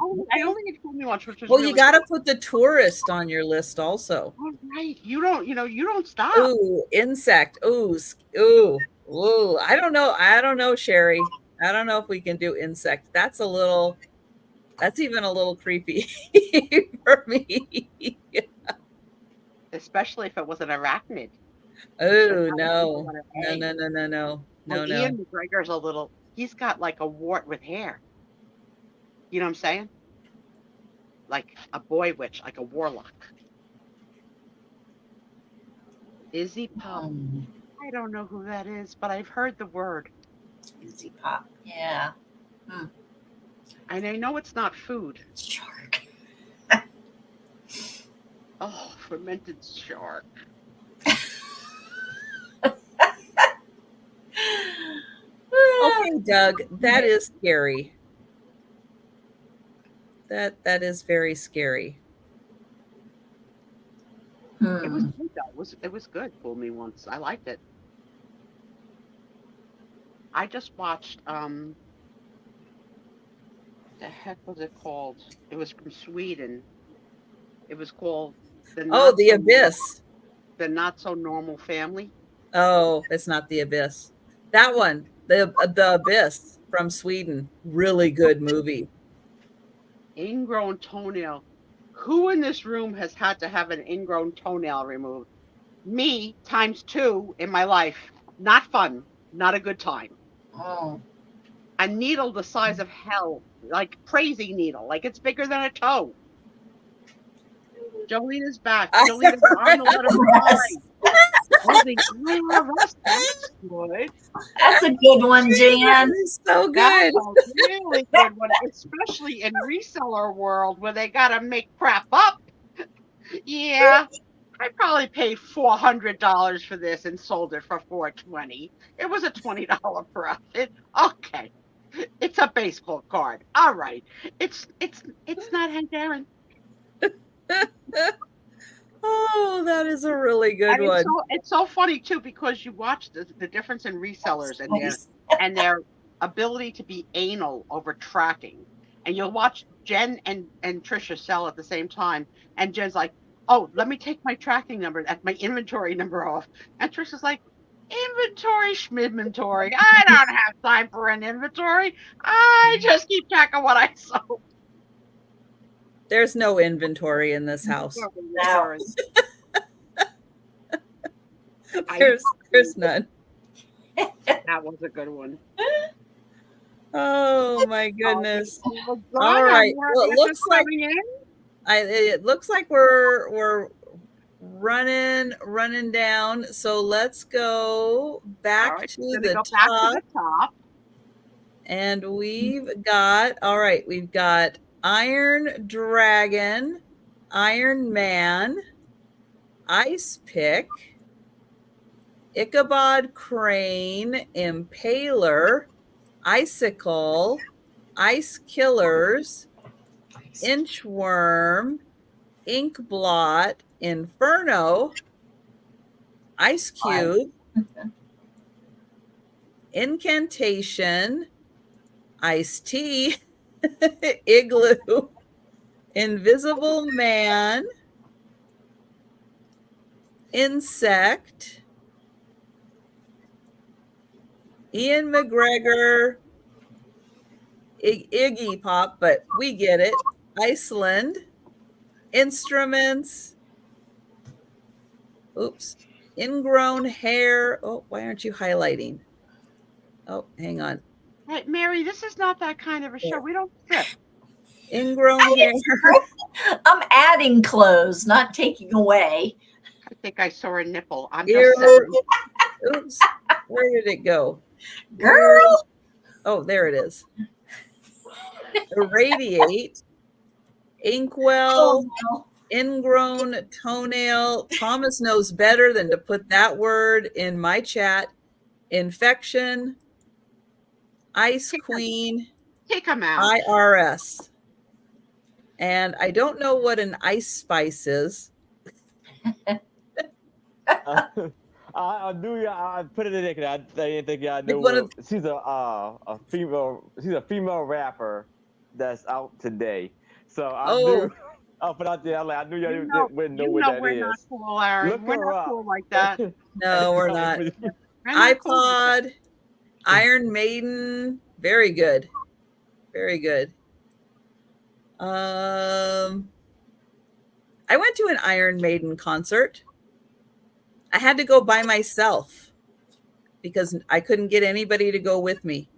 only need Fool Me Once, which was well, really you got to put The Tourist on your list also. All right. You don't stop. Ooh, Insect. Ooh. I don't know, Sherry. I don't know if we can do Insect. That's even a little creepy for me. Especially if it was an arachnid. Oh, no. No. Ian McGregor's he's got like a wart with hair. You know what I'm saying? Like a boy witch, like a warlock. Izzy Pop. I don't know who that is, but I've heard the word. Izzy Pop. Yeah. And I know it's not food. Shark. Oh, fermented shark. Okay, Doug, that is scary. That is very scary. It was good though. It was good. Fool Me Once. I liked it. I just watched the heck was it called? It was from Sweden. It was called The Abyss. The Not So Normal Family. Oh, it's not The Abyss. That one, the Abyss from Sweden. Really good movie. Ingrown toenail. Who in this room has had to have an ingrown toenail removed? Me times 2 in my life. Not fun. Not a good time. Oh. A needle the size of hell, like crazy needle, like it's bigger than a toe. Jolene is back. Jolene is on the letter That's good. That's a good one, Jan. So good. That's a really good one, especially in reseller world where they gotta make crap up. Yeah. I probably paid $400 for this and sold it for $420. It was a $20 profit. Okay. It's a baseball card. All right. It's not Hank Aaron. Oh, that is a really good one. It's so funny too because you watch the difference in resellers and their ability to be anal over tracking. And you'll watch Jen and Trisha sell at the same time, and Jen's like, "Oh, let me take my tracking number, my inventory number off," and Trisha's like, Inventory, schminventory. I don't have time for an inventory. I just keep track of what I sold. There's no inventory in this house. No inventory. There's none. That was a good one. Oh my goodness. All right. Well, it looks like we're running down. So let's go back to the top. And we've got Iron Dragon, Iron Man, Ice Pick, Ichabod Crane, Impaler, Icicle, Ice Killers, Inchworm, Inkblot, Inferno, Ice Cube, Incantation, Iced Tea, Igloo, Invisible Man, Insect, Ian McGregor, Iggy Pop, but we get it, Iceland, Instruments, Ingrown Hair. Oh, why aren't you highlighting? Oh, hang on. Hey, Mary, this is not that kind of a show. We don't strip. Ingrown hair. I'm adding clothes, not taking away. I think I saw a nipple. I'm just saying. Oops. Where did it go? Girl. Oh, there it is. Irradiate. Inkwell. Ingrown toenail. Thomas knows better than to put that word in my chat. Infection. Ice Queen. Take them out. IRS. And I don't know what an ice spice is. I knew I put it in there because I didn't think y'all knew. She's a female rapper that's out today. So I knew. I'll put out there. I knew y'all wouldn't know what that is. We're not cool, Aaron. We're not cool like that. No, we're not. iPod, Iron Maiden, very good, very good. I went to an Iron Maiden concert. I had to go by myself because I couldn't get anybody to go with me.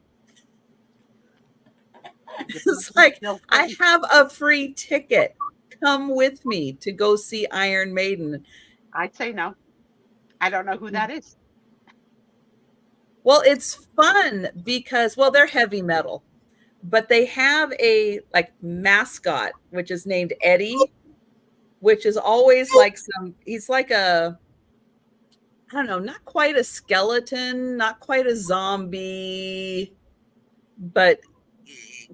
It's like, I have a free ticket. Come with me to go see Iron Maiden. I'd say no. I don't know who that is. Well, it's fun because, well, they're heavy metal, but they have a mascot, which is named Eddie, which is always he's like a, I don't know, not quite a skeleton, not quite a zombie, but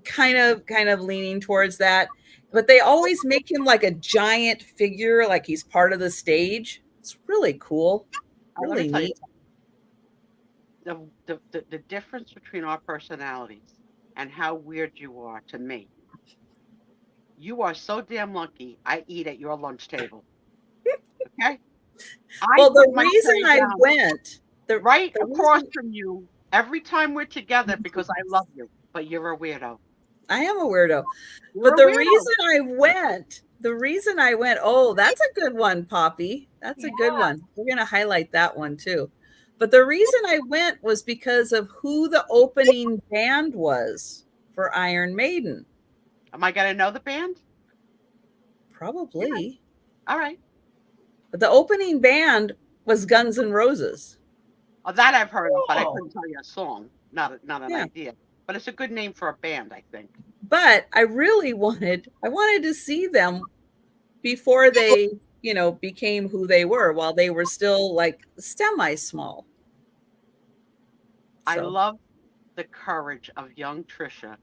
kind of leaning towards that. But they always make him like a giant figure, like he's part of the stage. It's really cool, really neat. The difference between our personalities and how weird you are to me. You are so damn lucky I eat at your lunch table. Okay? Well, the reason I went right across from you every time we're together because I love you, but you're a weirdo. I am a weirdo. But the reason I went, oh, that's a good one, Poppy. That's a good one. We're going to highlight that one too. But the reason I went was because of who the opening band was for Iron Maiden. Am I going to know the band? Probably. Yeah. All right. But the opening band was Guns N' Roses. Oh, that I've heard of, but I couldn't tell you a song. Not an idea. But it's a good name for a band, I think. But I really wanted to see them before they, became who they were, while they were still like semi-small. I love the courage of young Trisha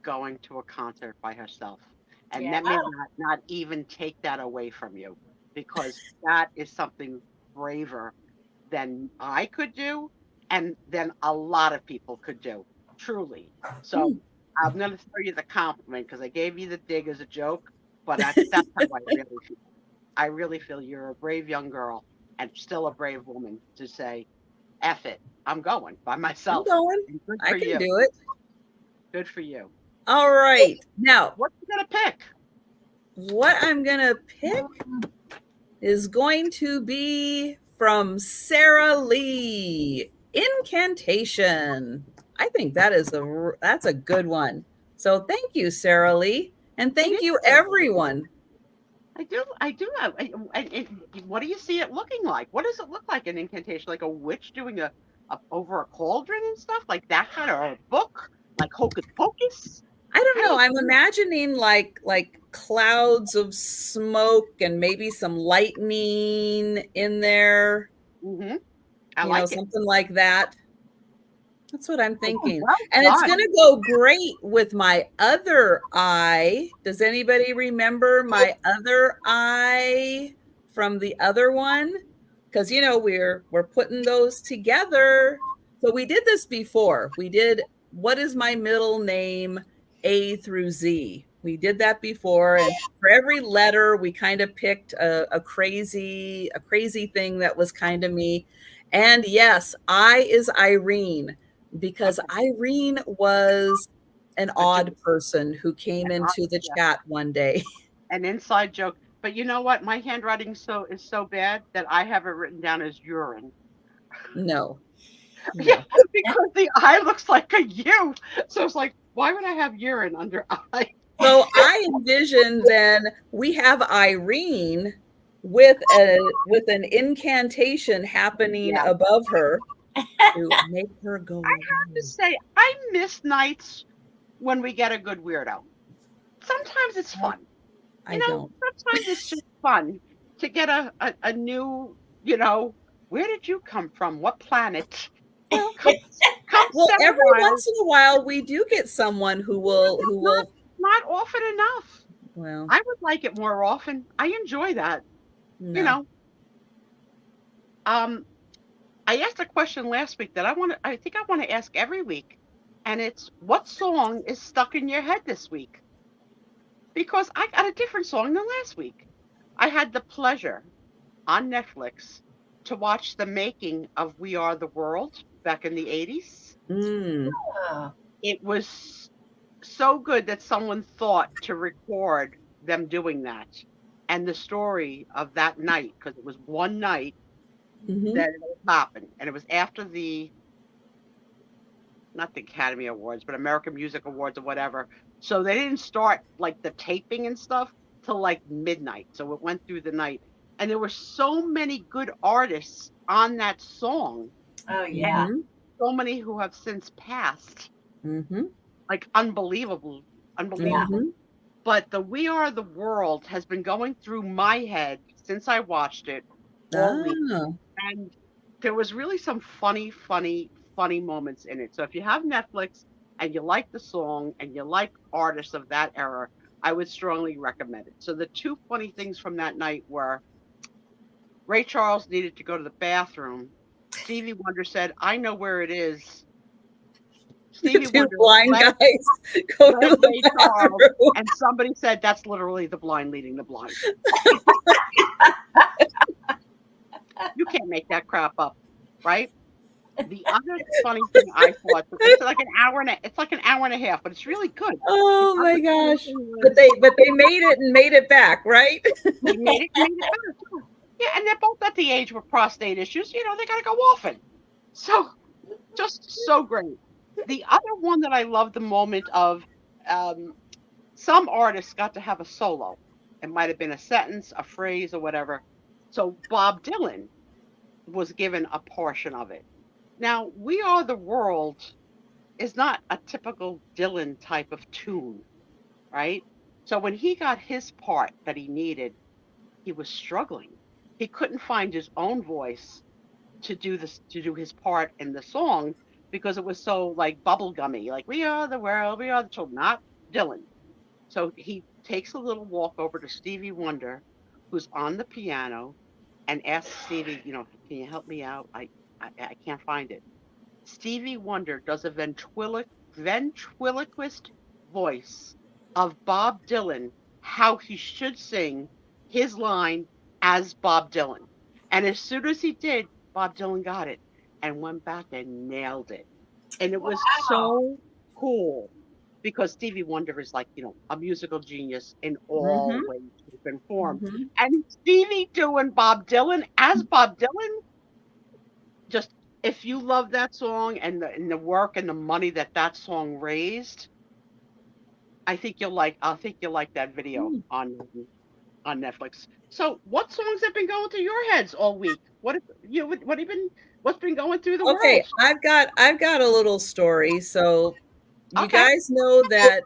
going to a concert by herself. And let me not even take that away from you, because that is something braver than I could do and than a lot of people could do. Truly. So I'm going to throw you the compliment because I gave you the dig as a joke, but that's how I really feel. I really feel you're a brave young girl and still a brave woman to say, F it. I'm going by I'm myself. going. And good I for can you. do it. Good for you. All right. Now, What you gonna pick? what I'm going to pick is going to be from Sarah Lee, Incantation. I think that's a good one. So thank you, Sarah Lee, and thank you, everyone. I do. What do you see it looking like? What does it look like, an incantation? Like a witch doing a over a cauldron and stuff? Like that kind of book? Like Hocus Pocus? I don't know. I'm imagining like clouds of smoke and maybe some lightning in there. Mm-hmm. I like it. Something like that. That's what I'm thinking. Well And it's done. going to go great with my other eye. Does anybody remember my other eye from the other one? Because we're putting those together. So we did this before. We did what is my middle name, A through Z. We did that before, and for every letter, we kind of picked a crazy thing that was kind of me. And yes, I is Irene, because Irene was an odd person who came into the chat one day. An inside joke. But you know what? My handwriting is so bad that I have it written down as urine. No. Yeah, because the eye looks like a U. So it's like, why would I have urine under eye? So I envision then we have Irene with an incantation happening above her to make her go. I have to say, I miss nights when we get a good weirdo. Sometimes it's fun. Sometimes it's just fun to get a new, where did you come from? What planet? Well, every once in a while we do get someone who will not often enough. Well, I would like it more often. I enjoy that. No. I asked a question last week that I think I want to ask every week, and it's, what song is stuck in your head this week? Because I got a different song than last week. I had the pleasure on Netflix to watch the making of We Are the World back in the 80s. It was so good that someone thought to record them doing that, and the story of that night, because it was one night that it happened, and it was after not the Academy Awards, but American Music Awards or whatever. So they didn't start like the taping and stuff till like midnight. So it went through the night, and there were so many good artists on that song. Oh yeah. So many who have since passed. Like unbelievable. Yeah. But the We Are the World has been going through my head since I watched it all week. And there was really some funny moments in it. So if you have Netflix and you like the song and you like artists of that era, I would strongly recommend it. So the two funny things from that night were Ray Charles needed to go to the bathroom. Stevie Wonder said, "I know where it is." Stevie Wonder, blind guys go to the bathroom. And somebody said, "That's literally the blind leading the blind." You can't make that crap up, right? The other funny thing I thought, it's like an hour and a half, but it's really good. Oh my gosh! But they made it and made it back, right? They made it back. Yeah, and they're both at the age with prostate issues. They got to go often. So, just so great. The other one that I love the moment of, some artists got to have a solo. It might have been a sentence, a phrase, or whatever. So Bob Dylan was given a portion of it. Now, We Are the World is not a typical Dylan type of tune, right? So when he got his part that he needed, he was struggling. He couldn't find his own voice to do his part in the song because it was so like bubblegummy, like we are the world, we are the children, not Dylan. So he takes a little walk over to Stevie Wonder, who's on the piano, and asks Stevie, can you help me out? I can't find it. Stevie Wonder does a ventriloquist voice of Bob Dylan, how he should sing his line as Bob Dylan. And as soon as he did, Bob Dylan got it. and went back and nailed it. And it was so cool because Stevie Wonder is like, a musical genius in all Mhm. ways, shape, and form. Mhm. And Stevie doing Bob Dylan as Bob Dylan, just if you love that song and the work and the money that song raised, I think you'll like that video Mm. on Netflix. So, what songs have been going through your heads all week? What's been going through the Okay, world? I've got a little story. So you Okay. guys know that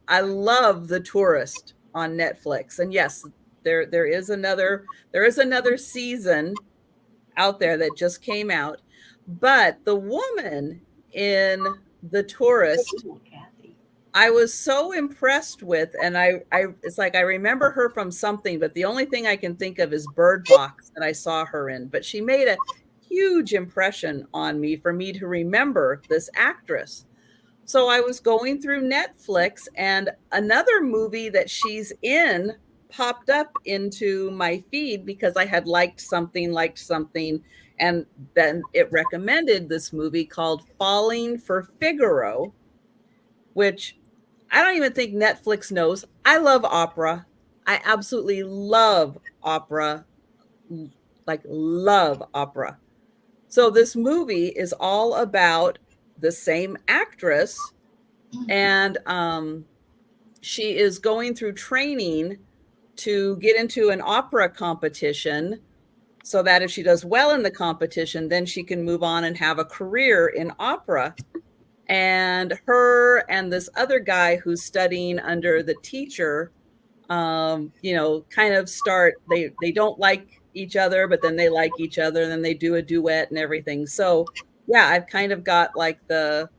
I love The Tourist on Netflix. And yes, there is another season out there that just came out. But the woman in The Tourist, Kathy. I was so impressed with, and I it's like I remember her from something, but the only thing I can think of is Bird Box that I saw her in. But she made a huge impression on me for me to remember this actress. So I was going through Netflix and another movie that she's in popped up into my feed because I had liked something, and then it recommended this movie called Falling for Figaro, which I don't even think Netflix knows. I love opera. I absolutely love opera, like love opera. So this movie is all about the same actress, and she is going through training to get into an opera competition so that if she does well in the competition, then she can move on and have a career in opera. And her and this other guy who's studying under the teacher, kind of they don't like each other, but then they like each other, and then they do a duet and everything. So yeah, I've kind of got like the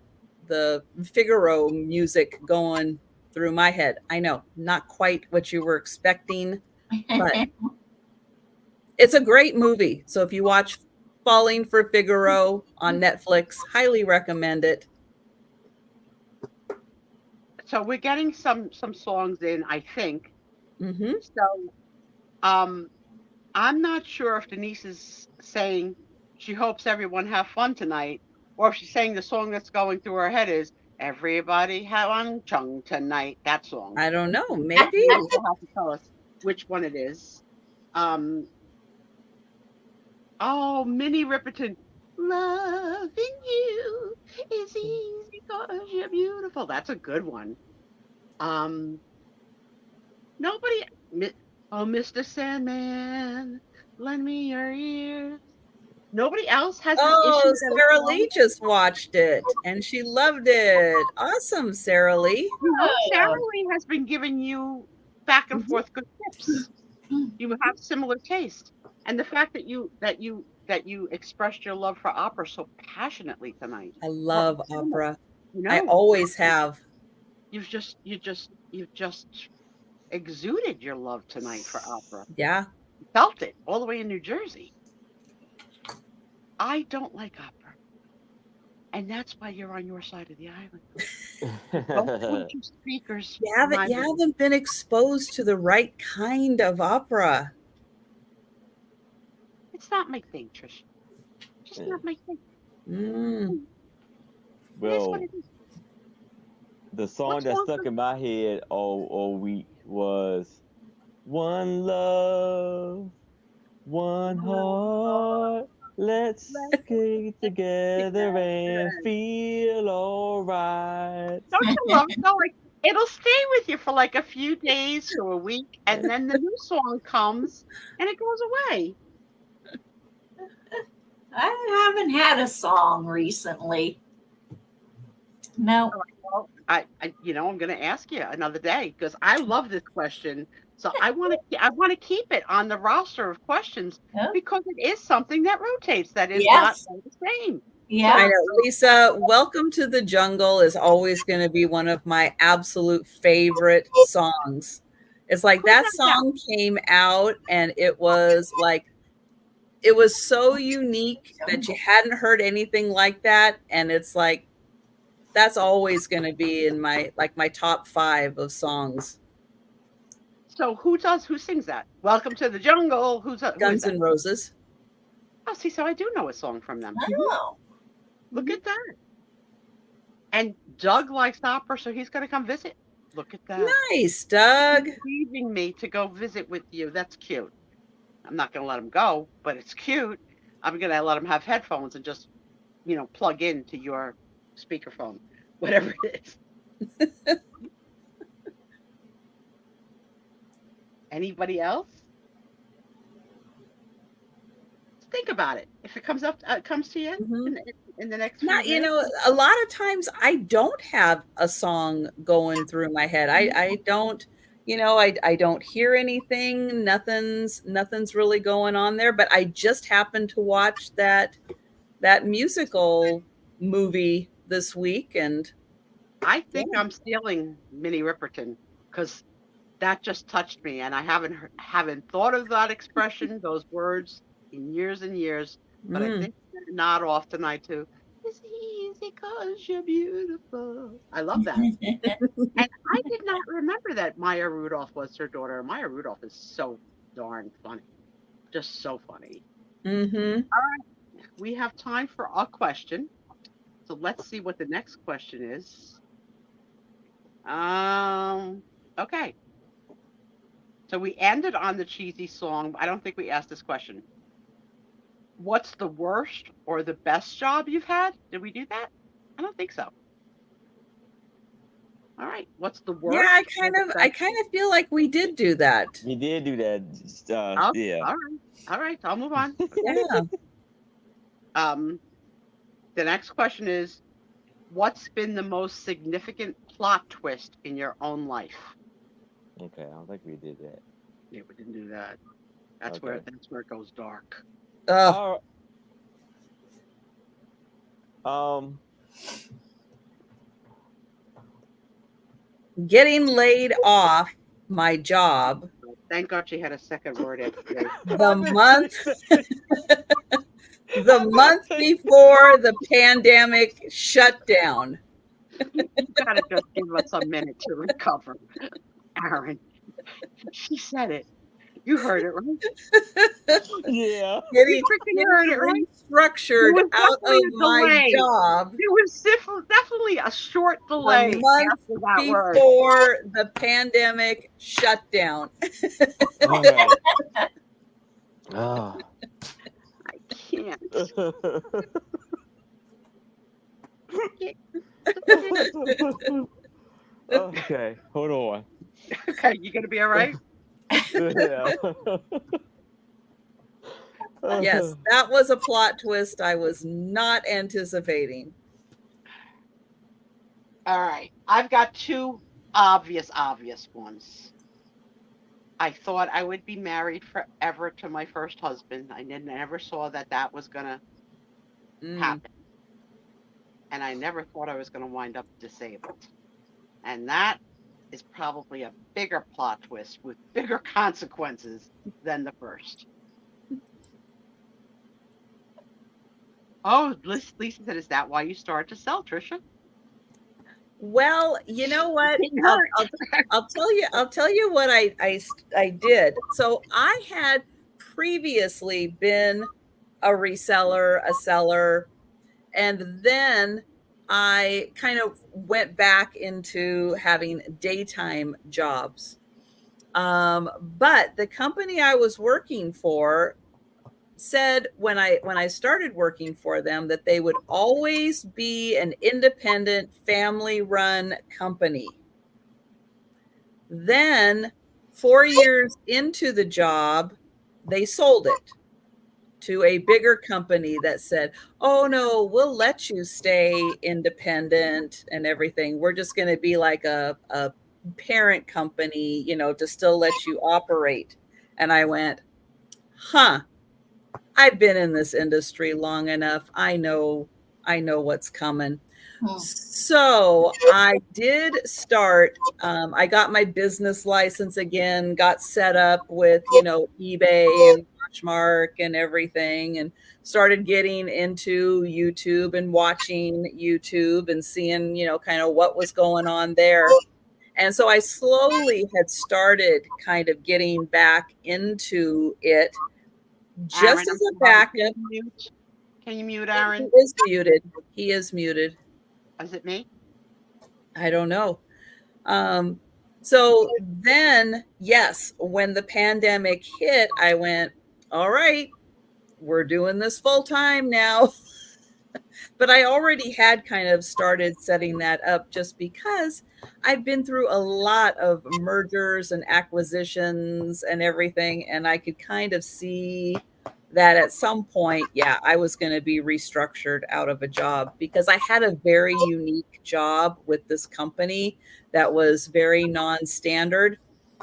Figaro music going through my head. I know, not quite what you were expecting, but it's a great movie. So if you watch Falling for Figaro on Netflix, highly recommend it. So we're getting some songs in, I think. Hmm. So, um, I'm not sure if Denise is saying she hopes everyone have fun tonight, or if she's saying the song that's going through her head is "Everybody Have on Chung Tonight." That song. I don't know, maybe. You'll have to tell us which one it is. Um, oh, Minnie Riperton, "Loving you is easy 'cause you're beautiful." That's a good one. Um, Nobody. Oh, Mr. Sandman, lend me your ears. Nobody else has this issue Oh, that a Sarah song. Lee just watched it and she loved it. Awesome, Sarah Lee. Sarah Lee has been giving you back and Mhm. forth good tips. You have similar taste, and the fact that you expressed your love for opera so passionately tonight. I For love summer, opera. you I know, always have. you've just exuded your love tonight for opera. Yeah. You felt it all the way in New Jersey. I don't like opera. And that's why you're on your side of the island. Don't point your speakers You haven't my you way. haven't been exposed to the right kind of opera. It's not my thing, Trish. Just not my thing. Mm. It is what Well, it is. the song What's that wrong stuck with in my head all week was "One Love, One Heart. Let's skate together and feel alright." Don't you love it? Like it'll stay with you for like a few days to a week, and then the new song comes and it goes away. I haven't had a song recently. No. All right, well, I'm going to ask you another day because I love this question. So I want to keep it on the roster of questions Oh, because it is something that rotates. That is not yes. all the same. Yeah. I know, Lisa, Welcome to the Jungle is always going to be one of my absolute favorite songs. It's like Who that does that? song came out and it was so unique that you hadn't heard anything like that, and it's like that's always going to be in my top 5 of songs. So who sings that? Welcome to the Jungle. Who is Guns that? N' Roses. Oh, see, so I do know a song from them. Oh. Look at that. And Doug likes opera, so he's going to come visit. Look at that. Nice, Doug. He's leaving me to go visit with you. That's cute. I'm not going to let him go, but it's cute. I'm going to let him have headphones and just, plug into your speakerphone, whatever it is. Anybody else? Think about it. If it comes to you in the next few minutes. A lot of times I don't have a song going through my head. I don't, I don't hear anything. Nothing's really going on there. But I just happened to watch that musical movie this week, and I think I'm stealing Minnie Riperton because that just touched me, and I haven't thought of that expression, those words, in years and years. But I think I'm gonna nod off tonight too. It's easy 'cause you're beautiful. I love that. And I did not remember that Maya Rudolph was her daughter. Maya Rudolph is so darn funny. Just so funny. Mm-hmm. All right. We have time for a question. So let's see what the next question is. Okay. So we ended on the cheesy song. I don't think we asked this question. What's the worst or the best job you've had? Did we do that? I don't think so. All right. What's the worst? Yeah, I kind of feel like we did do that. We did do that. Yeah. All right. I'll move on. Yeah. The next question is, what's been the most significant plot twist in your own life? Okay, I don't think we did that. Yeah, we didn't do that. That's where it goes dark. Getting laid off my job. Thank God she had a second word after the month before the pandemic shutdown. You gotta just give us a minute to recover, Aaron. She said it. You heard it, right? Yeah. Getting restructured out of my job. It was definitely a short delay. A month before the pandemic shutdown. Oh. I can't. Okay, hold on. Okay, you gonna be all right? Yeah. Yes, that was a plot twist I was not anticipating. All right, I've got two obvious ones. I thought I would be married forever to my first husband. I never saw that was gonna happen. And I never thought I was gonna wind up disabled. And that is probably a bigger plot twist with bigger consequences than the first. Oh, Lisa said, is that why you started to sell, Trisha? Well, you know what? I'll tell you what I did. So I had previously been a reseller, a seller, and then I kind of went back into having daytime jobs. But the company I was working for said when I started working for them that they would always be an independent family-run company. Then 4 years into the job, they sold it to a bigger company that said, oh no, we'll let you stay independent and everything. We're just going to be like a parent company, to still let you operate. And I went, I've been in this industry long enough. I know what's coming. So I did start, I got my business license again, got set up with, eBay and Poshmark and everything, and started getting into YouTube and watching YouTube and seeing, kind of what was going on there. And so I slowly had started kind of getting back into it. just Aaron, as I'm a sorry. backup. Can you mute He Aaron? is muted. He is muted. Is it me? I don't know. So then, yes, when the pandemic hit, I went, all right, we're doing this full time now. But I already had kind of started setting that up just because I've been through a lot of mergers and acquisitions and everything. And I could kind of see that at some point, yeah, I was going to be restructured out of a job because I had a very unique job with this company that was very non-standard.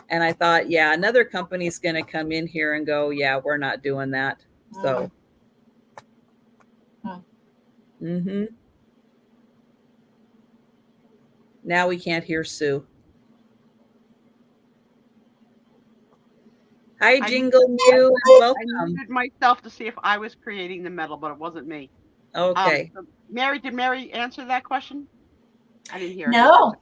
And I thought, yeah, another company's going to come in here and go, yeah, we're not doing that. So, mm-hmm. Now we can't hear Sue. Hi, Jingle Mew, and I welcome. muted myself to see if I was creating the metal, but it wasn't me. Okay. So Mary, did Mary answer that question? I didn't hear. No.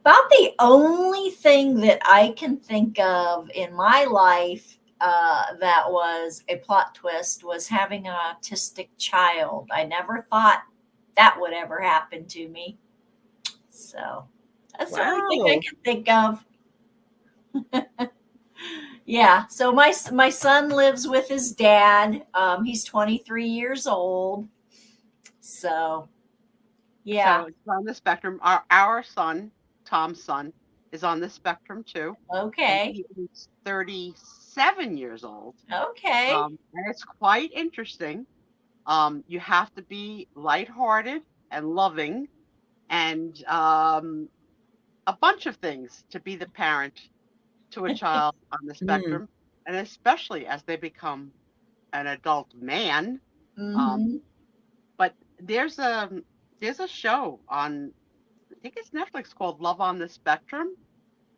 About the only thing that I can think of in my life that was a plot twist was having an autistic child. I never thought that would ever happen to me. So that's the only thing I can think of. Yeah. So my son lives with his dad. He's 23 years old. So yeah. So it's on the spectrum. Our son, Tom's son, is on the spectrum too. Okay. And he's 37 years old. Okay. And it's quite interesting. You have to be lighthearted and loving and a bunch of things to be the parent to a child on the spectrum, and especially as they become an adult man. But there's a show on, I think it's Netflix, called Love on the Spectrum,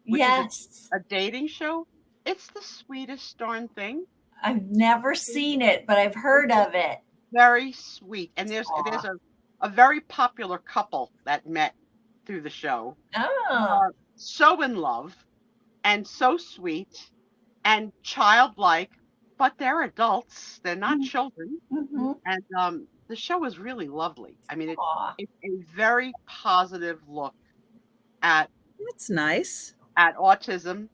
which is a dating show. It's the sweetest darn thing. I've never seen it, but I've heard of it. Very sweet. And there's a very popular couple that met through the show. Oh. So in love and so sweet and childlike, but they're adults. They're not children. And the show is really lovely. I mean, it's a very positive look at that's nice, at autism,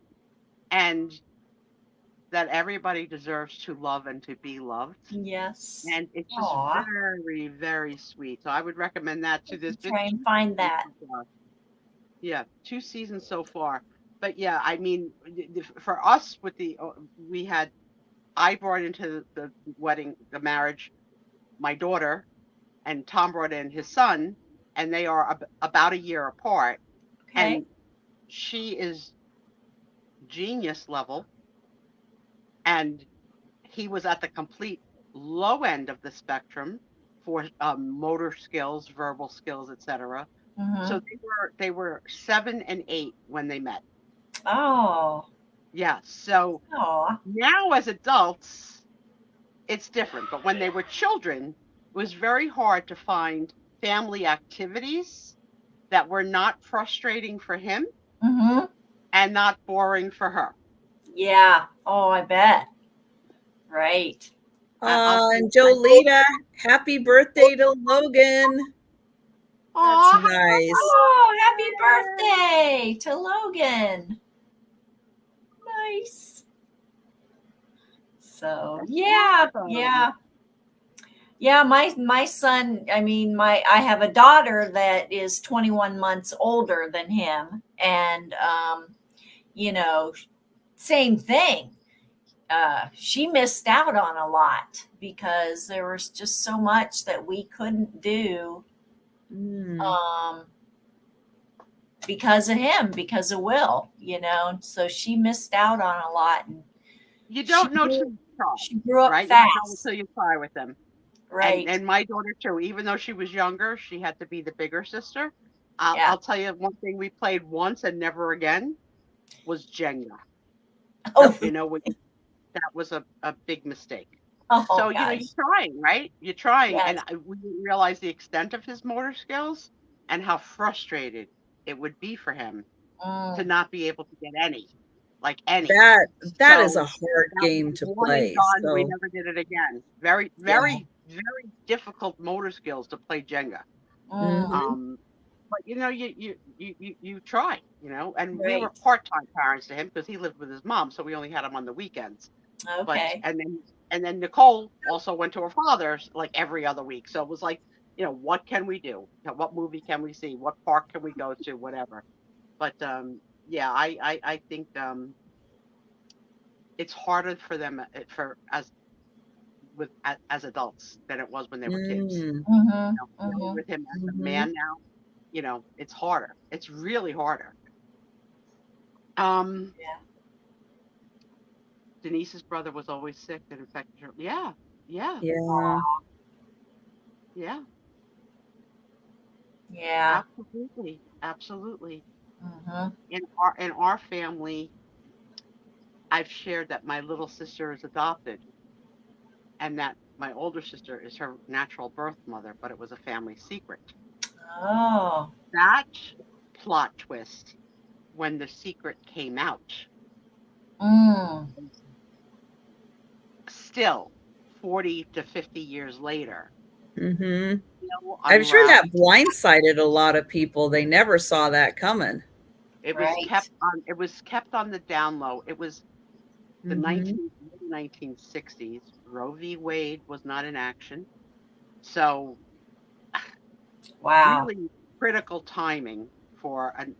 and that everybody deserves to love and to be loved. Yes. And it's just very, very sweet. So I would recommend that to this. Try and find that. Yeah, 2 seasons so far. But yeah, I mean, for us with I brought into the wedding, the marriage, my daughter, and Tom brought in his son, and they are about a year apart. Okay. And she is genius level, and he was at the complete low end of the spectrum for motor skills, verbal skills, etc. So they were 7 and 8 when they met. Oh. Yeah. So now as adults, it's different. But when they were children, it was very hard to find family activities that were not frustrating for him and not boring for her. Yeah. Oh, I bet. Right. And Jolita, happy birthday to Logan. That's nice. Oh, happy birthday to Logan. Nice. So yeah. My son, I mean, I have a daughter that is 21 months older than him, and same thing. She missed out on a lot because there was just so much that we couldn't do because of him, because of Will, so she missed out on a lot. And you don't know till you try. She grew up right? fast. You don't know until you try with them. Right. And my daughter too, even though she was younger, she had to be the bigger sister. I'll tell you one thing we played once and never again was Jenga. Oh, that was a big mistake. Oh, so you're trying, right? You're trying, Yes. and we didn't realize the extent of his motor skills and how frustrated it would be for him to not be able to get any. like any. That is So a hard that game was to one and play. done. We So never did it again. Very, very, very difficult motor skills to play Jenga. mhm. But you try, and we were Right. part-time parents to him because he lived with his mom, so we only had him on the weekends. But Okay. and then Nicole also went to her father's like every other week. So it was like, what can we do? What movie can we see? What park can we go to? Whatever. But yeah, I think it's harder for them for as adults than it was when they were kids. Mm, Dealing with him as a mhm. man now, it's harder. It's really harder. Um, Yeah. Denise's brother was always sick and infected her. Yeah, yeah, Yeah. yeah, Yeah. absolutely, absolutely. Mm-hmm. In our family, I've shared that my little sister is adopted, and that my older sister is her natural birth mother, but it was a family secret. Oh. That plot twist when the secret came out, Mm. still 40 to 50 years later, Mhm. still I'm sure that unraveling. blindsided a lot of people. They never saw that coming. Right. It was kept on the down low. It was the Mhm. 1960s. Roe v. Wade was not in action. So Wow. really critical timing for an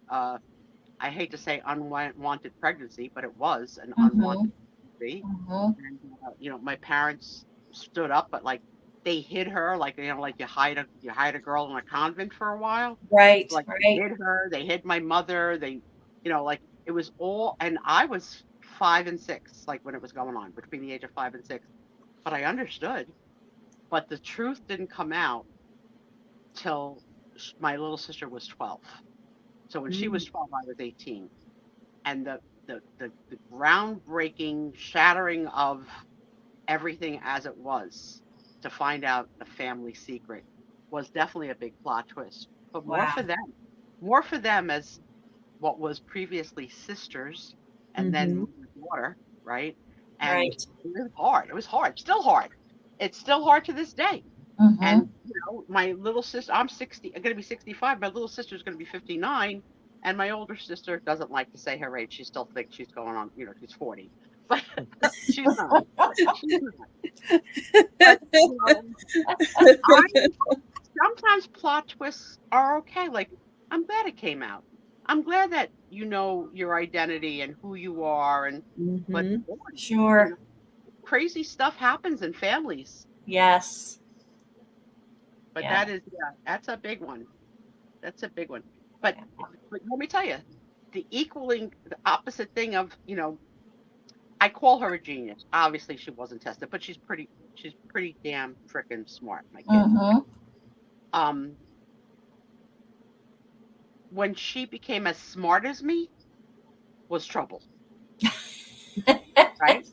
I hate to say unwanted pregnancy, but it was an Mm-hmm. unwanted pregnancy. Mm-hmm. And my parents stood up, but like they hid her, like like you hide a girl in a convent for a while. Right. Like they Right. hid her, they hid my mother, like it was all, and I was 5 and 6, like when it was going on between the age of 5 and 6. But I understood. But the truth didn't come out till my little sister was 12. So when she was Mm, 12, I was 18. And the groundbreaking shattering of everything as it was to find out the family secret was definitely a big plot twist. But Wow. more for them as what was previously sisters and then mhm. mother and daughter, right? And Right. it was hard. It was hard. Still hard. It's still hard to this day. And Mm-hmm. my little sister, I'm 60, I'm gonna be 65. My little sister's gonna be 59, and my older sister doesn't like to say her age. She still thinks she's going on, she's 40, but she's not. She's not. But I sometimes plot twists are okay. Like I'm glad it came out. I'm glad that you know your identity and who you are, but Mhm. boy, you know, Sure. crazy stuff happens in families. Yes. But Yeah. that's a big one. That's a big one. But Yeah. but let me tell you, the opposite thing of, I call her a genius. Obviously she wasn't tested, but she's pretty damn freaking smart, my kid. Mm-hmm. Um, when she became as smart as me was trouble, right?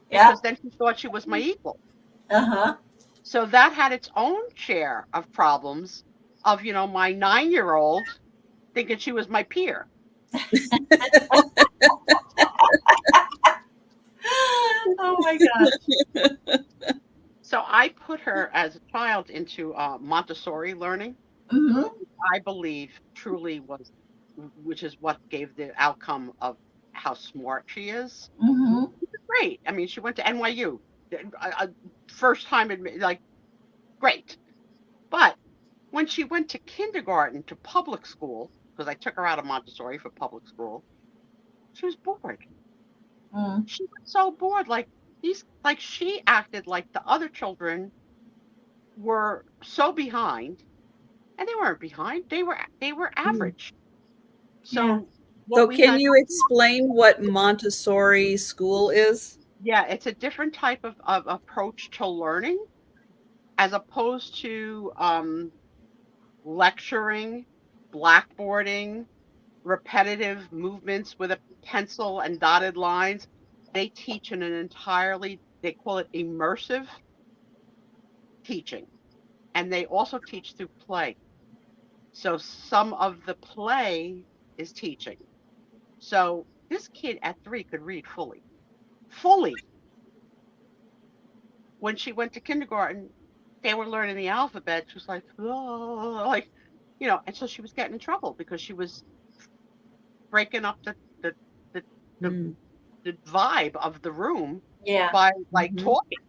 Yeah. Because then she thought she was my equal. Uh-huh. So that had its own share of problems of, my 9-year-old thinking she was my peer. Oh my gosh. So I put her as a child into Montessori learning. Mm-hmm. I believe truly was, which is what gave the outcome of how smart she is. Mm-hmm. Great. I mean, she went to NYU, first time like great. But when she went to kindergarten to public school, because I took her out of Montessori for public school, she was bored. Mm. She was so bored. Like she acted like the other children were so behind, and they weren't behind. They were Mm. average. Yeah. So what So we can had, you explain what Montessori school is? yeah, it's a different type of approach to learning as opposed to lecturing, blackboarding, repetitive movements with a pencil and dotted lines. They teach in an entirely, they call it immersive teaching. And they also teach through play. So some of the play is teaching. So This kid at 3 could read fully. Fully. When she went to kindergarten, they were learning the alphabet. She was like, "Oh," like, and so she was getting in trouble because she was breaking up the the the, Mm. the vibe of the room Yeah. by like Mhm. talking.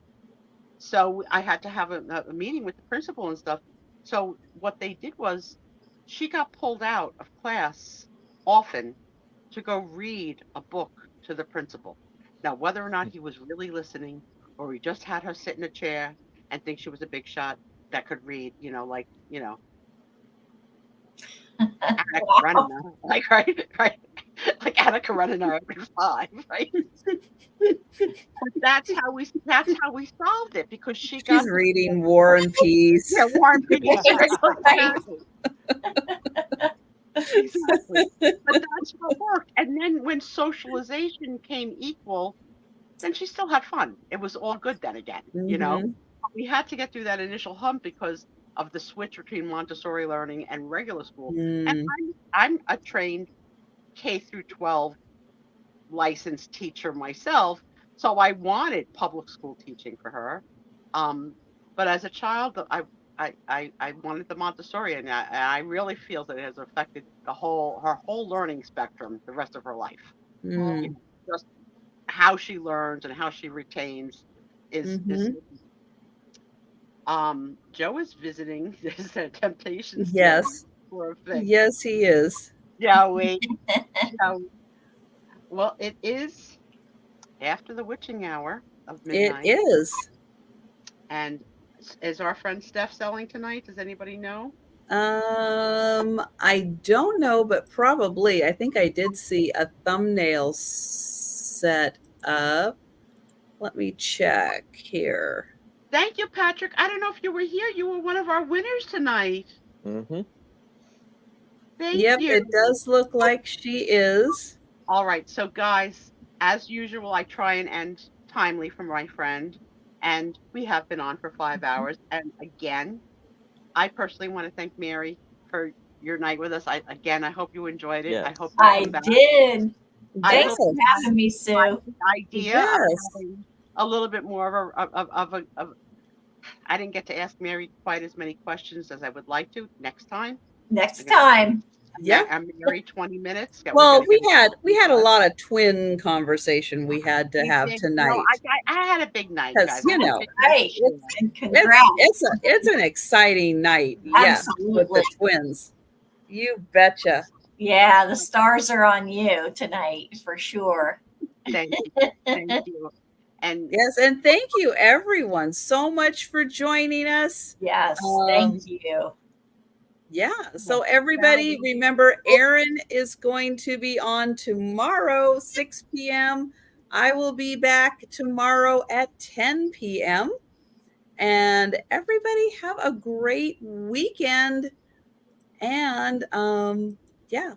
So I had to have a meeting with the principal and stuff. So what they did was she got pulled out of class often to go read a book to the principal. Now, whether or not he was really listening or he just had her sit in a chair and think she was a big shot that could read, Anna Wow. Karenina, like, right, right, like Anna Karenina every 5, right? But that's how we solved it because she got She's reading War and Peace. yeah, War and Peace, right? Right. Exactly. But that's what worked. And then when socialization came equal, then she still had fun. It was all good then again. Mhm. We had to get through that initial hump because of the switch between Montessori learning and regular school. And Mm. I'm a trained K through 12 licensed teacher myself, so I wanted public school teaching for her. Um, but as a child, I wanted the Montessori, and I really feel that it has affected her whole learning spectrum the rest of her life. You Mm. know, just how she learns and how she retains is Mhm. Joe is visiting this Temptations tonight Yes. for a fix. Yes, he is. Shall we? Shall we? Well, it is after the witching hour of It midnight. is. And is our friend Steph selling tonight? Does anybody know? I don't know, but probably. I think I did see a thumbnail set up. Let me check here. Thank you, Patrick. I don't know if you were here. You were one of our winners tonight. Mm-hmm. Thank Yep, you. it does look like she is. All right. So, guys, as usual, I try and end timely for my friend. And we have been on for 5 hours. And again, I personally want to thank Mary for your night with us. I hope you enjoyed it. I hope Yes. you I come back. did. I Thanks hope for you Yes. have having me, Sue. the idea of Yes. having a little bit more of I didn't get to ask Mary quite as many questions as I would like to. Next time, Next I'm gonna time. Yeah. I'm Mary 20 minutes. Yeah, we're Well, gonna get we had a lot of twin conversation we had to we have did. tonight I had a big night, because guys. I had a big night Right. to share. And congrats. it's an exciting night. Yes, with Absolutely. the twins. You betcha. Yeah, the stars are on you tonight for sure. Thank you. Thank you. And Yes, and thank you everyone so much for joining us. Yes, Um, thank you. yeah, so well, everybody remember Erin is going to be on tomorrow 6 p.m. I will be back tomorrow at 10 p.m. And everybody have a great weekend. And yeah,